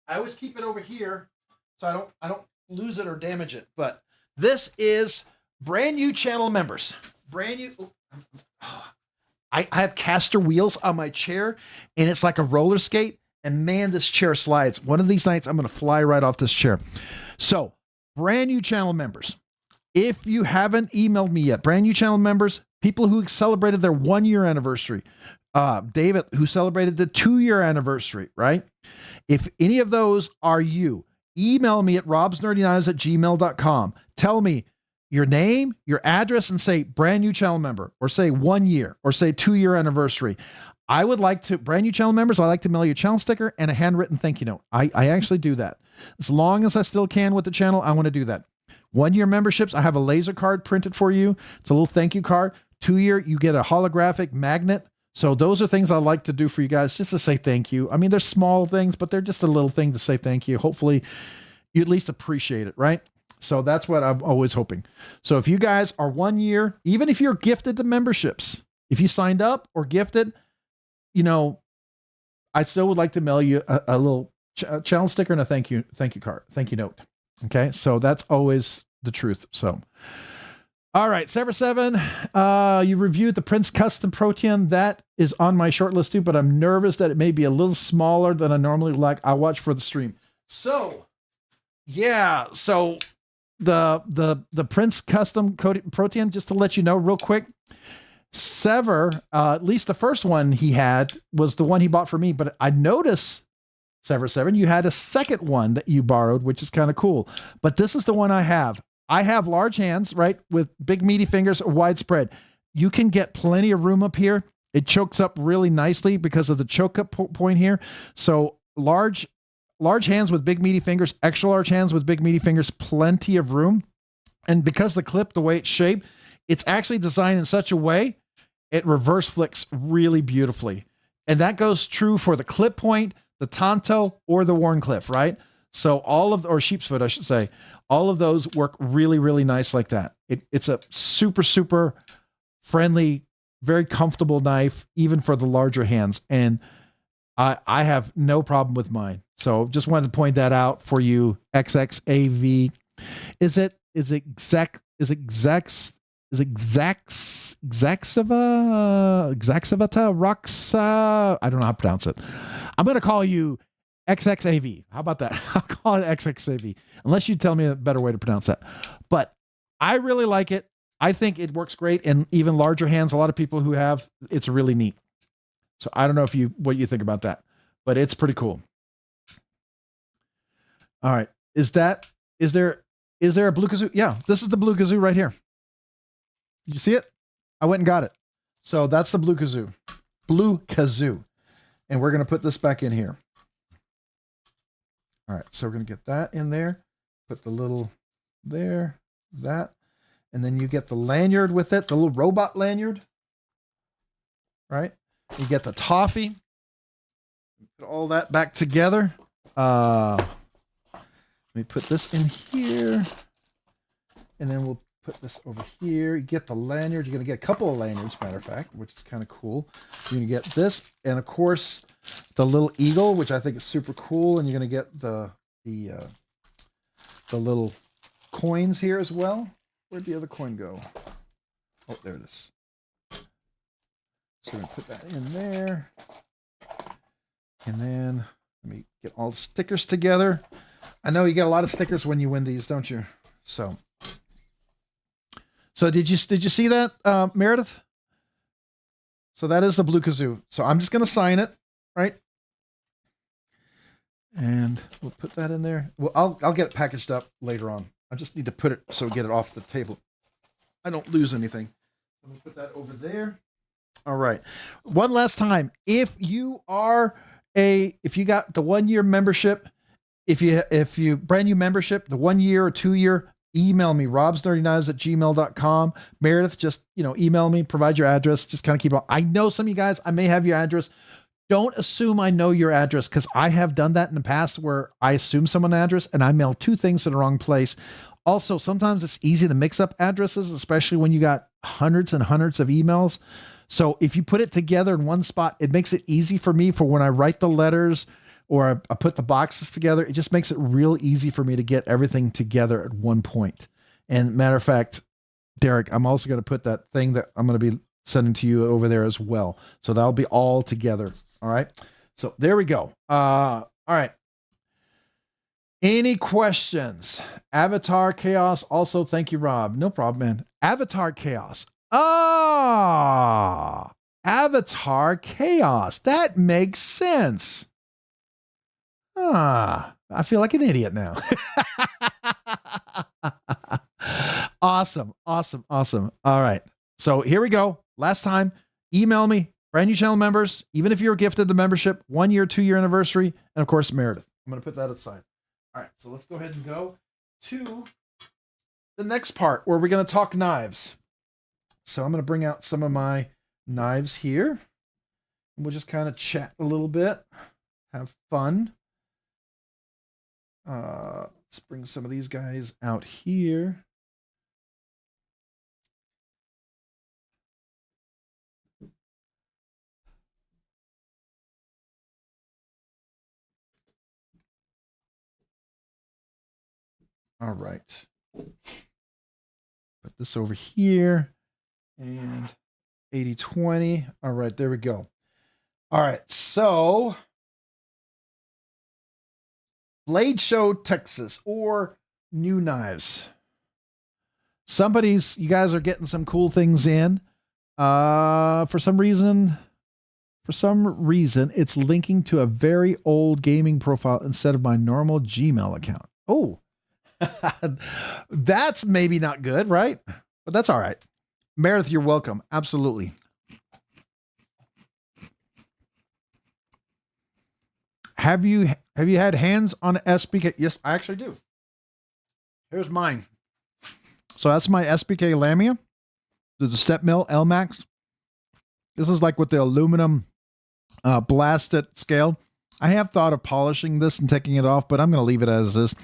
I always keep it over here so I don't lose it or damage it. But this is brand new channel members. Brand new. I have caster wheels on my chair, and it's like a roller skate. And man, this chair slides. One of these nights, I'm going to fly right off this chair. So brand new channel members. If you haven't emailed me yet, brand new channel members, people who celebrated their 1 year anniversary, David, who celebrated the 2 year anniversary, right? If any of those are you, email me at robsnerdyknives@gmail.com. Tell me your name, your address, and say brand new channel member, or say 1 year, or say 2 year anniversary. I would like to, brand new channel members, I like to mail you a channel sticker and a handwritten thank you note. I actually do that. As long as I still can with the channel, I want to do that. 1 year memberships, I have a laser card printed for you. It's a little thank you card. 2 year, you get a holographic magnet. So those are things I like to do for you guys, just to say thank you. I mean, they're small things, but they're just a little thing to say thank you. Hopefully you at least appreciate it, right? So that's what I'm always hoping. So if you guys are 1 year, even if you're gifted the memberships, if you signed up or gifted, you know, I still would like to mail you a little channel sticker and a thank you card, thank you note. Okay. So that's always the truth. So, all right. Sever 7, you reviewed the Prince Custom Protein. That is on my short list too, but I'm nervous that it may be a little smaller than I normally like. I watch for the stream. So yeah. So the Prince Custom Protein, just to let you know real quick, Sever, at least the first one he had was the one he bought for me, but I noticed Sever 7, you had a second one that you borrowed, which is kind of cool, but this is the one I have. I have large hands, right, with big meaty fingers, widespread. You can get plenty of room up here. It chokes up really nicely because of the choke up point here. So large hands with big meaty fingers, extra large hands with big meaty fingers, plenty of room. And because the clip, the way it's shaped, it's actually designed in such a way it reverse flicks really beautifully. And that goes true for the clip point, the Tonto, or the Wharncliffe, right? So or Sheepsfoot, I should say, all of those work really, really nice like that. It's a super, super friendly, very comfortable knife, even for the larger hands. And I have no problem with mine. So just wanted to point that out for you. XXAV. Is it Exacxivata Roxa? I don't know how to pronounce it. I'm going to call you XXAV. How about that? I'll call it XXAV, unless you tell me a better way to pronounce that. But I really like it. I think it works great. And even larger hands, a lot of people who have, it's really neat. So I don't know what you think about that, but it's pretty cool. All right. Is there a blue kazoo? Yeah, this is the blue kazoo right here. Did you see it? I went and got it. So that's the blue kazoo. Blue kazoo. And we're going to put this back in here. All right, so we're going to get that in there. Put the little there, that. And then you get the lanyard with it, the little robot lanyard. Right? You get the toffee. Put all that back together. Let me put this in here. And then we'll put this over here. You get the lanyard. You're going to get a couple of lanyards, matter of fact, which is kind of cool. You're going to get this. And of course, the little eagle, which I think is super cool. And you're going to get the little coins here as well. Where'd the other coin go? Oh, there it is. So we're going to put that in there. And then let me get all the stickers together. I know you get a lot of stickers when you win these, don't you? So did you see that, Meredith? So that is the blue kazoo. So I'm just going to sign it, right? And we'll put that in there. Well, I'll get it packaged up later on. I just need to put it so we get it off the table. I don't lose anything. Let me put that over there. All right. One last time. If you got the 1 year membership, if you brand new membership, the 1 year or 2 year, email me, robsnerdyknives@gmail.com. Meredith, just, email me, provide your address, just kind of keep on. I know some of you guys, I may have your address. Don't assume I know your address, because I have done that in the past where I assume someone's address and I mail two things to the wrong place. Also, sometimes it's easy to mix up addresses, especially when you got hundreds and hundreds of emails. So if you put it together in one spot, it makes it easy for me for when I write the letters or I put the boxes together. It just makes it real easy for me to get everything together at one point. And matter of fact, Derek, I'm also going to put that thing that I'm going to be sending to you over there as well. So that'll be all together. All right. So there we go. All right. Any questions? Avatar Chaos. Also, thank you, Rob. No problem, man. Avatar Chaos. Avatar Chaos. That makes sense. I feel like an idiot now. Awesome. All right. So here we go. Last time, email me, brand new channel members, even if you're gifted the membership, 1 year, 2 year anniversary, and of course, Meredith. I'm going to put that aside. All right. So let's go ahead and go to the next part where we're going to talk knives. So I'm going to bring out some of my knives here. We'll just kind of chat a little bit, have fun. Let's bring some of these guys out here. All right. Put this over here and 80-20. All right, there we go. All right, so Blade Show Texas or new knives. You guys are getting some cool things in. For some reason, it's linking to a very old gaming profile instead of my normal Gmail account. Oh, That's maybe not good, right? But that's all right. Meredith, you're welcome. Absolutely. Have you had hands on SPK? Yes, I actually do. Here's mine. So that's my SPK Lamia. There's a step mill LMAX. This is like with the aluminum blasted scale. I have thought of polishing this and taking it off, but I'm going to leave it as is.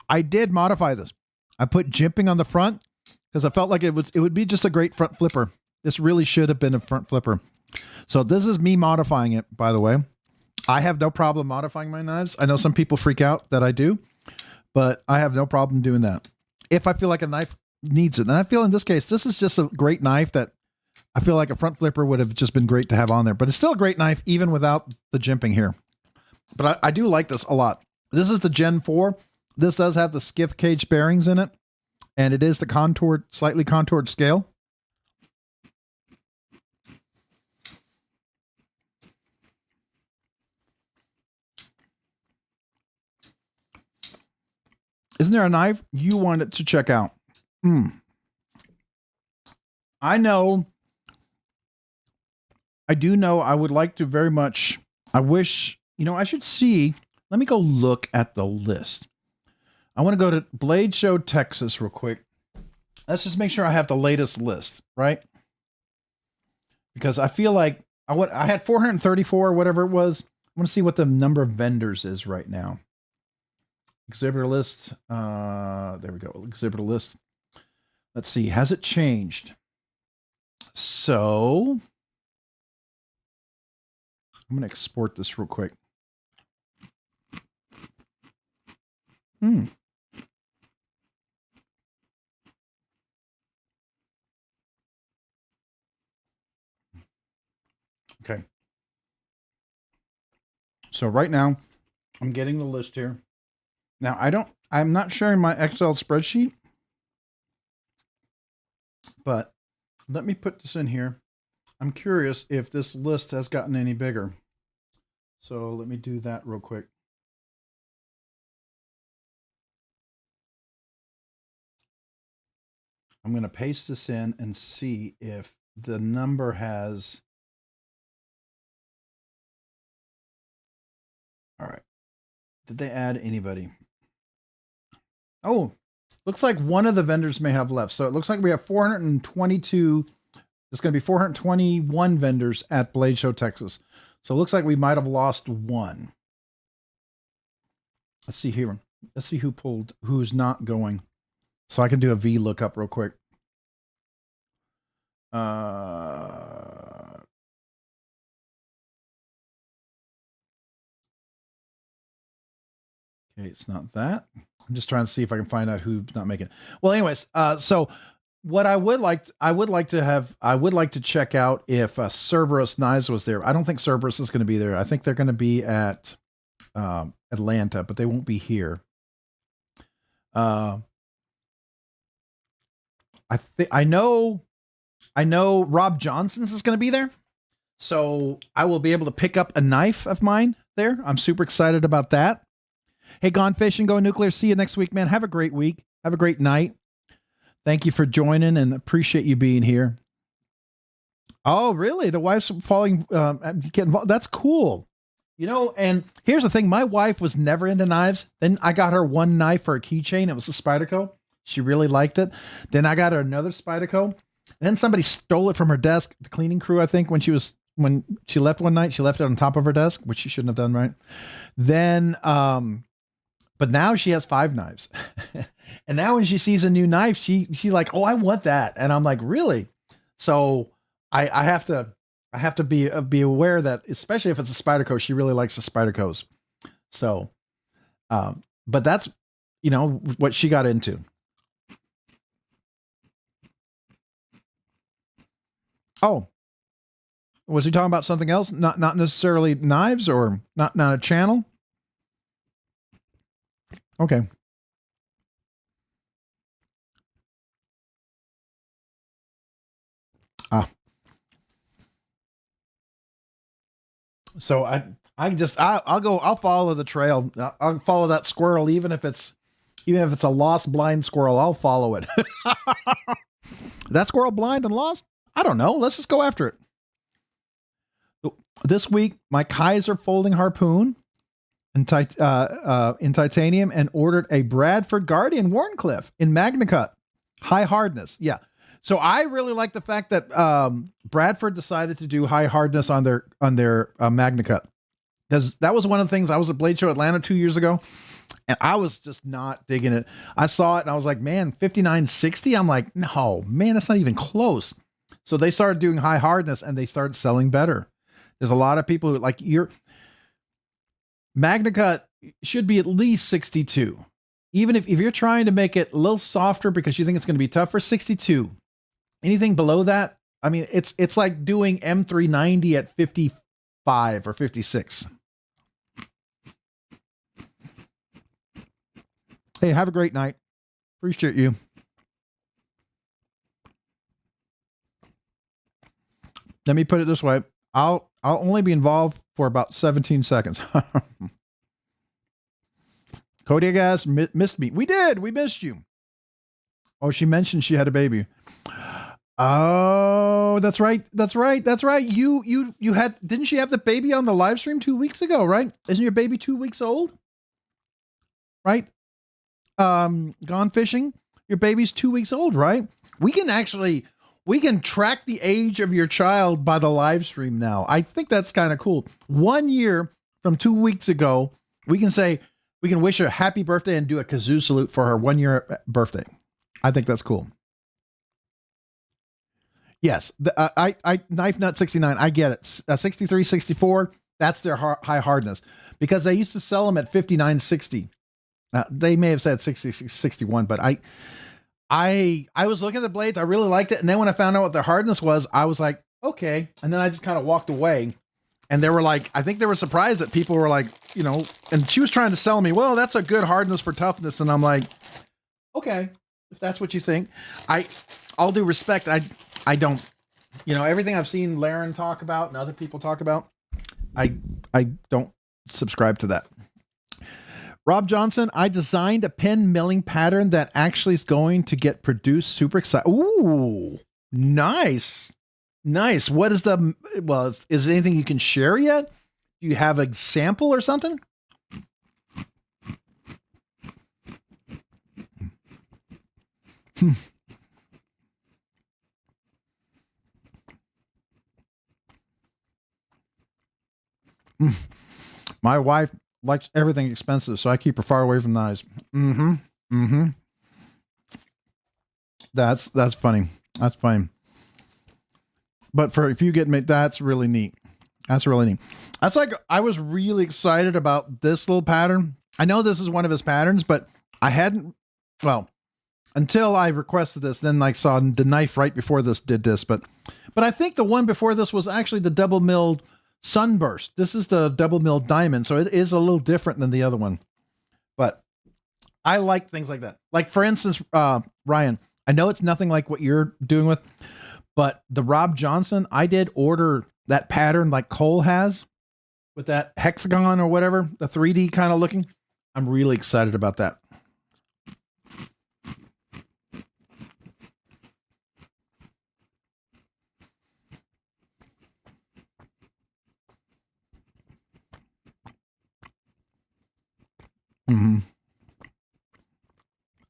I did modify this. I put jimping on the front because I felt like it would be just a great front flipper. This really should have been a front flipper. So this is me modifying it, by the way. I have no problem modifying my knives. I know some people freak out that I do, but I have no problem doing that. If I feel like a knife needs it. And I feel in this case, this is just a great knife that I feel like a front flipper would have just been great to have on there, but it's still a great knife even without the jimping here. But I do like this a lot. This is the Gen 4. This does have the Skiff Caged bearings in it, and it is the contoured, slightly contoured scale. Isn't there a knife you wanted to check out? I know. I do know I would like to very much. I wish, I should see. Let me go look at the list. I want to go to Blade Show, Texas real quick. Let's just make sure I have the latest list, right? Because I feel like I had 434 or whatever it was. I want to see what the number of vendors is right now. Exhibitor list. There we go. Exhibitor list. Let's see. Has it changed? So I'm going to export this real quick. Okay. So right now I'm getting the list here. Now I'm not sharing my Excel spreadsheet, but let me put this in here. I'm curious if this list has gotten any bigger. So let me do that real quick. I'm going to paste this in and see if the number has. All right. Did they add anybody? Oh, looks like one of the vendors may have left. So it looks like we have 422. There's going to be 421 vendors at Blade Show, Texas. So it looks like we might have lost one. Let's see here. Let's see who's not going. So I can do a V lookup real quick. Okay, it's not that. I'm just trying to see if I can find out who's not making it. Well, anyways, so what I would like to check out if Cerberus Knives was there. I don't think Cerberus is going to be there. I think they're going to be at Atlanta, but they won't be here. I know Rob Johnson's is going to be there, so I will be able to pick up a knife of mine there. I'm super excited about that. Hey, Gone Fishing, Go Nuclear. See you next week, man. Have a great week. Have a great night. Thank you for joining and appreciate you being here. Oh, really? The wife's falling, getting involved. That's cool. And here's the thing. My wife was never into knives. Then I got her one knife for a keychain. It was a Spyderco. She really liked it. Then I got her another Spyderco. Then somebody stole it from her desk. The cleaning crew, I think, when she left one night, she left it on top of her desk, which she shouldn't have done, right? Then, but now she has 5 knives. And now when she sees a new knife, she like, oh, I want that. And I'm like, really? So I have to be aware that, especially if it's a Spyderco, she really likes the Spydercos. So, but that's, what she got into. Oh, was he talking about something else? Not necessarily knives, or not a channel? Okay. So I'll follow the trail. I'll follow that squirrel, even if it's Even if it's a lost blind squirrel, I'll follow it. That squirrel blind and lost? I don't know. Let's just go after it. This week, my Kaiser folding harpoon in titanium and ordered a Bradford Guardian Wharncliffe in Magnacut. High hardness. Yeah. So I really like the fact that Bradford decided to do high hardness on their Magnacut. Because that was one of the things. I was at Blade Show Atlanta 2 years ago, and I was just not digging it. I saw it and I was like, man, 5960. I'm like, no, man, that's not even close. So they started doing high hardness and they started selling better. There's a lot of people who like your Magnacut should be at least 62. Even if you're trying to make it a little softer because you think it's going to be tougher, 62. Anything below that, I mean, it's like doing M390 at 55 or 56. Hey, have a great night. Appreciate you. Let me put it this way. I'll only be involved for about 17 seconds. Cody, guys, missed me. We did. We missed you. Oh, she mentioned she had a baby. Oh, that's right. That's right. That's right. You had, didn't she have the baby on the live stream 2 weeks ago, right? Isn't your baby 2 weeks old? Right? Gone fishing. Your baby's 2 weeks old, right? We can track the age of your child by the live stream now. I think that's kind of cool. 1 year from 2 weeks ago, we can wish her a happy birthday and do a kazoo salute for her 1 year birthday. I think that's cool. Yes, I Knife Nut 69. I get it. 63, 64. That's their high hardness because they used to sell them at 59.60. They may have said 60, 61, but I was looking at the blades. I really liked it. And then when I found out what their hardness was, I was like, okay. And then I just kind of walked away. And they were like, I think they were surprised that people were like, you know, and she was trying to sell me, well, that's a good hardness for toughness. And I'm like, okay, if that's what you think. All due respect, I don't, you know, everything I've seen Laren talk about and other people talk about, I don't subscribe to that. Rob Johnson, I designed a pin milling pattern that actually is going to get produced. Super excited. Ooh, nice. Nice. What is is there anything you can share yet? Do you have a sample or something? My wife likes everything expensive, so I keep her far away from knives. That's funny. That's funny. But if you get me, that's really neat. That's really neat. That's like, I was really excited about this little pattern. I know this is one of his patterns, but I hadn't, well, until I requested this, then I saw the knife right before this did this, but I think the one before this was actually the double milled Sunburst. This is the double milled diamond. So it is a little different than the other one, but I like things like that. Like for instance, Ryan, I know it's nothing like what you're doing with, but the Rob Johnson, I did order that pattern like Cole has with that hexagon or whatever, the 3D kind of looking. I'm really excited about that.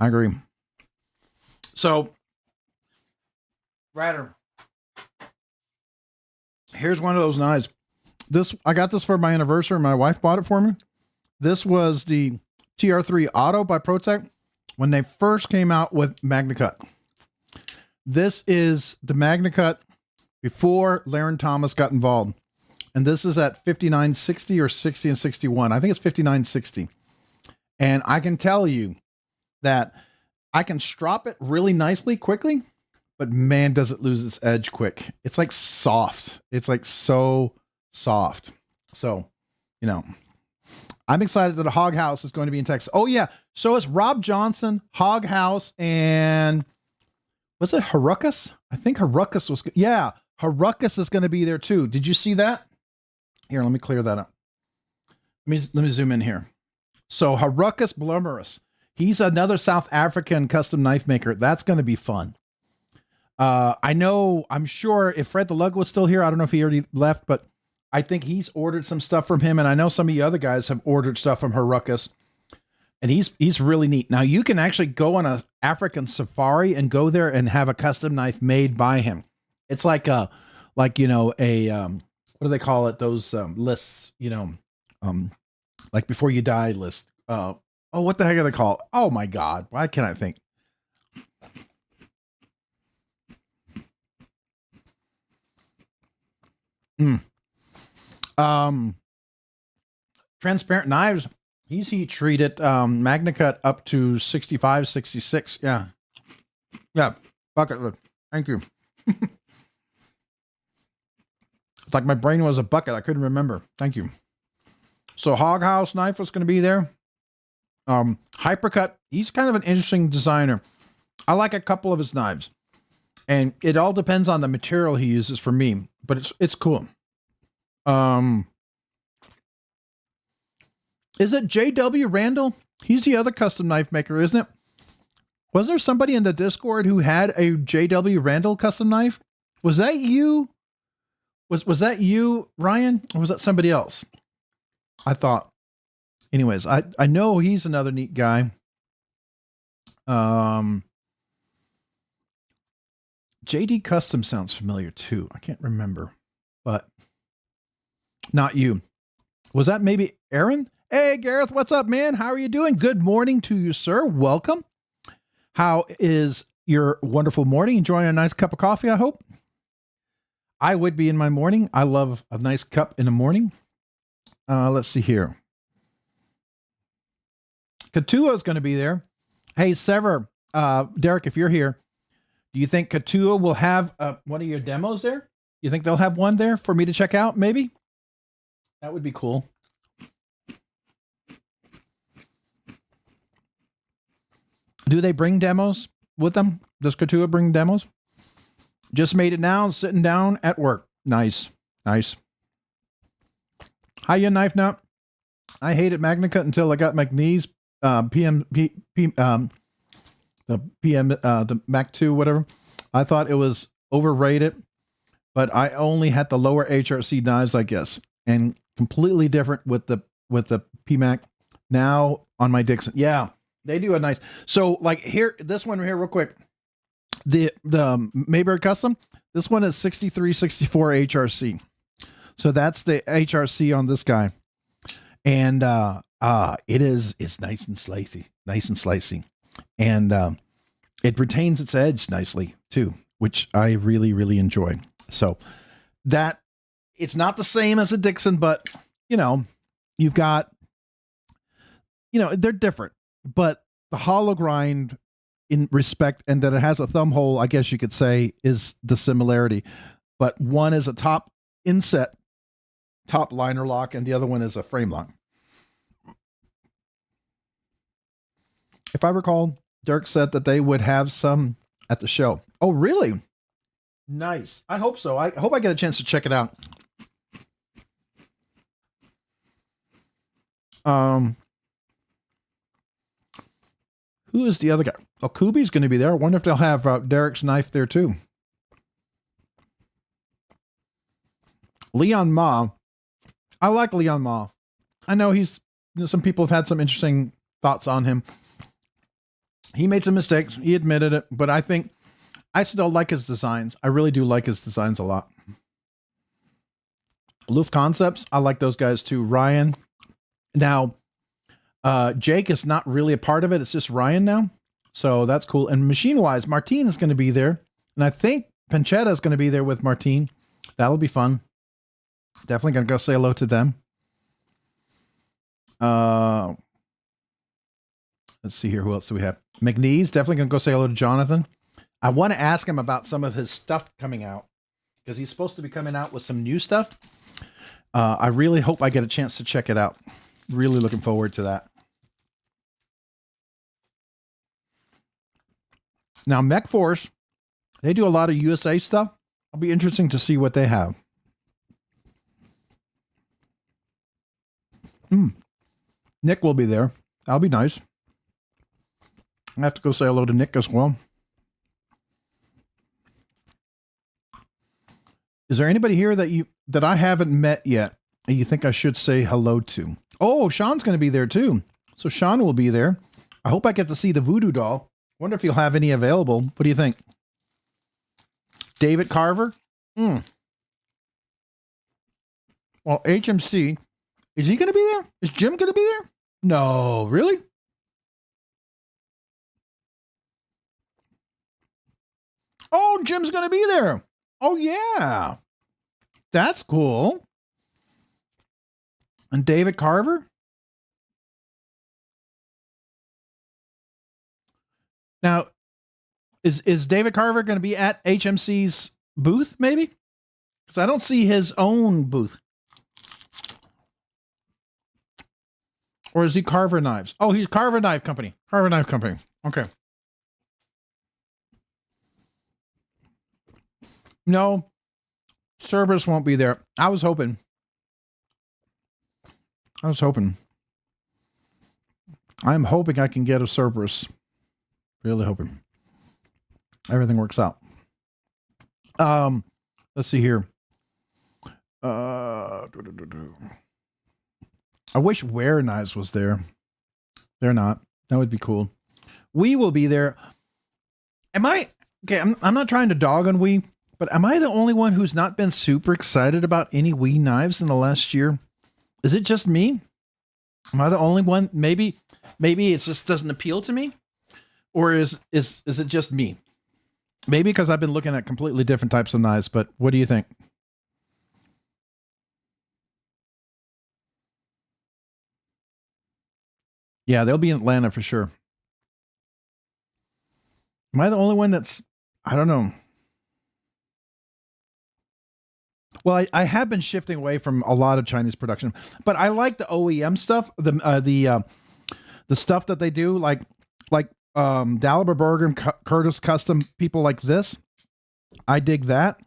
I agree. So, Ratter, here's one of those knives. I got this for my anniversary. My wife bought it for me. This was the TR3 Auto by ProTech when they first came out with Magnacut. This is the Magnacut before Laren Thomas got involved. And this is at 59.60 or 60 and 61. I think it's 59.60. And I can tell you that I can strop it really nicely, quickly, but man, does it lose its edge quick. It's like soft. It's like so soft. So, you know, I'm excited that a Hog House is going to be in Texas. Oh yeah. So it's Rob Johnson, Hog House, and was it Haruckus? I think Haruckus was good. Yeah. Haruckus is going to be there too. Did you see that? Here, let me clear that up. Let me zoom in here. So Haruckus Blummerus. He's another South African custom knife maker. That's going to be fun. I'm sure if Fred the Lug was still here, I don't know if he already left, but I think he's ordered some stuff from him. And I know some of you other guys have ordered stuff from her Ruckus. And he's really neat. Now you can actually go on a African safari and go there and have a custom knife made by him. It's like what do they call it? Those lists, like before you die list. What the heck are they called? Oh my God. Why can't I think? Transparent knives. He's heat treated, MagnaCut up to 65, 66. Yeah. Yeah. Bucket lid. Thank you. It's like my brain was a bucket. I couldn't remember. Thank you. So Hog House knife was going to be there. Hypercut. He's kind of an interesting designer. I like a couple of his knives, and it all depends on the material he uses for me, but it's cool. Is it JW Randall? He's the other custom knife maker, isn't it? Was there somebody in the Discord who had a JW Randall custom knife? Was that you? Was that you, Ryan? Or was that somebody else? I thought. Anyways, I know he's another neat guy. JD Custom sounds familiar too. I can't remember, but not you. Was that maybe Aaron? Hey, Gareth, what's up, man? How are you doing? Good morning to you, sir. Welcome. How is your wonderful morning? Enjoying a nice cup of coffee, I hope. I would be in my morning. I love a nice cup in the morning. Let's see here. Katua is going to be there. Hey, Sever, Derek, if you're here, do you think Katua will have one of your demos there? You think they'll have one there for me to check out, maybe? That would be cool. Do they bring demos with them? Does Katua bring demos? Just made it now, sitting down at work. Nice. Nice. Hiya, Knife Nut. I hated MagnaCut until I got McNeese, the Mac 2, whatever. I thought it was overrated, but I only had the lower HRC knives, I guess, and completely different with the PMAC. Now on my Dixon. Yeah, they do a nice. So like here, this one here real quick. The Mayberry Custom, this one is 6364 HRC. So that's the HRC on this guy. And it's nice and slicey. And it retains its edge nicely too, which I really, really enjoy. So that it's not the same as a Dixon, but you've got, they're different, but the hollow grind in respect, and that it has a thumb hole, I guess you could say, is the similarity. But one is a top inset, top liner lock, and the other one is a frame lock. If I recall, Dirk said that they would have some at the show. Oh, really? Nice. I hope so. I hope I get a chance to check it out. Who is the other guy? Oh, Kubi's going to be there. I wonder if they'll have Derek's knife there too. Leon Ma. I like Leon Ma. I know he's, some people have had some interesting thoughts on him. He made some mistakes. He admitted it, but I think I still like his designs. I really do like his designs a lot. Loof Concepts. I like those guys too. Ryan. Now, Jake is not really a part of it. It's just Ryan now. So that's cool. And machine-wise, Martine is going to be there. And I think Panchetta is going to be there with Martine. That'll be fun. Definitely going to go say hello to them. Let's see here. Who else do we have? McNeese. Definitely going to go say hello to Jonathan. I want to ask him about some of his stuff coming out, because he's supposed to be coming out with some new stuff. I really hope I get a chance to check it out. Really looking forward to that. Now, Mech Force, they do a lot of USA stuff. It'll be interesting to see what they have. Nick will be there. That'll be nice. I have to go say hello to Nick as well. Is there anybody here that I haven't met yet and you think I should say hello to? Oh, Sean's going to be there too. So Sean will be there. I hope I get to see the voodoo doll. Wonder if you'll have any available. What do you think? David Carver? Well, HMC. Is he going to be there? Is Jim going to be there? No, really? Oh, Jim's going to be there. Oh, yeah. That's cool. And David Carver? Now, is David Carver going to be at HMC's booth, maybe? Because I don't see his own booth. Or is he Carver Knives? Oh, he's Carver Knife Company. Carver Knife Company. Okay. No, Cerberus won't be there. I was hoping. I'm hoping I can get a Cerberus. Really hoping. Everything works out. Let's see here. I wish Wear Knives was there. They're not. That would be cool. We will be there. Am I okay? I'm not trying to dog on we, but am I the only one who's not been super excited about any Wii knives in the last year? Is it just me? Am I the only one? Maybe it just doesn't appeal to me, or is it just me? Maybe because I've been looking at completely different types of knives. But what do you think? Yeah, they'll be in Atlanta for sure. Am I the only one that's? I don't know. Well, I have been shifting away from a lot of Chinese production, but I like the OEM stuff, the stuff that they do, like Dalibor Bergen, Curtis Custom, people like this. I dig that.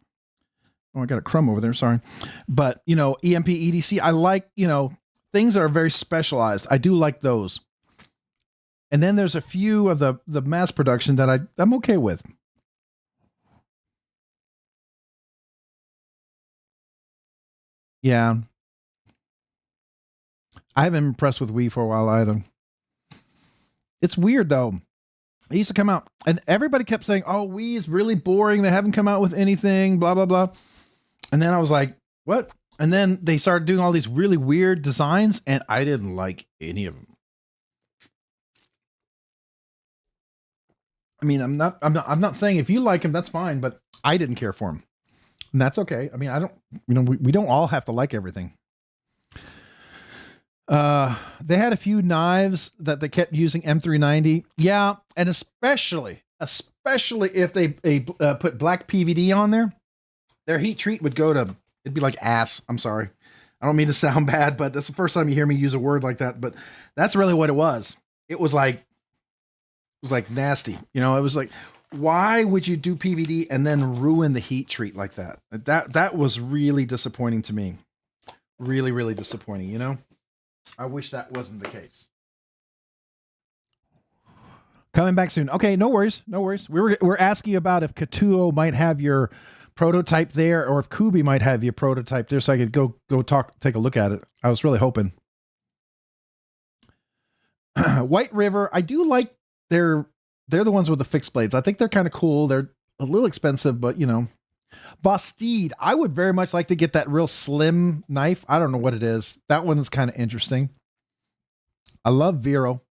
Oh, I got a crumb over there. Sorry, but EMP EDC. I like things that are very specialized. I do like those. And then there's a few of the mass production that I'm okay with. Yeah. I haven't been impressed with Wii for a while either. It's weird though. It used to come out and everybody kept saying, oh, Wii is really boring. They haven't come out with anything, blah, blah, blah. And then I was like, what? And then they started doing all these really weird designs and I didn't like any of them. I mean, I'm not saying if you like him, that's fine, but I didn't care for him. And that's okay. I mean, I don't, we don't all have to like everything. They had a few knives that they kept using M390. Yeah. And especially if they put black PVD on there, their heat treat would go to, it'd be like ass. I'm sorry. I don't mean to sound bad, but that's the first time you hear me use a word like that, but that's really what it was. It was like nasty. It was like, why would you do PVD and then ruin the heat treat like that? That was really disappointing to me. Really, really disappointing, I wish that wasn't the case. Coming back soon. Okay, no worries. No worries. We're asking about if Katuo might have your prototype there or if Kubi might have your prototype there so I could go take a look at it. I was really hoping. White River, I do like they're the ones with the fixed blades. I think they're kind of cool. They're a little expensive, but Bastide, I would very much like to get that real slim knife. I don't know what it is. That one is kind of interesting. I love Vero.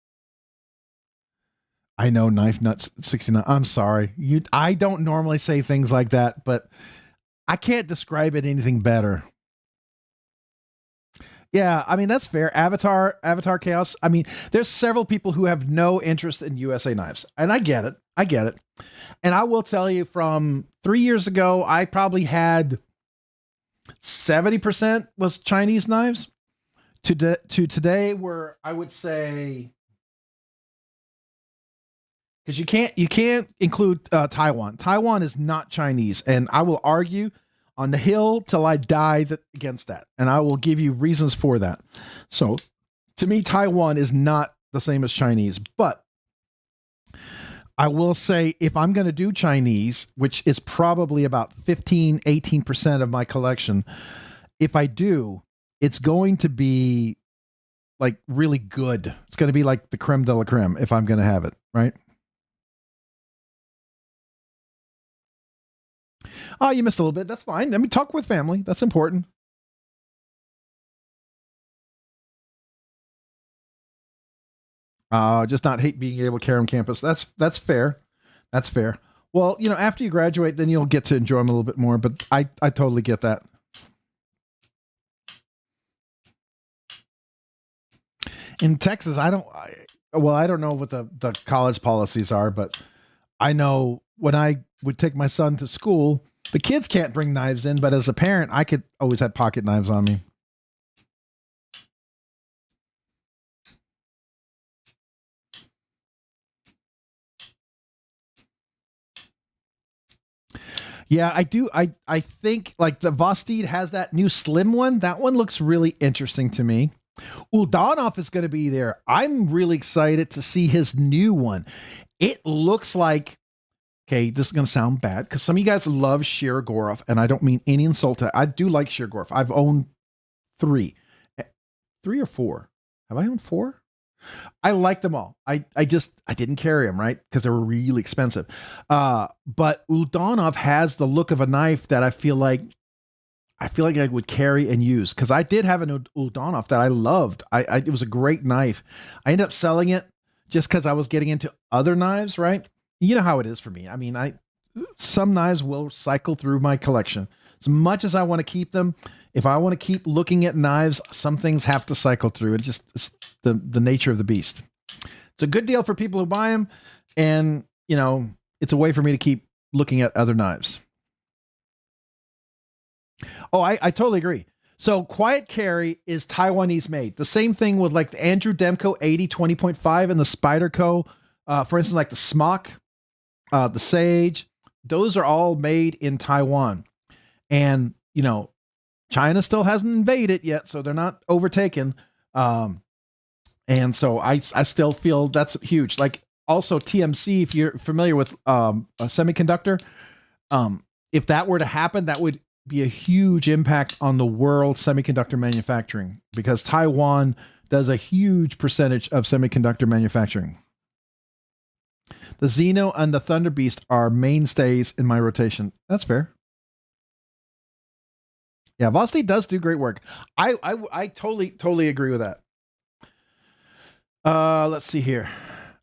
I know Knife Nuts 69. I'm sorry. I don't normally say things like that, but I can't describe it anything better. Yeah, I mean, that's fair. Avatar Chaos. I mean, there's several people who have no interest in USA knives, and I get it. And I will tell you, from 3 years ago, I probably had 70% was Chinese knives to today, where I would say, because you can't include Taiwan. Taiwan is not Chinese, and I will argue on the hill till I die against that. And I will give you reasons for that. So to me, Taiwan is not the same as Chinese, but I will say, if I'm going to do Chinese, which is probably about 15, 18% of my collection, if I do, it's going to be like really good. It's going to be like the creme de la creme if I'm going to have it, right? Oh, you missed a little bit. That's fine. I mean, talk with family. That's important. Just not hate being able to carry on campus. That's fair. That's fair. Well, you know, after you graduate, then you'll get to enjoy them a little bit more. But I totally get that. In Texas, I don't know what the college policies are, but I know when I would take my son to school, the kids can't bring knives in, but as a parent, I could always have pocket knives on me. Yeah, I do. I think like the Vostede has that new slim one. That one looks really interesting to me. Uldanov is going to be there. I'm really excited to see his new one. It looks like, okay, this is going to sound bad because some of you guys love Shirogorov, and I don't mean any insult to it. I do like Shirogorov. I've owned 3 or 4. Have I owned 4? I like them all. I didn't carry them, right? Because they were really expensive. But Uldanov has the look of a knife that I feel like I would carry and use, because I did have an Uldanov that I loved. It was a great knife. I ended up selling it just because I was getting into other knives, right? You know how it is for me. I mean, some knives will cycle through my collection. As much as I want to keep them, if I want to keep looking at knives, some things have to cycle through. It's the nature of the beast. It's a good deal for people who buy them, and you know, it's a way for me to keep looking at other knives. Oh, I totally agree. So Quiet Carry is Taiwanese made. The same thing with like the Andrew Demko 80 20.5 and the Spyderco. For instance, like the Smock, the Sage, those are all made in Taiwan. And, you know, China still hasn't invaded yet, so they're not overtaken. And so I still feel that's huge. Like also TMC, if you're familiar with a semiconductor, if that were to happen, that would be a huge impact on the world semiconductor manufacturing, because Taiwan does a huge percentage of semiconductor manufacturing. The Xeno and the Thunder Beast are mainstays in my rotation. That's fair. Yeah, Vosti does do great work. I totally agree with that. Let's see here.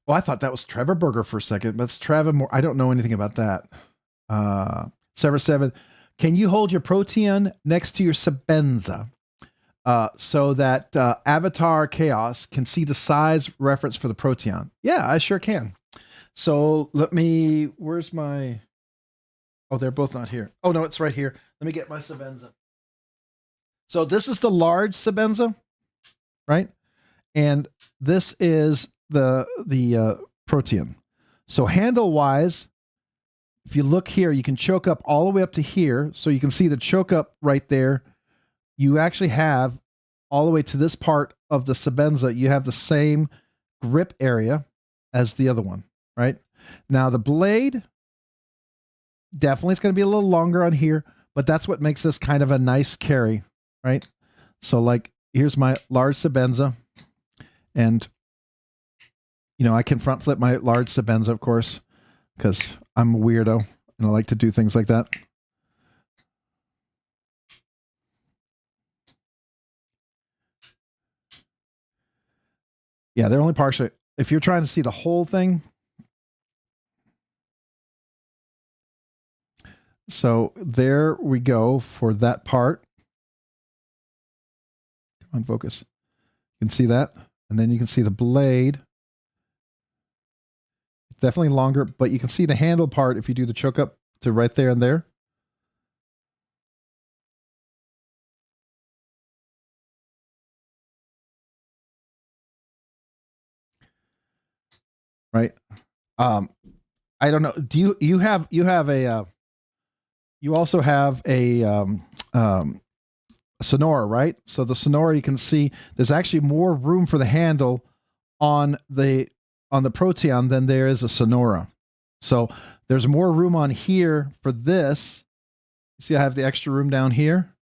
Well, I thought that was Trevor Berger for a second, but it's Trevor Moore. I don't know anything about that. Sever 7. Can you hold your Protean next to your Sebenza so that Avatar Chaos can see the size reference for the Protean? Yeah, I sure can. So let me, where's my, oh, they're both not here. Oh, no, it's right here. Let me get my Sebenza. So this is the large Sebenza, right? And this is the Protean. So handle-wise, if you look here, you can choke up all the way up to here. So you can see the choke up right there. You actually have all the way to this part of the Sebenza. You have the same grip area as the other one, right? Now the blade, definitely it's going to be a little longer on here, but that's what makes this kind of a nice carry, right? So like, here's my large Sebenza, and you know, I can front flip my large Sebenza, of course, because I'm a weirdo and I like to do things like that. Yeah, they're only partially. If you're trying to see the whole thing. So there we go for that part. Come on, focus. You can see that. And then you can see the blade. It's definitely longer, but you can see the handle part if you do the choke up to right there and there. Right. I don't know. Do you have a you also have a Sonora, right? So the Sonora, you can see there's actually more room for the handle on the Protean than there is a Sonora. So there's more room on here for this. See, I have the extra room down here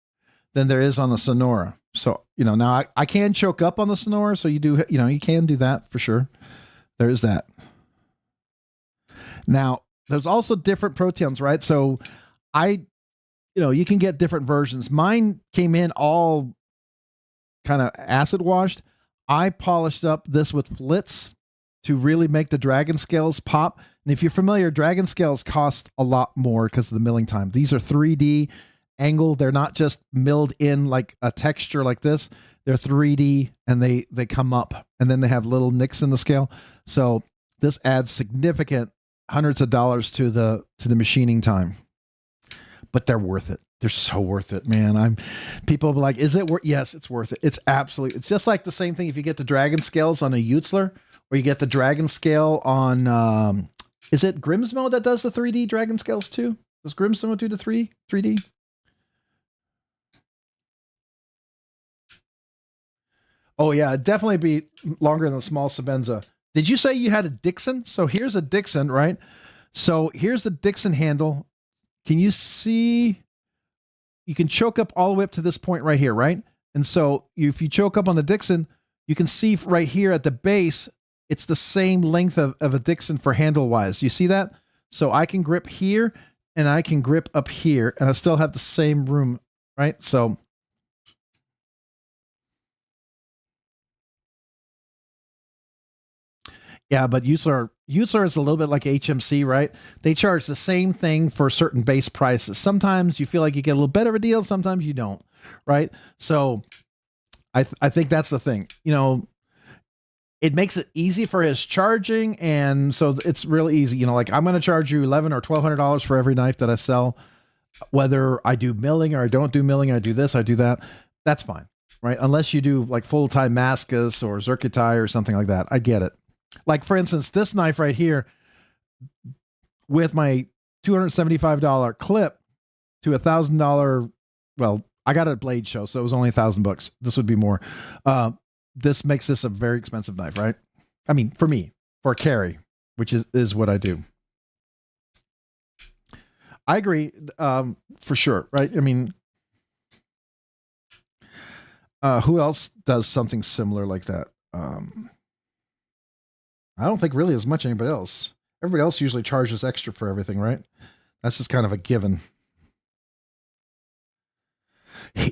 than there is on the Sonora. So, now I can choke up on the Sonora. So you can do that for sure. There is that. Now, there's also different Proteons, right? So you can get different versions. Mine came in all kind of acid washed. I polished up this with flits to really make the dragon scales pop. And if you're familiar, dragon scales cost a lot more because of the milling time. These are 3D angle. They're not just milled in like a texture like this. They're 3D and they come up, and then they have little nicks in the scale. So this adds significant hundreds of dollars to the machining time. But they're worth it. They're so worth it, man. People be like, is it worth? Yes, it's worth it. It's just like the same thing. If you get the dragon scales on a Utzler, or you get the dragon scale on, is it Grimsmo that does the 3D dragon scales too? Does Grimsmo do the 3D? Oh yeah, it'd definitely be longer than the small Sebenza. Did you say you had a Dixon? So here's a Dixon, right? So here's the Dixon handle. Can you see? You can choke up all the way up to this point right here, right? And so if you choke up on the Dixon, you can see right here at the base, it's the same length of a Dixon for handle wise. You see that? So I can grip here and I can grip up here and I still have the same room, right? So yeah, but Utzler is a little bit like HMC, right? They charge the same thing for certain base prices. Sometimes you feel like you get a little better of a deal. Sometimes you don't, right? So I think that's the thing. It makes it easy for his charging. And so it's really easy. Like I'm going to charge you $1,100 or $1,200 for every knife that I sell, whether I do milling or I don't do milling, I do this, I do that. That's fine, right? Unless you do like full-time Mascus or Zircuti or something like that. I get it. Like for instance, this knife right here with my $275 clip to $1,000. Well, I got it at Blade Show, so it was only $1,000. This would be more. This makes this a very expensive knife, right? I mean, for me, for carry, which is what I do. I agree, for sure, right? I mean, who else does something similar like that? I don't think really as much anybody else. Everybody else usually charges extra for everything, right? That's just kind of a given.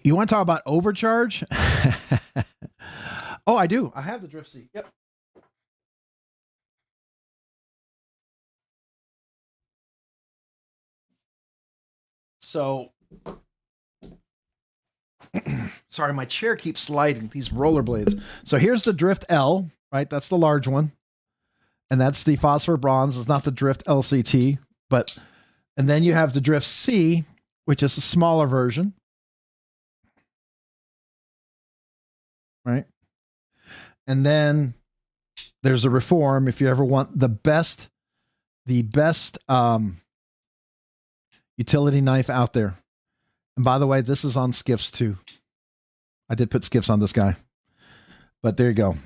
You want to talk about overcharge? Oh, I do. I have the drift seat. Yep. So, sorry, my chair keeps sliding, these rollerblades. So here's the Drift L, right? That's the large one. And that's the phosphor bronze. It's not the Drift LCT, and then you have the Drift C, which is a smaller version. Right. And then there's a Reform. If you ever want the best utility knife out there. And by the way, this is on Skiffs too. I did put Skiffs on this guy, but there you go.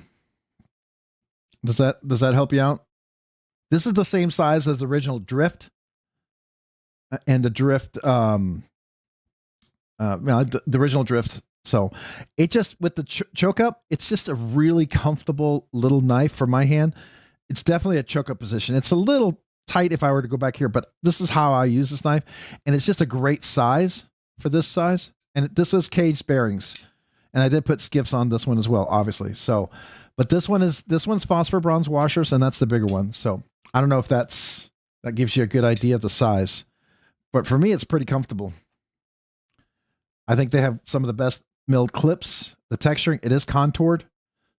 Does that help you out? This is the same size as the original Drift and the Drift, the original Drift. So it just, with the choke up, it's just a really comfortable little knife for my hand. It's definitely a choke up position. It's a little tight if I were to go back here, but this is how I use this knife. And it's just a great size for this size. And this was caged bearings. And I did put Skiffs on this one as well, obviously. So, but this one's phosphor bronze washers, and that's the bigger one. So I don't know if that gives you a good idea of the size, but for me, it's pretty comfortable. I think they have some of the best milled clips. The texturing, it is contoured,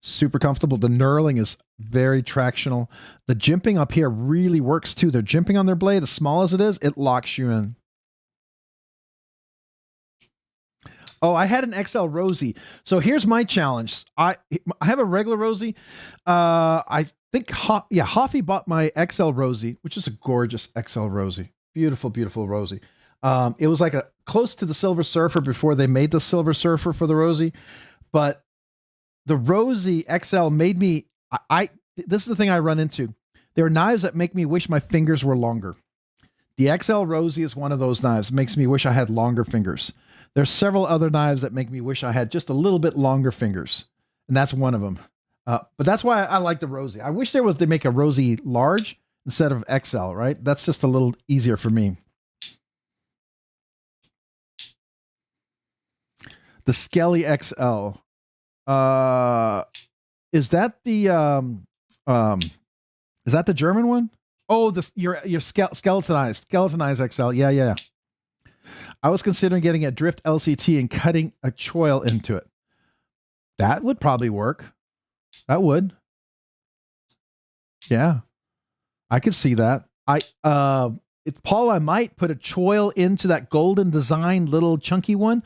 super comfortable. The knurling is very tractional. The jimping up here really works too. They're jimping on their blade, as small as it is, it locks you in. Oh, I had an XL Rosie. So here's my challenge. I have a regular Rosie. I think, Hoffy bought my XL Rosie, which is a gorgeous XL Rosie. Beautiful, beautiful Rosie. It was like close to the Silver Surfer before they made the Silver Surfer for the Rosie. But the Rosie XL made me, this is the thing I run into. There are knives that make me wish my fingers were longer. The XL Rosie is one of those knives. It makes me wish I had longer fingers. There's several other knives that make me wish I had just a little bit longer fingers. And that's one of them. But that's why I like the Rosie. I wish there was to make a Rosie large instead of XL, right? That's just a little easier for me. The Skelly XL. Is that the German one? Oh, your skeletonized XL. Yeah. I was considering getting a drift LCT and cutting a choil into it. That would probably work. That would. Yeah. I could see that. Paul, I might put a choil into that golden design little chunky one.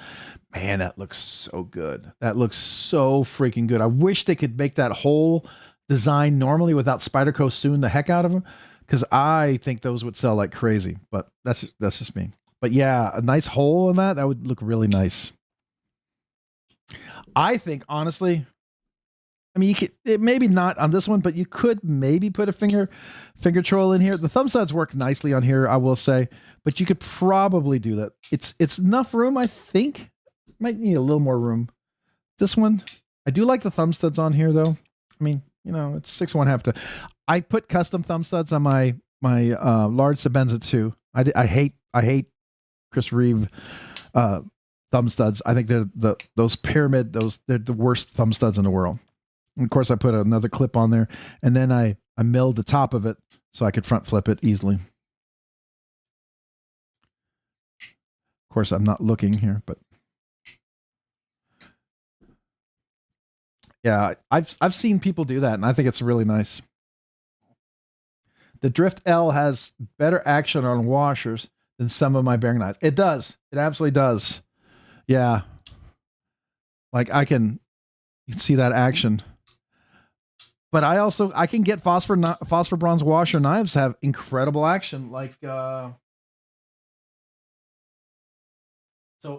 Man, that looks so good. That looks so freaking good. I wish they could make that whole design normally without Spyderco suing the heck out of them, because I think those would sell like crazy. But that's just me. But yeah, a nice hole in that would look really nice. I think, honestly, I mean, maybe not on this one, but you could maybe put a finger choil in here. The thumb studs work nicely on here, I will say, but you could probably do that. It's enough room, I think. Might need a little more room. This one, I do like the thumb studs on here, though. I mean, you know, it's 6.5 to. I put custom thumb studs on my large Sebenza too. I hate Chris Reeve thumb studs. I think they're those pyramid, they're the worst thumb studs in the world. And of course, I put another clip on there, and then I milled the top of it so I could front flip it easily. Of course, I'm not looking here, but yeah, I've seen people do that, and I think it's really nice. The Drift L has better action on washers than some of my bearing knives. It does. It absolutely does. Yeah. Like you can see that action. But I can get phosphor bronze washer knives have incredible action. Like, so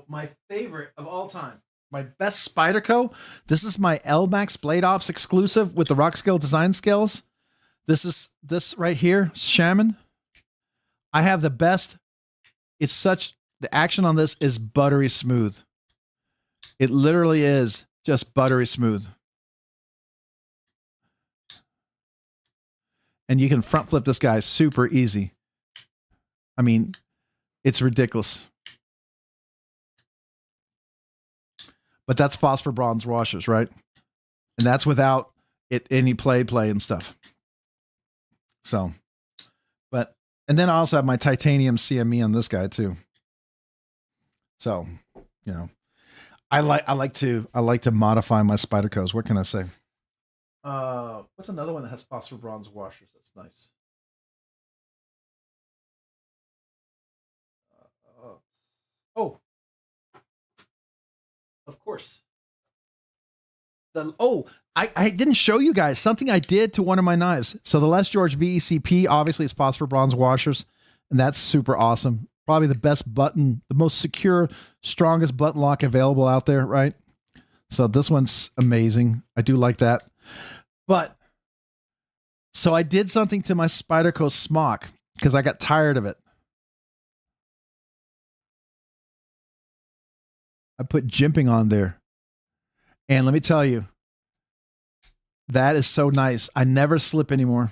my favorite of all time, my best Spyderco. This is my LMAX Blade Ops exclusive with the Rockscale Design Scales. This right here, Shaman. I have the best. The action on this is buttery smooth. It literally is just buttery smooth. And you can front flip this guy super easy. I mean, it's ridiculous. But that's phosphor bronze washers, right? And that's without any play and stuff. So, and then I also have my titanium CME on this guy too. So, you know, I like to modify my Spydercos. What can I say? What's another one that has phosphor bronze washers? That's nice. Oh, of course. I didn't show you guys something I did to one of my knives. So the Les George VECP obviously is phosphor bronze washers, and that's super awesome. Probably the best button, the most secure, strongest button lock available out there, right? So this one's amazing. I do like that. But so I did something to my Spyderco smock because I got tired of it. I put jimping on there. And let me tell you, that is so nice. I never slip anymore.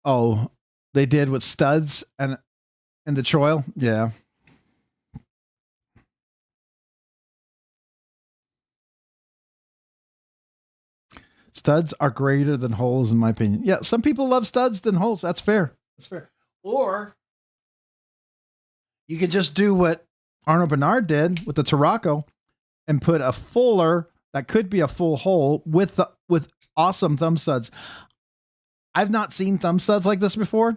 Oh, they did with studs and the choil. Yeah. Studs are greater than holes, in my opinion. Yeah, some people love studs than holes. That's fair. That's fair. Or you could just do what Arnold Bernard did with the Tarraco and put a fuller that could be a full hole with awesome thumb studs. I've not seen thumb studs like this before,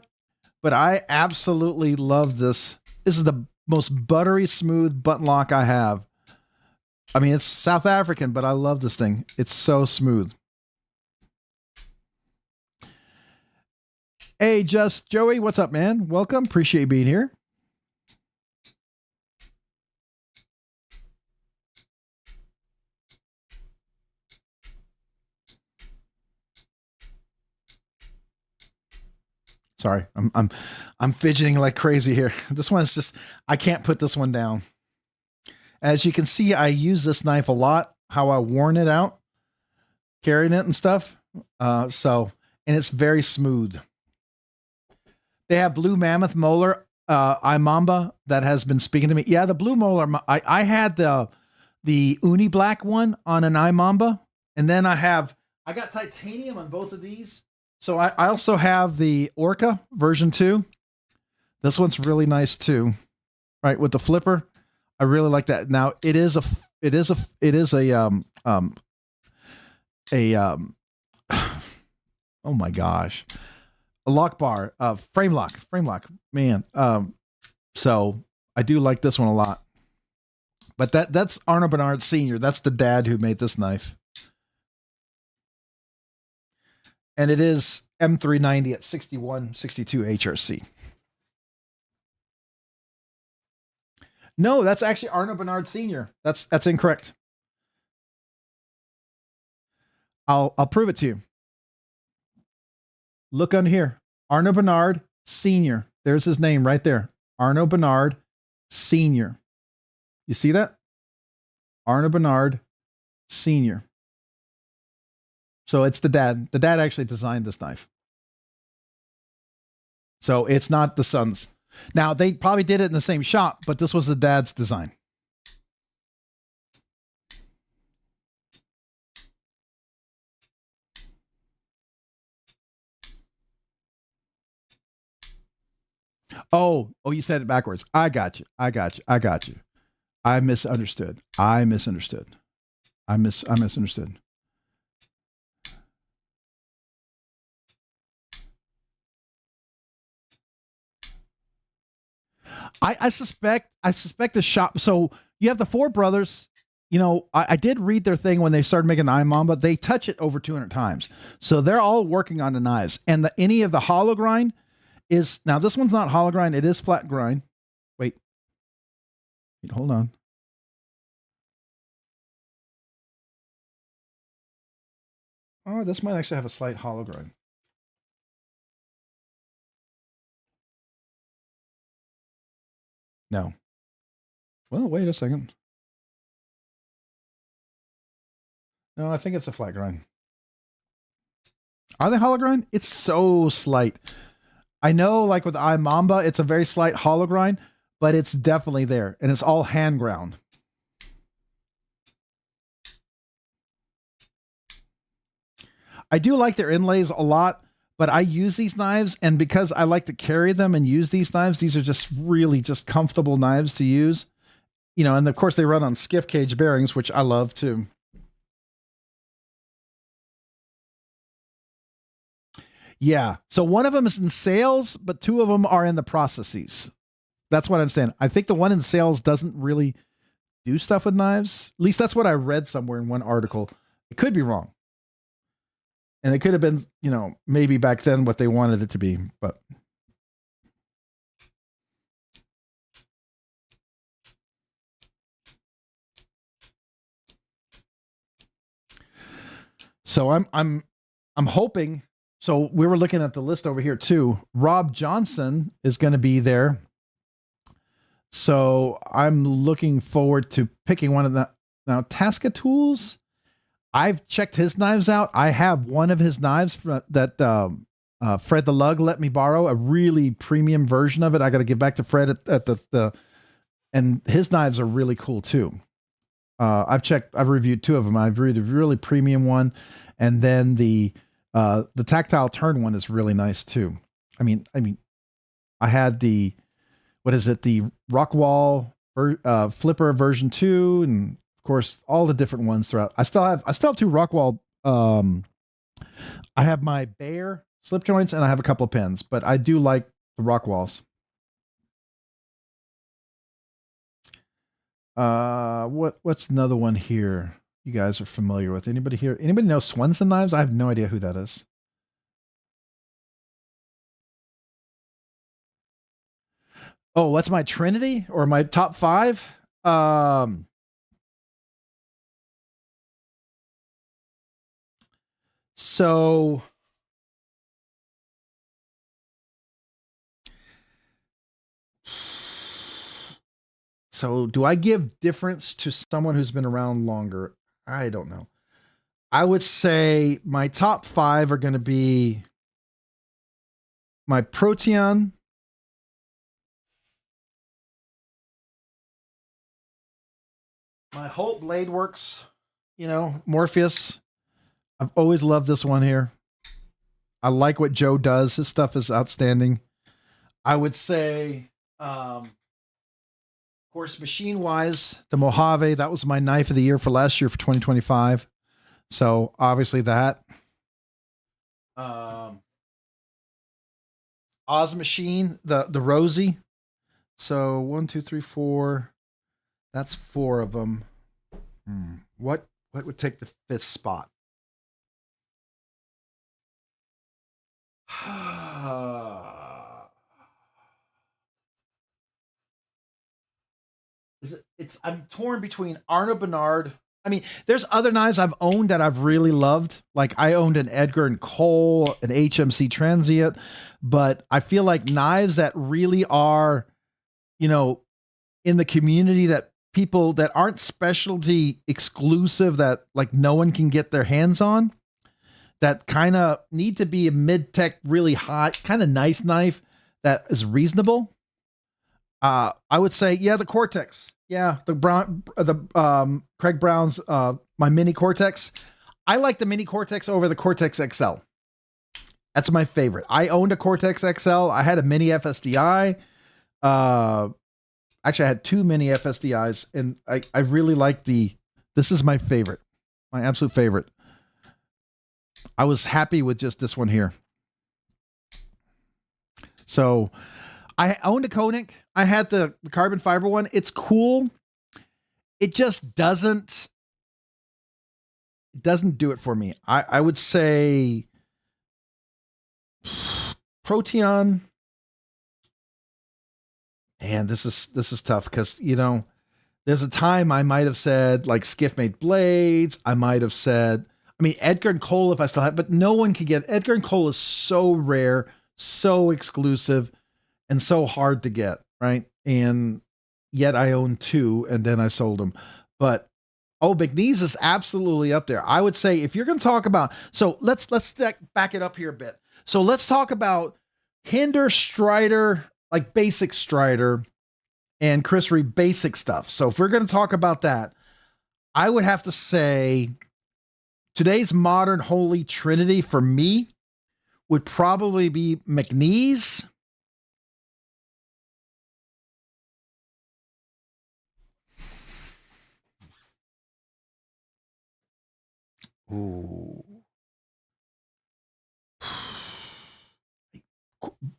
but I absolutely love this. This is the most buttery smooth button lock I have. I mean, it's South African, but I love this thing. It's so smooth. Hey, Just Joey, what's up, man? Welcome. Appreciate you being here. Sorry, I'm fidgeting like crazy here. This one is just, I can't put this one down. As you can see, I use this knife a lot, how I worn it out, carrying it and stuff. And it's very smooth. They have Blue Mammoth Molar Imamba that has been speaking to me. Yeah, the Blue Molar, I had the Uni Black one on an Imamba, and then I got titanium on both of these. So I also have the Orca version 2. This one's really nice too, right? With the flipper, I really like that. Now it is a oh my gosh, a lock bar, frame lock, man. So I do like this one a lot. But that's Arno Bernard Sr. That's the dad who made this knife. And it is M390 at 6162 HRC. No, that's actually Arno Bernard Sr. That's incorrect. I'll prove it to you. Look on here. Arno Bernard Sr. There's his name right there. Arno Bernard Sr. You see that? Arno Bernard Sr. So it's the dad. The dad actually designed this knife. So it's not the son's. Now, they probably did it in the same shop, but this was the dad's design. Oh, you said it backwards. I got you. I misunderstood. I misunderstood. I suspect the shop. So you have the four brothers. You know, I did read their thing when they started making the Imamba. They touch it over 200 times. So they're all working on the knives. And any of the hollow grind is, now this one's not hollow grind. It is flat grind. Wait, hold on. Oh, this might actually have a slight hollow grind. No. Well, wait a second. No, I think it's a flat grind. Are they hollow grind? It's so slight. I know, like with Imamba, it's a very slight hollow grind, but it's definitely there, and it's all hand ground. I do like their inlays a lot, but I use these knives, and because I like to carry them and use these knives, these are just really just comfortable knives to use. You know, and of course they run on Skiff Caged Bearings, which I love too. Yeah. So one of them is in sales, but two of them are in the processes. That's what I'm saying. I think the one in sales doesn't really do stuff with knives. At least that's what I read somewhere in one article. It could be wrong. And it could have been, you know, maybe back then what they wanted it to be, but. So I'm hoping. So we were looking at the list over here too. Rob Johnson is going to be there. So I'm looking forward to picking one of the, now Tasca Tools. I've checked his knives out. I have one of his knives that Fred the Lug let me borrow, a really premium version of it. I got to give back to Fred at the and his knives are really cool too. I've reviewed two of them. I've reviewed a really premium one, and then the tactile turn one is really nice too. I mean, I had the, what is it? The Rockwall flipper version 2, and of course all the different ones throughout. I still have two Rockwall. I have my Bayer slip joints and I have a couple of pins, but I do like the Rockwalls. What's another one here you guys are familiar with? Anybody here? Anybody know Swenson Knives? I have no idea who that is. Oh, what's my Trinity or my top 5? So do I give difference to someone who's been around longer? I don't know. I would say my top 5 are going to be my Proteon, my Holt Blade Works, Morpheus. I've always loved this one here. I like what Joe does. His stuff is outstanding. I would say, of course, machine-wise, the Mojave, that was my knife of the year for last year for 2025. So obviously that. Oz Machine, the Rosie. So 1, 2, 3, 4. That's 4 of them. What would take the 5th spot? I'm torn between Arno Bernard. I mean, there's other knives I've owned that I've really loved. Like I owned an Edgar and Cole, an HMC Transient, but I feel like knives that really are, in the community, that people that aren't specialty exclusive, that like no one can get their hands on, that kind of need to be a mid-tech, really hot, kind of nice knife that is reasonable. I would say, yeah, the Cortex. Yeah, Craig Brown's my mini Cortex. I like the mini Cortex over the Cortex XL. That's my favorite. I owned a Cortex XL. I had a mini FSDI. Actually, I had 2 mini FSDIs, and I really like this is my favorite, my absolute favorite. I was happy with just this one here. So I owned a Koenig. I had the carbon fiber one. It's cool. It just doesn't do it for me. I would say Proteon. And this is tough because, there's a time I might have said like Skiff made blades. I might have said, Edgar and Cole if I still have, but no one can get Edgar and Cole is so rare, so exclusive, and so hard to get, right? And yet I own 2 and then I sold them. But McNeese is absolutely up there. I would say if you're going to talk about, so let's back it up here a bit. So let's talk about Hinder, Strider, like basic Strider, and Chris Reeve basic stuff. So if we're going to talk about that, I would have to say today's modern holy trinity for me would probably be McNeese. Ooh.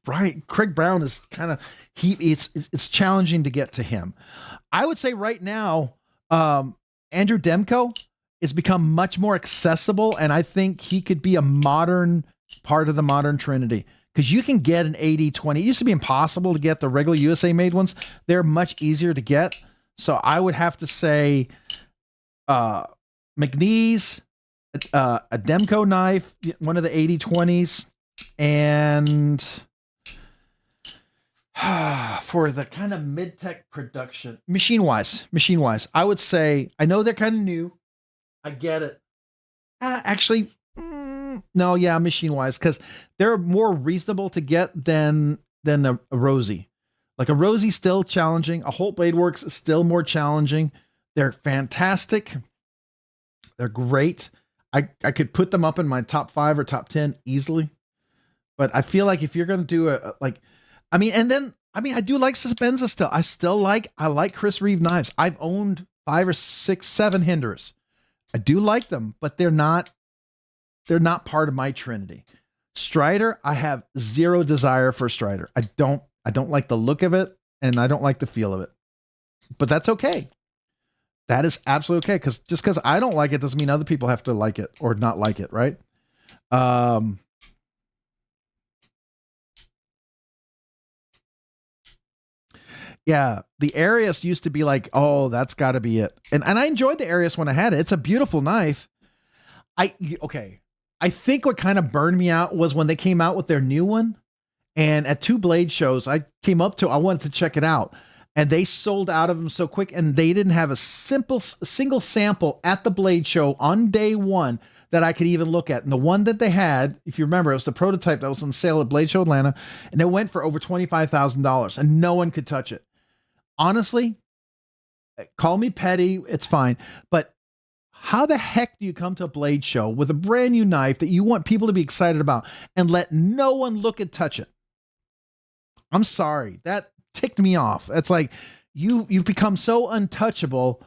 Right, Craig Brown is kind of it's challenging to get to him. I would say right now, Andrew Demko has become much more accessible, and I think he could be a modern part of the modern trinity because you can get an 80-20. It used to be impossible to get the regular USA made ones. They're much easier to get. So I would have to say McNeese, a Demko knife, one of the 80-20s, and for the kind of mid-tech production, machine-wise, I would say, I know they're kind of new. I get it. Actually, no, yeah, machine-wise, because they're more reasonable to get than a Rosie. Like a Rosie still challenging. A Holt Blade Works is still more challenging. They're fantastic. They're great. I could put them up in my top 5 or top 10 easily. But I feel like if you're going to do I do like Suspenza still. I like Chris Reeve knives. I've owned 5 or 6, 7 Hinders. I do like them, but they're not part of my trinity. Strider, I have zero desire for Strider. I don't like the look of it, and I don't like the feel of it. But that's okay. That is absolutely okay, because just because I don't like it doesn't mean other people have to like it or not like it, right? Yeah, the Arius used to be like, oh, that's got to be it. And I enjoyed the Arius when I had it. It's a beautiful knife. Okay. I think what kind of burned me out was when they came out with their new one. And at 2 blade shows, I wanted to check it out. And they sold out of them so quick, and they didn't have a single sample at the blade show on day one that I could even look at. And the one that they had, if you remember, it was the prototype that was on sale at Blade Show Atlanta, and it went for over $25,000, and no one could touch it. Honestly, call me petty, it's fine. But how the heck do you come to a blade show with a brand new knife that you want people to be excited about and let no one look and touch it? I'm sorry. That ticked me off. It's like you've become so untouchable.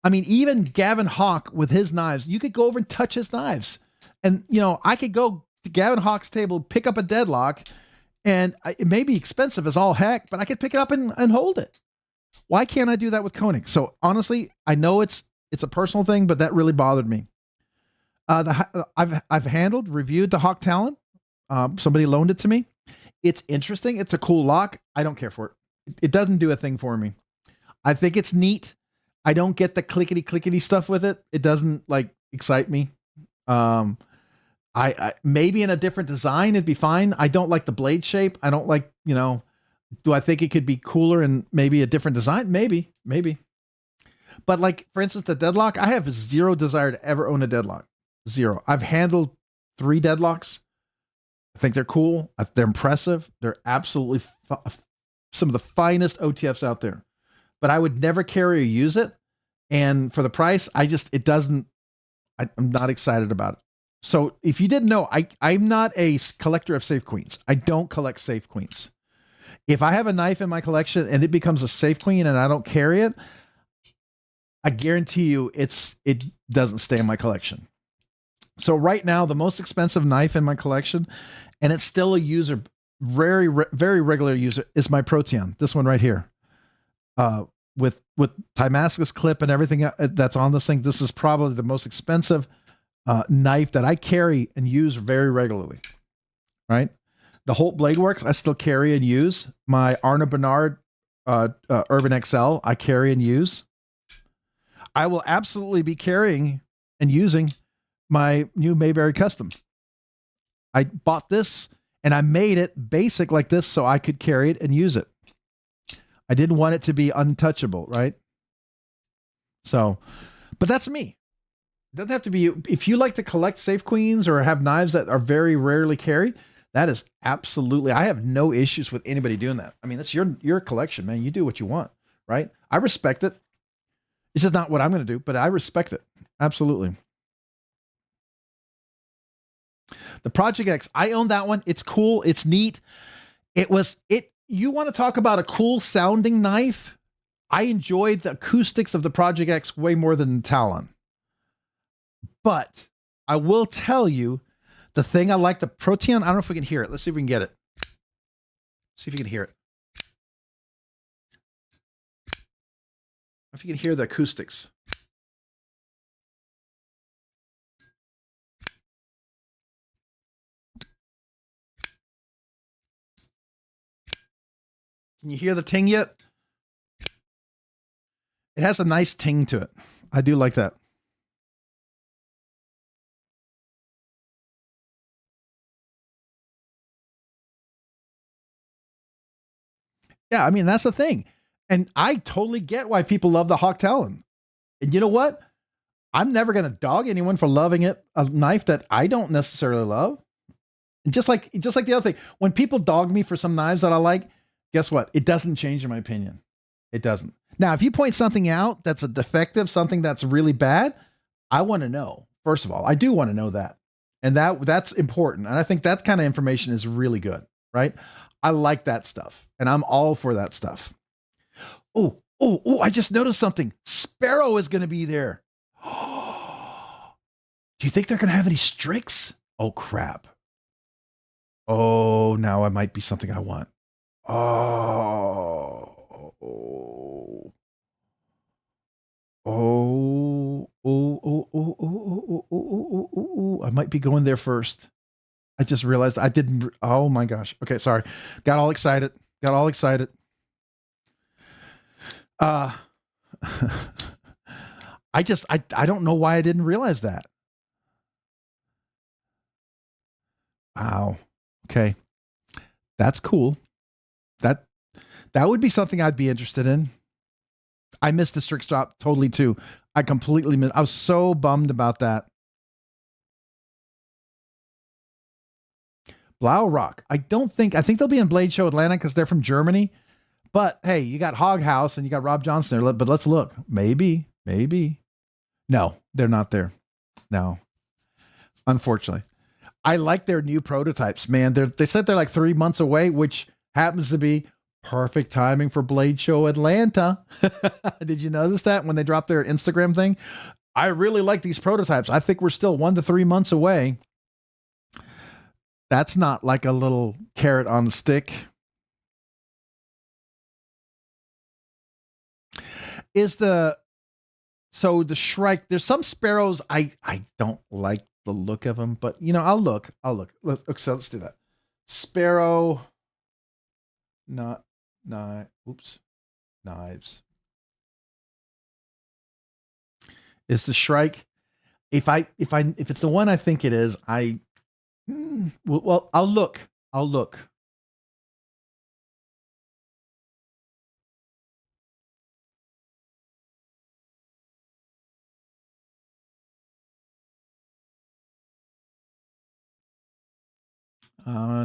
I mean, even Gavin Hawk with his knives, you could go over and touch his knives. And, you know, I could go to Gavin Hawk's table, pick up a deadlock, and it may be expensive as all heck, but I could pick it up and hold it. Why can't I do that with Koenig? So honestly, I know it's a personal thing, but that really bothered me. I've reviewed the Hawk Talon. Somebody loaned it to me. It's interesting. It's a cool lock. I don't care for it. It doesn't do a thing for me. I think it's neat. I don't get the clickety stuff with it. It doesn't like excite me. I maybe in a different design, it'd be fine. I don't like the blade shape. I don't like, you know, do I think it could be cooler and maybe a different design? Maybe. But like, for instance, the deadlock, I have zero desire to ever own a deadlock. Zero. I've handled 3 deadlocks. I think they're cool. They're impressive. They're absolutely some of the finest OTFs out there. But I would never carry or use it. And for the price, I'm not excited about it. So if you didn't know, I'm not a collector of Safe Queens. I don't collect Safe Queens. If I have a knife in my collection and it becomes a Safe Queen and I don't carry it, I guarantee you it doesn't stay in my collection. So right now, the most expensive knife in my collection, and it's still a user, very regular user, is my Protean. This one right here, with Damascus clip and everything that's on this thing. This is probably the most expensive knife that I carry and use very regularly. Right, the Holt Blade Works I still carry and use. My Arno Bernard Urban XL I carry and use. I will absolutely be carrying and using my new Mayberry Custom. I bought this and I made it basic like this so I could carry it and use it. I didn't want it to be untouchable, right? So, but that's me. It doesn't have to be. If you like to collect Safe Queens or have knives that are very rarely carried, that is absolutely, I have no issues with anybody doing that. I mean, that's your collection, man. You do what you want, right? I respect it. This is not what I'm going to do, but I respect it. Absolutely. The Project X, I own that one. It's cool. It's neat. You want to talk about a cool sounding knife? I enjoyed the acoustics of the Project X way more than the Talon. But I will tell you the thing I like the Protean. I don't know if we can hear it. Let's see if we can get it. See if you can hear it. If you can hear the acoustics. Can you hear the ting yet? It has a nice ting to it. I do like that. Yeah, I mean, that's the thing. And I totally get why people love the Hawk Talon. And you know what? I'm never going to dog anyone for loving it, a knife that I don't necessarily love. And just like the other thing, when people dog me for some knives that I like, guess what? It doesn't change in my opinion. It doesn't. Now, if you point something out that's a defective, something that's really bad, I want to know. First of all, I do want to know that. And that's important. And I think that kind of information is really good, right? I like that stuff. And I'm all for that stuff. Oh, I just noticed something. Sparrow is going to be there. Do you think they're going to have any Strix? Oh, crap. Oh, now it might be something I want. I might be going there first. I just realized I didn't. Oh my gosh. Okay, sorry. Got all excited. Uh, I don't know why I didn't realize that. Wow. Okay. That's cool. That would be something I'd be interested in. I missed the strict stop totally too. I completely missed. I was so bummed about that. Blau Rock. I think they'll be in Blade Show Atlanta because they're from Germany. But hey, you got Hog House and you got Rob Johnson there. But let's look. Maybe. No, they're not there. No, unfortunately. I like their new prototypes, man. They said they're like 3 months away, which happens to be perfect timing for Blade Show Atlanta. Did you notice that when they dropped their Instagram thing? I really like these prototypes. I think we're still 1 to 3 months away. That's not like a little carrot on the stick. So the Shrike, there's some sparrows I don't like the look of them, but I'll look. Let's do that. Sparrow, not oops, knives. Is the Shrike? If it's the one I think it is, well, I'll look.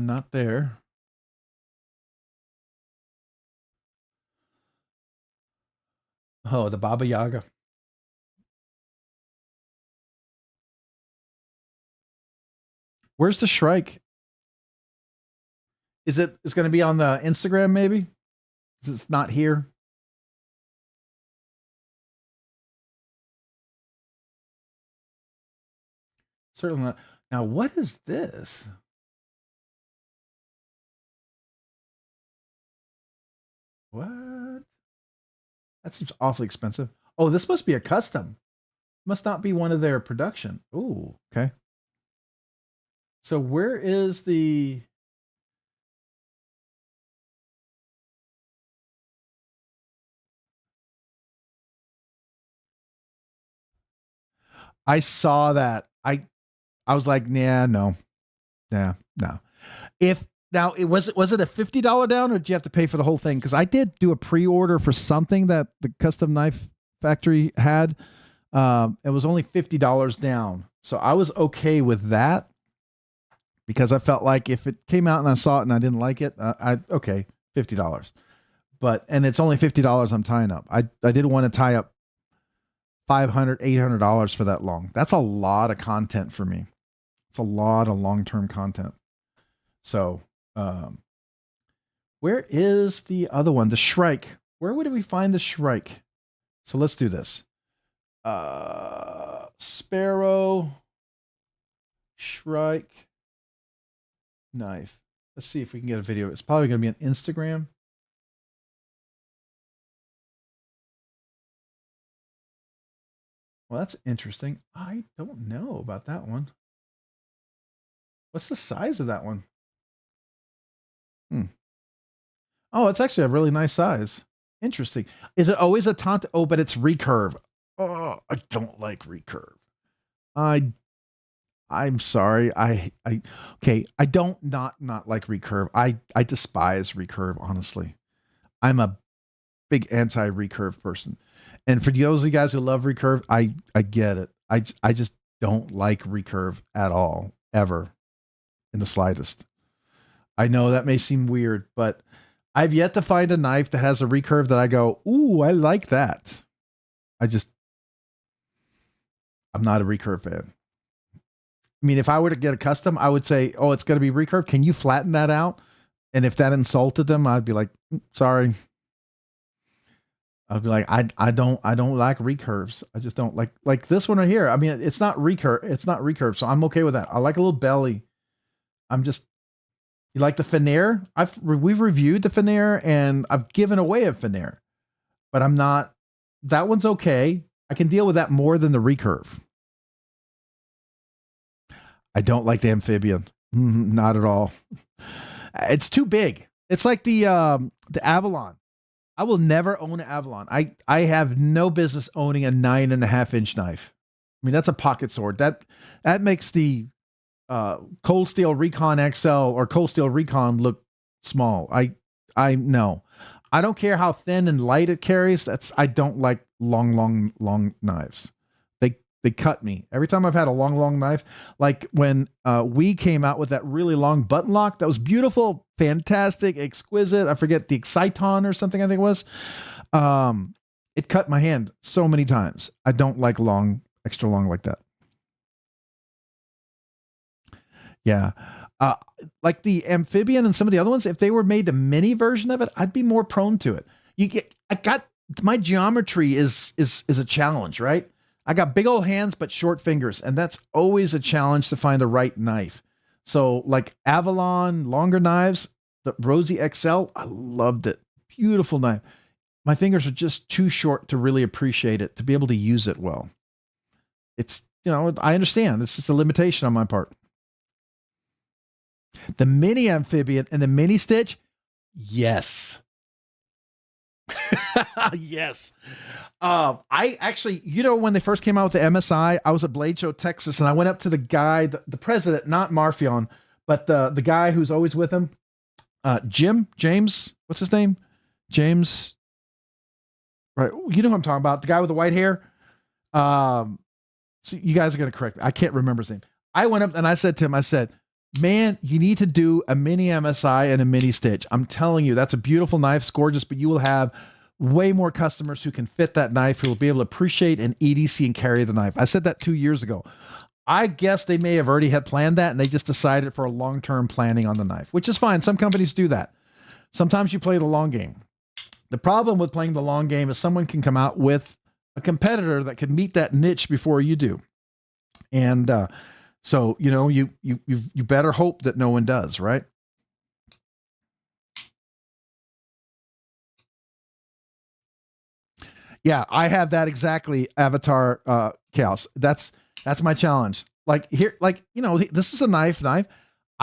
Not there. Oh, the Baba Yaga. Where's the Shrike? It's going to be on the Instagram maybe? It's not here. Certainly not. Now, what is this? What? That seems awfully expensive. Oh, this must be a custom. Must not be one of their production. Ooh, okay. So where is the... I saw that. I was like, nah, no. No. If now it was it a $50 down, or did you have to pay for the whole thing? Because I did do a pre-order for something that the custom knife factory had. It was only $50 down, so I was okay with that because I felt like if it came out and I saw it and I didn't like it, okay, $50. But and it's only $50 I'm tying up. I didn't want to tie up $500, $800 for that long. That's a lot of content for me. It's a lot of long-term content. So, where is the other one? The Shrike. Where would we find the Shrike? So let's do this. Sparrow, Shrike, knife. Let's see if we can get a video. It's probably going to be on Instagram. Well, that's interesting. I don't know about that one. What's the size of that one? Oh, it's actually a really nice size. Interesting. Is it always a taunt? Oh, but it's recurve. Oh, I don't like recurve. I'm sorry. Okay. I don't not like recurve. I despise recurve, honestly. I'm a big anti-recurve person. And for those of you guys who love recurve, I get it. I just don't like recurve at all, ever, in the slightest. I know that may seem weird, but I've yet to find a knife that has a recurve that I go, ooh, I like that. I'm not a recurve fan. I mean, if I were to get a custom, I would say, oh, it's going to be recurve. Can you flatten that out? And if that insulted them, I'd be like, sorry. I'd be like, I don't like recurves. I just don't like this one right here. I mean, it's not recurve. So I'm okay with that. I like a little belly. You like the Finnair? We've reviewed the Finnair and I've given away a Finnair, but I'm not, that one's okay. I can deal with that more than the recurve. I don't like the amphibian. Not at all. It's too big. It's like the Avalon. I will never own an Avalon. I have no business owning a 9.5-inch knife. I mean, that's a pocket sword. That makes the Cold Steel Recon XL or Cold Steel Recon look small. I know. I don't care how thin and light it carries. I don't like long knives. They cut me. Every time I've had a long knife, like when we came out with that really long button lock, that was beautiful, fantastic, exquisite. I forget the Exciton or something I think it was. It cut my hand so many times. I don't like extra long like that. Yeah. Like the Amphibian and some of the other ones, if they were made a mini version of it, I'd be more prone to it. My geometry is a challenge, right? I got big old hands, but short fingers. And that's always a challenge to find the right knife. So like Avalon, longer knives, the Rosie XL, I loved it. Beautiful knife. My fingers are just too short to really appreciate it, to be able to use it well. It's, I understand. It's just a limitation on my part. The mini Amphibian and the mini stitch, yes. Yes. I actually, when they first came out with the MSI, I was at Blade Show, Texas, and I went up to the guy, the president, not Marfion, but the guy who's always with him, James, what's his name? James, right? You know who I'm talking about, the guy with the white hair. So you guys are going to correct me. I can't remember his name. I went up and I said to him, man, you need to do a mini MSI and a mini stitch. I'm telling you, that's a beautiful knife. It's gorgeous, but you will have way more customers who can fit that knife, who will be able to appreciate and EDC and carry the knife. I said that 2 years ago. I guess they may have already had planned that and they just decided for a long-term planning on the knife, which is fine. Some companies do that. Sometimes you play the long game. The problem with playing the long game is someone can come out with a competitor that can meet that niche before you do. And, so, you better hope that no one does, right? Yeah, I have that exactly, Avatar Chaos. That's my challenge. Like here, this is a knife. I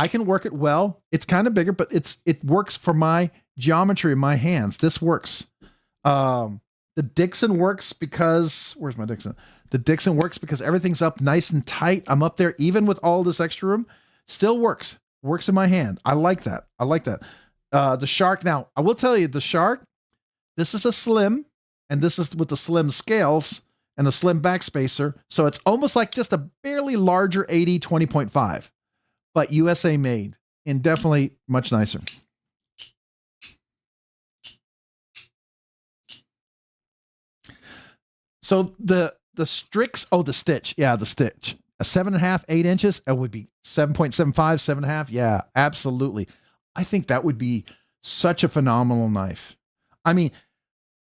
can work it well. It's kind of bigger, but it works for my geometry in my hands. This works. The Dixon works because, where's my Dixon? The Dixon works because everything's up nice and tight. I'm up there, even with all this extra room, still works in my hand. I like that. The Shark. Now I will tell you, the Shark, this is a slim, and this is with the slim scales and the slim backspacer. So it's almost like just a barely larger 80 20.5, but USA made and definitely much nicer. So the Strix, the stitch. Yeah, the stitch. A 7.5, 8 inches, it would be 7.75, 7.5. Yeah, absolutely. I think that would be such a phenomenal knife. I mean,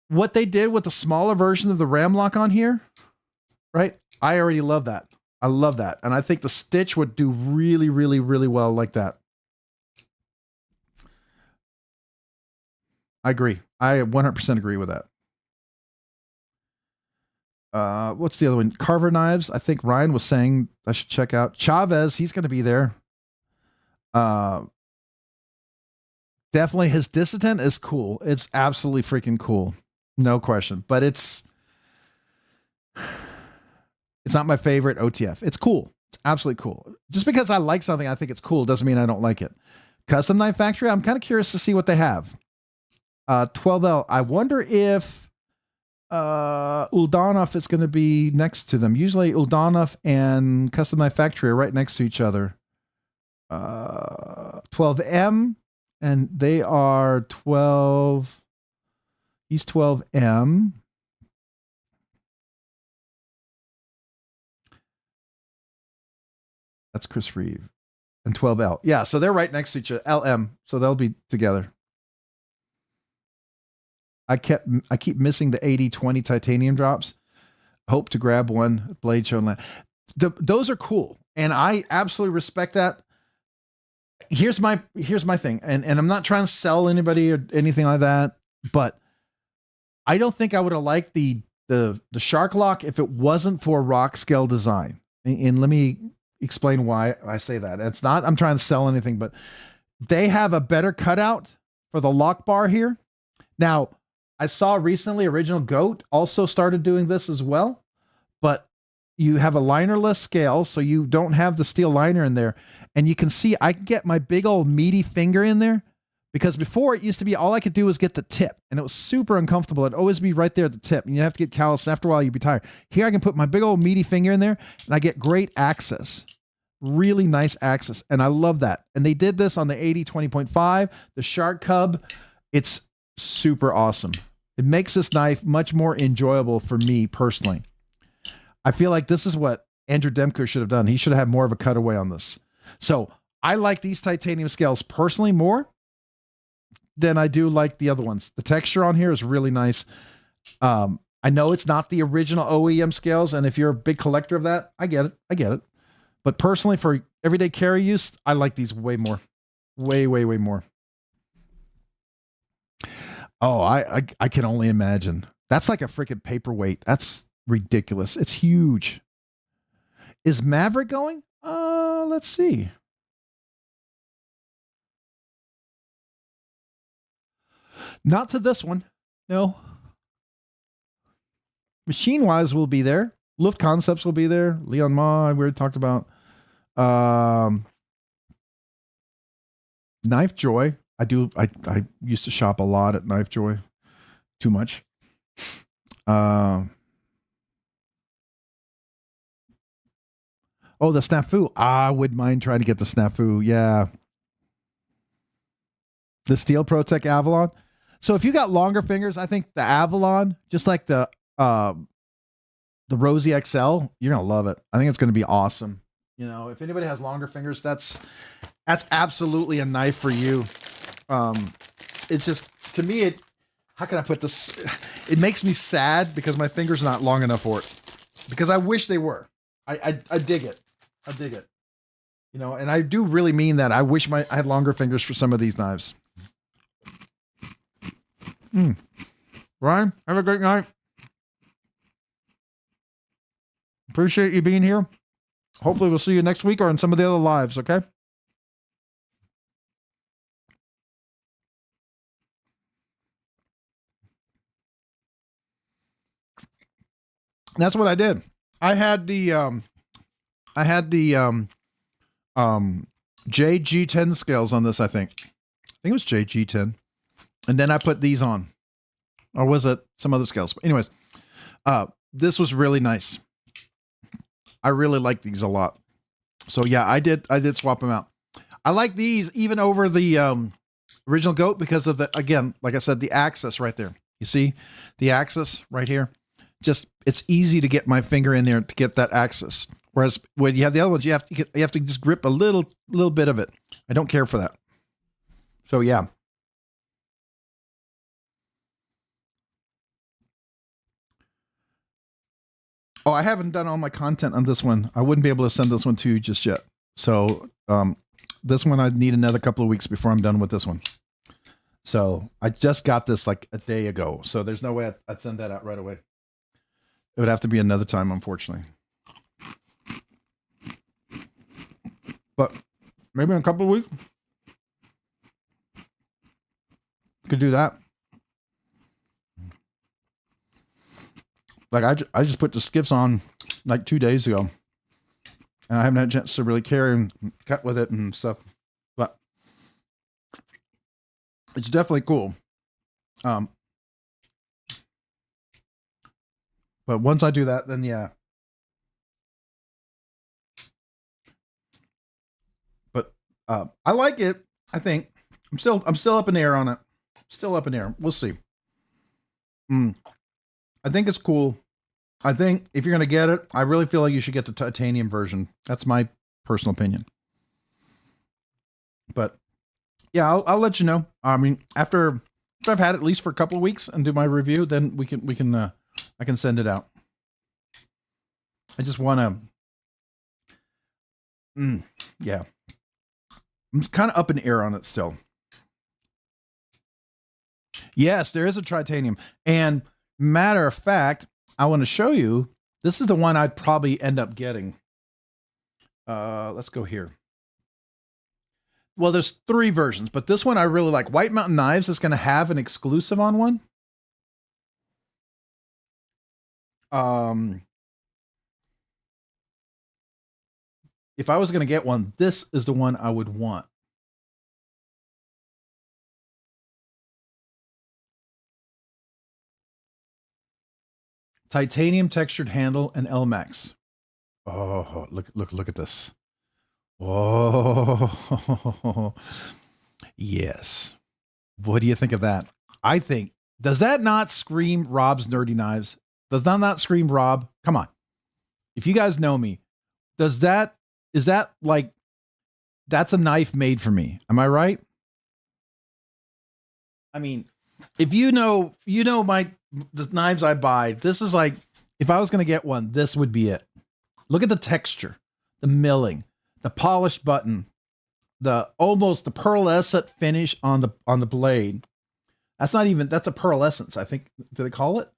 what they did with the smaller version of the ram lock on here, right? I already love that. I love that. And I think the stitch would do really, really, really well like that. I agree. I 100% agree with that. What's the other one? Carver Knives. I think Ryan was saying I should check out Chavez. He's going to be there. Definitely his Dissident is cool. It's absolutely freaking cool. No question, but it's not my favorite OTF. It's cool. It's absolutely cool. Just because I like something, I think it's cool, doesn't mean I don't like it. Custom Knife Factory. I'm kind of curious to see what they have. 12L. I wonder if Uldanov is going to be next to them. Usually Uldanov and Custom Knife Factory are right next to each other. 12M, and they are 12. He's 12M. That's Chris Reeve. And 12L. Yeah, so they're right next to each other. LM. So they'll be together. I keep missing the 80-20 titanium drops. Hope to grab one at Blade Show. Those are cool. And I absolutely respect that. Here's my thing. And I'm not trying to sell anybody or anything like that, but I don't think I would have liked the Shark Lock if it wasn't for Rockscale Design. And let me explain why I say that. It's not, I'm trying to sell anything, but they have a better cutout for the lock bar here. Now, I saw recently Original Goat also started doing this as well, but you have a linerless scale, so you don't have the steel liner in there. And you can see I can get my big old meaty finger in there, because before it used to be all I could do was get the tip, and it was super uncomfortable. It'd always be right there at the tip, and you have to get callous. After a while, you'd be tired. Here I can put my big old meaty finger in there, and I get great access. Really nice access, and I love that. And they did this on the 80-20.5, the Shark Cub. It's super awesome. It makes this knife much more enjoyable for me personally. I feel like this is what Andrew Demko should have done. He should have had more of a cutaway on this. So I like these titanium scales personally more than I do like the other ones. The texture on here is really nice. I know it's not the original OEM scales, and if you're a big collector of that, I get it. I get it. But personally, for everyday carry use, I like these way more. Way, way, way more. Oh, I can only imagine. That's like a freaking paperweight. That's ridiculous. It's huge. Is Maverick going? Let's see. Not to this one. No. Machine Wise will be there. Luft Concepts will be there. Leon Ma, we already talked about. Knife Joy. I used to shop a lot at Knife Joy. Too much. Oh, the Snafu. I wouldn't mind trying to get the Snafu. Yeah. The Steel Protec Avalon. So if you got longer fingers, I think the Avalon, just like the Rosie XL, you're gonna love it. I think it's gonna be awesome. You know, if anybody has longer fingers, that's absolutely a knife for you. It's just, to me, how can I put this? It makes me sad because my fingers are not long enough for it. Because I wish they were. I dig it. I dig it. You know, and I do really mean that. I wish I had longer fingers for some of these knives. Ryan, have a great night. Appreciate you being here. Hopefully we'll see you next week or in some of the other lives, okay? That's what I did. I had the JG10 scales on this, I think. I think it was JG10. And then I put these on. Or was it some other scales? But anyways, this was really nice. I really like these a lot. So yeah, I did swap them out. I like these even over the original Goat because of the, again, like I said, the access right there. You see the access right here? Just, it's easy to get my finger in there to get that access. Whereas when you have the other ones, you have to just grip a little bit of it. I don't care for that. So yeah. Oh, I haven't done all my content on this one. I wouldn't be able to send this one to you just yet. So this one, I'd need another couple of weeks before I'm done with this one. So I just got this like a day ago. So there's no way I'd send that out right away. It would have to be another time, unfortunately. But maybe in a couple of weeks, could do that. Like I just put the skiffs on like 2 days ago, and I haven't had a chance to really carry and cut with it and stuff. But it's definitely cool. But once I do that, then yeah. But I like it. I think I'm still up in the air on it. Still up in the air. We'll see. I think it's cool. I think if you're going to get it, I really feel like you should get the titanium version. That's my personal opinion. But yeah, I'll let you know. I mean, after I've had it at least for a couple of weeks and do my review, then I can send it out. I just want to, yeah. I'm kind of up in the air on it still. Yes, there is a titanium. And matter of fact, I want to show you, this is the one I'd probably end up getting. Let's go here. Well, there's 3 versions, but this one I really like. White Mountain Knives is going to have an exclusive on one. If I was going to get one, this is the one I would want. Titanium textured handle and L-Max. Oh, look at this. Oh, yes. What do you think of that? I think, does that not scream Rob's Nerdy Knives? Does that not scream Rob? Come on. If you guys know me, is that like, that's a knife made for me? Am I right? I mean, if you know the knives I buy, this is like, if I was going to get one, this would be it. Look at the texture, the milling, the polished button, almost the pearlescent finish on the blade. That's a pearlescence, I think. Do they call it?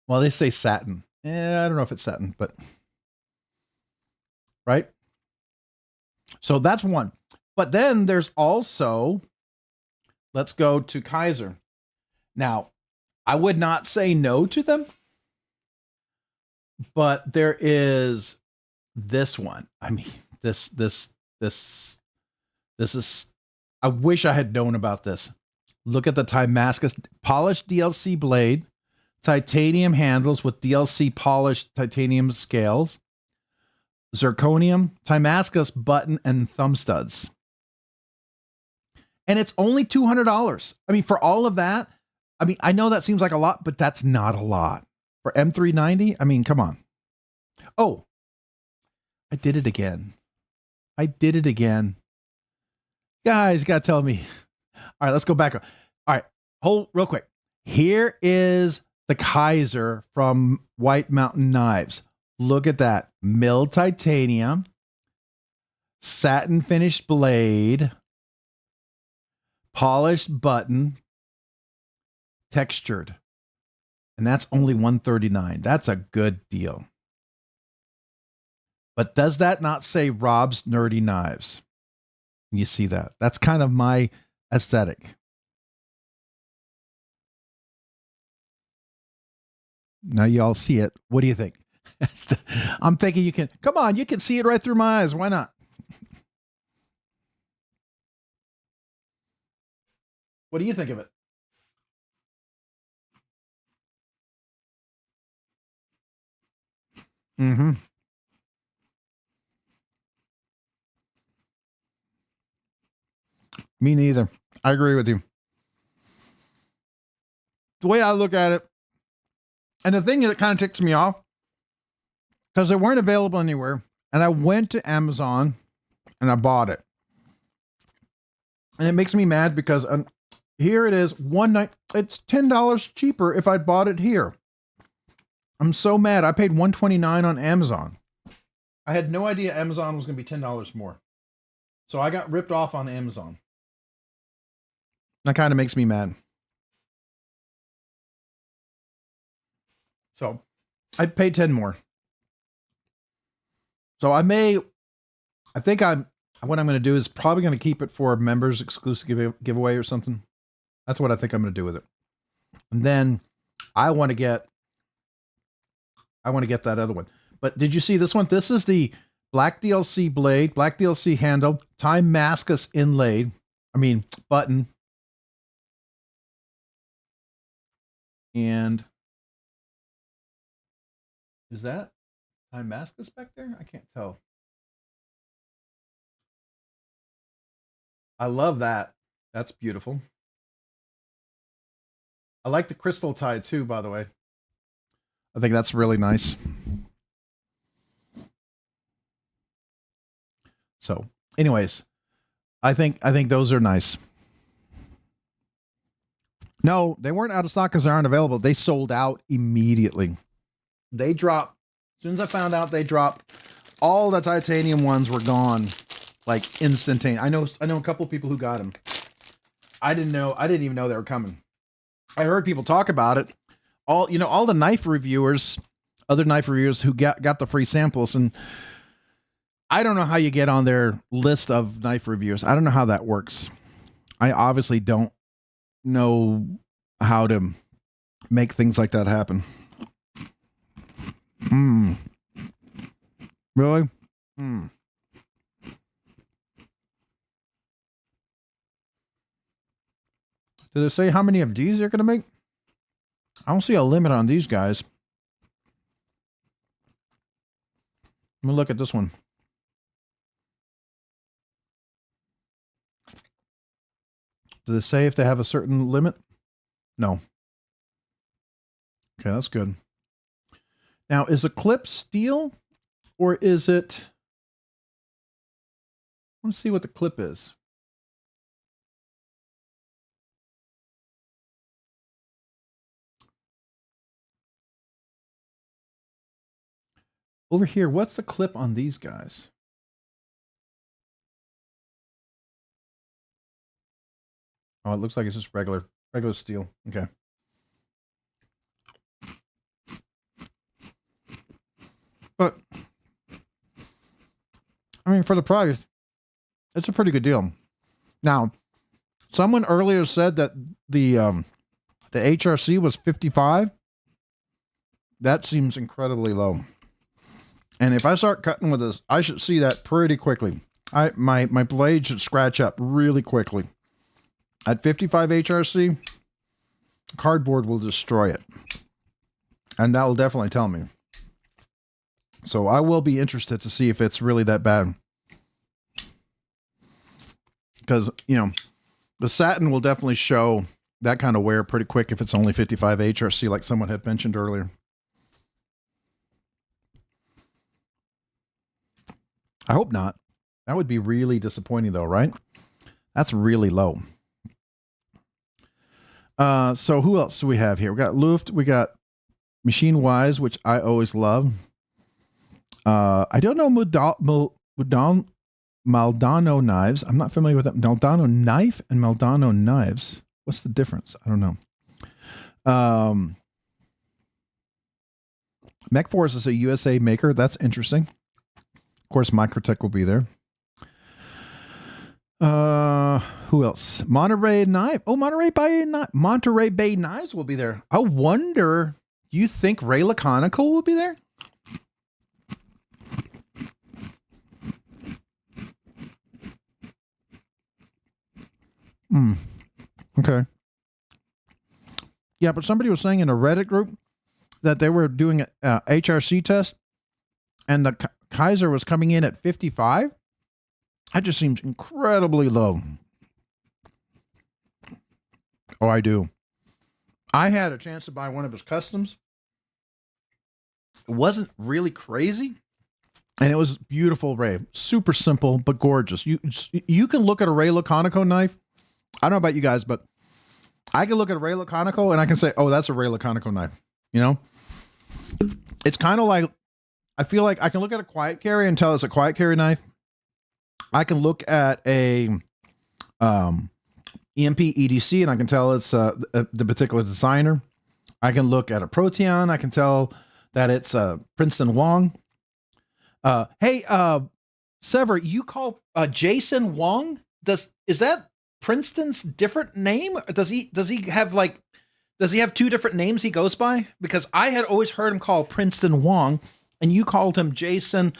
Well, they say satin. I don't know if it's satin, but right. So that's one. But then there's also, let's go to Kizer. Now, I would not say no to them, but there is this one. I mean, this is, I wish I had known about this. Look at the Damascus polished DLC blade, titanium handles with DLC polished titanium scales, zirconium, Damascus button and thumb studs. And it's only $200. I mean, for all of that, I mean, I know that seems like a lot, but that's not a lot. For M390, I mean, come on. Oh, I did it again. Guys, you got to tell me. All right, let's go back. All right, hold real quick. Here is the Kizer from White Mountain Knives. Look at that. Milled titanium, satin finished blade, polished button, textured. And that's only $139. That's a good deal. But does that not say Rob's Nerdy Knives? You see that? That's kind of my aesthetic. Now you all see it. What do you think? I'm thinking you can, come on, you can see it right through my eyes. Why not? What do you think of it? Mm-hmm. Me neither. I agree with you. The way I look at it, and the thing that kind of ticks me off, because they weren't available anywhere, and I went to Amazon and I bought it. And it makes me mad because here it is, one night, it's $10 cheaper if I bought it here. I'm so mad. I paid $129 on Amazon. I had no idea Amazon was going to be $10 more. So I got ripped off on Amazon. That kind of makes me mad. So I paid 10 more. So what I'm going to do is probably going to keep it for a members exclusive giveaway or something. That's what I think I'm going to do with it. And then I want to get that other one. But did you see this one? This is the black DLC blade, black DLC handle, Damascus inlaid. I mean, button. And is that Damascus back there? I can't tell. I love that. That's beautiful. I like the crystal tie too, by the way. I think that's really nice. So, anyways, I think those are nice. No, they weren't out of stock because they aren't available. They sold out immediately. They dropped, as soon as I found out they dropped, all the titanium ones were gone, like instantaneous. I know a couple of people who got them. I didn't even know they were coming. I heard people talk about it. All the knife reviewers, other knife reviewers who got the free samples, and I don't know how you get on their list of knife reviewers. I don't know how that works. I obviously don't know how to make things like that happen. Really? Did it say how many of these they're going to make? I don't see a limit on these guys. Let me look at this one. Did it say if they have a certain limit? No. Okay, that's good. Now, is the clip steel or is it... Let's see what the clip is. Over here, what's the clip on these guys? Oh, it looks like it's just regular steel. Okay. But, I mean, for the price, it's a pretty good deal. Now, someone earlier said that the HRC was 55. That seems incredibly low. And if I start cutting with this, I should see that pretty quickly. My blade should scratch up really quickly. At 55 HRC, cardboard will destroy it. And that will definitely tell me. So I will be interested to see if it's really that bad. Because, you know, the satin will definitely show that kind of wear pretty quick if it's only 55 HRC, like someone had mentioned earlier. I hope not. That would be really disappointing though, right? That's really low. So who else do we have here? We got Luft, we got Machine Wise, which I always love. I don't know Maldano knives. I'm not familiar with that. Maldano knife and Maldano knives. What's the difference? I don't know. MechForce is a USA maker. That's interesting. Of course, Microtech will be there. Who else? Monterey Knife. Oh, Monterey Bay Knives will be there. I wonder, do you think Ray Laconical will be there? Okay. Yeah, but somebody was saying in a Reddit group that they were doing a HRC test and the Kaiser was coming in at 55. That just seems incredibly low. Oh, I do. I had a chance to buy one of his customs. It wasn't really crazy. And it was beautiful Ray. Super simple, but gorgeous. You can look at a Ray Laconico knife. I don't know about you guys, but I can look at a Ray Laconico and I can say, oh, that's a Ray Laconico knife. You know? It's kind of like, I feel like I can look at a quiet carry and tell it's a quiet carry knife. I can look at a EMP EDC and I can tell it's the particular designer. I can look at a Proteon. I can tell that it's Princeton Wong. Hey, Sever, you call Jason Wong? Is that Princeton's different name? Or does he have two different names he goes by? Because I had always heard him call Princeton Wong, and you called him Jason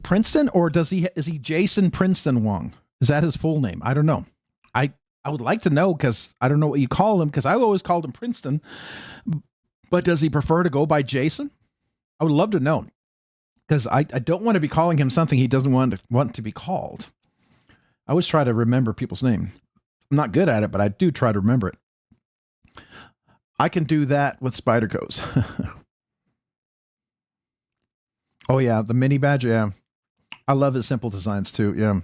Princeton, or is he Jason Princeton Wong? Is that his full name? I don't know. I would like to know because I don't know what you call him, because I've always called him Princeton. But does he prefer to go by Jason? I would love to know, because I don't want to be calling him something he doesn't want to be called. I always try to remember people's name. I'm not good at it, but I do try to remember it. I can do that with Spyderco's. Oh yeah, the mini badge. Yeah, I love his simple designs too. Yeah,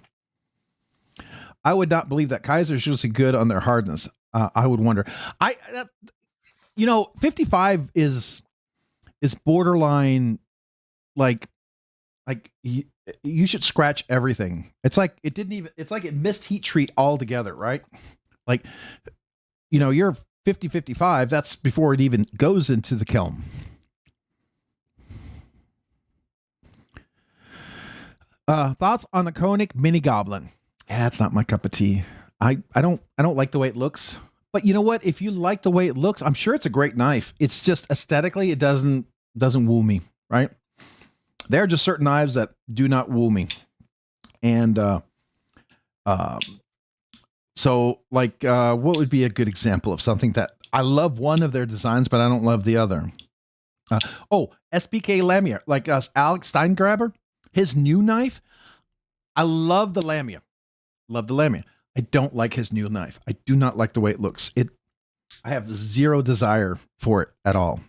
I would not believe that Kaiser's usually good on their hardness. I would wonder. 55 is borderline, like you should scratch everything. It's like it missed heat treat altogether, right? Like, you're 55, that's before it even goes into the kiln. Thoughts on the Koenig Mini Goblin? Yeah, that's not my cup of tea. I don't like the way it looks. But you know what? If you like the way it looks, I'm sure it's a great knife. It's just aesthetically, it doesn't woo me. right? There are just certain knives that do not woo me. And so like what would be a good example of something that I love one of their designs, but I don't love the other? SBK Lamia, like Alex Steingraber, his new knife. I love the Lamia. Love the Lamia. I don't like his new knife. I do not like the way it looks. I have zero desire for it at all.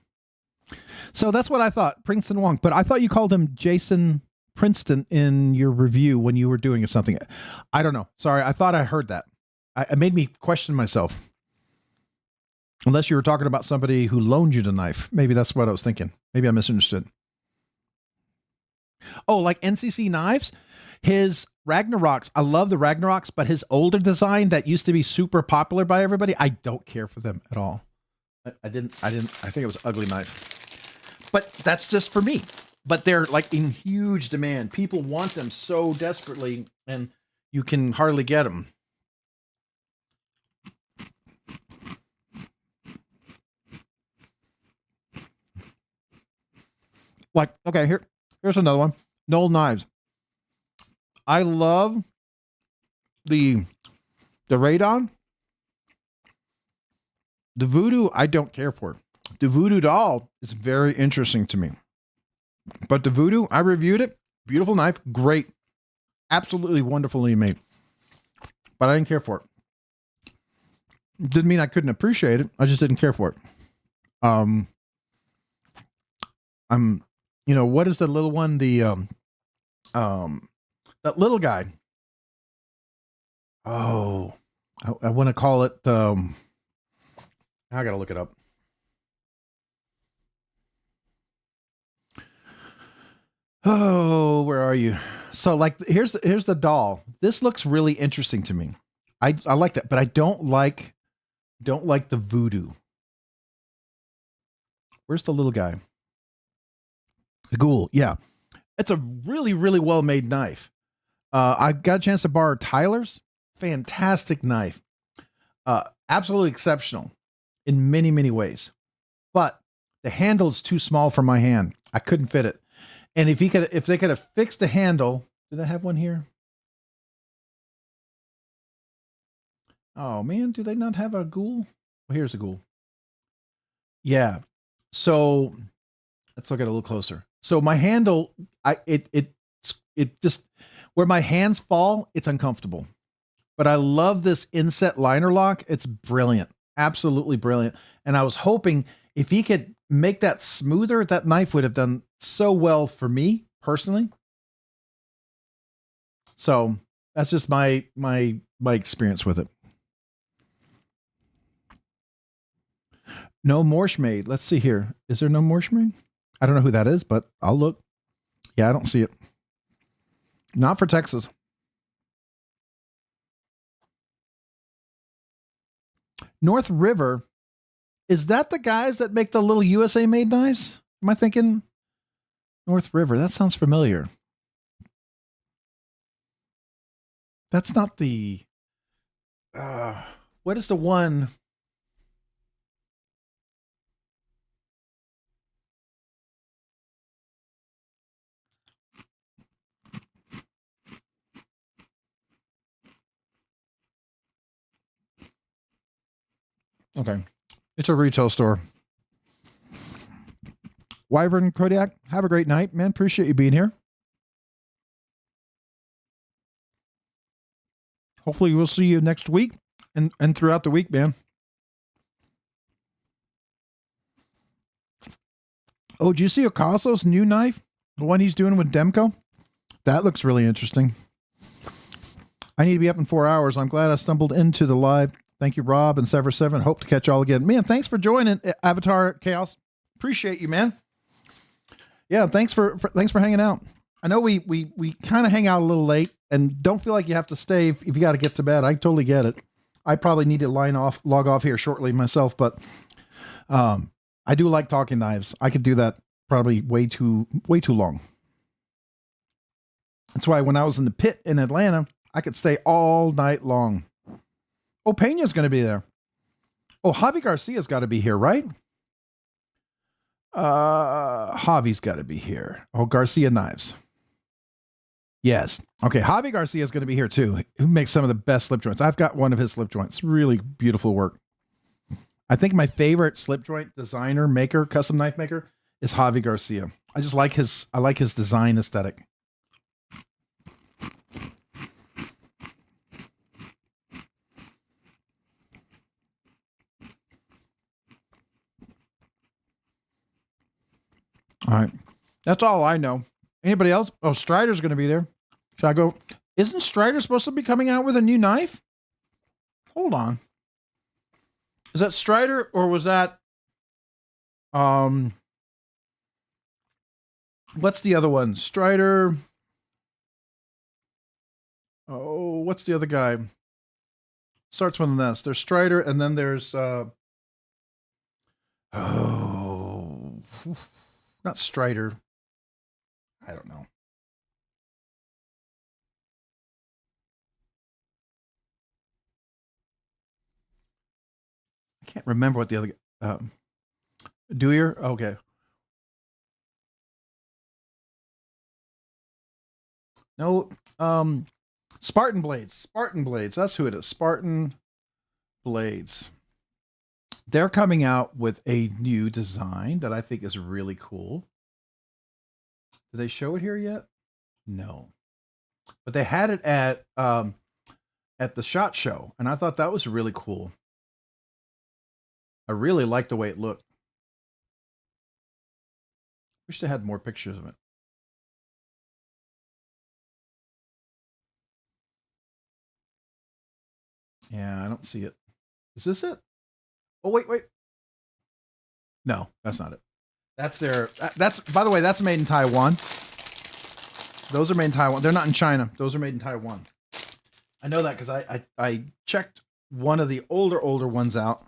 So that's what I thought, Princeton Wong. But I thought you called him Jason Princeton in your review when you were doing something. I don't know. Sorry, I thought I heard that. It made me question myself. Unless you were talking about somebody who loaned you the knife. Maybe that's what I was thinking. Maybe I misunderstood. Oh, like NCC Knives? His Ragnaroks. I love the Ragnaroks, but his older design that used to be super popular by everybody, I don't care for them at all. I think it was an ugly knife. But that's just for me. But they're like in huge demand. People want them so desperately, and you can hardly get them. Like, okay, here's another one. Knoll Knives. I love the Radon. The Voodoo, I don't care for. The Voodoo doll is very interesting to me. But the Voodoo, I reviewed it. Beautiful knife. Great. Absolutely wonderfully made. But I didn't care for it. Didn't mean I couldn't appreciate it. I just didn't care for it. You know, what is the little one? That little guy. Oh, I want to call it, I got to look it up. Oh, where are you? So like, here's the doll. This looks really interesting to me. I like that, but I don't like the Voodoo. Where's the little guy? The Ghoul. Yeah. It's a really, really well-made knife. I got a chance to borrow Tyler's. Fantastic knife. Absolutely exceptional in many, many ways. But the handle is too small for my hand. I couldn't fit it. And if they could have fixed the handle, do they have one here? Oh man, do they not have a Ghoul? Well, here's a Ghoul. Yeah. So let's look at it a little closer. So my handle, it just, where my hands fall, it's uncomfortable. But I love this inset liner lock. It's brilliant. Absolutely brilliant. And I was hoping if he could make that smoother, that knife would have done so well for me personally. So that's just my experience with it. No Morshmaid. Let's see here. Is there no Morshmaid? I don't know who that is, but I'll look. Yeah, I don't see it. Not for Texas. North River. Is that the guys that make the little USA made knives? Am I thinking North River? That sounds familiar. That's not the, what is the one? Okay. It's a retail store. Wyvern Kodiak, have a great night, man. Appreciate you being here. Hopefully we'll see you next week and throughout the week, man. Oh, do you see Ocasso's new knife? The one he's doing with Demko? That looks really interesting. I need to be up in 4 hours. I'm glad I stumbled into the live. Thank you, Rob and Sever7. Hope to catch y'all again. Man, thanks for joining Avatar Chaos. Appreciate you, man. Yeah, thanks for hanging out. I know we kind of hang out a little late, and don't feel like you have to stay if you got to get to bed. I totally get it. I probably need to log off here shortly myself, but I do like talking knives. I could do that probably way too long. That's why when I was in the pit in Atlanta, I could stay all night long. Oh, Pena's going to be there. Oh, Javi Garcia's got to be here, right? Javi's got to be here. Oh, Garcia Knives. Yes. Okay. Javi Garcia is going to be here too. Who makes some of the best slip joints. I've got one of his slip joints. Really beautiful work. I think my favorite slip joint designer, maker, custom knife maker is Javi Garcia. I just like I like his design aesthetic. All right. That's all I know. Anybody else? Oh, Strider's going to be there. Should I go? Isn't Strider supposed to be coming out with a new knife? Hold on. Is that Strider or was that what's the other one? Strider. Oh, what's the other guy? Starts with an S. There's Strider and then there's not Strider. I don't know. I can't remember what the other Dewey? Okay. No, Spartan Blades. Spartan Blades. That's who it is. Spartan Blades. They're coming out with a new design that I think is really cool. Did they show it here yet? No. But they had it at the SHOT Show, and I thought that was really cool. I really liked the way it looked. Wish they had more pictures of it. Yeah, I don't see it. Is this it? Oh, wait. No, that's not it. That's their, that's, by the way, that's made in Taiwan. Those are made in Taiwan. They're not in China. Those are made in Taiwan. I know that because I checked one of the older ones out.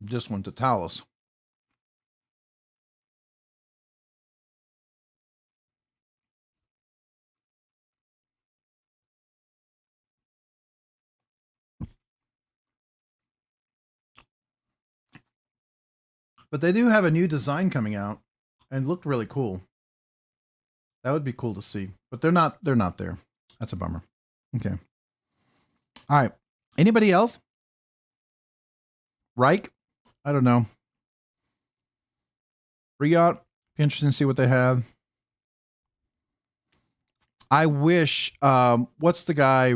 Just one to Talos. But they do have a new design coming out and looked really cool. That would be cool to see. But they're not there. That's a bummer. Okay. All right. Anybody else? Reich? I don't know. Riot? Be interesting to see what they have. I wish what's the guy?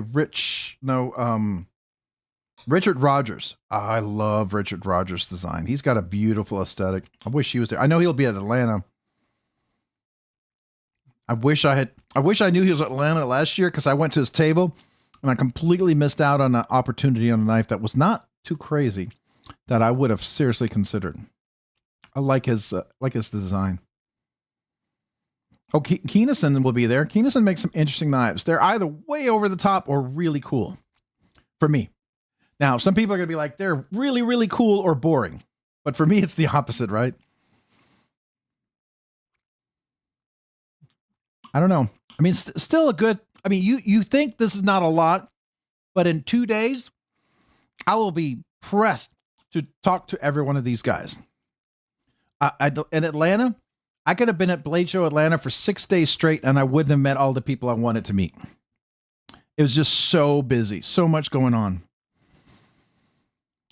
Richard Rogers. I love Richard Rogers' design. He's got a beautiful aesthetic. I wish he was there. I know he'll be at Atlanta. I wish I knew he was at Atlanta last year because I went to his table and I completely missed out on an opportunity on a knife that was not too crazy that I would have seriously considered. I like his design. Oh, Keenison will be there. Keenison makes some interesting knives. They're either way over the top or really cool for me. Now, some people are going to be like, they're really, really cool or boring. But for me, it's the opposite, right? I don't know. I mean, still a good, I mean, you think this is not a lot, but in 2 days, I will be pressed to talk to every one of these guys. In Atlanta, I could have been at Blade Show Atlanta for 6 days straight and I wouldn't have met all the people I wanted to meet. It was just so busy, so much going on.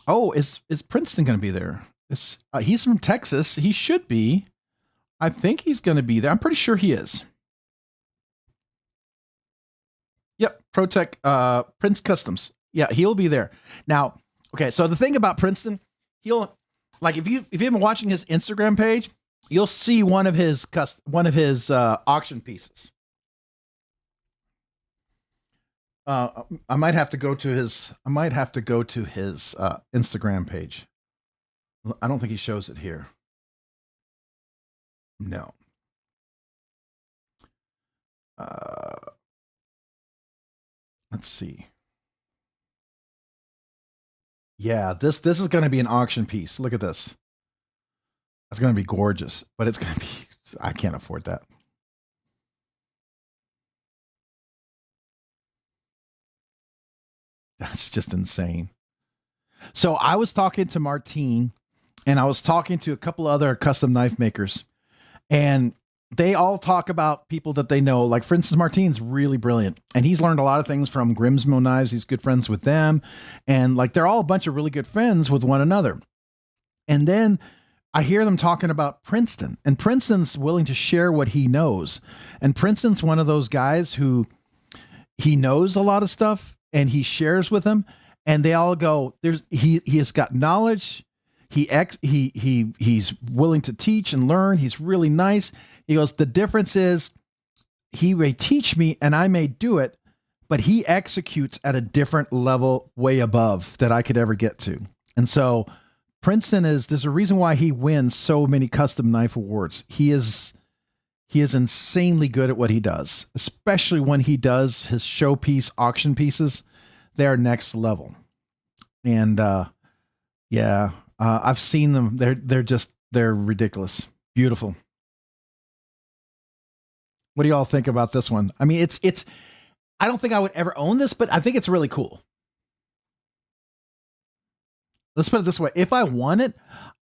Oh, is Princeton going to be there? He's from Texas. He should be. I think he's going to be there. I'm pretty sure he is. Yep, ProTech Prince Customs. Yeah, he'll be there. Now, okay, so the thing about Princeton, he'll like if you've been watching his Instagram page, you'll see one of his auction pieces. I might have to go to his Instagram page. I don't think he shows it here. No. Let's see. Yeah, this is going to be an auction piece. Look at this. It's going to be gorgeous, but it's going to be, I can't afford that. That's just insane. So I was talking to Martine, and I was talking to a couple other custom knife makers, and they all talk about people that they know. Like, for instance, Martine's really brilliant, and he's learned a lot of things from Grimsmo Knives. He's good friends with them, and like they're all a bunch of really good friends with one another. And then I hear them talking about Princeton, and Princeton's willing to share what he knows. And Princeton's one of those guys who he knows a lot of stuff and he shares with them, and they all go, he has got knowledge. He's willing to teach and learn. He's really nice. He goes, the difference is he may teach me and I may do it, but he executes at a different level way above that I could ever get to. And so Princeton there's a reason why he wins so many custom knife awards. He is insanely good at what he does, especially when he does his showpiece auction pieces. They're next level. And I've seen them. They're ridiculous. Beautiful. What do y'all think about this one? I mean, it's I don't think I would ever own this, but I think it's really cool. Let's put it this way. If I won it,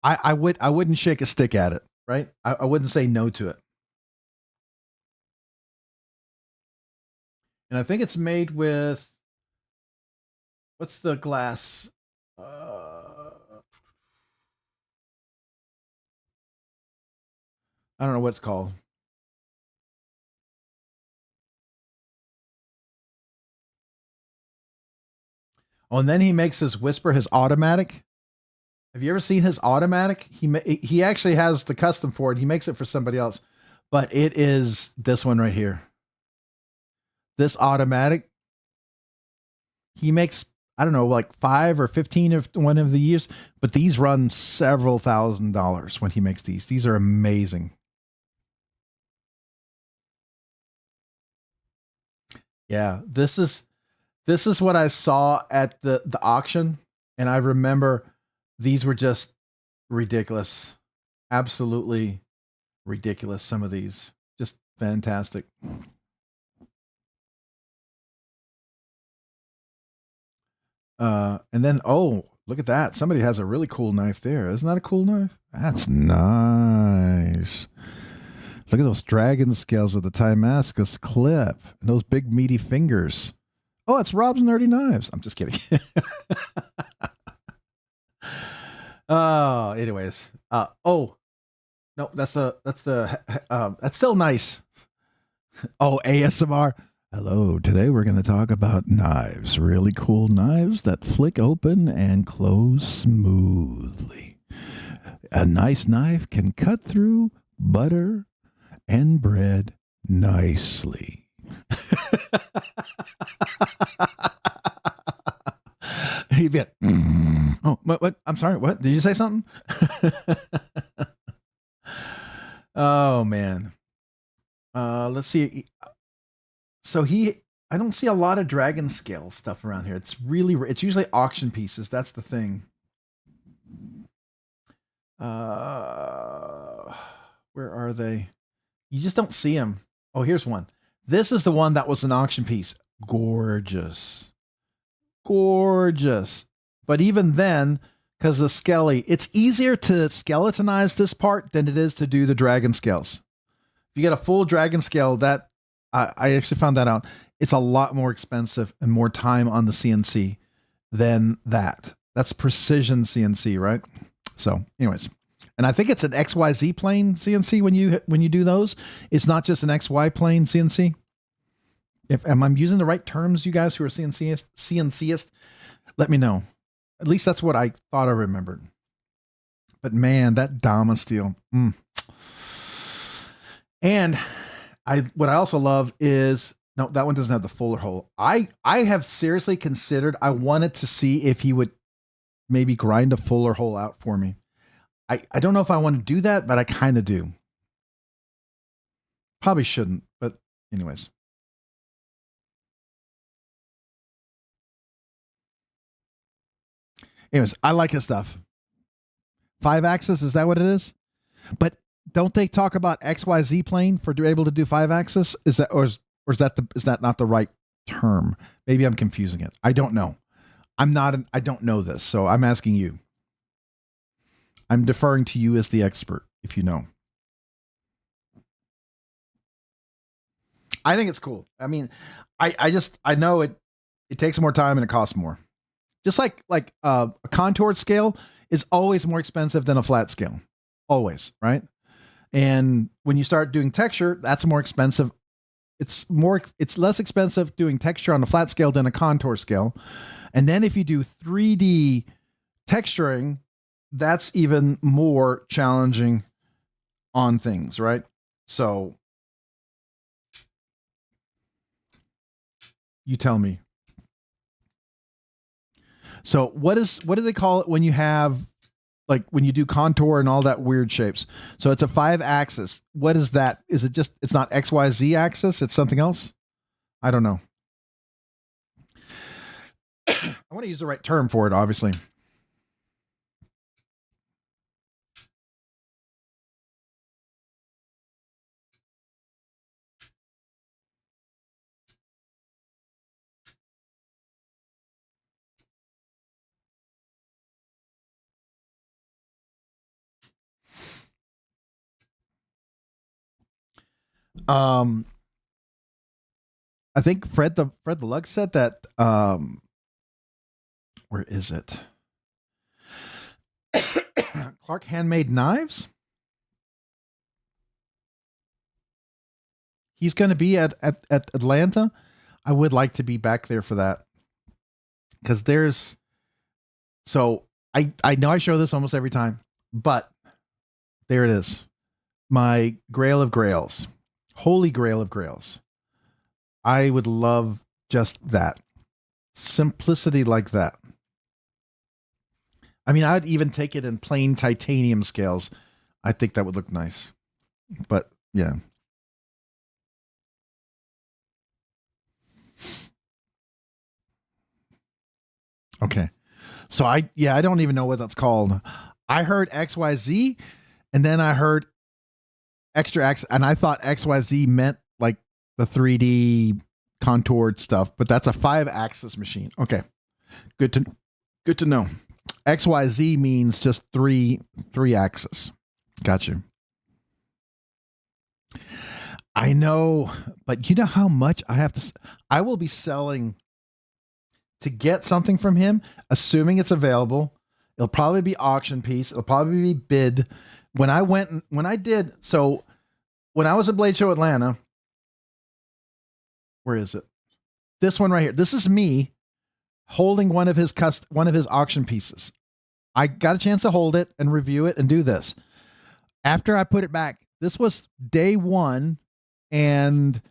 I wouldn't shake a stick at it, right? I wouldn't say no to it. And I think it's made with, what's the glass? I don't know what it's called. Oh, and then he makes his Whisper, his automatic. Have you ever seen his automatic? He actually has the custom for it. He makes it for somebody else, but it is this one right here. This automatic. He makes, I don't know, like 5 or 15 of one of the years, but these run several $1,000s when he makes these. These are amazing. Yeah, this is what I saw at the auction, and I remember these were just ridiculous. Absolutely ridiculous, some of these. Just fantastic. And then, oh, look at that. Somebody has a really cool knife there. Isn't that a cool knife? That's nice. Look at those dragon scales with the Timascus clip and those big meaty fingers. Oh, it's Rob's Nerdy Knives. I'm just kidding. Anyways. Oh, no, that's still nice. Oh, ASMR. Hello, today we're going to talk about knives. Really cool knives that flick open and close smoothly. A nice knife can cut through butter and bread nicely. Oh, what? I'm sorry. What? Did you say something? Oh, man. Let's see. So I don't see a lot of dragon scale stuff around here. It's usually auction pieces. That's the thing. Where are they? You just don't see them. Oh, here's one. This is the one that was an auction piece. Gorgeous. Gorgeous. But even then, because the skelly, it's easier to skeletonize this part than it is to do the dragon scales. If you get a full dragon scale, that I actually found that out. It's a lot more expensive and more time on the CNC than that. That's precision CNC, right? So anyways, and I think it's an XYZ plane CNC when you do those. It's not just an XY plane CNC. Am I using the right terms, you guys who are CNCists? Let me know. At least that's what I thought I remembered. But man, that Dama steel. And what I also love is, no, that one doesn't have the fuller hole. I have seriously considered, I wanted to see if he would maybe grind a fuller hole out for me. I don't know if I want to do that, but I kind of do. Probably shouldn't, but anyways. Anyways, I like his stuff. 5-axis, is that what it is? But don't they talk about XYZ plane for able to do 5-axis? Is that not the right term? Maybe I'm confusing it. I don't know. I don't know this, so I'm asking you. I'm deferring to you as the expert, if you know. I think it's cool. I mean, I know it takes more time and it costs more. Just like a contoured scale is always more expensive than a flat scale. Always, right? And when you start doing texture, that's more expensive. It's less expensive doing texture on a flat scale than a contour scale. And then if you do 3D texturing, that's even more challenging on things, right? So you tell me. So what do they call it when you have, like, when you do contour and all that weird shapes? So it's a 5-axis. What is that? Is it just, it's not XYZ axis? It's something else? I don't know. I want to use the right term for it, obviously. Um, I think Fred the Lug said that. Where is it? Clark Handmade Knives. He's going to be at Atlanta. I would like to be back there for that, because there's, so I know I show this almost every time, but there it is. My grail of grails, holy grail of grails. I would love just that simplicity like that. I mean, I'd even take it in plain titanium scales. I think that would look nice, but yeah. Okay. So I don't even know what that's called. I heard XYZ, and then I heard extra X, and I thought XYZ meant like the 3D contoured stuff, but that's a 5-axis machine. Okay. Good to know. XYZ means just three axis. Gotcha. I know, but you know how much I will be selling to get something from him, assuming it's available. It'll probably be auction piece. It'll probably be bid. When I was at Blade Show Atlanta, where is it? This one right here. This is me holding one of his auction pieces. I got a chance to hold it and review it and do this. After I put it back, this was day one, and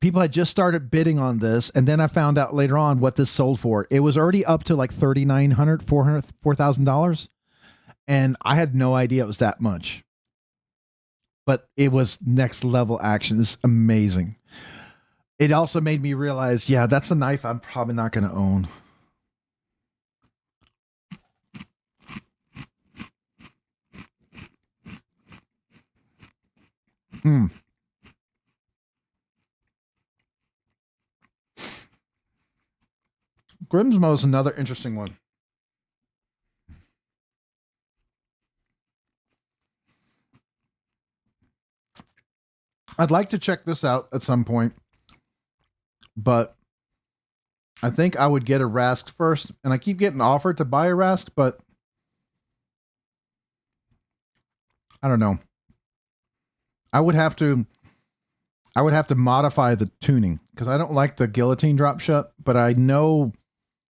people had just started bidding on this, and then I found out later on what this sold for. It was already up to like $3,900, $4,000, and I had no idea it was that much. But it was next level action. It's amazing. It also made me realize, yeah, that's a knife I'm probably not going to own. Grimsmo is another interesting one. I'd like to check this out at some point, but I think I would get a Rask first, and I keep getting offered to buy a Rask, but I don't know. I would have to modify the tuning, because I don't like the guillotine drop shut, but I know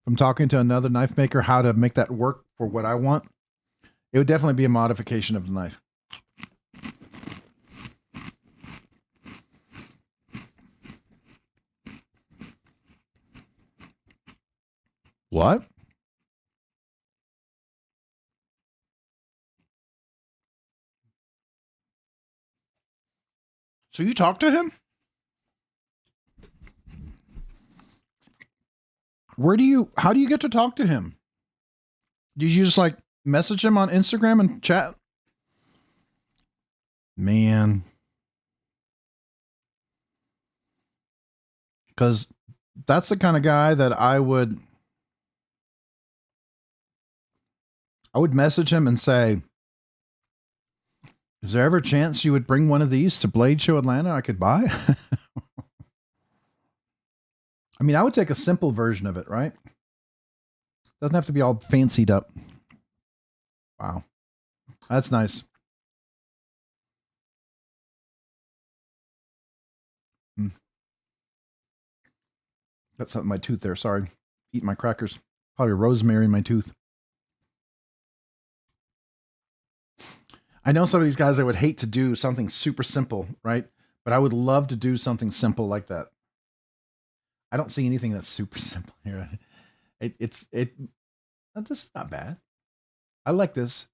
from talking to another knife maker how to make that work for what I want. It would definitely be a modification of the knife. What? So you talked to him? How do you get to talk to him? Did you just like message him on Instagram and chat? Man. Because that's the kind of guy that I would I would message him and say, is there ever a chance you would bring one of these to Blade Show Atlanta I could buy? I mean, I would take a simple version of it, right? Doesn't have to be all fancied up. Wow. That's nice. Got something in my tooth there. Sorry. Eat my crackers. Probably rosemary in my tooth. I know some of these guys that would hate to do something super simple, right? But I would love to do something simple like that. I don't see anything that's super simple here. This is not bad. I like this.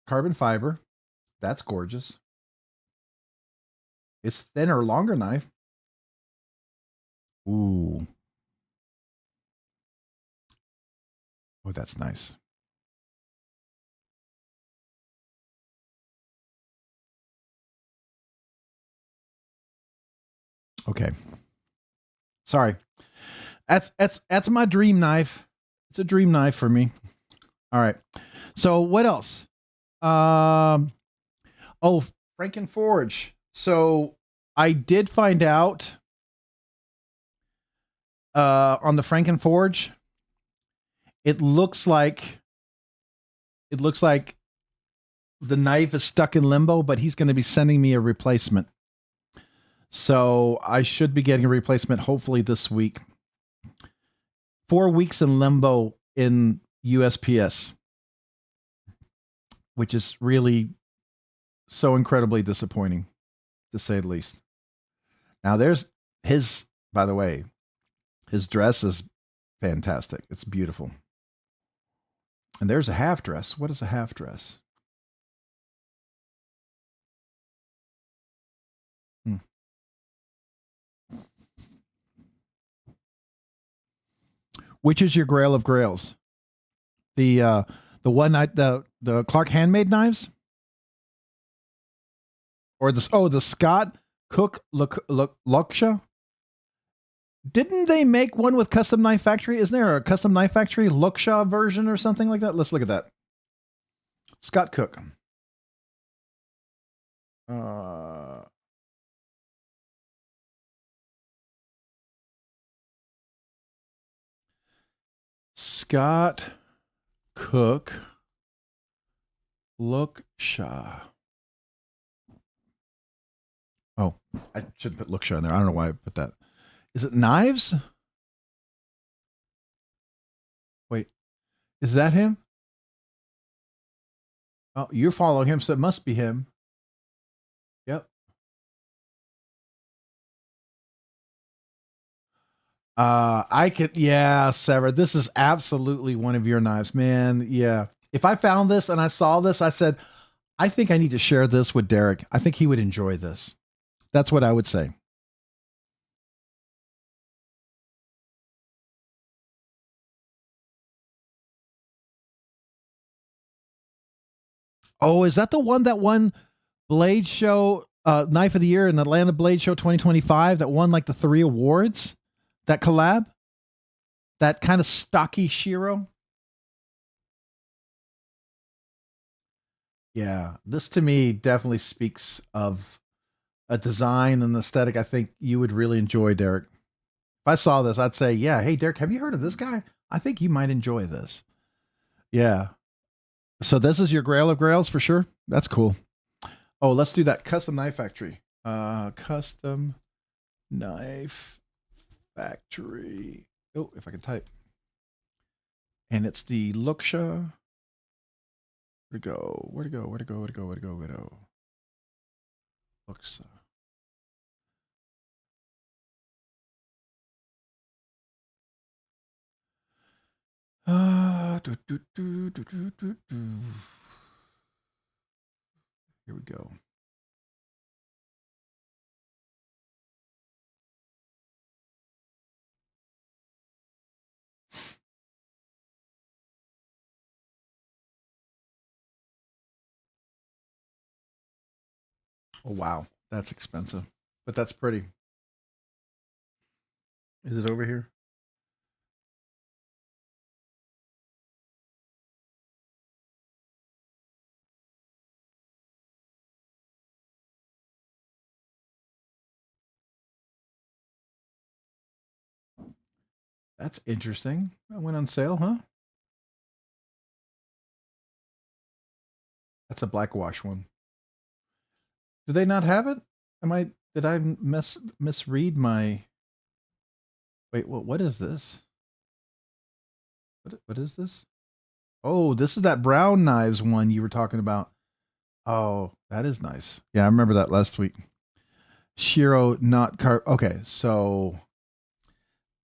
Carbon fiber. That's gorgeous. It's thinner, longer knife. Ooh. Oh, that's nice. Okay. Sorry. That's my dream knife. It's a dream knife for me. All right. So what else? Oh, Frankenforge. So I did find out on the Frankenforge, it looks like the knife is stuck in limbo, but he's going to be sending me a replacement. So I should be getting a replacement hopefully this week. 4 weeks in limbo in USPS, which is really so incredibly disappointing, to say the least. Now there's his, by the way, his dress is fantastic. It's beautiful. And there's a half dress. What is a half dress? Which is your Grail of Grails? The one the Clark handmade knives, or the Scott Cook Luksha? Didn't they make one with Custom Knife Factory? Isn't there a Custom Knife Factory Luksha version or something like that? Let's look at that. Scott Cook. Scott Cook Luksha. Oh, I should put Luksha in there. I don't know why I put that. Is it knives? Wait, is that him? Oh, you're following him, so it must be him. Yep. I could, yeah, Sever. This is absolutely one of your knives, man. Yeah. If I found this and I saw this, I said, I think I need to share this with Derek. I think he would enjoy this. That's what I would say. Oh, is that the one that won Blade Show Knife of the Year in Atlanta Blade Show 2025 that won like the 3 awards? That collab? That kind of stocky Shiro? Yeah, this to me definitely speaks of a design and aesthetic I think you would really enjoy, Derek. If I saw this, I'd say, yeah, hey, Derek, have you heard of this guy? I think you might enjoy this. Yeah. So this is your Grail of Grails for sure. That's cool. Oh, let's do that. Custom Knife Factory. Custom Knife Factory. Oh, if I can type. And it's the Luksha. Where'd it go? Where'd it go? Where'd it go? Where'd it go? Where'd it go? Where'd it go? Luksha. Here we go. Oh, wow. That's expensive, but that's pretty. Is it over here? That's interesting. That went on sale, huh? That's a black wash one. Do they not have it? Did I misread my? Wait, what is this? What is this? Oh, this is that brown knives one you were talking about. Oh, that is nice. Yeah, I remember that last week. Shiro not car. Okay, so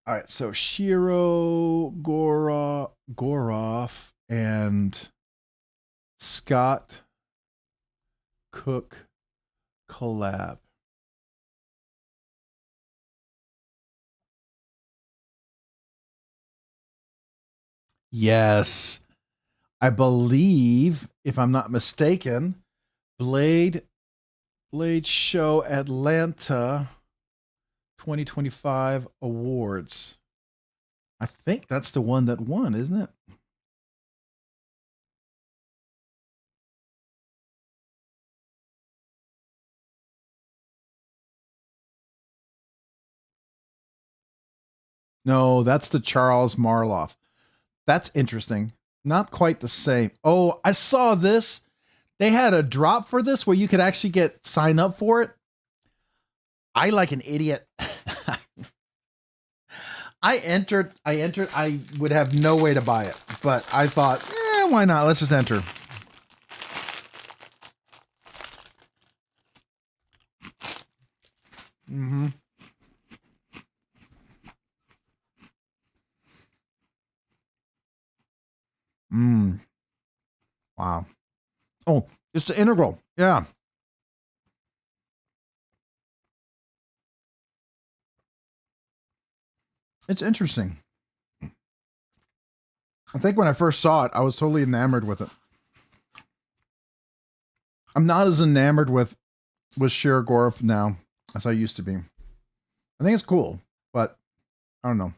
all right, so Shiro Goroff and Scott Cook collab. Yes. I believe, if I'm not mistaken, Blade Show Atlanta 2025 awards. I think that's the one that won, isn't it? No, that's the Charles Marloff. That's interesting. Not quite the same. Oh, I saw this. They had a drop for this where you could actually sign up for it. I, like an idiot, I entered. I would have no way to buy it, but I thought, why not? Let's just enter. Mm-hmm. Wow. Oh, it's the integral. Yeah. It's interesting. I think when I first saw it, I was totally enamored with it. I'm not as enamored with Shirogorov now as I used to be. I think it's cool, but I don't know.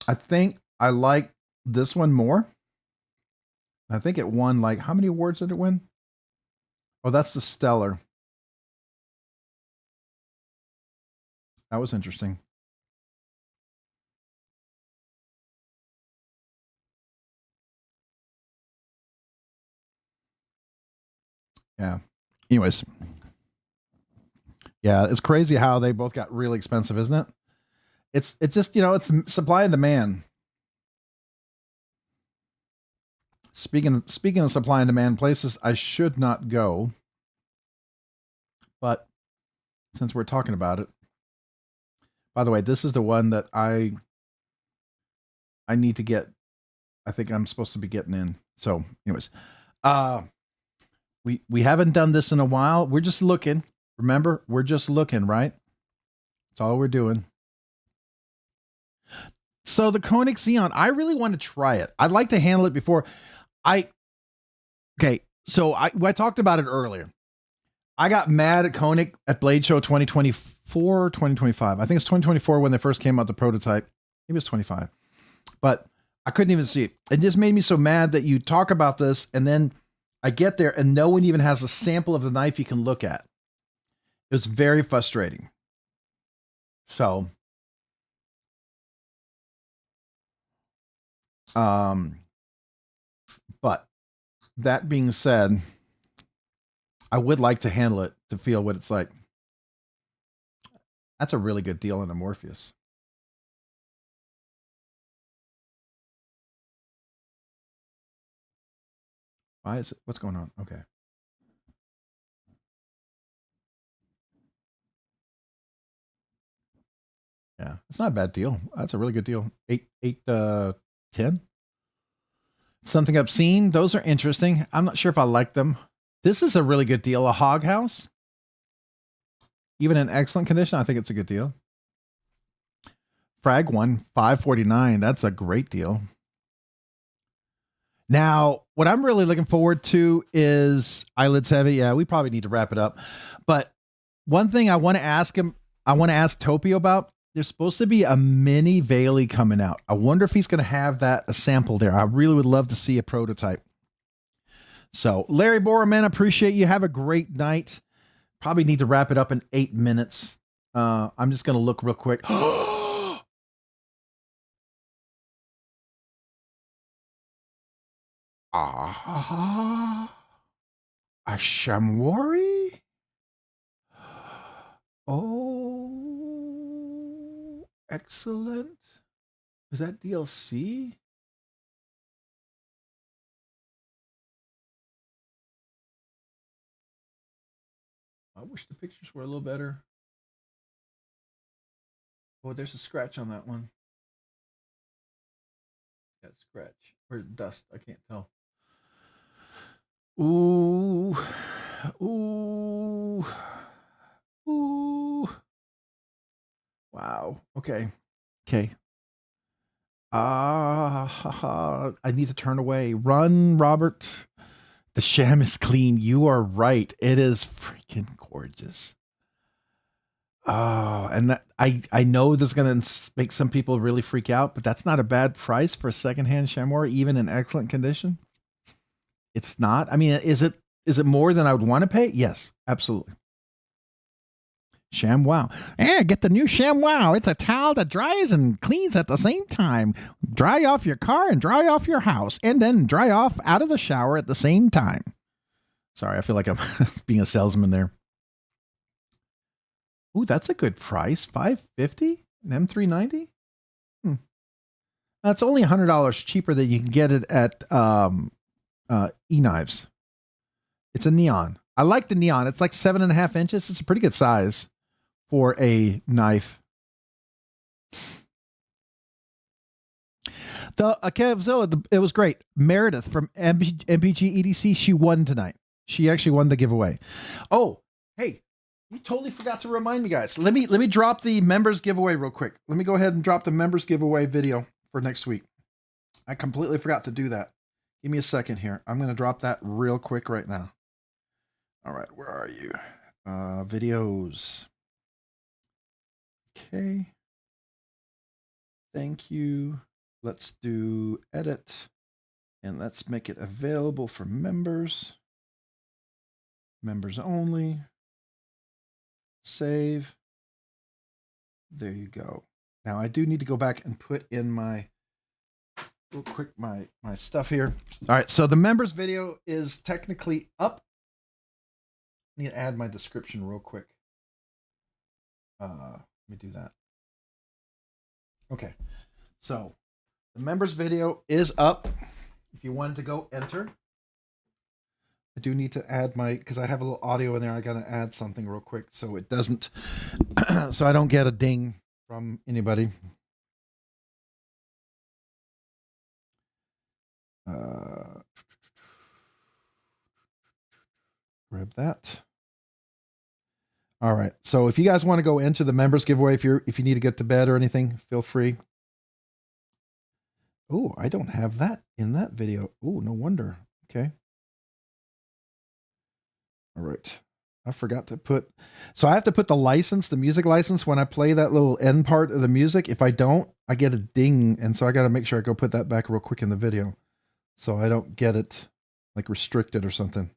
I think I like this one more. I think it won, like, how many awards did it win? Oh, that's the Stellar. That was interesting. Yeah. Anyways. Yeah, it's crazy how they both got really expensive, isn't it? It's just, it's supply and demand. Speaking of supply and demand, places I should not go, but since we're talking about it, by the way, this is the one that I need to get. I think I'm supposed to be getting in. So, anyways, we haven't done this in a while. We're just looking. Remember, we're just looking, right? That's all we're doing. So the Koenig Xeon, I really want to try it. I'd like to handle it before okay. So I talked about it earlier. I got mad at Koenig at Blade Show 2024, 2025. I think it's 2024 when they first came out the prototype. Maybe it was 25, but I couldn't even see it. It just made me so mad that you talk about this and then I get there and no one even has a sample of the knife you can look at. It was very frustrating. So, but that being said, I would like to handle it to feel what it's like. That's a really good deal on a Morpheus. Why is it? What's going on? Okay. Yeah, it's not a bad deal. That's a really good deal. 10. Something Obscene. Those are interesting. I'm not sure if I like them. This is a really good deal. A Hog House, even in excellent condition. I think it's a good deal. Frag one, $549. That's a great deal. Now, what I'm really looking forward to is Eyelids Heavy. Yeah, we probably need to wrap it up. But one thing I want to ask Topio about, there's supposed to be a mini Bailey coming out. I wonder if he's going to have a sample there. I really would love to see a prototype. So, Larry Boreman, appreciate you. Have a great night. Probably need to wrap it up in 8 minutes. I'm just going to look real quick. Ah, a Shamwari? Oh, excellent. Is that DLC? I wish the pictures were a little better. Oh, there's a scratch on that one. Got scratch or dust. I can't tell. Ooh, ooh, ooh. Wow. Okay. Okay. I need to turn away. Run, Robert. The sham is clean. You are right. It is freaking gorgeous. Oh, and that I know this is going to make some people really freak out, but that's not a bad price for a secondhand chamois, even in excellent condition. It's not. I mean, is it more than I would want to pay? Yes, absolutely. ShamWow. Yeah, get the new ShamWow. It's a towel that dries and cleans at the same time. Dry off your car and dry off your house, and then dry off out of the shower at the same time. Sorry, I feel like I'm being a salesman there. Ooh, that's a good price. $550? An M390? That's only $100 cheaper than you can get it at E-Knives. It's a neon. I like the neon. It's like 7.5 inches. It's a pretty good size for a knife. The Kevzilla, it was great. Meredith from MPG EDC, she won tonight. She actually won the giveaway. Oh, hey, you totally forgot to remind me, guys. Let me drop the members giveaway real quick. Let me go ahead and drop the members giveaway video for next week. I completely forgot to do that. Give me a second here. I'm going to drop that real quick right now. All right, where are you? Videos. Okay. Thank you. Let's do edit and let's make it available for members. Members only. Save. There you go. Now I do need to go back and put in my real quick my stuff here. All right, so the members video is technically up. I need to add my description real quick. Let me do that. Okay, so the members video is up. If you wanted to go enter, I do need to add my, because I have a little audio in there. I got to add something real quick so it doesn't, so I don't get a ding from anybody. Grab that. All right. So if you guys want to go into the members giveaway, if you need to get to bed or anything, feel free. Oh, I don't have that in that video. Oh, no wonder. Okay. All right. I forgot to put, so I have to put the license, the music license, when I play that little end part of the music. If I don't, I get a ding. And so I got to make sure I go put that back real quick in the video so I don't get it like restricted or something.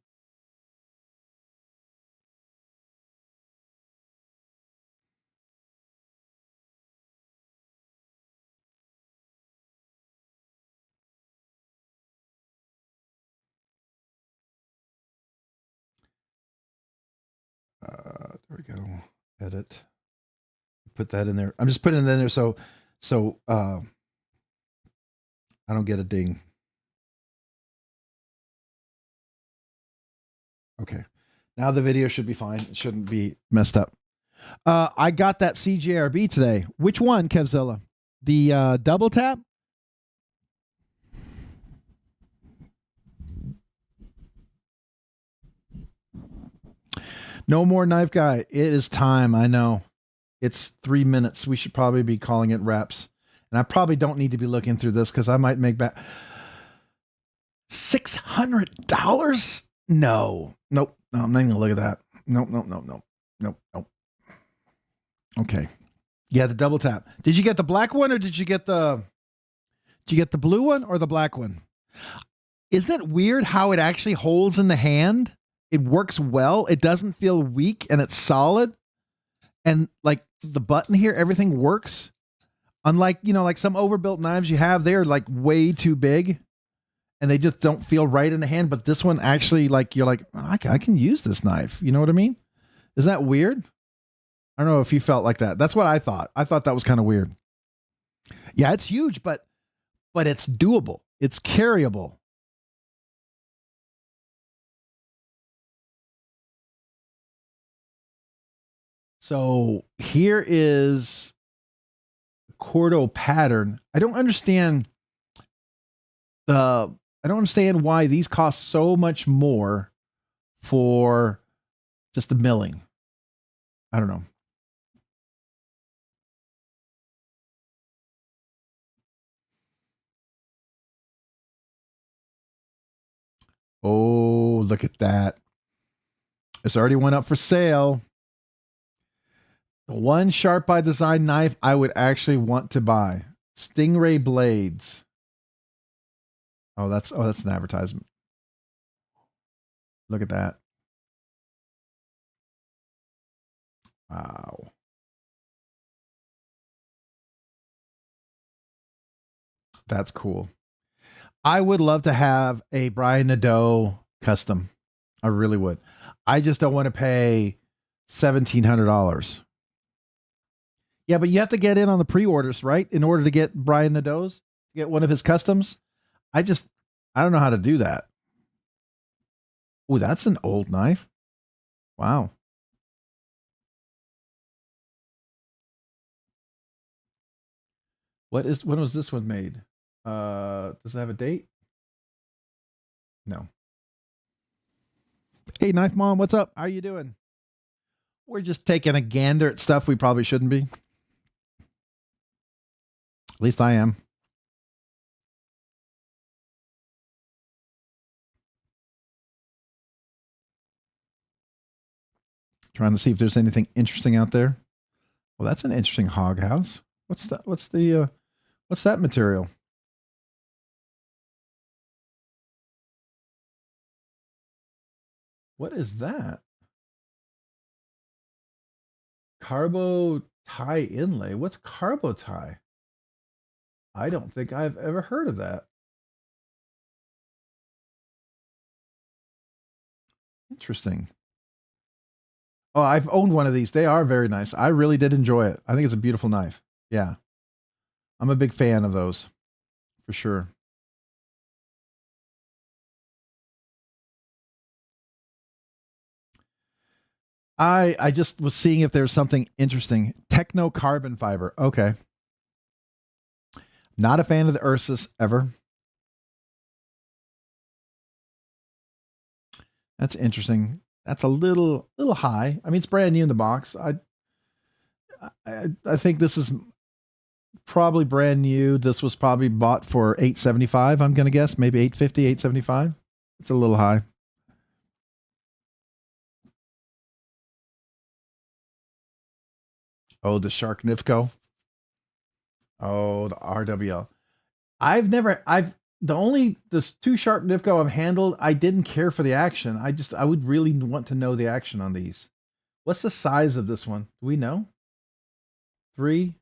There we go. Edit. Put that in there. I'm just putting it in there so I don't get a ding. Okay. Now the video should be fine. It shouldn't be messed up. I got that CJRB today. Which one, Kevzilla? The double tap? No more knife guy. It is time. I know. It's 3 minutes. We should probably be calling it wraps. And I probably don't need to be looking through this because I might make back $600. No. Nope. No, I'm not even gonna look at that. Nope. Okay. Yeah, the double tap. Did you get the black one or did you get the blue one or the black one? Isn't it weird how it actually holds in the hand? It works well. It doesn't feel weak and it's solid. And like the button here, everything works. Unlike, like some overbuilt knives you have, they're like way too big and they just don't feel right in the hand. But this one actually, like, you're like, I can use this knife. You know what I mean? Is that weird? I don't know if you felt like that. That's what I thought. I thought that was kind of weird. Yeah, it's huge, but it's doable. It's carryable. So here is Cordo pattern. I don't understand why these cost so much more for just the milling. I don't know. Oh, look at that. It's already went up for sale. The one Sharp by Design knife I would actually want to buy. Stingray blades. Oh, that's an advertisement. Look at that. Wow. That's cool. I would love to have a Brian Nadeau custom. I really would. I just don't want to pay $1,700. Yeah, but you have to get in on the pre-orders, right? In order to get Brian Nadeau's, get one of his customs. I don't know how to do that. Oh, that's an old knife. Wow. When was this one made? Does it have a date? No. Hey, Knife Mom, what's up? How you doing? We're just taking a gander at stuff we probably shouldn't be. At least I am. Trying to see if there's anything interesting out there. Well, that's an interesting hog house. What's that? What's that material? What is that? Carbo tie inlay. What's carbo tie? I don't think I've ever heard of that. Interesting. Oh, I've owned one of these. They are very nice. I really did enjoy it. I think it's a beautiful knife. Yeah. I'm a big fan of those for sure. I just was seeing if there's something interesting. Techno carbon fiber. Okay. Not a fan of the Ursus ever. That's interesting. That's a little high. I mean, it's brand new in the box. I think this is probably brand new. This was probably bought for $875. I'm gonna guess maybe $850, $875. It's a little high. Oh, the Shark Nifco. Oh, the RWL. The two Shark Nifco I've handled, I didn't care for the action. I would really want to know the action on these. What's the size of this one? Do we know? 3?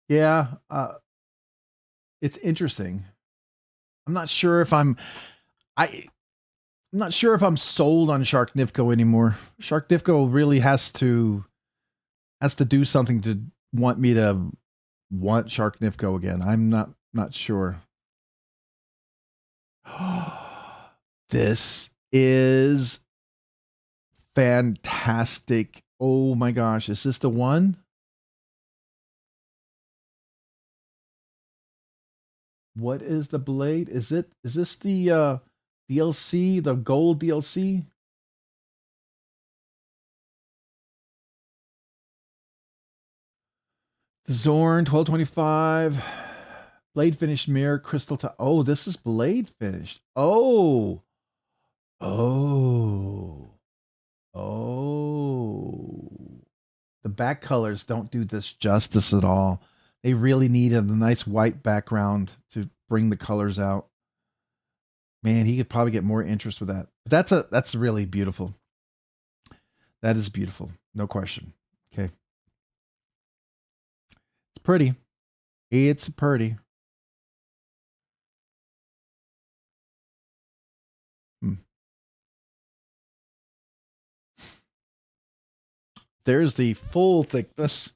Yeah, it's interesting. I'm not sure if I'm I I'm not sure if I'm sold on Shark Nifco anymore. Shark Nifco really has to do something to want me to want Shark Nifco again. I'm not sure. This is fantastic. Oh my gosh, is this the one? What is the blade? Is this the DLC, the gold DLC? The Zorn 1225 blade finished mirror crystal oh, this is blade finished. Oh. Oh. Oh. The back colors don't do this justice at all. They really needed a nice white background to bring the colors out. Man, he could probably get more interest with that. That's really beautiful. That is beautiful. No question. Okay. It's pretty. It's pretty. There's the full thickness.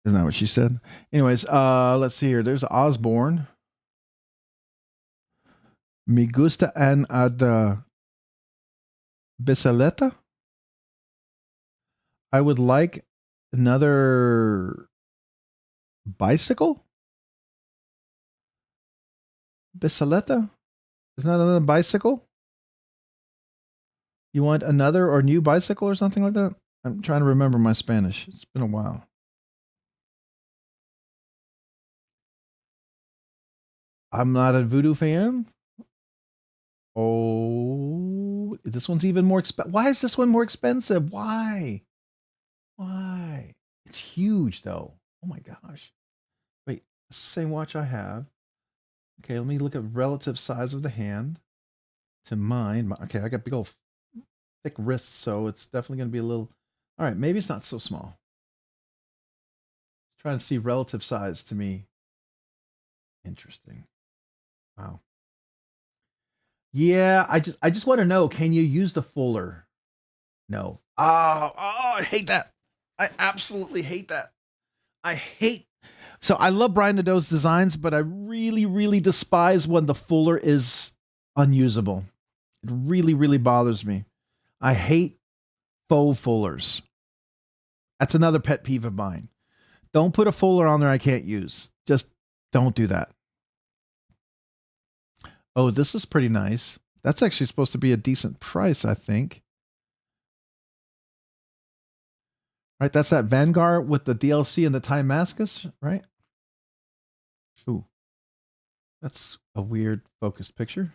Isn't that what she said? Anyways, let's see here. There's Osborne. Me gusta en ad bicicleta. I would like another bicycle. Bicicleta? Isn't that another bicycle? You want another or new bicycle or something like that? I'm trying to remember my Spanish. It's been a while. I'm not a Voodoo fan. Oh, this one's even more expensive. Why is this one more expensive? Why? Why? It's huge, though. Oh my gosh. Wait, it's the same watch I have. Okay, let me look at relative size of the hand to mine. Okay, I got big old thick wrists, so it's definitely going to be a little... All right, maybe it's not so small. Trying to see relative size to me. Interesting. Wow. Yeah, I just want to know, can you use the fuller? No. Oh, I hate that. I absolutely hate that. So I love Brian Nadeau's designs, but I really, really despise when the fuller is unusable. It really, really bothers me. I hate faux fullers. That's another pet peeve of mine. Don't put a fuller on there I can't use. Just don't do that. Oh, this is pretty nice. That's actually supposed to be a decent price, I think. Right, that's that Vanguard with the DLC and the Timascus, right? Ooh. That's a weird focused picture.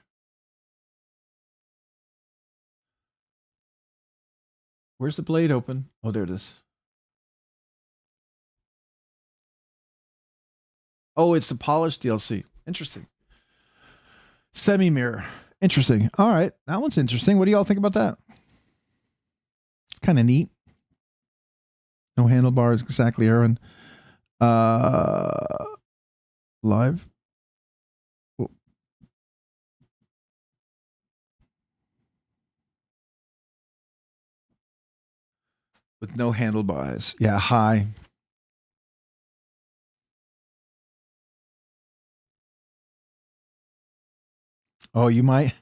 Where's the blade open? Oh, there it is. Oh, it's the polished DLC. Interesting. Semi-mirror. Interesting. All right. That one's interesting. What do y'all think about that? It's kind of neat. No handlebars, exactly, Aaron. Live. Whoa. With no handlebars. Yeah, high. Oh, you might.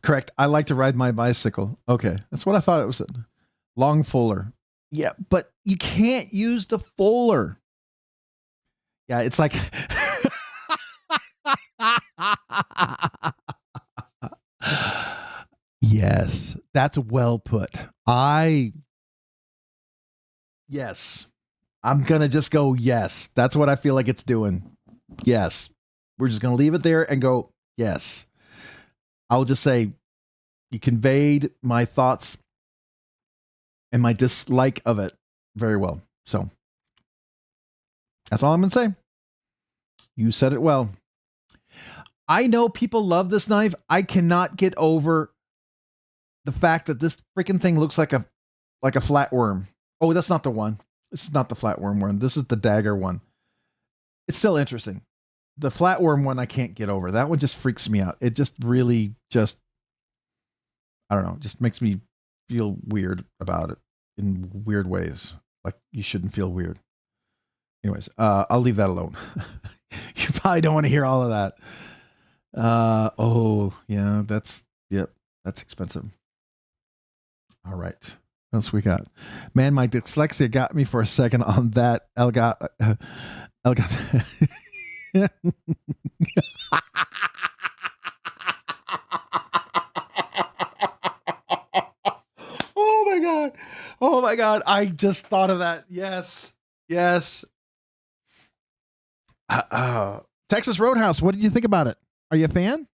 Correct. I like to ride my bicycle. Okay. That's what I thought it was. Long fuller. Yeah, but you can't use the fuller. Yeah, it's like... Yes, that's well put. Yes. I'm going to just go, yes. That's what I feel like it's doing. Yes. We're just going to leave it there and go, yes. I'll just say, you conveyed my thoughts and my dislike of it very well. So that's all I'm going to say. You said it well. I know people love this knife. I cannot get over the fact that this freaking thing looks like a flatworm. Oh, that's not the one. This is not the flatworm one. This is the dagger one. It's still interesting. The flatworm one I can't get over. That one just freaks me out. It just really just, I don't know, just makes me feel weird about it in weird ways. Like you shouldn't feel weird. Anyways, I'll leave that alone. You probably don't want to hear all of that. Oh yeah, that's expensive. All right. What else we got? Man, my dyslexia got me for a second on that. Elga. Oh my god. Oh my god. I just thought of that. Yes. Yes. Texas Roadhouse. What did you think about it? Are you a fan?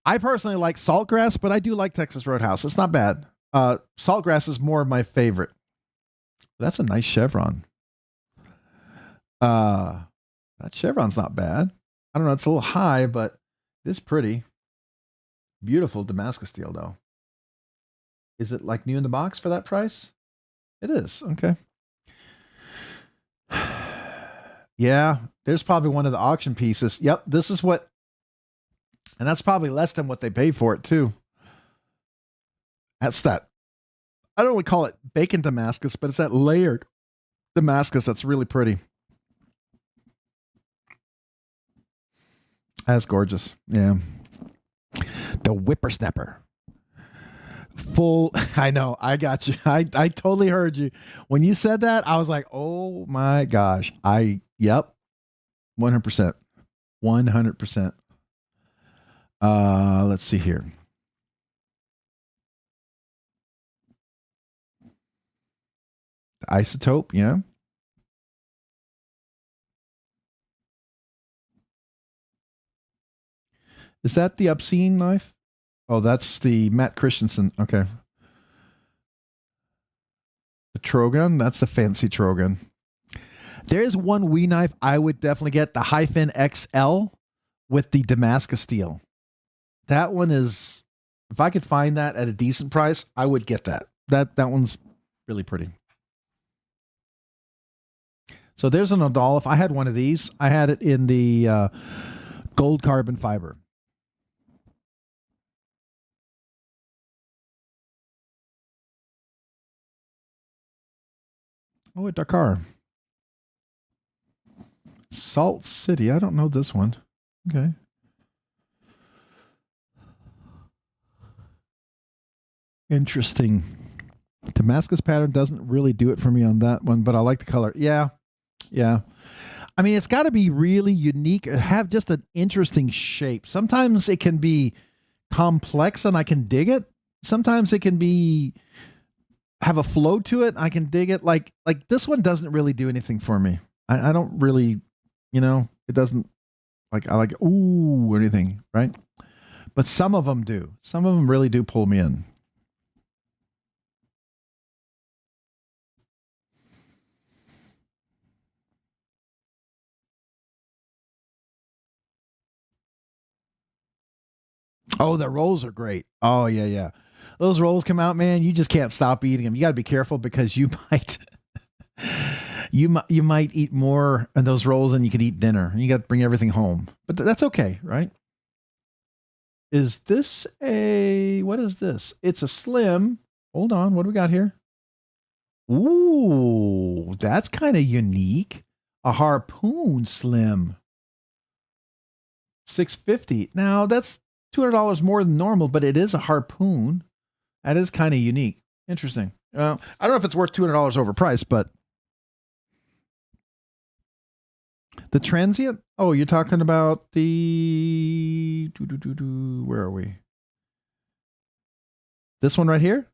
I personally like Saltgrass, but I do like Texas Roadhouse. It's not bad. Saltgrass is more of my favorite. That's a nice chevron. That chevron's not bad. I don't know. It's a little high, but it's pretty. Beautiful Damascus steel, though. Is it like new in the box for that price? It is. Okay. Yeah, there's probably one of the auction pieces. Yep, this is what, and that's probably less than what they paid for it, too. That's that. I don't want to call it bacon Damascus, but it's that layered Damascus that's really pretty. That's gorgeous. Yeah. The whippersnapper. Full. I know. I got you. I totally heard you. When you said that, I was like, oh my gosh. Yep. 100%. 100%. Let's see here. The isotope. Yeah. Is that the obscene knife? Oh, that's the Matt Christensen. Okay. The Trogan. That's the fancy Trogan. There is one Wee knife I would definitely get, the Hyphen XL with the Damascus steel. That one is, if I could find that at a decent price, I would get that. That one's really pretty. So there's an Odolph. I had one of these. I had it in the gold carbon fiber. Oh, at Dakar. Salt City. I don't know this one. Okay. Interesting. Damascus pattern doesn't really do it for me on that one, but I like the color. Yeah. Yeah. I mean, it's got to be really unique, have just an interesting shape. Sometimes it can be complex and I can dig it. Sometimes it can be have a flow to it. I can dig it. Like this one doesn't really do anything for me. I don't really, it doesn't like, I like, ooh, or anything, right? But some of them do. Some of them really do pull me in. Oh, the rolls are great. Oh, yeah, yeah. Those rolls come out, man. You just can't stop eating them. You got to be careful because you might you might eat more of those rolls than you could eat dinner. You got to bring everything home. But that's okay, right? Is this what is this? It's a slim. Hold on. What do we got here? Ooh, that's kind of unique. A harpoon slim. 650. Now that's $200 more than normal, but it is a harpoon. That is kind of unique. Interesting. I don't know if it's worth $200 overpriced, but the transient. Oh, you're talking about the where are we? This one right here.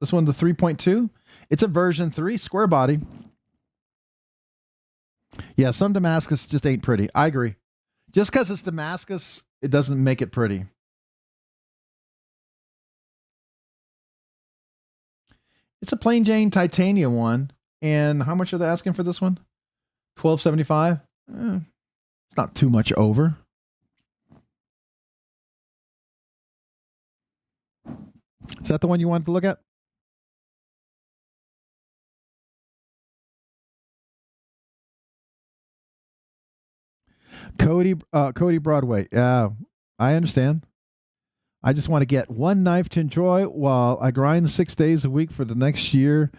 This one, the 3.2. It's a version 3 square body. Yeah, some Damascus just ain't pretty. I agree. Just because it's Damascus, it doesn't make it pretty. It's a plain Jane titanium one. And how much are they asking for this one? $12.75. It's not too much over. Is that the one you wanted to look at? Cody Broadway. Yeah, I understand. I just want to get one knife to enjoy while I grind 6 days a week for the next year.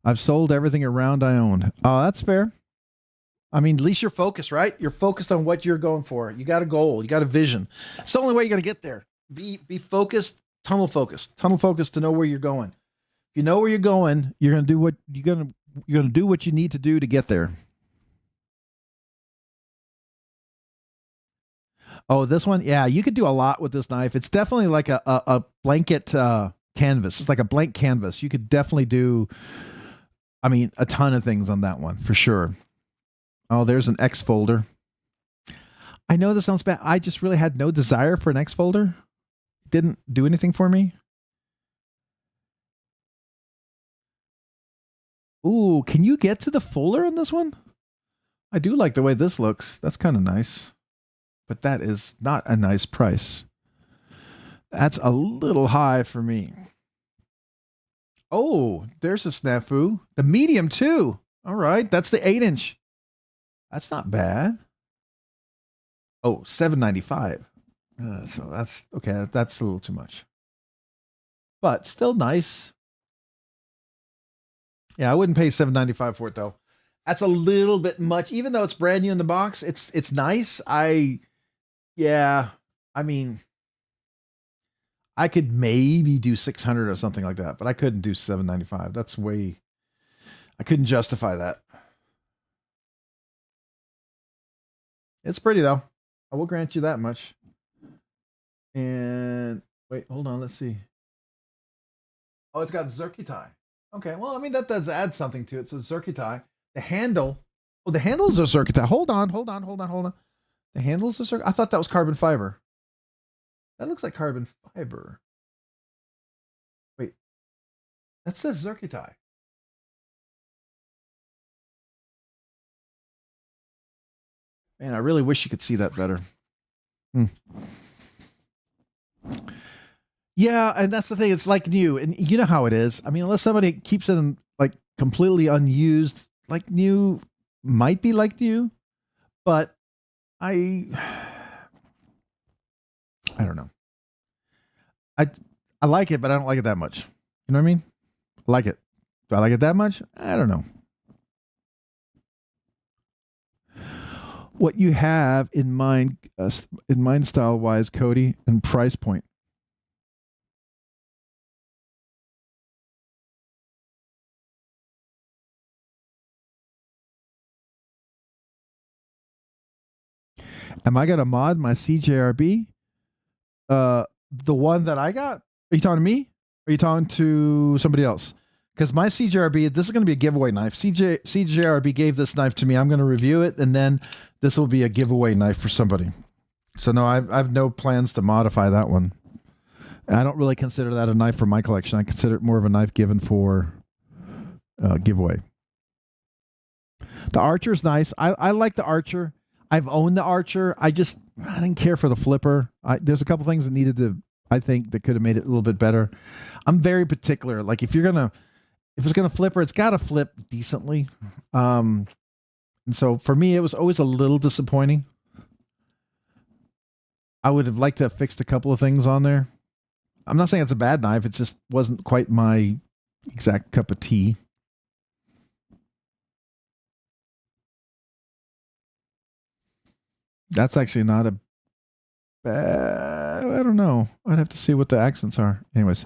I've sold everything around I own. Oh, that's fair. I mean, at least you're focused, right? You're focused on what you're going for. You got a goal. You got a vision. It's the only way you're going to get there. Be focused, tunnel focused to know where you're going. If you know where you're going, you're going to do what you're going to do what you need to do to get there. Oh, this one? Yeah, you could do a lot with this knife. It's definitely like a blanket canvas. It's like a blank canvas. You could definitely do, I mean, a ton of things on that one for sure. Oh, there's an X folder. I know this sounds bad. I just really had no desire for an X folder. It didn't do anything for me. Ooh, can you get to the fuller on this one? I do like the way this looks. That's kind of nice. but that is not a nice price. That's a little high for me. Oh, there's a snafu. The medium too. All right, that's the 8-inch. That's not bad. Oh, $7.95. So that's okay. That's a little too much, but still nice. Yeah, I wouldn't pay $7.95 for it though. That's a little bit much, even though it's brand new in the box. It's nice. Yeah. I mean, I could maybe do 600 or something like that, but I couldn't do 795. That's way. I couldn't justify that. It's pretty though. I will grant you that much. And wait, hold on. Let's see. Oh, it's got Zerkitai. Okay, well, I mean that does add something to it. So Zerkitai, the handle. Oh, the handles are Zerkitai. Hold on. The handles are Zerkitai. I thought that was carbon fiber. That looks like carbon fiber. Wait, that says Zerkitai. Man, I really wish you could see that better. Yeah, and that's the thing. It's like new, and you know how it is. I mean, unless somebody keeps it in like completely unused, like new might be like new, but I don't know. I like it, but I don't like it that much. You know what I mean? I like it. Do I like it that much? I don't know. What you have in mind style wise, Cody, and price point. Am I gonna mod my CJRB? The one that I got? Are you talking to me? Or are you talking to somebody else? Because my CJRB, this is going to be a giveaway knife. CJRB gave this knife to me. I'm going to review it, and then this will be a giveaway knife for somebody. So no, I've no plans to modify that one. I don't really consider that a knife for my collection. I consider it more of a knife given for giveaway. The Archer's nice. I like the Archer. I've owned the Archer. I didn't care for the flipper. There's a couple things that needed to, I think, that could have made it a little bit better. I'm very particular. Like if it's gonna flipper, it's got to flip decently. And so for me, it was always a little disappointing. I would have liked to have fixed a couple of things on there. I'm not saying it's a bad knife. It just wasn't quite my exact cup of tea. That's actually not a bad. I don't know. I'd have to see what the accents are. Anyways,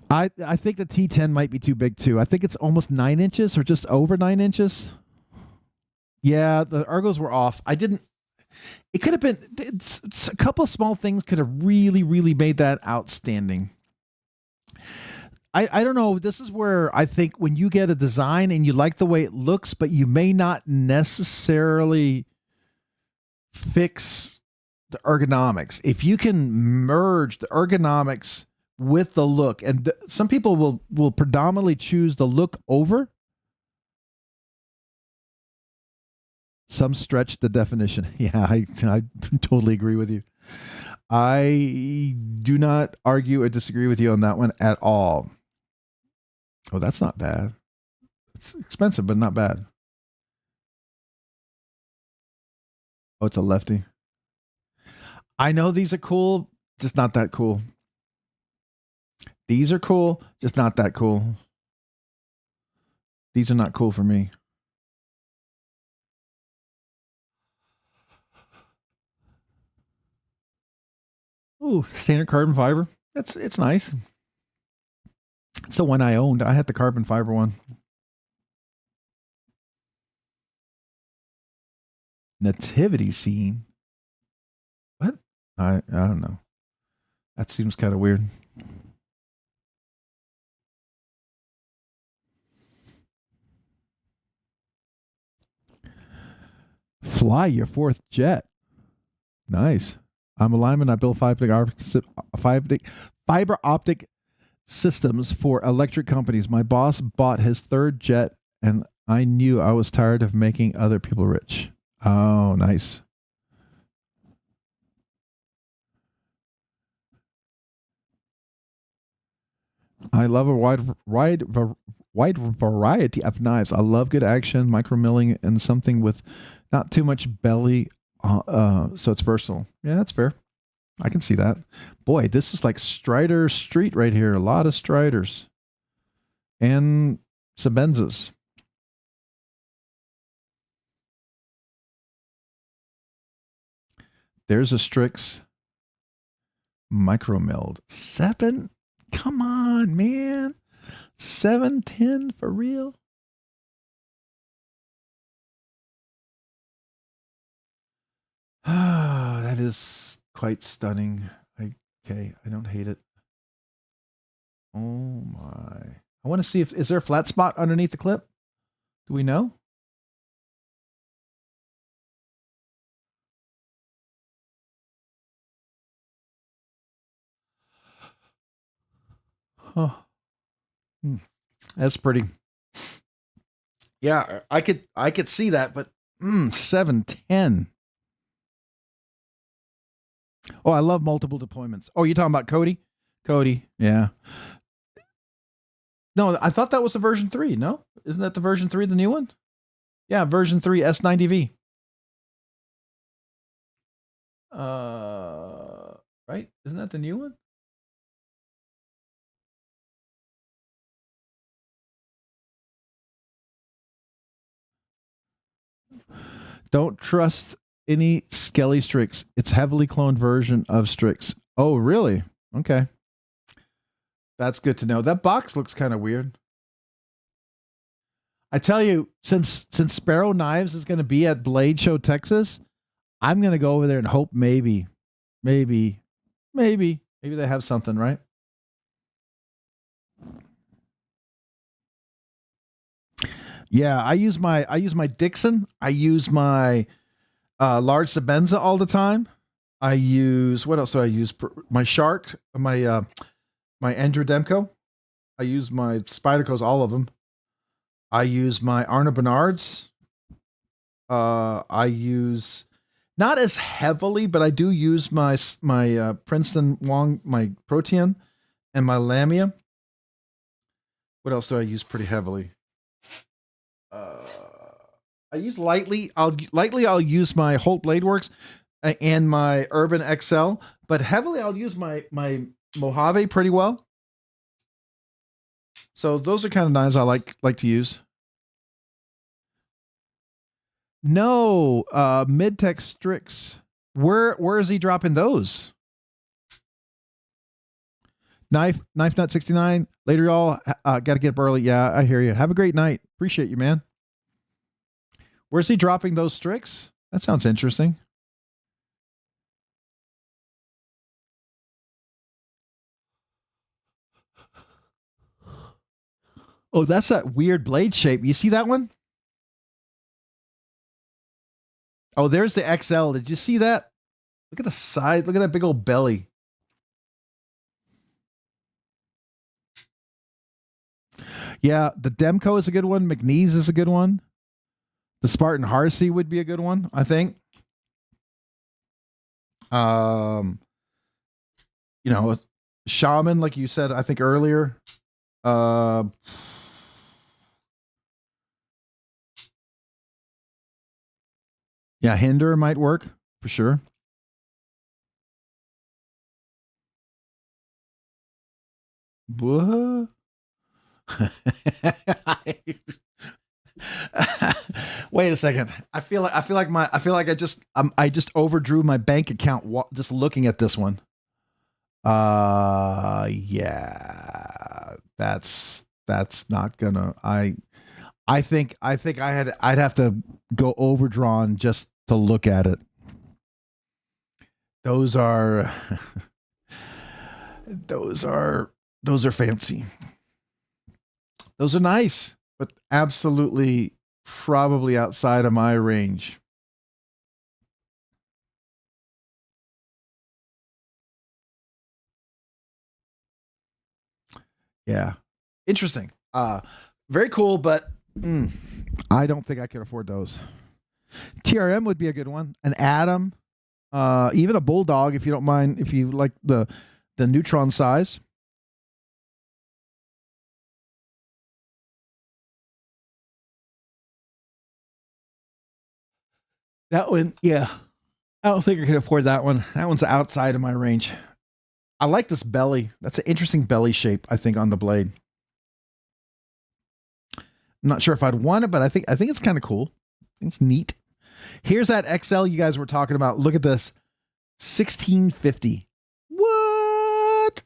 I think the T10 might be too big too. I think it's almost 9 inches or just over 9 inches. Yeah, the ergos were off. It could have been. It's a couple of small things could have really, really made that outstanding. I don't know. This is where I think when you get a design and you like the way it looks, but you may not necessarily fix the ergonomics. If you can merge the ergonomics with the look, and some people will predominantly choose the look over. Some stretch the definition. Yeah, I totally agree with you. I do not argue or disagree with you on that one at all. Oh, that's not bad. It's expensive, but not bad. Oh, it's a lefty. I know these are cool, just not that cool. These are cool, just not that cool. These are not cool for me. Ooh, standard carbon fiber. It's nice. It's the one I owned. I had the carbon fiber one. Nativity scene. What? I don't know. That seems kind of weird. Fly your fourth jet. Nice. I'm a lineman. I build fiber optic systems for electric companies. My boss bought his third jet, and I knew I was tired of making other people rich. Oh, nice. I love a wide variety of knives. I love good action, micro milling, and something with not too much belly, so it's versatile. Yeah, that's fair. I can see that. Boy, this is like Strider Street right here. A lot of Striders and Sabenzas. There's a Strix micro milled 7. Come on, man. 710 for real. Ah, that is quite stunning. Okay, I don't hate it. Oh my. I want to see if is there a flat spot underneath the clip? Do we know? Oh, that's pretty. Yeah, I could see that, but 710. Oh, I love multiple deployments. Oh, you're talking about Cody? Cody, yeah. No, I thought that was the version 3. No? Isn't that the version 3, the new one? Yeah, version 3 S90V. Right? Isn't that the new one? Don't trust any Skelly Strix. It's heavily cloned version of Strix. Oh, really? Okay. That's good to know. That box looks kind of weird. I tell you, since Sparrow Knives is going to be at Blade Show Texas, I'm going to go over there and hope maybe they have something, right? Yeah, I use my Dixon. I use my large Sabenza all the time. I use what else do I use? My Shark, my Andrew Demko. I use my Spydercos, all of them. I use my Arna Bernards. I use not as heavily, but I do use my Princeton Wong, my Protean, and my Lamia. What else do I use pretty heavily? I use lightly. I'll use my Holt Blade Works and my Urban XL, but heavily I'll use my Mojave pretty well. So those are kind of knives I like to use. No, Midtech Strix. Where is he dropping those? Knife Nut 69. Later, y'all. Got to get up early. Yeah, I hear you. Have a great night. Appreciate you, man. Where's he dropping those Strix? That sounds interesting. Oh, that's that weird blade shape. You see that one? Oh, there's the XL. Did you see that? Look at the side. Look at that big old belly. Yeah, the Demko is a good one. McNeese is a good one. The Spartan Harsey would be a good one, I think. You know, Shaman, like you said, I think earlier. Yeah, Hinder might work for sure. What? Wait a second. I feel like I just overdrew my bank account just looking at this one. Yeah. That's not gonna I think I'd have to go overdrawn just to look at it. Those are those are fancy. Those are nice, but absolutely probably outside of my range. Yeah. Interesting. Very cool, but I don't think I can afford those. TRM would be a good one. An Atom, even a Bulldog, if you don't mind, if you like the neutron size. That one, yeah. I don't think I can afford that one. That one's outside of my range. I like this belly. That's an interesting belly shape, I think, on the blade. I'm not sure if I'd want it, but I think it's kind of cool. It's neat. Here's that XL you guys were talking about. Look at this. 1650. What?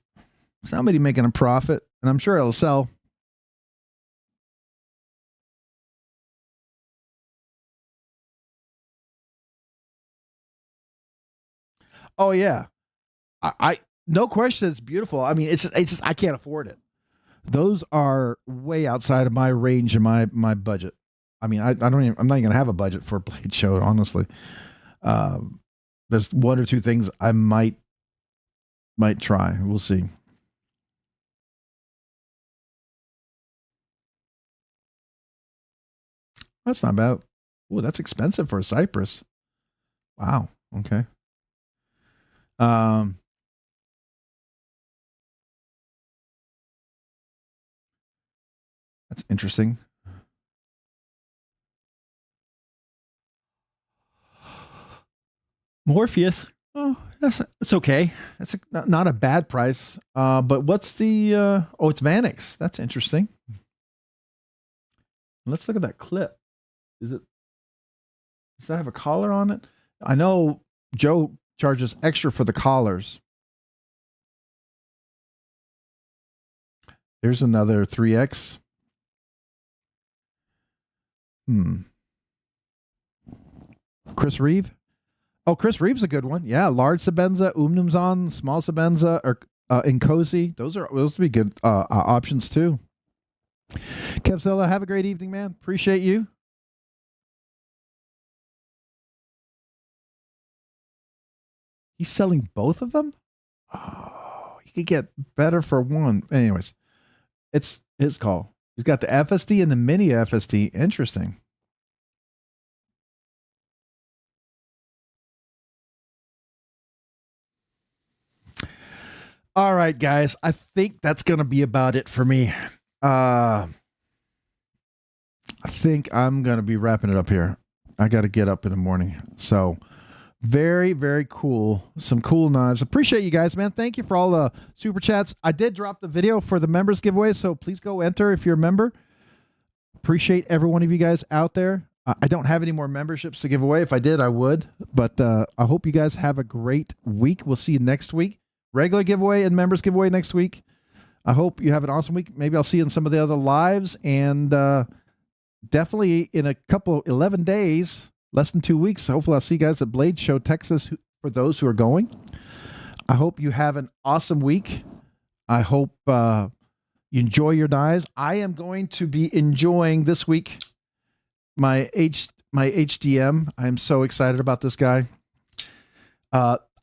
Somebody making a profit, and I'm sure it'll sell. Oh yeah. I no question it's beautiful. I mean, it's just I can't afford it. Those are way outside of my range and my budget. I mean, I'm not even gonna have a budget for a blade show, honestly. There's one or two things I might try. We'll see. That's not bad. Oh, that's expensive for a Cypress. Wow. Okay. That's interesting. Morpheus. Oh, it's okay. That's not a bad price. But what's the? Oh, it's Vanix. That's interesting. Let's look at that clip. Does that have a collar on it? I know Joe charges extra for the collars. There's another 3X. Chris Reeve. Oh, Chris Reeve's a good one. Yeah, large Sabenza, Umnumzon, small Sabenza, or Nkosi. Those would be good options too. Kevzilla, have a great evening, man. Appreciate you. He's selling both of them? Oh, he could get better for one. Anyways, it's his call. He's got the FSD and the mini FSD. Interesting. All right, guys. I think that's going to be about it for me. I think I'm going to be wrapping it up here. I got to get up in the morning. So very, very cool. Some cool knives. Appreciate you guys, man. Thank you for all the super chats. I did drop the video for the members giveaway, so please go enter if you're a member. Appreciate every one of you guys out there. I don't have any more memberships to give away. If I did, I would. But I hope you guys have a great week. We'll see you next week. Regular giveaway and members giveaway next week. I hope you have an awesome week. Maybe I'll see you in some of the other lives. And definitely in a couple, 11 days, less than 2 weeks, hopefully I'll see you guys at Blade Show, Texas, for those who are going. I hope you have an awesome week. I hope you enjoy your knives. I am going to be enjoying this week my HDM. I'm so excited about this guy.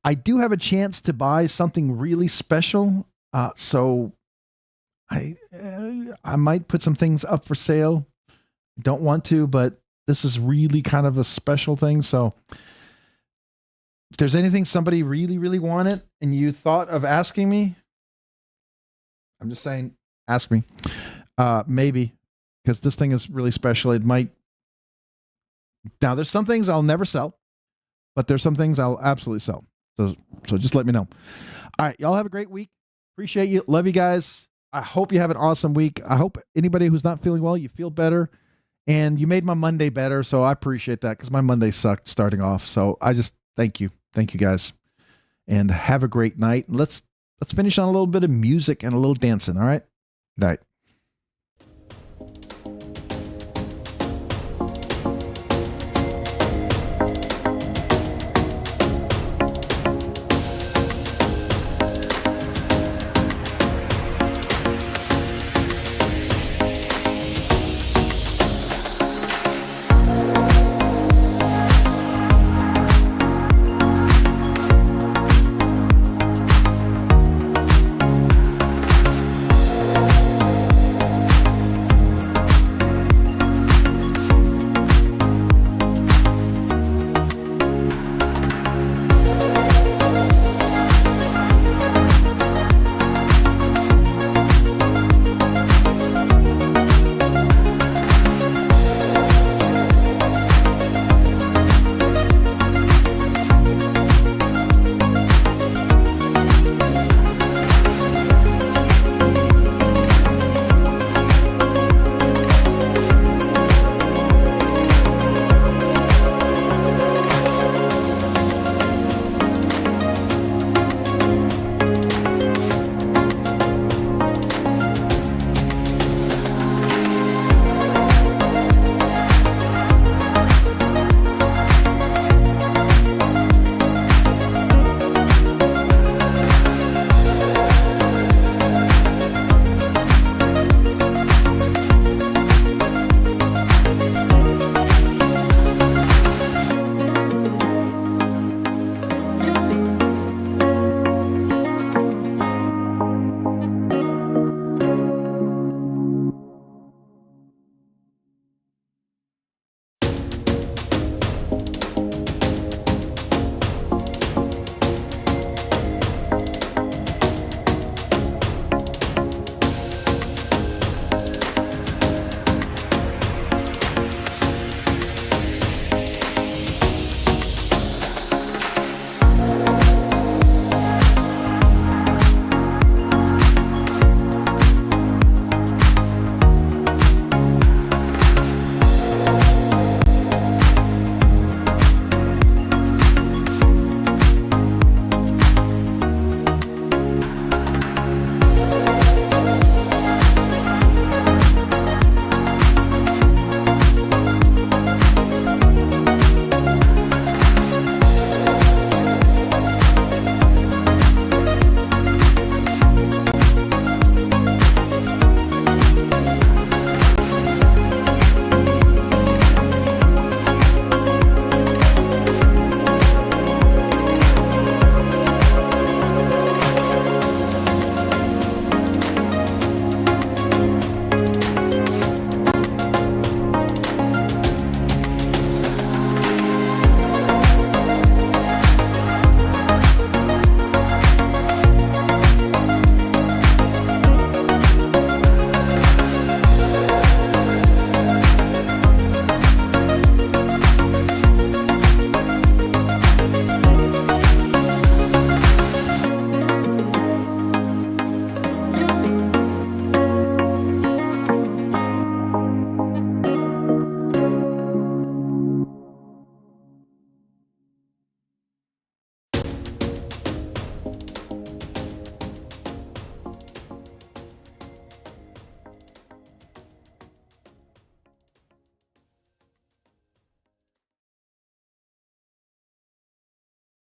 I do have a chance to buy something really special. So I might put some things up for sale. Don't want to, but this is really kind of a special thing. So if there's anything somebody really, really wanted and you thought of asking me, I'm just saying, ask me. Maybe, because this thing is really special. It might. Now, there's some things I'll never sell, but there's some things I'll absolutely sell. So just let me know. All right. Y'all have a great week. Appreciate you. Love you guys. I hope you have an awesome week. I hope anybody who's not feeling well, you feel better. And you made my Monday better. So I appreciate that because my Monday sucked starting off. So I just thank you. Thank you guys. And have a great night. Let's finish on a little bit of music and a little dancing. All right. Good night.